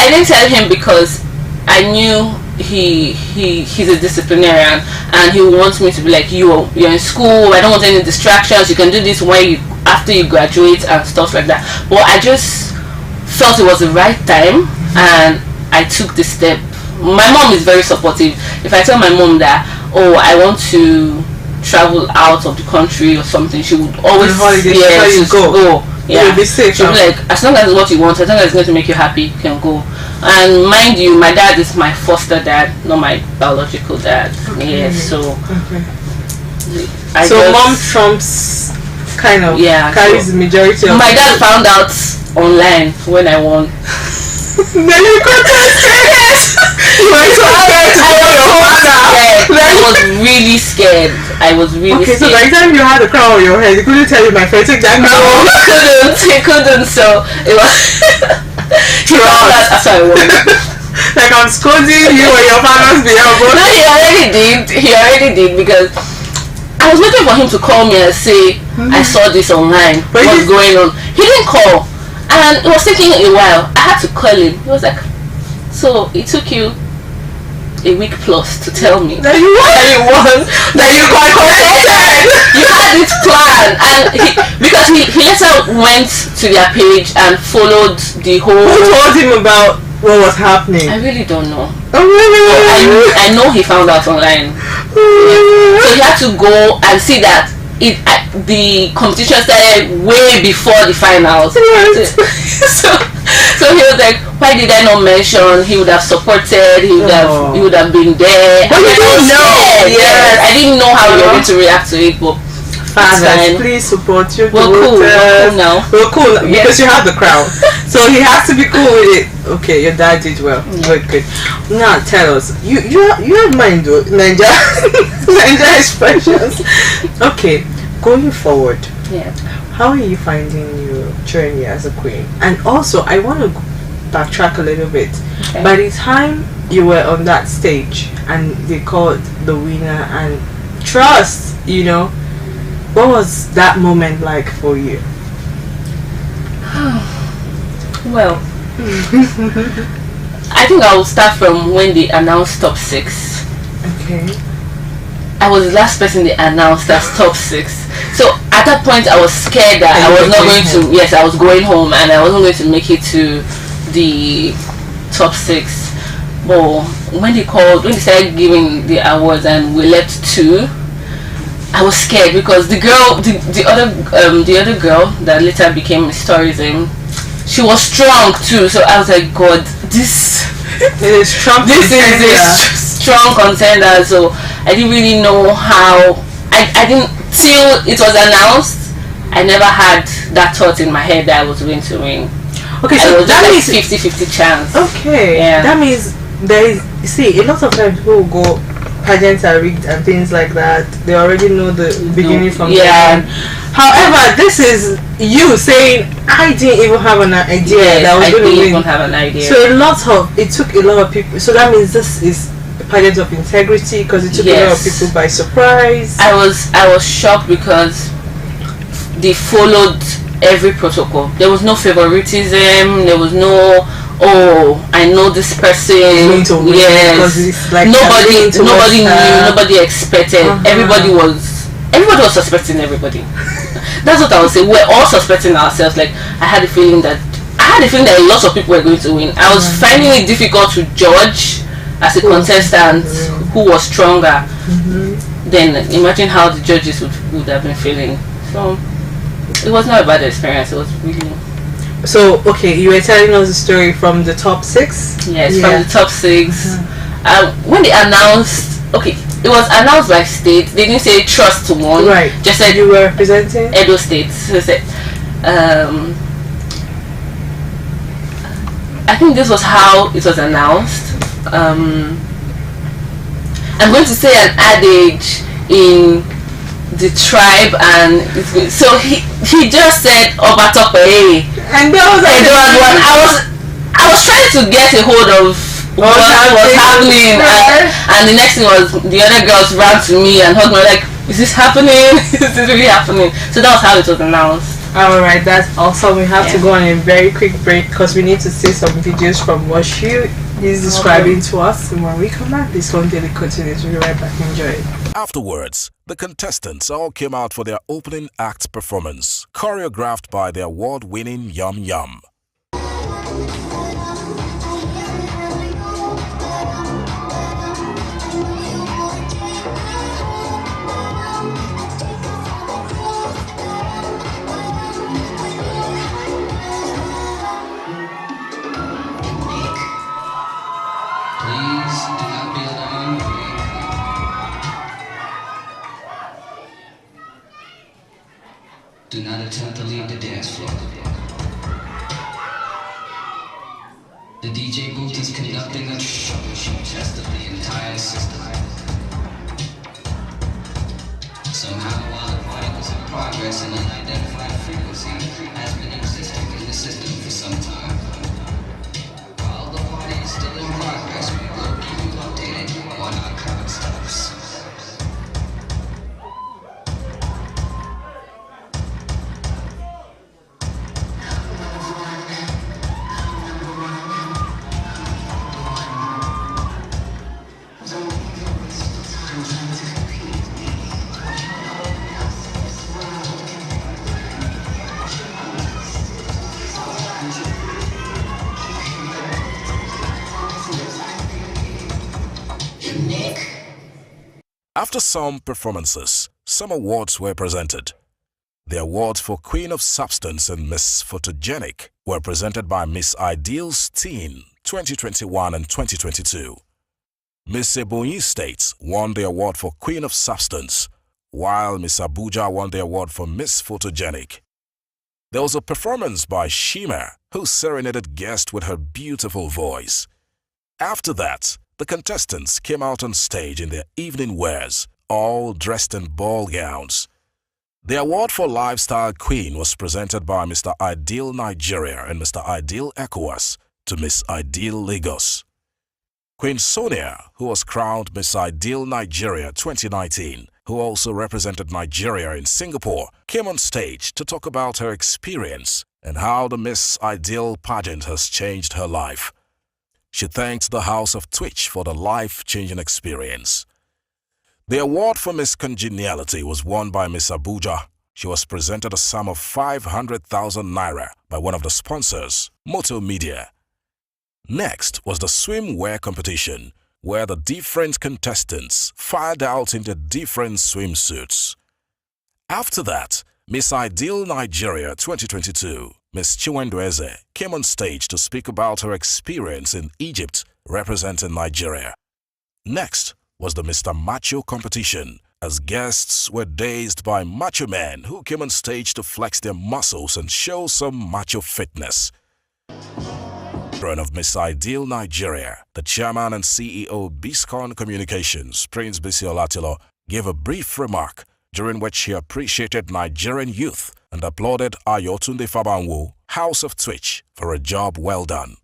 didn't tell him because I knew he's a disciplinarian and he wants me to be like, you're in school, I don't want any distractions, you can do this after you graduate and stuff like that. But I just felt it was the right time and I took the step. My mom is very supportive. If I tell my mom that, oh, I want to travel out of the country or something, she would always go. Yeah, you'll be safe. She'll be like, as long as it's what you want, as long as it's going to make you happy, you can go. And mind you, my dad is my foster dad, not my biological dad. Okay. Yeah, so mom trumps kind of carries the majority of. My dad found out online when I won. Then you contested. I was really scared. Okay, so by the time you had a crown on your head, you couldn't tell you, my friend, take that crown. No, he couldn't. So it was. He found out after I won. Like I'm scolding you or your father's behalf. No, he already did because I was waiting for him to call me and say, I saw this online. What's going on? He didn't call. And it was taking a while. I had to call him. He was like, so it took you a week plus to tell me that you won, that you got contested. You had this plan, and because he later went to their page and followed the whole. Who told him about what was happening? I really don't know. Oh, really? I know he found out online. So he had to go and see that the competition started way before the finals. So he was like, why did I not mention? He would have supported, he would have been there. But you didn't know. Yes. I didn't know how you were going to react to it, but fathers, please support your daughters. We're cool now. We're cool because you have the crown. So he has to be cool with it. Okay, your dad did well. Good. Now tell us, you have mind though, Nigeria expressions. Okay, going forward. Yeah. How are you finding your journey as a queen? And also, I want to backtrack a little bit. Okay. By the time you were on that stage and they called the winner and Trust, What was that moment like for you? Well, I think I will start from when they announced top 6. Okay. I was the last person they announced as top 6. So at that point I was scared that I was not going to, yes, I was going home and I wasn't going to make it to the top 6. But when they started giving the awards and we left 2, I was scared because the other girl that later became Miss Tourism, she was strong too. So I was like, God, this is a strong contender. So I didn't really know how. I didn't, till it was announced, I never had that thought in my head that I was going to win. Okay, so that means 50-50 chance. Okay, yeah. That means there is. See, a lot of times people will go, pageants are rigged and things like that. They already know the beginning from the end. However, this is you saying I didn't even have an idea that I was going to win. Even have an idea. So it took a lot of people. So that means this is a pageant of integrity because it took a lot of people by surprise. I was shocked because they followed every protocol. There was no favoritism. There was no, oh, I know this person. Yes, like nobody knew. Nobody expected. Everybody was suspecting everybody. That's what I would say. We're all suspecting ourselves. Like I had a feeling that a lot of people were going to win. I was finding it difficult to judge as a contestant who was stronger. Then imagine how the judges would have been feeling. So it was not a bad experience. It was really. So okay, you were telling us the story from the top 6. Yes, from the top 6. When they announced, it was announced by state. They didn't say trust to one. Right. Just said you were representing Edo State. So they said, I think this was how it was announced. I'm going to say an adage in the tribe, and so he just said Obatope, and that was I was trying to get a hold of what was happening, and the next thing was the other girls ran to me and hugged me like, is this happening? Is this really happening? So that was how it was announced. Alright, that's awesome. We have to go on a very quick break because we need to see some videos from what she is describing to us, and when we come back, this one daily continues. We'll be right back. Enjoy it. Afterwards, the contestants all came out for their opening act performance, choreographed by the award-winning Yum Yum. Do not attempt to leave the dance floor. The DJ booth is conducting a troubleshoot test of the entire system. Somehow, while the party was in progress, an unidentified frequency has been existing in the system for some time. While the party is still in progress, we will keep you updated on our current status. After some performances, some awards were presented. The awards for Queen of Substance and Miss Photogenic were presented by Miss Ideal's Teen 2021 and 2022. Miss Ebonyi State won the award for Queen of Substance, while Miss Abuja won the award for Miss Photogenic. There was a performance by Shima, who serenaded guests with her beautiful voice. After that, the contestants came out on stage in their evening wears, all dressed in ball gowns. The award for Lifestyle Queen was presented by Mr. Ideal Nigeria and Mr. Ideal ECOWAS to Miss Ideal Lagos. Queen Sonia, who was crowned Miss Ideal Nigeria 2019, who also represented Nigeria in Singapore, came on stage to talk about her experience and how the Miss Ideal pageant has changed her life. She thanked the House of Twitch for the life-changing experience. The award for Miss Congeniality was won by Miss Abuja. She was presented a sum of 500,000 naira by one of the sponsors, Moto Media. Next was the swimwear competition, where the different contestants fired out in their different swimsuits. After that, Miss Ideal Nigeria 2022, Miss Chiwendueze, came on stage to speak about her experience in Egypt representing Nigeria. Next was the Mr. Macho competition, as guests were dazed by macho men who came on stage to flex their muscles and show some macho fitness. Of Miss Ideal Nigeria, the chairman and CEO Biscon Communications, Prince Bisi Olatilo, gave a brief remark during which he appreciated Nigerian youth and applauded Ayotunde Fabanwo, House of Twitch, for a job well done.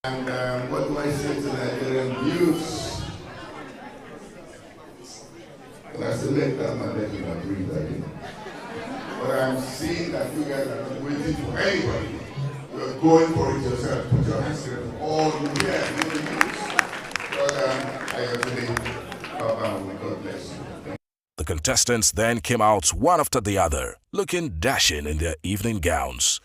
And what do I say to Nigerian youth? When I select that, I'm letting them breathe again. But I'm seeing that you guys are not waiting for anybody. You're going for it yourself. Put your hands together. All you hear, God bless you. The contestants then came out one after the other, looking dashing in their evening gowns.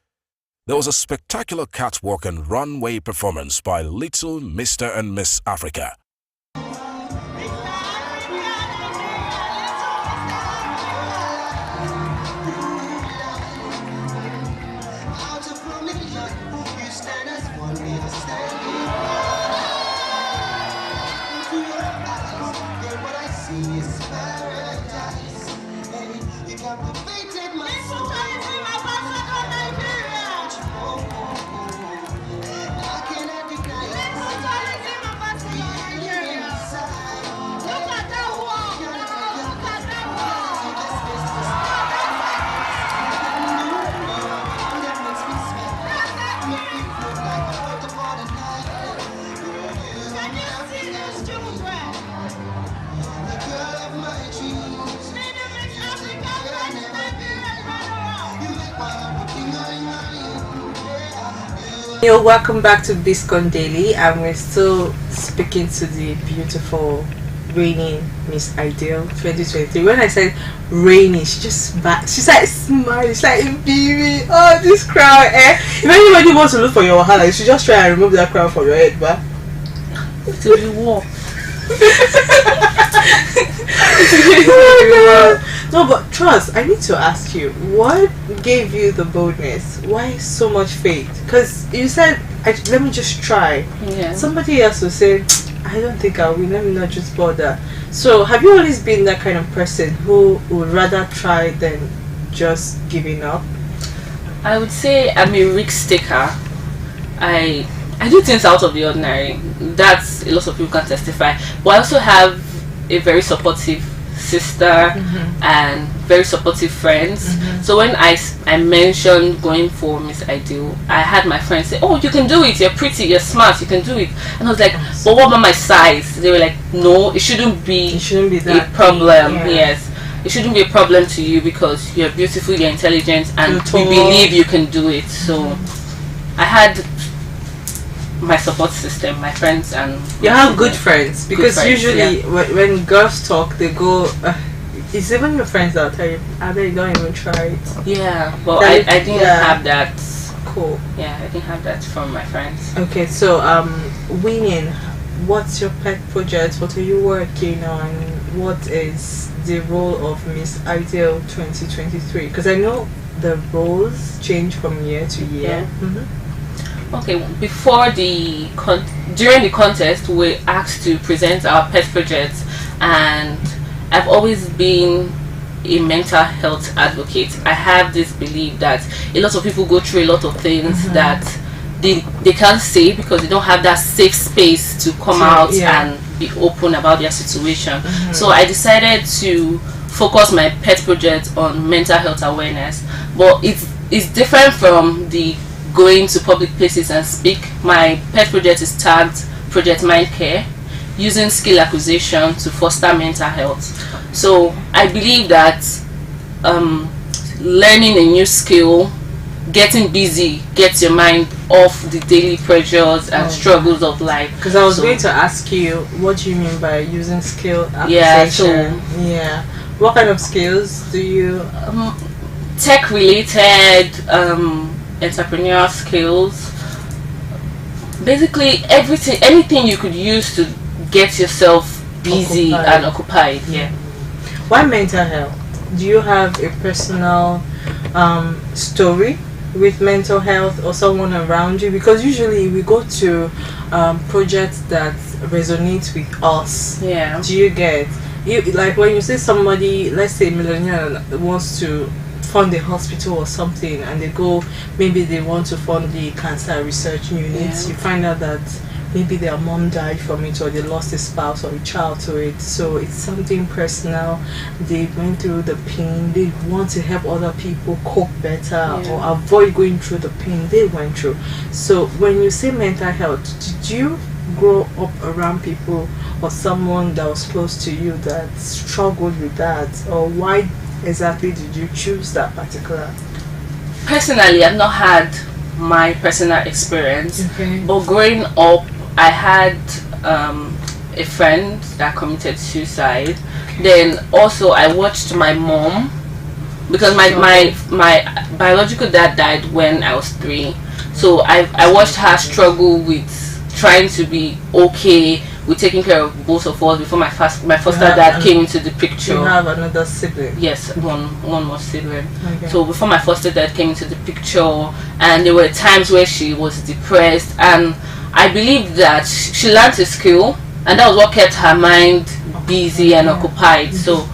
There was a spectacular catwalk and runway performance by Little Mr. and Miss Africa. Welcome back to Biscon Daily, and we're still speaking to the beautiful, reigning Miss Ideal 2023. When I said reigning, she's like smiling, she's like baby, oh this crown, If anybody wants to look for your wahala, you should just try and remove that crown from your head, but it will be war. No, but trust, I need to ask you, what gave you the boldness? Why so much faith? Because you said, let me just try. Yeah. Somebody else will say, I don't think I will, let me not just bother. So have you always been that kind of person who would rather try than just giving up? I would say I'm a risk taker. I do things out of the ordinary. That's a lot of people can testify. But I also have a very supportive sister and very supportive friends. So when I mentioned going for Miss Ideal, I had my friends say, oh, you can do it, you're pretty, you're smart, you can do it. And I was like, but what about my size? They were like, no, it shouldn't be that a problem. Yes, it shouldn't be a problem to you because you're beautiful, you're intelligent, and we believe you can do it. So I had my support system, my friends, and you have good friends, because usually when girls talk, they go, it's even your friends that'll tell you, I bet you don't even try it. Yeah, but I didn't have that. Cool. Yeah, I didn't have that from my friends. Okay, so winning, what's your pet project? What are you working on? What is the role of Miss Ideal 2023? Because I know the roles change from year to year. Okay, before during the contest, we were asked to present our pet projects, and I've always been a mental health advocate. I have this belief that a lot of people go through a lot of things that they can't say because they don't have that safe space to come out and be open about their situation. So I decided to focus my pet project on mental health awareness, but it's different from the going to public places and speak. My pet project is tagged Project Mind Care. using skill acquisition to foster mental health. So I believe that learning a new skill, getting busy, gets your mind off the daily pressures and struggles of life. Because I was going to ask you, what do you mean by using skill acquisition? Yeah, what kind of skills do you? Tech related, entrepreneurial skills. Basically anything you could use to get yourself busy and occupied. Yeah. Why mental health? Do you have a personal story with mental health or someone around you? Because usually we go to projects that resonate with us. Yeah. Do you get like when you say somebody, let's say a millionaire wants to fund a hospital or something, and they go, maybe they want to fund the cancer research units. You find out that maybe their mom died from it, or they lost a spouse or a child to it, so it's something personal. They went through the pain, they want to help other people cope better or avoid going through the pain they went through. So when you say mental health, did you grow up around people or someone that was close to you that struggled with that, or why exactly did you choose that particular? Personally, I've not had my personal experience, but growing up I had a friend that committed suicide. Then also I watched my mom, because my biological dad died when I was 3, so I watched her struggle with trying to be okay with taking care of both of us before my foster dad came into the picture. You have another sibling? Yes, one more sibling. So before my foster dad came into the picture, and there were times where she was depressed, and I believe that she learned a skill, and that was what kept her mind busy and occupied. So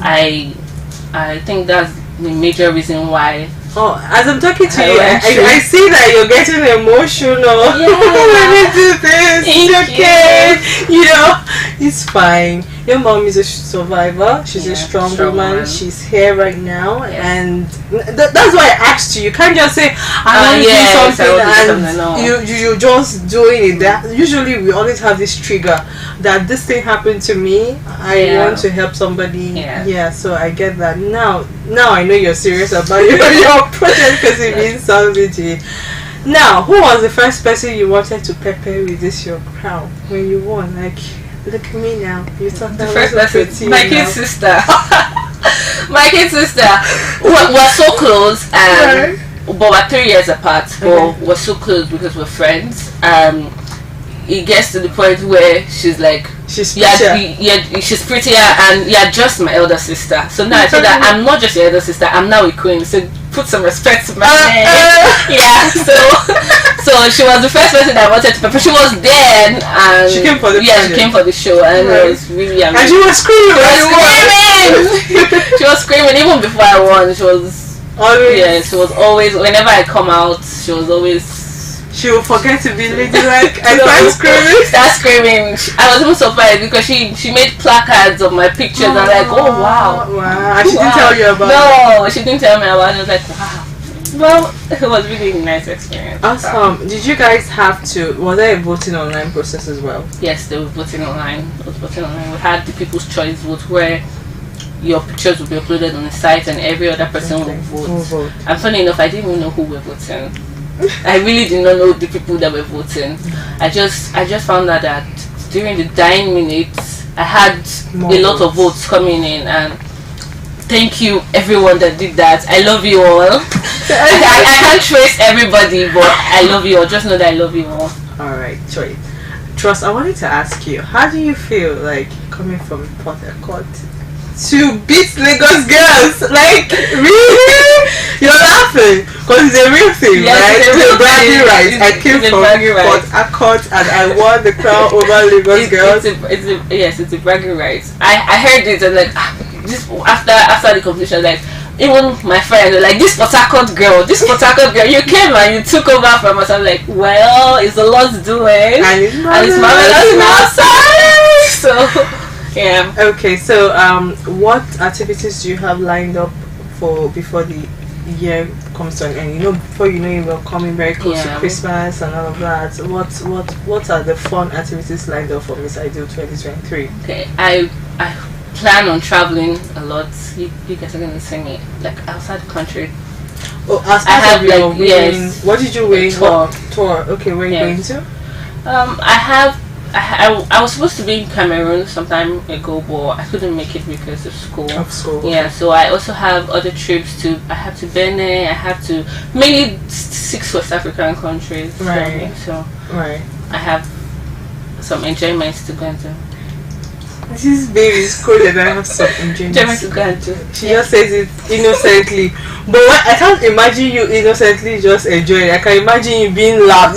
I think that's the major reason why. Oh, as I'm talking to you, I see that you're getting emotional. Let me do this. It's okay. You know, it's fine. Your mom is a survivor. She's a strong woman. She's here right now, and that's why I asked you. You can't just say I want to do something and you're just doing it. That usually we always have this trigger that this thing happened to me. I want to help somebody. Yeah, so I get that now. Now I know you're serious about your project because it means something to you. Now, who was the first person you wanted to pepper with this your crown when you won? Like, look at me now. You thought that the first person, my kid sister. My kid sister. We're so close, but we're 3 years apart. But we're so close because we're friends. It gets to the point where she's like, she's prettier, and you're just my elder sister. So now I feel that I'm not just your elder sister, I'm now a queen. So put some respect to my name. So she was the first person I wanted to pepper. She was there, and she came for the she came for the show, and it was really amazing. And she was screaming. She was screaming even before I won. She was always. She was always. Whenever I come out, she was always. She will forget to be ladylike and start screaming. I was even surprised because she made placards of my pictures. I'm like, oh wow. She didn't tell you about it? No, she didn't tell me about it. I was like, wow. Well, it was really a nice experience. Awesome. Did you guys have to, was there a voting online process as well? Yes, there was voting online. We had the People's Choice vote where your pictures will be uploaded on the site and every other person will vote. And funny enough, I didn't even know who were voting. I really did not know the people that were voting. I just found out that during the dying minutes I had a lot of votes coming in, and thank you everyone that did that. I love you all. I can't trace everybody, but I love you all. Just know that I love you all. Alright, Joy. Trust, I wanted to ask you, how do you feel like coming from Port Harcourt to beat Lagos girls? Like, really? You're laughing because it's a real thing, right? It's a bragging right. I came from Port Harcourt and I won the crown over Lagos girls. It's a bragging right. I heard it and like this after the competition, like even my friends were like, this Port Harcourt girl, you came and you took over from us. I'm like, well, it's a lot doing and it's marvelous outside. So. Yeah. Okay, so what activities do you have lined up for before the year comes to an end, you know, before you know it, we're coming very close to Christmas and all of that. What are the fun activities lined up for Miss Ideal 2023? Okay, I plan on traveling a lot. You guys are going to see me like outside the country. Oh, as part of your winning, what did you win? Tour. Okay, where are you going to? I was supposed to be in Cameroon some time ago, but I couldn't make it because of school. Yeah, so I also have other trips to. I have to Benin. I have to mainly 6 West African countries. Right. So I have some enjoyments to go into. This baby is cool and I have some enjoyments to go into. She just says it innocently, but I can't imagine you innocently just enjoying it. I can imagine you being loud.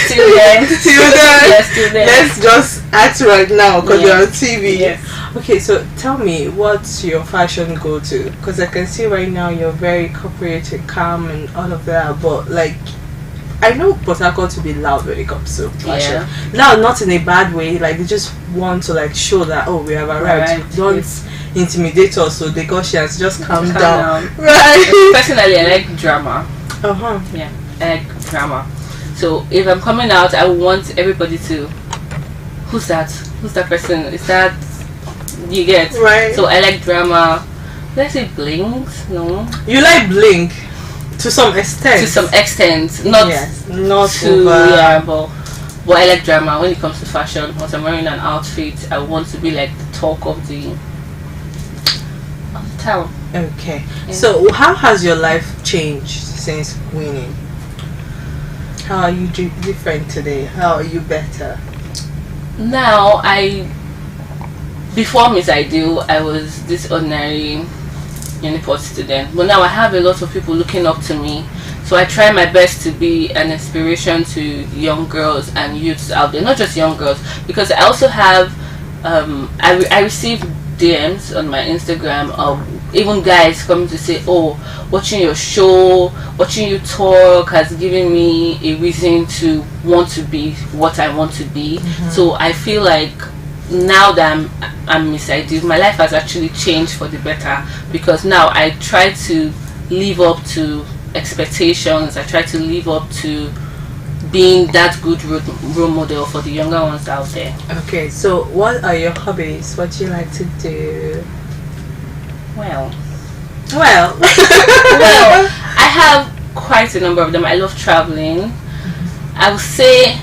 Till then. Yes, till then. Let's just act right now because you're on TV. Yes. Okay, so tell me, what's your fashion go-to? Because I can see right now you're very corporate and calm and all of that, but like, I know Port Harcourt to be loud when it comes to fashion. Now, not in a bad way. Like, they just want to like show that, oh, we have arrived. Don't intimidate us, so they got chance. Just calm down. Right. Personally, I like drama. Yeah, I like drama. So if I'm coming out, I want everybody to, who's that? Who's that person? Is that, you get? Right. So I like drama. Let's say blings. No. You like bling? To some extent. To some extent, not not over. Yeah, but I like drama. When it comes to fashion, once I'm wearing an outfit, I want to be like the talk of the town. Okay. Yeah. So how has your life changed since winning? How are you different today? How are you better? Now before Miss Ideal, I was this ordinary Uniport student, but now I have a lot of people looking up to me, so I try my best to be an inspiration to young girls and youths out there, not just young girls, because I also have I receive DMs on my Instagram of even guys coming to say, oh, watching your show, watching you talk has given me a reason to want to be what I want to be. So I feel like now that I'm Miss Ideal, my life has actually changed for the better, because now I try to live up to expectations. I try to live up to being that good role model for the younger ones out there. Okay, so what are your hobbies? What do you like to do? Well, I have quite a number of them. I love traveling. I would say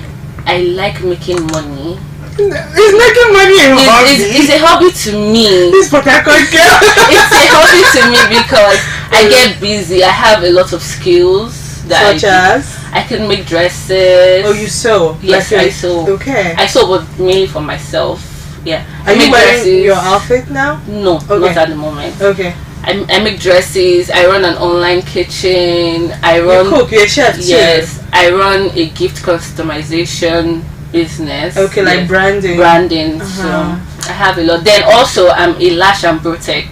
I like making money. Is making money a hobby? It's a hobby to me. This Port Harcourt girl. It's a hobby to me because I get busy. I have a lot of skills that such as I can make dresses. Oh, you sew? Yes, like I sew. Okay. I sew, but mainly for myself. Yeah. Are you wearing your outfit now? No, not at the moment. Okay. I make dresses. I run an online kitchen. You cook. You're a chef too. Yes, I run a gift customization business. Okay, like branding. So I have a lot. Then also I'm a lash and brow tech.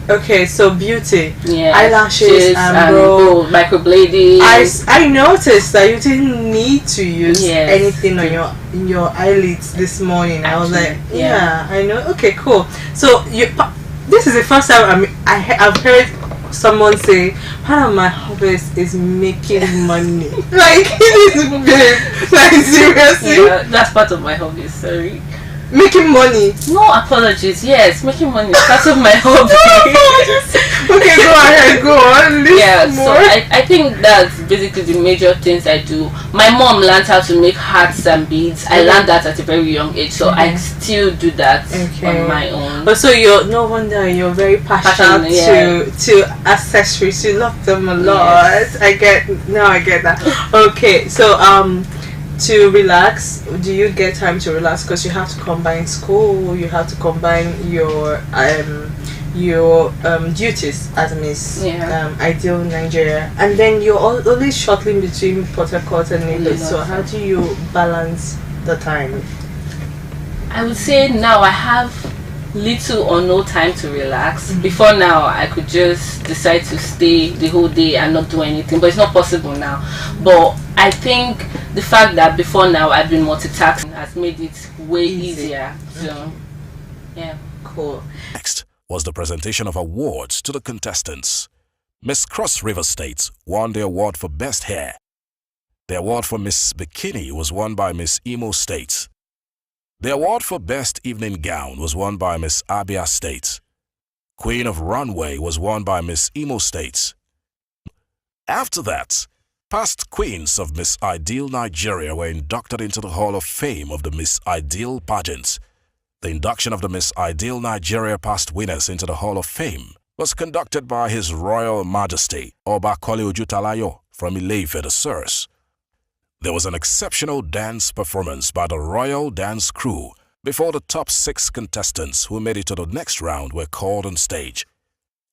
Okay, so beauty. Yeah. Eyelashes and brow. Microblading. I noticed that you didn't need to use anything on your eyelids this morning. I was like, yeah, I know. Okay, cool. So this is the first time I've heard someone say part of my hobbies is making money. Like, like seriously? Yeah, that's part of my hobbies. Sorry. Making money? No apologies. Yes, making money is part of my hobby. Okay, go ahead, go on. So I think that's basically the major things I do. My mom learned how to make hearts and beads. I learned that at a very young age, so I still do that on my own. But so no wonder you're very passionate to accessories. You love them a lot. Yes. I get that. Okay, so to relax, do you get time to relax? Because you have to combine school, you have to combine your duties as Miss Ideal Nigeria, and then you're always shuttling between Port Harcourt and Lagos. So how do you balance the time? I would say now I have little or no time to relax. Before now, I could just decide to stay the whole day and not do anything, but it's not possible now. But I think the fact that before now I've been multitasking has made it way easier. So, yeah. Cool. Next, was the presentation of awards to the contestants. Miss Cross River State won the award for Best Hair. The award for Miss Bikini was won by Miss Imo State. The award for Best Evening Gown was won by Miss Abia State. Queen of Runway was won by Miss Imo State. After that, past queens of Miss Ideal Nigeria were inducted into the Hall of Fame of the Miss Ideal pageant. The induction of the Miss Ideal Nigeria past winners into the Hall of Fame was conducted by His Royal Majesty Oba Kole Ojutalayo from Ile-Ife the Source. There was an exceptional dance performance by the Royal Dance Crew before the top 6 contestants who made it to the next round were called on stage.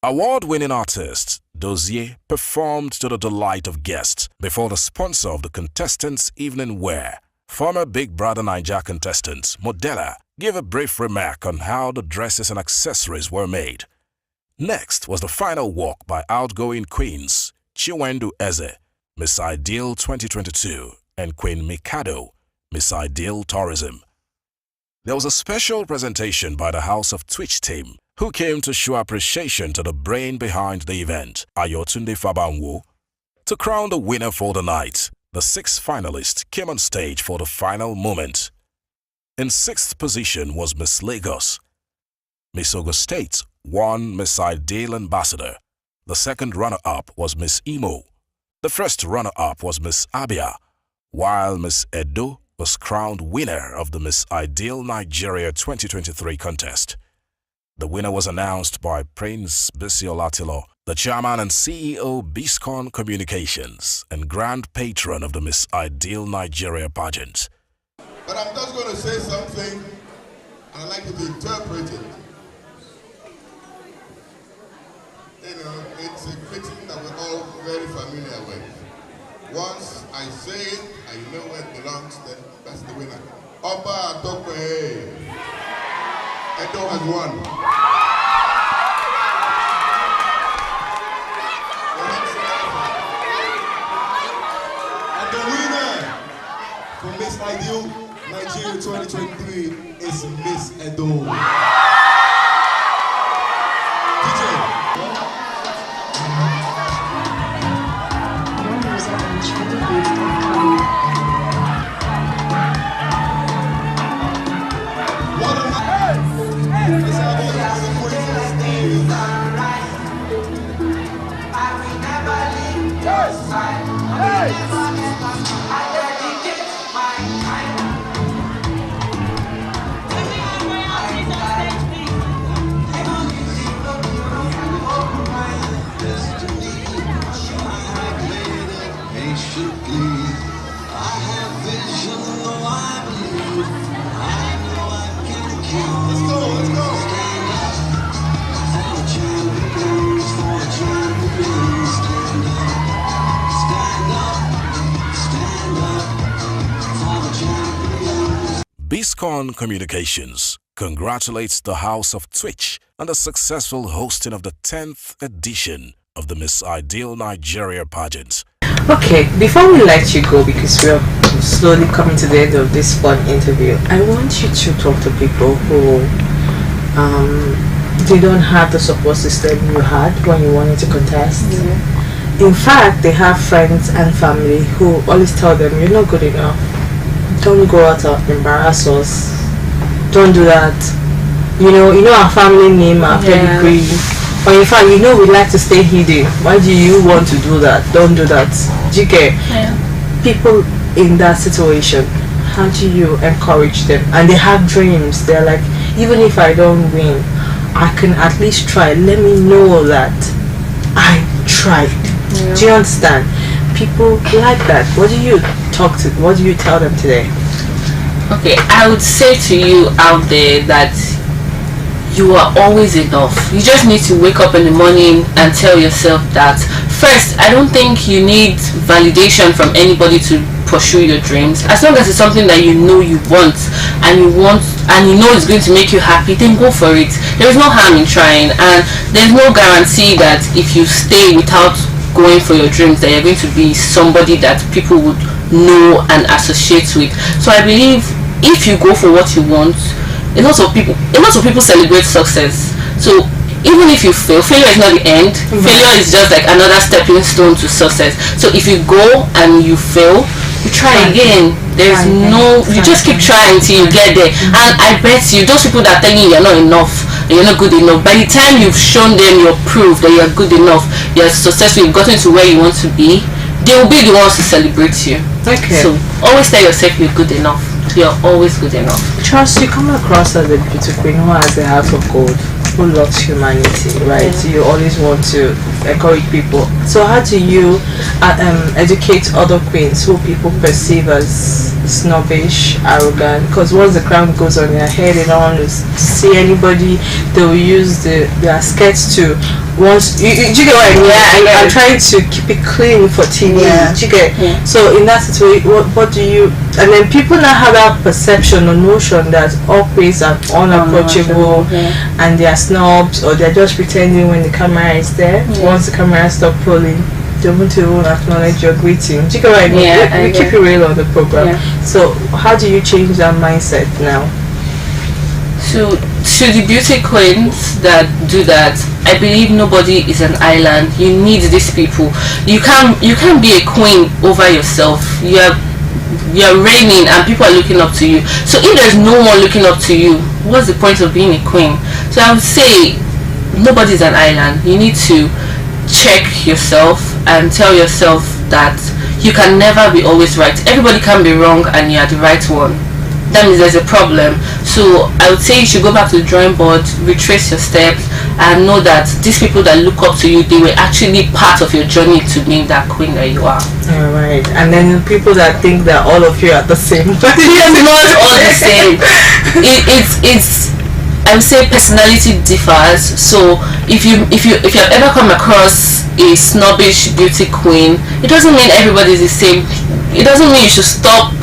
Award-winning artist Dozier performed to the delight of guests before the sponsor of the contestants' evening wear. Former Big Brother Naija contestant Modella gave a brief remark on how the dresses and accessories were made. Next was the final walk by outgoing queens Chiwendu Eze, Miss Ideal 2022, and Queen Mikado, Miss Ideal Tourism. There was a special presentation by the House of Twitch team, who came to show appreciation to the brain behind the event, Ayotunde Fabanwo. To crown the winner for the night, the 6 finalists came on stage for the final moment. In 6th position was Miss Lagos. Miss Ogo State won Miss Ideal Ambassador. The second runner-up was Miss Imo. The first runner-up was Miss Abia, while Miss Edo was crowned winner of the Miss Ideal Nigeria 2023 contest. The winner was announced by Prince Bisi Olatilo, the chairman and CEO Biscon Communications and grand patron of the Miss Ideal Nigeria pageant. But I'm just going to say something, and I'd like you to interpret it. You know, it's a greeting that we're all very familiar with. Once I say it, and you know where it belongs, then that's the winner. Oba Atokwe. Edo has won. And the winner for Miss Ideal Nigeria 2023 is Miss Edo. Biscon Communications congratulates the House of Twitch on the successful hosting of the 10th edition of the Miss Ideal Nigeria pageant. Okay, before we let you go, because we're slowly coming to the end of this fun interview, I want you to talk to people who they don't have the support system you had when you wanted to contest. In fact, they have friends and family who always tell them, you're not good enough. Don't go out and embarrass us. Don't do that. You know our family name, our pedigree. Or in fact, we like to stay hidden. Why do you want to do that? Don't do that. GK. People in that situation, how do you encourage them? And they have dreams. They're like, even if I don't win, I can at least try. Let me know that I tried. Do you understand? People like that. What do you tell them today? Okay, I would say to you out there that you are always enough. You just need to wake up in the morning and tell yourself that. First, I don't think you need validation from anybody to pursue your dreams. As long as it's something that you know you want and you know it's going to make you happy, then go for it. There is no harm in trying, and there's no guarantee that if you stay without going for your dreams that you're going to be somebody that people would know and associate with. So I believe if you go for what you want, a lot of people celebrate success. So even if you fail, failure is not the end. Failure is just like another stepping stone to success. So if you go and you fail, you try again. There's no, you just keep trying till you get there. And I bet you, those people that are telling you you're not enough, you're not good enough, by the time you've shown them your proof that you're good enough, you're successful, you've gotten to where you want to be, they will be the ones to celebrate you. Okay. So always tell yourself you're good enough. You're always good enough. Trust, you come across as a beautiful queen who has a heart of gold, who loves humanity, right? You always want to encourage people. So how do you educate other queens who people perceive as snobbish, arrogant? Because once the crown goes on their head, they don't want to see anybody. They will use their skirts to once you get what I mean? Yeah, I'm trying to keep it clean for TV. You get so in that situation, what do you? And then people now have that perception or notion that all queens are unapproachable and they are snobs, or they're just pretending when the camera is there. Once the camera stops rolling, they won't even acknowledge your greeting. Do you get what I mean? We keep it real on the program. So how do you change that mindset now? So to the beauty queens that do that, I believe nobody is an island. You need these people. You can't be a queen over yourself. You're reigning and people are looking up to you. So if there's no one looking up to you, what's the point of being a queen? So I would say nobody's an island. You need to check yourself and tell yourself that you can never be always right. Everybody can be wrong and you are the right one. That means there's a problem. So I would say you should go back to the drawing board, retrace your steps, and know that these people that look up to you, they were actually part of your journey to being that queen that you are. Alright. And then people that think that all of you are the same. But it's not all the same. It's I would say personality differs. So if you have ever come across a snobbish beauty queen, it doesn't mean everybody is the same. It doesn't mean you should stop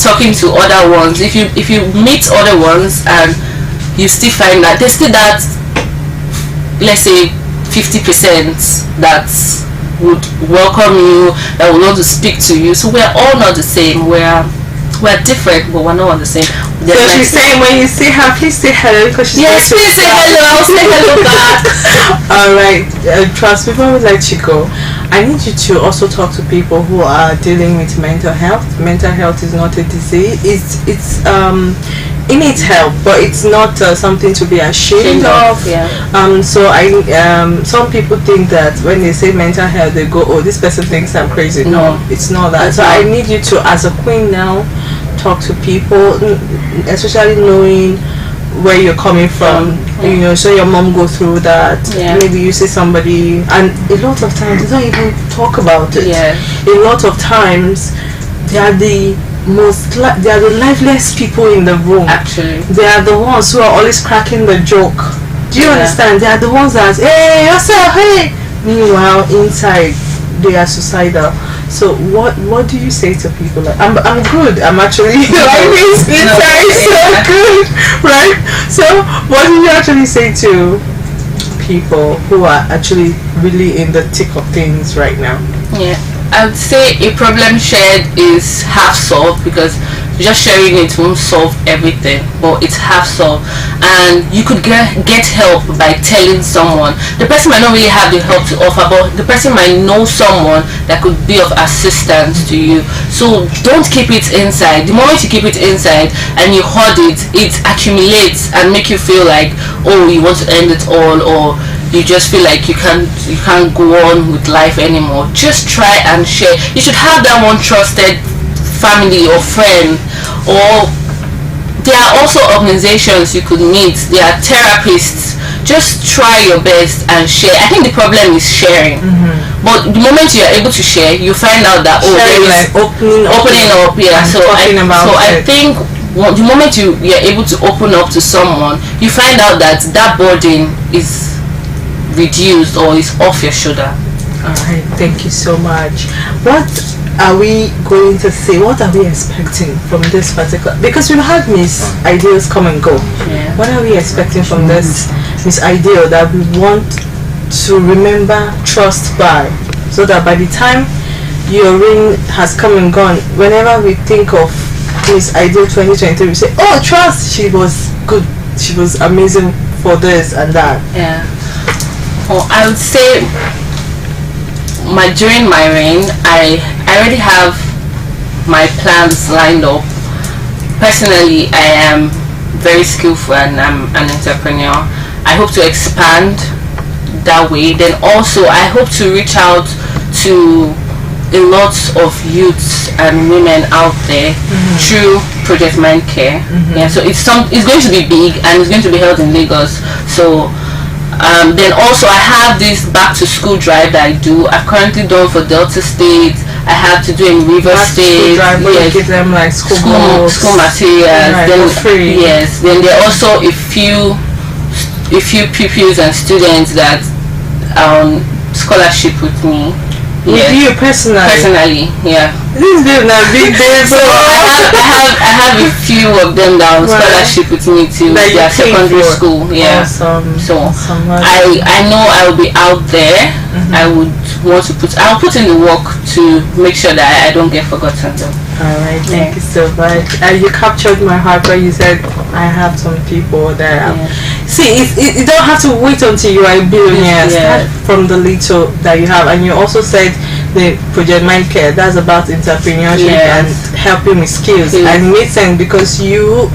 talking to other ones. If you meet other ones and you still find that there's still that, let's say 50% that would welcome you, that would want to speak to you. So we're all not the same. We're different, but we're not all the same. So she's saying when you see her, please say hello, because she's yes, please say hello. I'll say hello back. Alright, trust, before we let you go, I need you to also talk to people who are dealing with mental health. Mental health is not a disease. It needs help, but it's not something to be ashamed of. So some people think that when they say mental health, they go, oh, this person thinks I'm crazy. No, it's not that. So I need you to, as a queen now, talk to people, especially knowing where you're coming from. You know, so your mom go through that. Maybe you see somebody, and a lot of times they don't even talk about it. A lot of times they are the liveliest people in the room. Actually, they are the ones who are always cracking the joke. Do you understand? They are the ones that, hey, yourself, hey. Meanwhile, inside they are suicidal. So what do you say to people? Like, I'm good. I'm actually like this inside so good, right? So what do you actually say to people who are actually really in the thick of things right now? I would say a problem shared is half solved, because just sharing it won't solve everything, but it's half solved. And you could get help by telling someone. The person might not really have the help to offer, but the person might know someone that could be of assistance to you. So don't keep it inside. The moment you keep it inside and you hoard it, it accumulates and make you feel like, oh, you want to end it all, or you just feel like you can't go on with life anymore. Just try and share. You should have that one trusted family or friend, or there are also organizations you could meet. There are therapists. Just try your best and share. I think the problem is sharing. But the moment you are able to share, you find out that there is opening up. So I think the moment you're able to open up to someone, you find out that burden is reduced or is off your shoulder. Alright, thank you so much. What are we going to say? What are we expecting from this particular? Because we've had Miss Ideals come and go. What are we expecting from this Miss Ideal that we want to remember, trust by, so that by the time your ring has come and gone, whenever we think of Miss Ideal 2023, we say, oh, trust, she was good, she was amazing for this and that. Oh, I would say during my reign, I already have my plans lined up. Personally, I am very skillful and I'm an entrepreneur. I hope to expand that way. Then also I hope to reach out to a lot of youths and women out there through Project Mind Care. Yeah, so it's going to be big and it's going to be held in Lagos. So then also I have this back to school drive that I do. I've currently done for Delta State. I have to do in River State. Yes. Give them like school materials. Right, Then for free. Yes. Then there are also a few pupils and students that are on scholarship with me. With you personally? Yeah. This is a big day. So I have a few of them that are on scholarship with me to their secondary school. Yeah. Awesome. So I know I will be out there. I'll put in the work to make sure that I don't get forgotten though. Alright, thank you so much. You captured my heart when you said I have some people that see you don't have to wait until you are a billionaire. Start from the little that you have. And you also said the Project Mind Care, that's about entrepreneurship and helping with skills. And it makes sense because you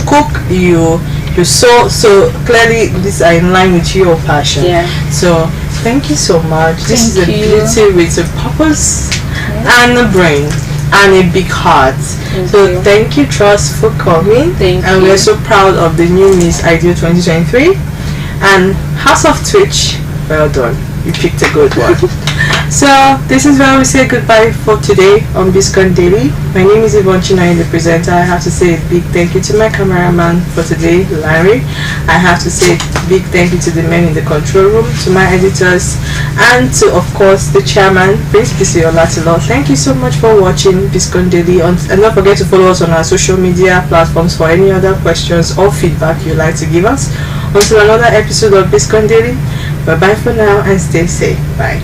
cook, you sew, so clearly these are in line with your passion. So thank you so much. This is a beauty with a purpose and a brain and a big heart. Thank you, Trust, for coming. And we're so proud of the new Miss Ideal 2023. And House of Twitch, well done. You picked a good one. So this is where we say goodbye for today on Biscon Daily. My name is Yvonne Chinoy, the presenter. I have to say a big thank you to my cameraman for today, Larry. I have to say a big thank you to the men in the control room, to my editors, and to, of course, the chairman, Prince Bisi Olatilo. Thank you so much for watching Biscon Daily. And don't forget to follow us on our social media platforms for any other questions or feedback you'd like to give us. Until another episode of Biscon Daily, bye-bye for now and stay safe. Bye.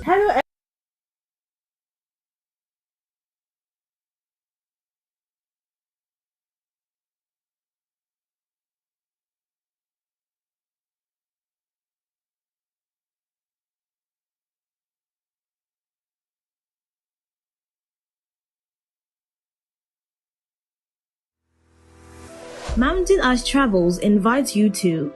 Hello. Mountain Ash Travels invites you to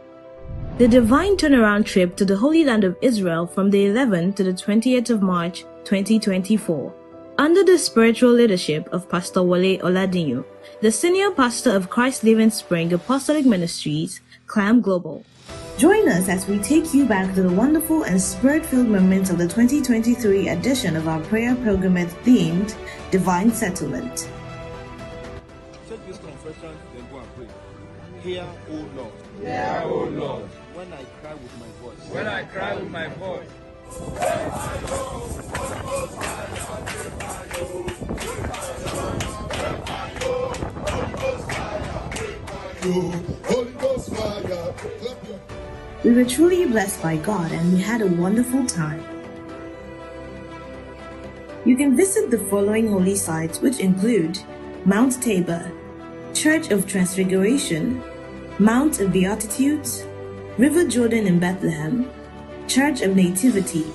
the Divine Turnaround Trip to the Holy Land of Israel from the 11th to the 20th of March 2024. Under the spiritual leadership of Pastor Wale Oladinyo, the Senior Pastor of Christ Living Spring Apostolic Ministries, Clam Global. Join us as we take you back to the wonderful and spirit-filled moments of the 2023 edition of our prayer pilgrimage themed Divine Settlement. Take this confession, then go and pray. Hear, O Lord. Hear, O Lord. When I cry with my voice. When I cry with my voice. We were truly blessed by God and we had a wonderful time. You can visit the following holy sites, which include Mount Tabor, Church of Transfiguration, Mount of Beatitudes, River Jordan in Bethlehem, Church of Nativity,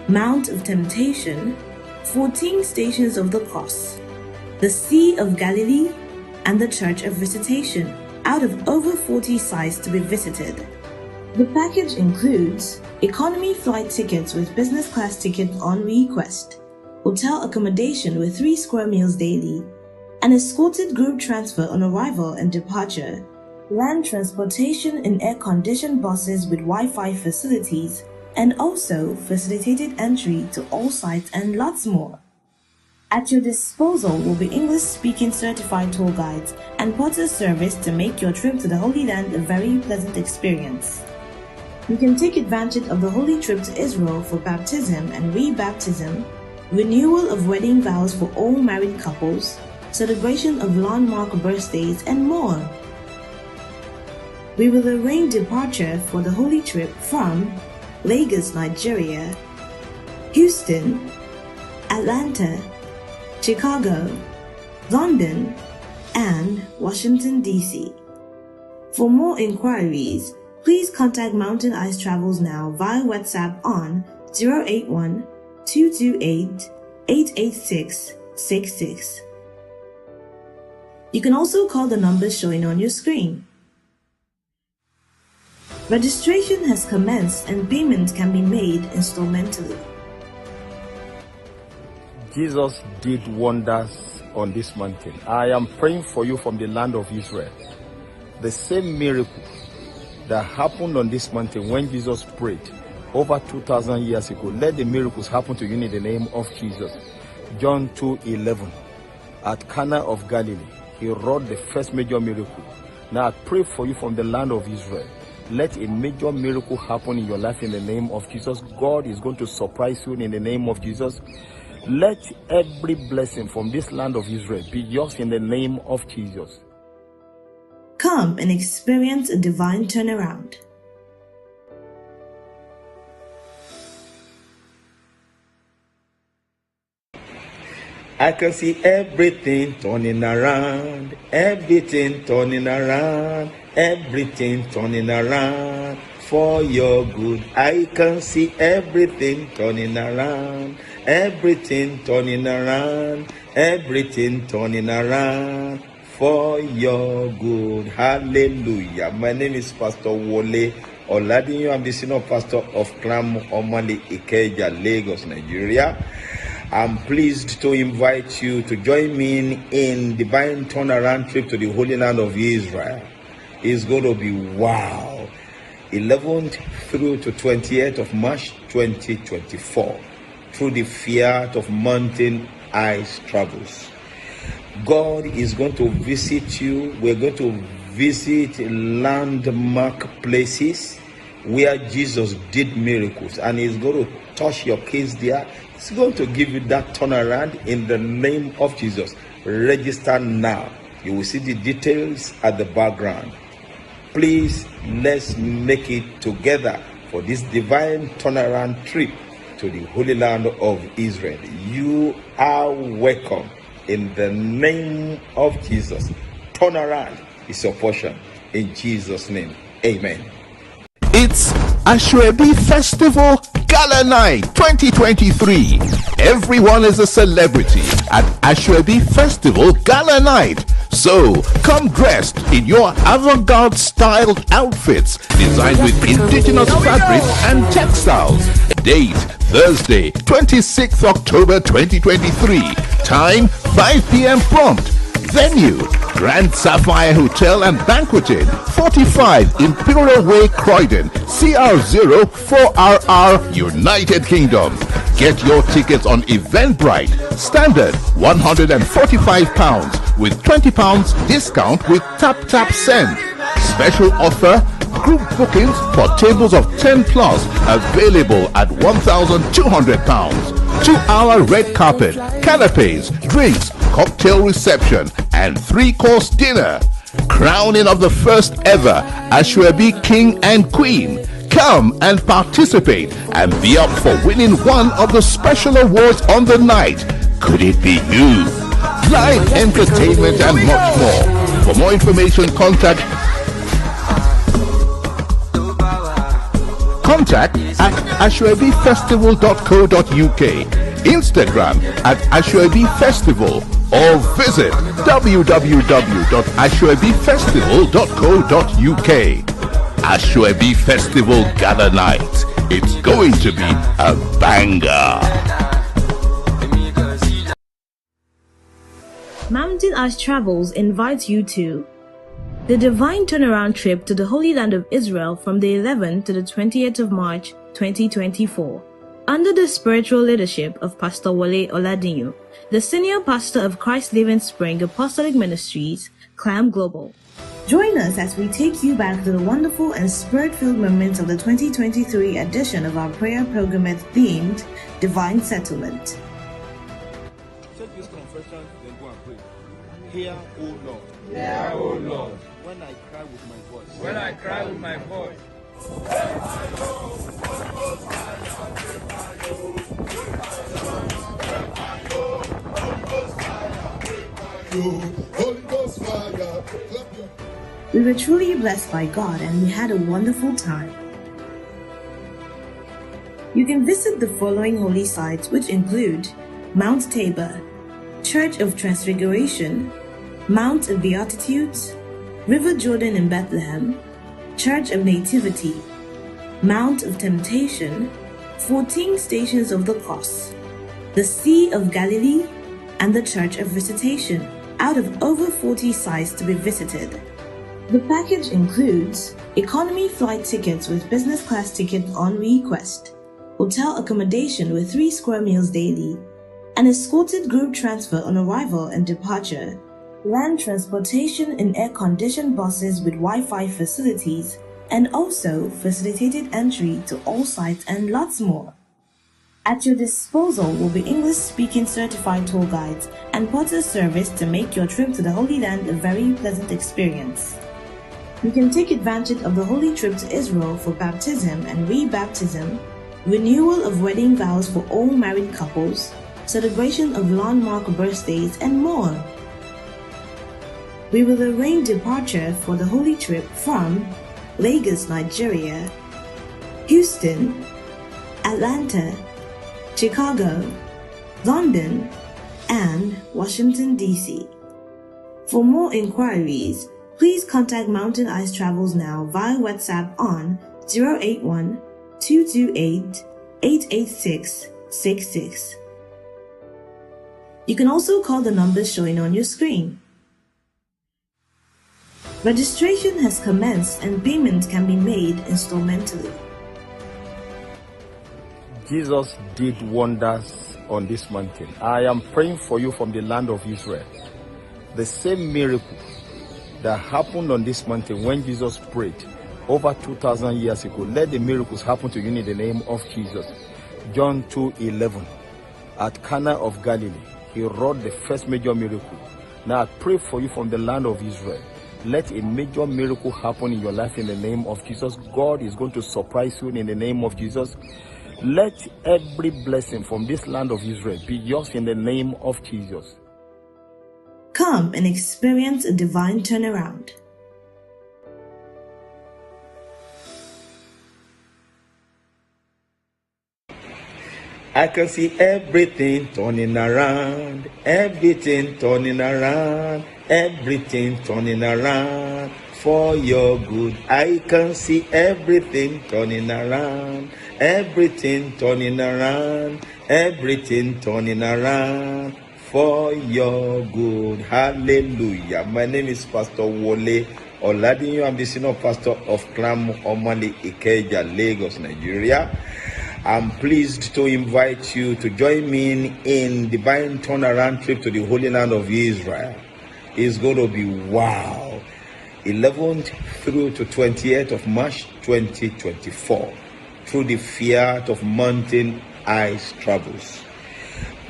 Mount of Temptation, 14 Stations of the Cross, the Sea of Galilee, and the Church of Visitation, out of over 40 sites to be visited. The package includes economy flight tickets with business class tickets on request, hotel accommodation with 3 square meals daily, an escorted group transfer on arrival and departure, land transportation in air-conditioned buses with Wi-Fi facilities, and also facilitated entry to all sites and lots more. At your disposal will be English-speaking certified tour guides and porter service to make your trip to the Holy Land a very pleasant experience. You can take advantage of the Holy Trip to Israel for baptism and rebaptism, renewal of wedding vows for all married couples, celebration of landmark birthdays, and more. We will arrange departure for the Holy Trip from Lagos, Nigeria, Houston, Atlanta, Chicago, London, and Washington, D.C. For more inquiries, please contact Mountain Ice Travels now via WhatsApp on 081-228-886-66. You can also call the numbers showing on your screen. Registration has commenced and payment can be made instrumentally. Jesus did wonders on this mountain. I am praying for you from the land of Israel. The same miracle that happened on this mountain when Jesus prayed over 2,000 years ago, let the miracles happen to you in the name of Jesus. John 2:11. At Cana of Galilee, he wrought the first major miracle. Now I pray for you from the land of Israel. Let a major miracle happen in your life in the name of Jesus. God is going to surprise you in the name of Jesus. Let every blessing from this land of Israel be yours in the name of Jesus. Come and experience a divine turnaround. I can see everything turning around, everything turning around, everything turning around for your good. I can see everything turning around, everything turning around, everything turning around for your good. Hallelujah. My name is Pastor Wole Oladinyo. I'm the senior pastor of Clam Omali Ikeja, Lagos, Nigeria. I'm pleased to invite you to join me in divine turnaround trip to the Holy Land of Israel. It's going to be wow. 11th through to 28th of March 2024 through the Fiat of Mountain Ice Travels. God is going to visit you. We're going to visit landmark places where Jesus did miracles, and He's going to touch your case there. He's going to give you that turnaround in the name of Jesus. Register now. You will see the details at the background. Please, let's make it together for this divine turnaround trip to the Holy Land of Israel. You are welcome in the name of Jesus. Turnaround is your portion in Jesus' name. Amen. It's Ashwebi Festival Gala Night 2023. Everyone is a celebrity at Ashwebi Festival Gala Night. So come dressed in your avant-garde styled outfits designed with indigenous fabrics and textiles. Date Thursday, 26th October 2023. Time 5 p.m. prompt. Venue Grand Sapphire Hotel and Banqueting, 45 Imperial Way, Croydon, CR0 4RR, United Kingdom. Get your tickets on Eventbrite. Standard £145 with £20 discount with Tap Send. Special offer, group bookings for tables of 10 plus available at £1,200. 2-hour red carpet, canapes, drinks, cocktail reception, and 3-course dinner. Crowning of the first ever Ashwebi King and Queen. Come and participate and be up for winning one of the special awards on the night. Could it be you? Live entertainment and much more. For more information, contact at ashwebifestival.co.uk. Instagram at Ashwebi Festival, or visit www.ashwebifestival.co.uk. Ashwebi Festival Gala Night. It's going to be a banger. Mountain Ash Travels invites you to the Divine Turnaround Trip to the Holy Land of Israel from the 11th to the 20th of March 2024. Under the spiritual leadership of Pastor Wole Oladinyo, the senior pastor of Christ Living Spring Apostolic Ministries, Clam Global. Join us as we take you back to the wonderful and spirit-filled moments of the 2023 edition of our prayer pilgrimage themed Divine Settlement. Take this confession, then go and pray. Hear, O Lord. Hear, O Lord. When I cry with my voice. When I cry with my voice. We were truly blessed by God and we had a wonderful time. You can visit the following holy sites, which include Mount Tabor, Church of Transfiguration, Mount of Beatitudes, River Jordan in Bethlehem, Church of Nativity, Mount of Temptation, 14 Stations of the Cross, the Sea of Galilee, and the Church of Visitation, out of over 40 sites to be visited. The package includes economy flight tickets with business class tickets on request, hotel accommodation with 3 square meals daily, an escorted group transfer on arrival and departure, land transportation in air-conditioned buses with Wi-Fi facilities, and also facilitated entry to all sites and lots more. At your disposal will be English-speaking certified tour guides and porter service to make your trip to the Holy Land a very pleasant experience. You can take advantage of the holy trip to Israel for baptism and rebaptism, renewal of wedding vows for all married couples, celebration of landmark birthdays, and more. We will arrange departure for the holy trip from Lagos, Nigeria, Houston, Atlanta, Chicago, London, and Washington, D.C. For more inquiries, please contact Mountain Ice Travels now via WhatsApp on 081-228-886-66. You can also call the numbers showing on your screen. Registration has commenced and payment can be made installmentally. Jesus did wonders on this mountain. I am praying for you from the land of Israel. The same miracle that happened on this mountain when Jesus prayed over 2,000 years ago, let the miracles happen to you in the name of Jesus. John 2:11. At Cana of Galilee, he wrought the first major miracle. Now I pray for you from the land of Israel. Let a major miracle happen in your life in the name of Jesus. God is going to surprise you in the name of Jesus. Let every blessing from this land of Israel be yours in the name of Jesus. Come and experience a divine turnaround. I can see everything turning around, everything turning around, everything turning around for your good. I can see everything turning around, everything turning around, everything turning around for your good. Hallelujah. My name is Pastor Wole Oladinyo. I'm the senior pastor of Clam Omali Ikeja, Lagos, Nigeria. I'm pleased to invite you to join me in divine turnaround trip to the Holy Land of Israel. It's going to be wow. 11th through to 20th of March 2024 through the Fiat of Mountain Ice Travels.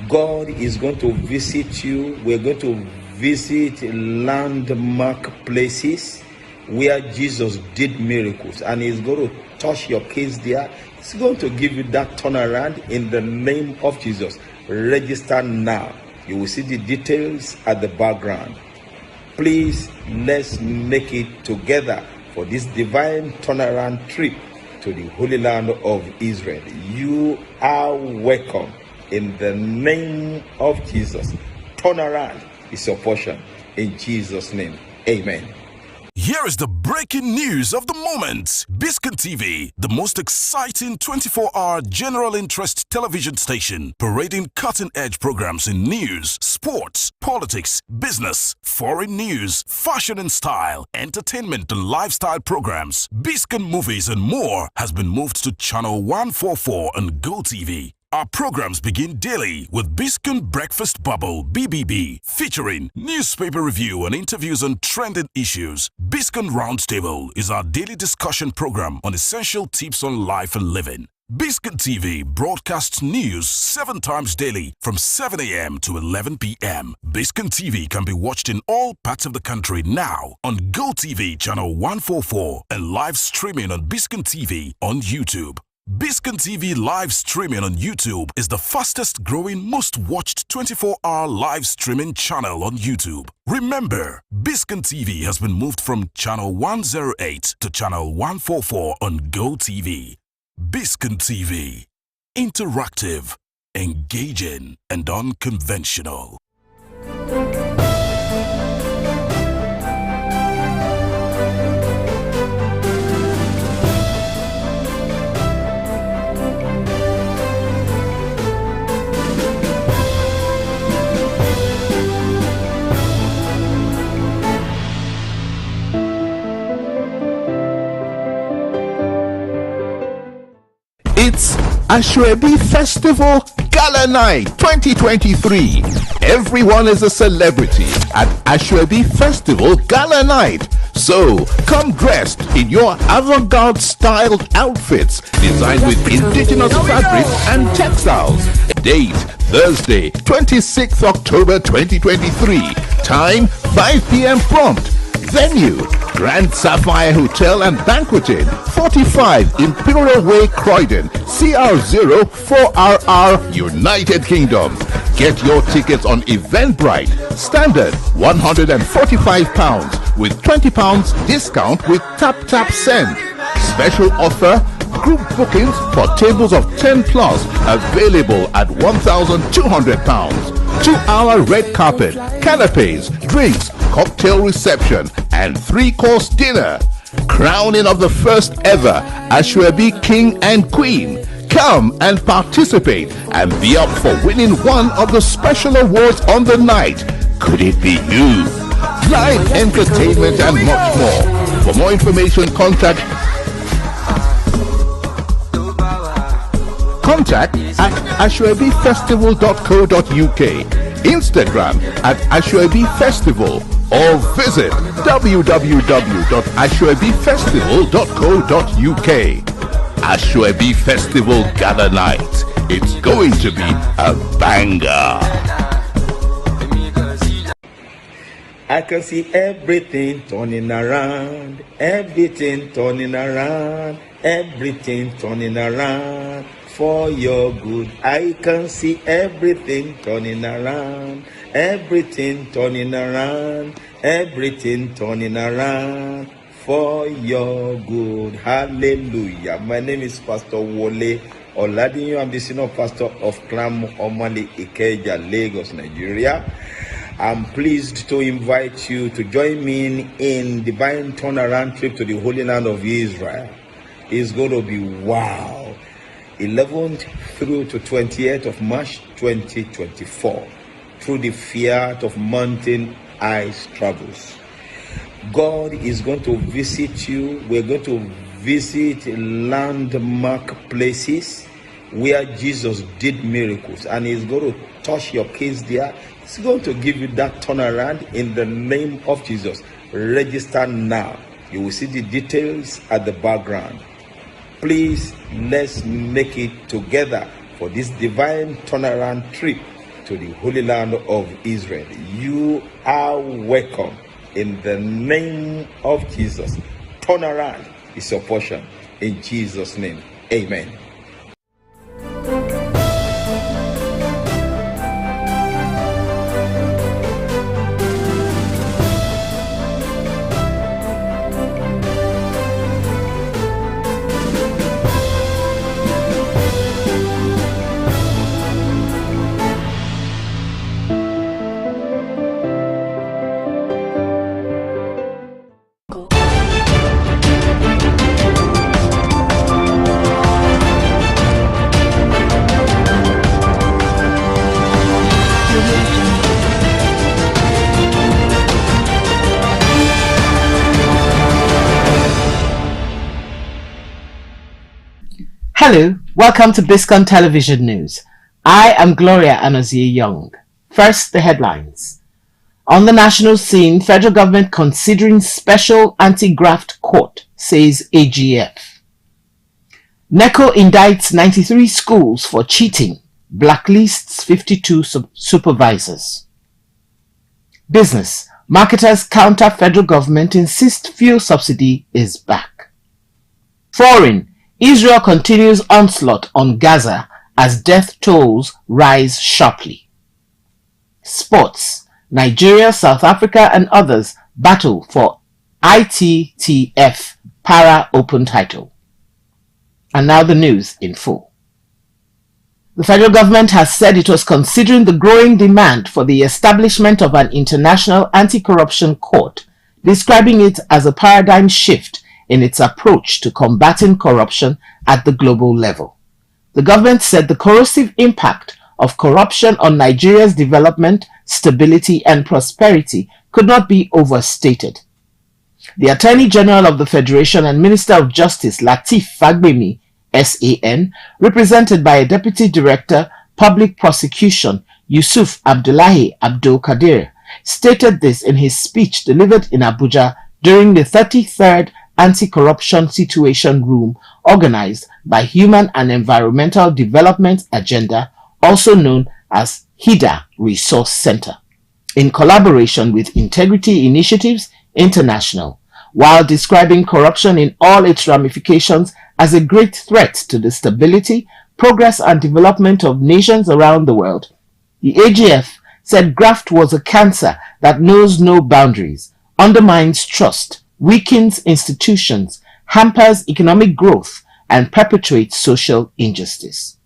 God is going to visit you. We're going to visit landmark places where Jesus did miracles, and He's going to touch your case there. It's going to give you that turnaround in the name of Jesus. Register now. You will see the details at the background. Please, let's make it together for this divine turnaround trip to the Holy Land of Israel. You are welcome. in the name of Jesus. Turnaround is your portion in Jesus' name. Amen. Here is the breaking news of the moment. Biscon TV, the most exciting 24-hour general interest television station, parading cutting-edge programs in news, sports, politics, business, foreign news, fashion and style, entertainment and lifestyle programs, Biscon movies and more, has been moved to channel 144 on GoTV. Our programs begin daily with Biscon Breakfast Bubble (BBB), featuring newspaper review and interviews on trending issues. Biscon Roundtable is our daily discussion program on essential tips on life and living. Biscon TV broadcasts news 7 times daily from 7 a.m. to 11 p.m. Biscon TV can be watched in all parts of the country now on GoTV channel 144 and live streaming on Biscon TV on YouTube. Biscon TV live streaming on YouTube is the fastest growing, most watched 24-hour live streaming channel on YouTube. Remember, Biscon TV has been moved from channel 108 to channel 144 on GoTV. Biscon TV. Interactive, engaging, and unconventional. It's Ashwebi Festival Gala Night 2023. Everyone is a celebrity at Ashwebi Festival Gala Night. So come dressed in your avant-garde styled outfits designed with indigenous fabrics and textiles. Date Thursday, 26th October 2023. Time 5 p.m. prompt. Venue Grand Sapphire Hotel and Banqueting, 45 Imperial Way, Croydon, CR0 4RR, United Kingdom. Get your tickets on Eventbrite. Standard £145 with £20 discount with Tap Send. Special offer, group bookings for tables of 10 plus available at £1,200. 2-hour red carpet, canapes, drinks, cocktail reception, and 3-course dinner. Crowning of the first ever Ashwebi King and Queen. Come and participate and be up for winning one of the special awards on the night. Could it be you? Live entertainment and much more. For more information, contact at ashwebifestival.co.uk, Instagram at ashwebifestival, or visit www.ashwebifestival.co.uk. Ashwebi Festival Gala Night. It's going to be a banger. I can see everything turning around, everything turning around, everything turning around for your good. I can see everything turning around, everything turning around, everything turning around for your good. Hallelujah. My name is Pastor Wole Oladinyo. I'm the senior pastor of Clam Omali Ikeja, Lagos, Nigeria. I'm pleased to invite you to join me in divine turnaround trip to the Holy Land of Israel. It's going to be wow. 11th through to 28th of March 2024 through the Fiat of Mountain Ice Travels. God is going to visit you. We're going to visit landmark places where Jesus did miracles, and He's going to touch your case there. He's going to give you that turnaround in the name of Jesus. Register now. You will see the details at the background. Please, let's make it together for this divine turnaround trip to the Holy Land of Israel. You are welcome in the name of Jesus. Turnaround is your portion in Jesus' name. Amen. Hello, welcome to Biscon Television News. I am Gloria Anozie Young. First, the headlines. On the national scene, federal government considering special anti-graft court, says AGF. NECO indicts 93 schools for cheating, blacklists 52 supervisors. Business. Marketers counter federal government, insist fuel subsidy is back. Foreign. Israel continues onslaught on Gaza as death tolls rise sharply. Sports. Nigeria, South Africa and others battle for ITTF Para Open title. And now the news in full. The federal government has said it was considering the growing demand for the establishment of an international anti-corruption court, describing it as a paradigm shift in its approach to combating corruption at the global level. The government said the corrosive impact of corruption on Nigeria's development, stability and prosperity could not be overstated. The Attorney General of the Federation and Minister of Justice Lateef Fagbemi, SAN, represented by a Deputy Director, Public Prosecution, Yusuf Abdullahi Abdul Kadir, stated this in his speech delivered in Abuja during the 33rd Anti-Corruption Situation Room organized by Human and Environmental Development Agenda, also known as HIDA Resource Center, in collaboration with Integrity Initiatives International, while describing corruption in all its ramifications as a great threat to the stability, progress and development of nations around the world. The AGF said graft was a cancer that knows no boundaries, undermines trust, weakens institutions, hampers economic growth, and perpetuates social injustice.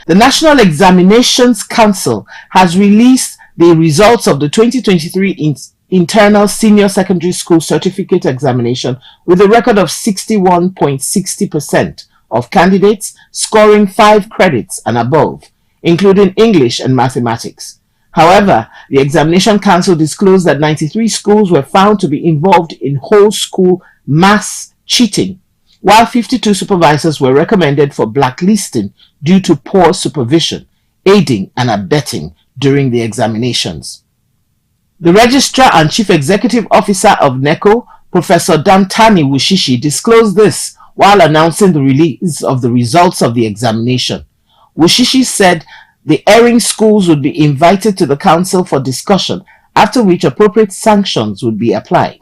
The National Examinations Council has released the results of the 2023 Internal Senior Secondary School Certificate Examination with a record of 61.60% of candidates scoring 5 credits and above, including English and mathematics. However, the Examination Council disclosed that 93 schools were found to be involved in whole school mass cheating, while 52 supervisors were recommended for blacklisting due to poor supervision, aiding and abetting during the examinations. The Registrar and Chief Executive Officer of NECO, Professor Dantani Wushishi, disclosed this while announcing the release of the results of the examination. Wushishi said the erring schools would be invited to the council for discussion, after which appropriate sanctions would be applied.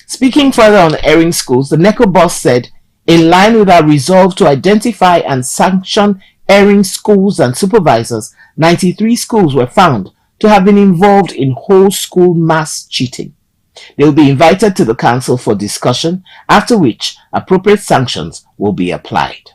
Speaking further on the erring schools, the NECO boss said, in line with our resolve to identify and sanction erring schools and supervisors, 93 schools were found to have been involved in whole school mass cheating. They will be invited to the council for discussion, after which appropriate sanctions will be applied.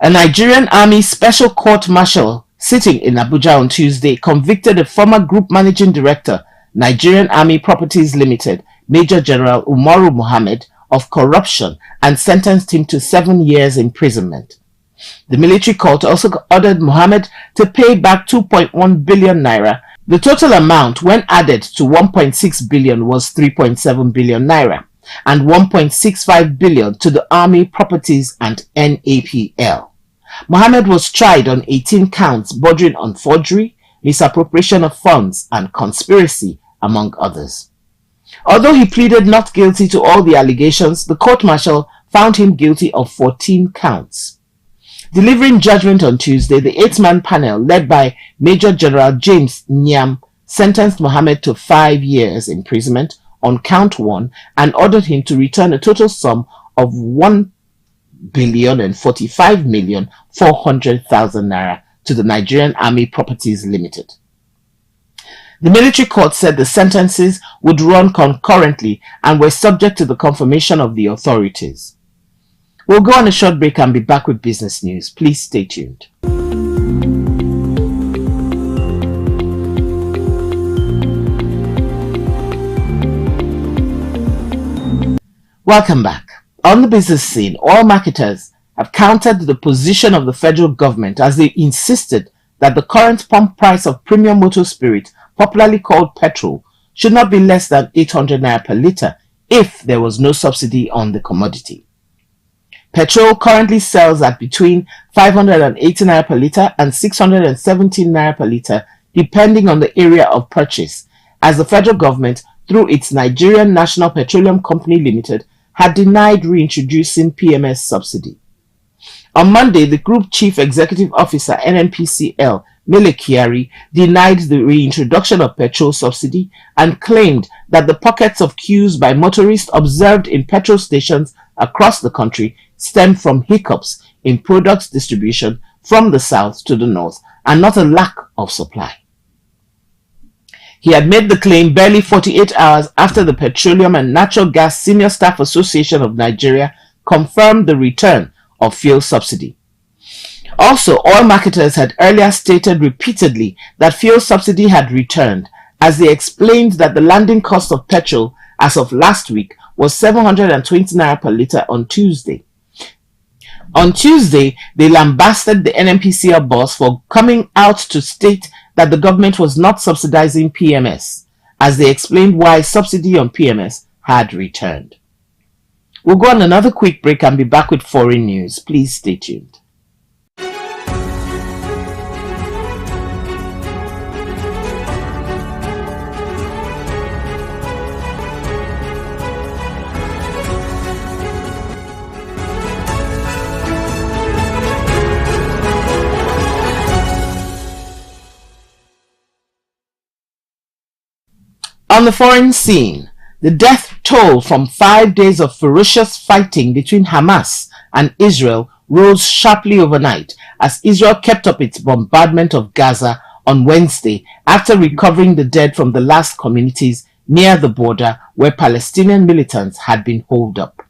A Nigerian Army Special Court-Martial sitting in Abuja on Tuesday convicted a former Group Managing Director, Nigerian Army Properties Limited, Major General Umaru Mohammed, of corruption and sentenced him to 7 years imprisonment. The military court also ordered Mohammed to pay back 2.1 billion naira. The total amount, when added to 1.6 billion, was 3.7 billion naira, and 1.65 billion to the Army Properties and NAPL. Mohammed was tried on 18 counts bordering on forgery, misappropriation of funds, and conspiracy, among others. Although he pleaded not guilty to all the allegations, the court-martial found him guilty of 14 counts. Delivering judgment on Tuesday, the 8-man panel, led by Major General James Nyam, sentenced Mohammed to 5 years imprisonment on count 1 and ordered him to return a total sum of 1,045,400,000 naira to the Nigerian Army Properties Limited. The military court said the sentences would run concurrently and were subject to the confirmation of the authorities. We'll go on a short break and be back with business news. Please stay tuned. Welcome back. On the business scene, oil marketers have countered the position of the federal government as they insisted that the current pump price of premium motor spirit, popularly called petrol, should not be less than 800 naira per litre if there was no subsidy on the commodity. Petrol currently sells at between 580 naira per litre and 617 naira per litre, depending on the area of purchase, as the federal government, through its Nigerian National Petroleum Company Limited, had denied reintroducing PMS subsidy. On Monday, the Group Chief Executive Officer NNPCL, Mele Kyari, denied the reintroduction of petrol subsidy and claimed that the pockets of queues by motorists observed in petrol stations across the country stem from hiccups in products distribution from the south to the north and not a lack of supply. He had made the claim barely 48 hours after the Petroleum and Natural Gas Senior Staff Association of Nigeria confirmed the return of fuel subsidy. Also, oil marketers had earlier stated repeatedly that fuel subsidy had returned, as they explained that the landing cost of petrol as of last week was 720 naira per litre on Tuesday. On Tuesday, they lambasted the NNPCL boss for coming out to state that the government was not subsidizing PMS, as they explained why subsidy on PMS had returned. We'll go on another quick break and be back with foreign news. Please stay tuned. On the foreign scene, the death toll from 5 days of ferocious fighting between Hamas and Israel rose sharply overnight as Israel kept up its bombardment of Gaza on Wednesday after recovering the dead from the last communities near the border where Palestinian militants had been holed up.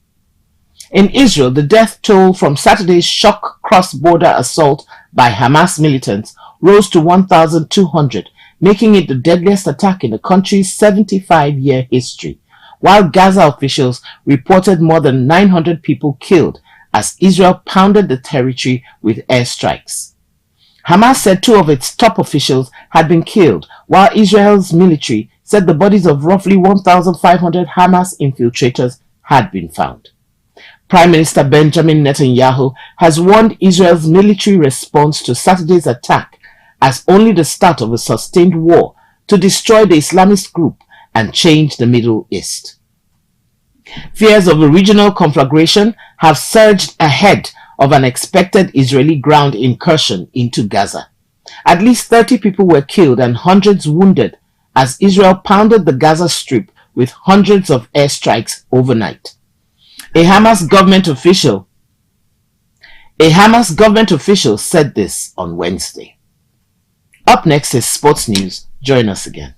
In Israel, the death toll from Saturday's shock cross-border assault by Hamas militants rose to 1,200, making it the deadliest attack in the country's 75-year history, while Gaza officials reported more than 900 people killed as Israel pounded the territory with airstrikes. Hamas said 2 of its top officials had been killed, while Israel's military said the bodies of roughly 1,500 Hamas infiltrators had been found. Prime Minister Benjamin Netanyahu has warned Israel's military response to Saturday's attack as only the start of a sustained war to destroy the Islamist group and change the Middle East. Fears of a regional conflagration have surged ahead of an expected Israeli ground incursion into Gaza. At least 30 people were killed and hundreds wounded as Israel pounded the Gaza Strip with hundreds of airstrikes overnight. A Hamas government official said this on Wednesday. Up next is sports news. Join us again.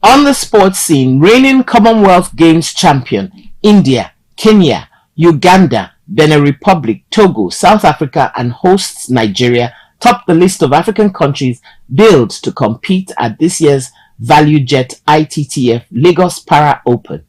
On the sports scene, reigning Commonwealth Games champion India, Kenya, Uganda, Benin Republic, Togo, South Africa and hosts Nigeria topped the list of African countries billed to compete at this year's ValueJet ITTF Lagos Para Open.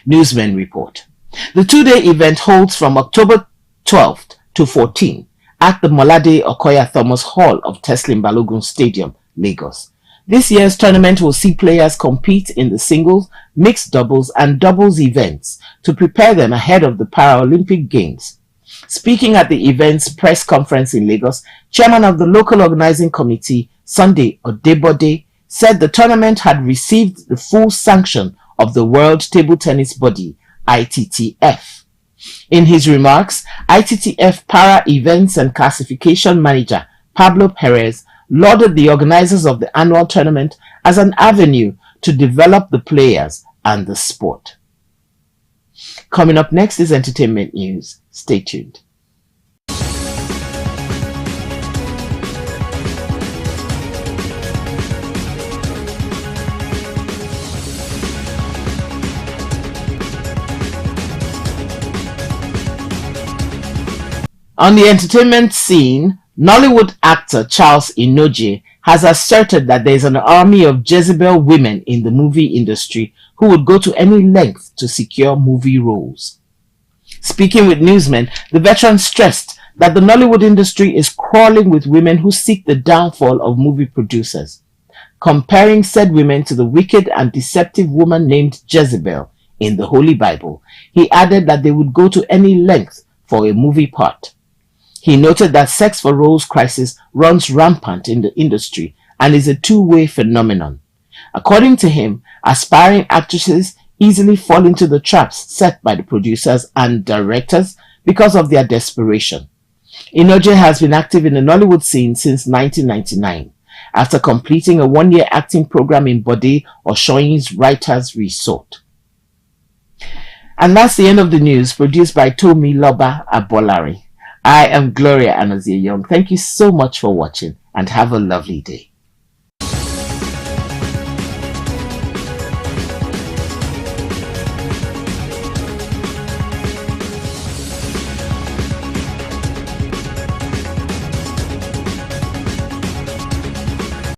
Newsmen report. The 2-day event holds from October 12th to 14th at the Molade Okoya Thomas Hall of Teslim Balogun Stadium, Lagos. This year's tournament will see players compete in the singles, mixed doubles and doubles events to prepare them ahead of the Paralympic Games. Speaking at the event's press conference in Lagos, chairman of the local organizing committee, Sunday Odebode, said the tournament had received the full sanction of the World Table Tennis Body, ITTF. In his remarks, ITTF Para Events and Classification Manager Pablo Perez lauded the organizers of the annual tournament as an avenue to develop the players and the sport. Coming up next is entertainment news. Stay tuned. On the entertainment scene, Nollywood actor Charles Inoje has asserted that there is an army of Jezebel women in the movie industry who would go to any length to secure movie roles. Speaking with newsmen, the veteran stressed that the Nollywood industry is crawling with women who seek the downfall of movie producers. comparing said women to the wicked and deceptive woman named Jezebel in the Holy Bible. He added that they would go to any length for a movie part. He noted that sex for roles crisis runs rampant in the industry and is a two-way phenomenon. According to him, aspiring actresses easily fall into the traps set by the producers and directors because of their desperation. Inoje has been active in the Nollywood scene since 1999, after completing a one-year acting program in Bode Oshoyin's Writers Resort. And that's the end of the news, produced by Tomi Loba Abolari. I am Gloria Anozie Young. Thank you so much for watching and have a lovely day.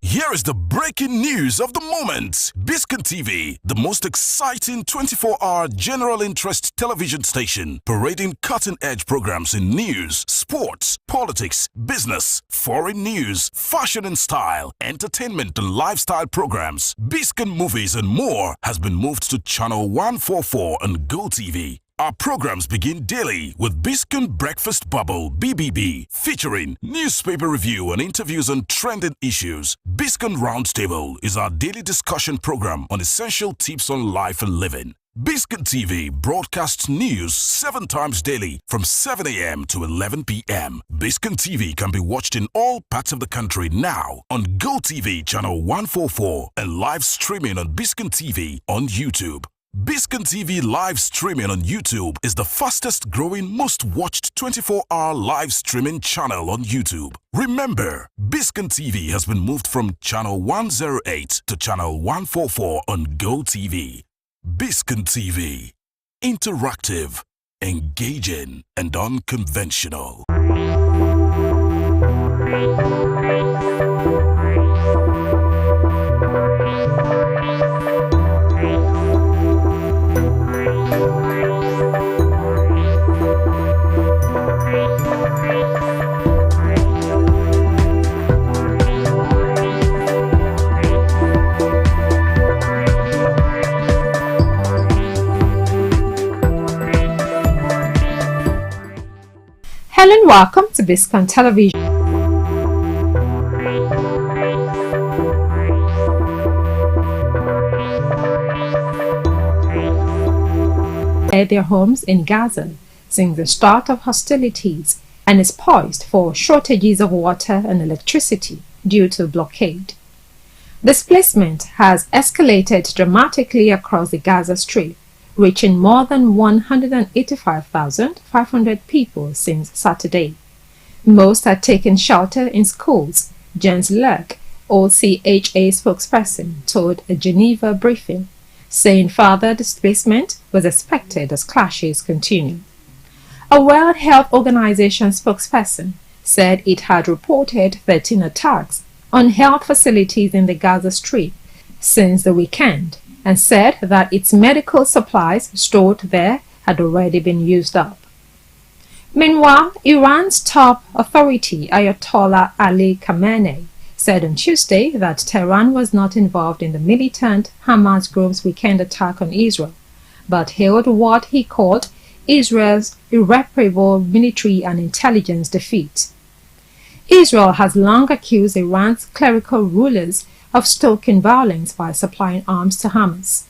Here is the breaking news of the moment. Biscon TV, the most exciting 24-hour general interest television station, parading cutting-edge programs in news, sports, politics, business, foreign news, fashion and style, entertainment and lifestyle programs. Biscon Movies and more has been moved to channel 144 on GoTV. Our programs begin daily with Biscon Breakfast Bubble (BBB), featuring newspaper review and interviews on trending issues. Biscon Roundtable is our daily discussion program on essential tips on life and living. Biscon TV broadcasts news 7 times daily from 7 a.m. to 11 p.m. Biscon TV can be watched in all parts of the country now on GoTV channel 144 and live streaming on Biscon TV on YouTube. Biscon TV live streaming on YouTube is the fastest growing, most watched 24-hour live streaming channel on YouTube. Remember, Biscon TV has been moved from channel 108 to channel 144 on GoTV. Biscon TV. Interactive, engaging, and unconventional. Hello and welcome to Biscon Television. Their homes in Gaza since the start of hostilities and is poised for shortages of water and electricity due to blockade. Displacement has escalated dramatically across the Gaza Strip, reaching more than 185,500 people since Saturday. Most had taken shelter in schools, Jens Lurk, OCHA spokesperson, told a Geneva briefing, saying further displacement was expected as clashes continue. A World Health Organization spokesperson said it had reported 13 attacks on health facilities in the Gaza Strip since the weekend, and said that its medical supplies stored there had already been used up. Meanwhile, Iran's top authority, Ayatollah Ali Khamenei, said on Tuesday that Tehran was not involved in the militant Hamas group's weekend attack on Israel, but hailed what he called Israel's irreparable military and intelligence defeat. Israel has long accused Iran's clerical rulers of stoking violence by supplying arms to Hamas.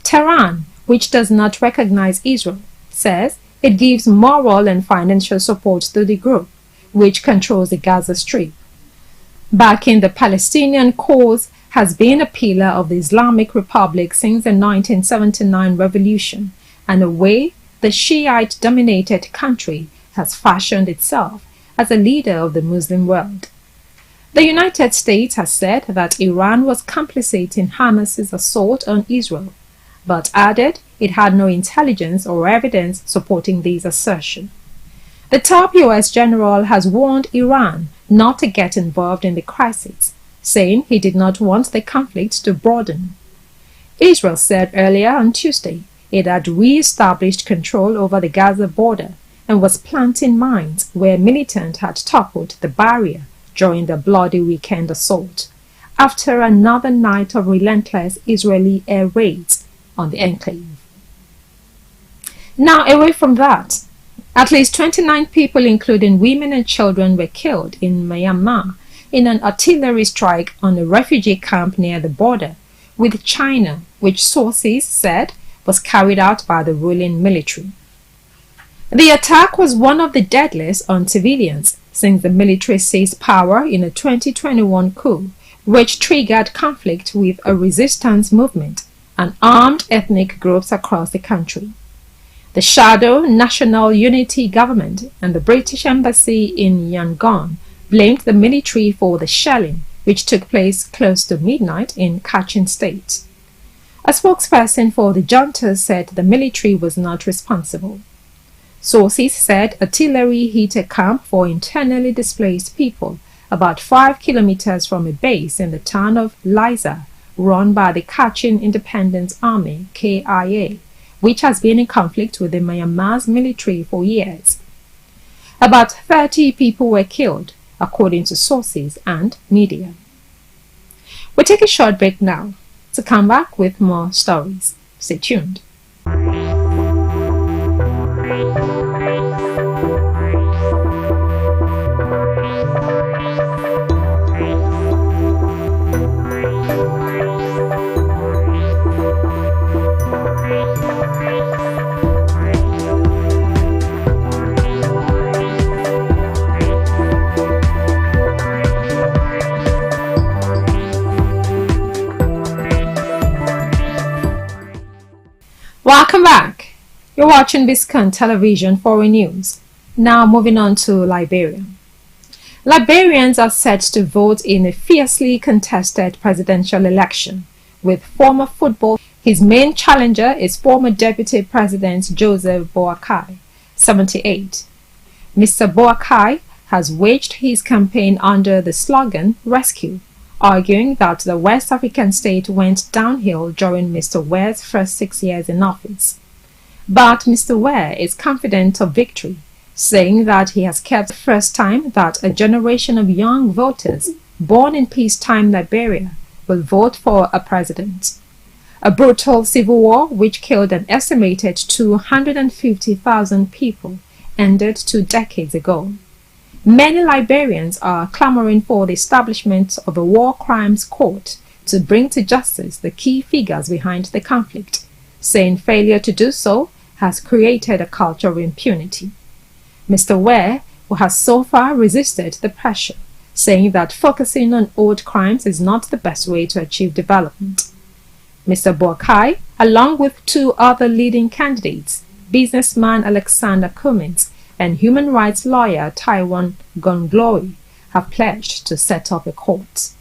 Tehran, which does not recognize Israel, says it gives moral and financial support to the group, which controls the Gaza Strip. Backing the Palestinian cause has been a pillar of the Islamic Republic since the 1979 revolution, and the way the Shiite-dominated country has fashioned itself as a leader of the Muslim world. The United States has said that Iran was complicit in Hamas's assault on Israel, but added it had no intelligence or evidence supporting these assertions. The top U.S. general has warned Iran not to get involved in the crisis, saying he did not want the conflict to broaden. Israel said earlier on Tuesday it had re-established control over the Gaza border and was planting mines where militants had toppled the barrier during the bloody weekend assault, after another night of relentless Israeli air raids on the enclave. Now, away from that, at least 29 people, including women and children, were killed in Myanmar in an artillery strike on a refugee camp near the border with China, which sources said was carried out by the ruling military. The attack was one of the deadliest on civilians since the military seized power in a 2021 coup, which triggered conflict with a resistance movement and armed ethnic groups across the country. The Shadow National Unity Government and the British Embassy in Yangon blamed the military for the shelling, which took place close to midnight in Kachin State. A spokesperson for the junta said the military was not responsible. Sources said artillery hit a camp for internally displaced people about 5 kilometers from a base in the town of Liza, run by the Kachin Independence Army, KIA, which has been in conflict with the Myanmar's military for years. About 30 people were killed, according to sources and media. We'll take a short break now to come back with more stories. Stay tuned. Welcome back. You're watching Biscon Television Foreign News. Now moving on to Liberia. Liberians are set to vote in a fiercely contested presidential election, with former football. His main challenger is former Deputy President Joseph Boakai, 78. Mr. Boakai has waged his campaign under the slogan Rescue, arguing that the West African state went downhill during Mr. Ware's first 6 years in office. But Mr. Ware is confident of victory, saying that he has kept the first time that a generation of young voters born in peacetime Liberia will vote for a president. A brutal civil war which killed an estimated 250,000 people ended 2 decades ago. Many Liberians are clamoring for the establishment of a war crimes court to bring to justice the key figures behind the conflict, saying failure to do so has created a culture of impunity. Mr. Ware, who has so far resisted the pressure, saying that focusing on old crimes is not the best way to achieve development. Mr. Boakai, along with 2 other leading candidates, businessman Alexander Cummins and human rights lawyer Taiwan Gongloi, have pledged to set up a court.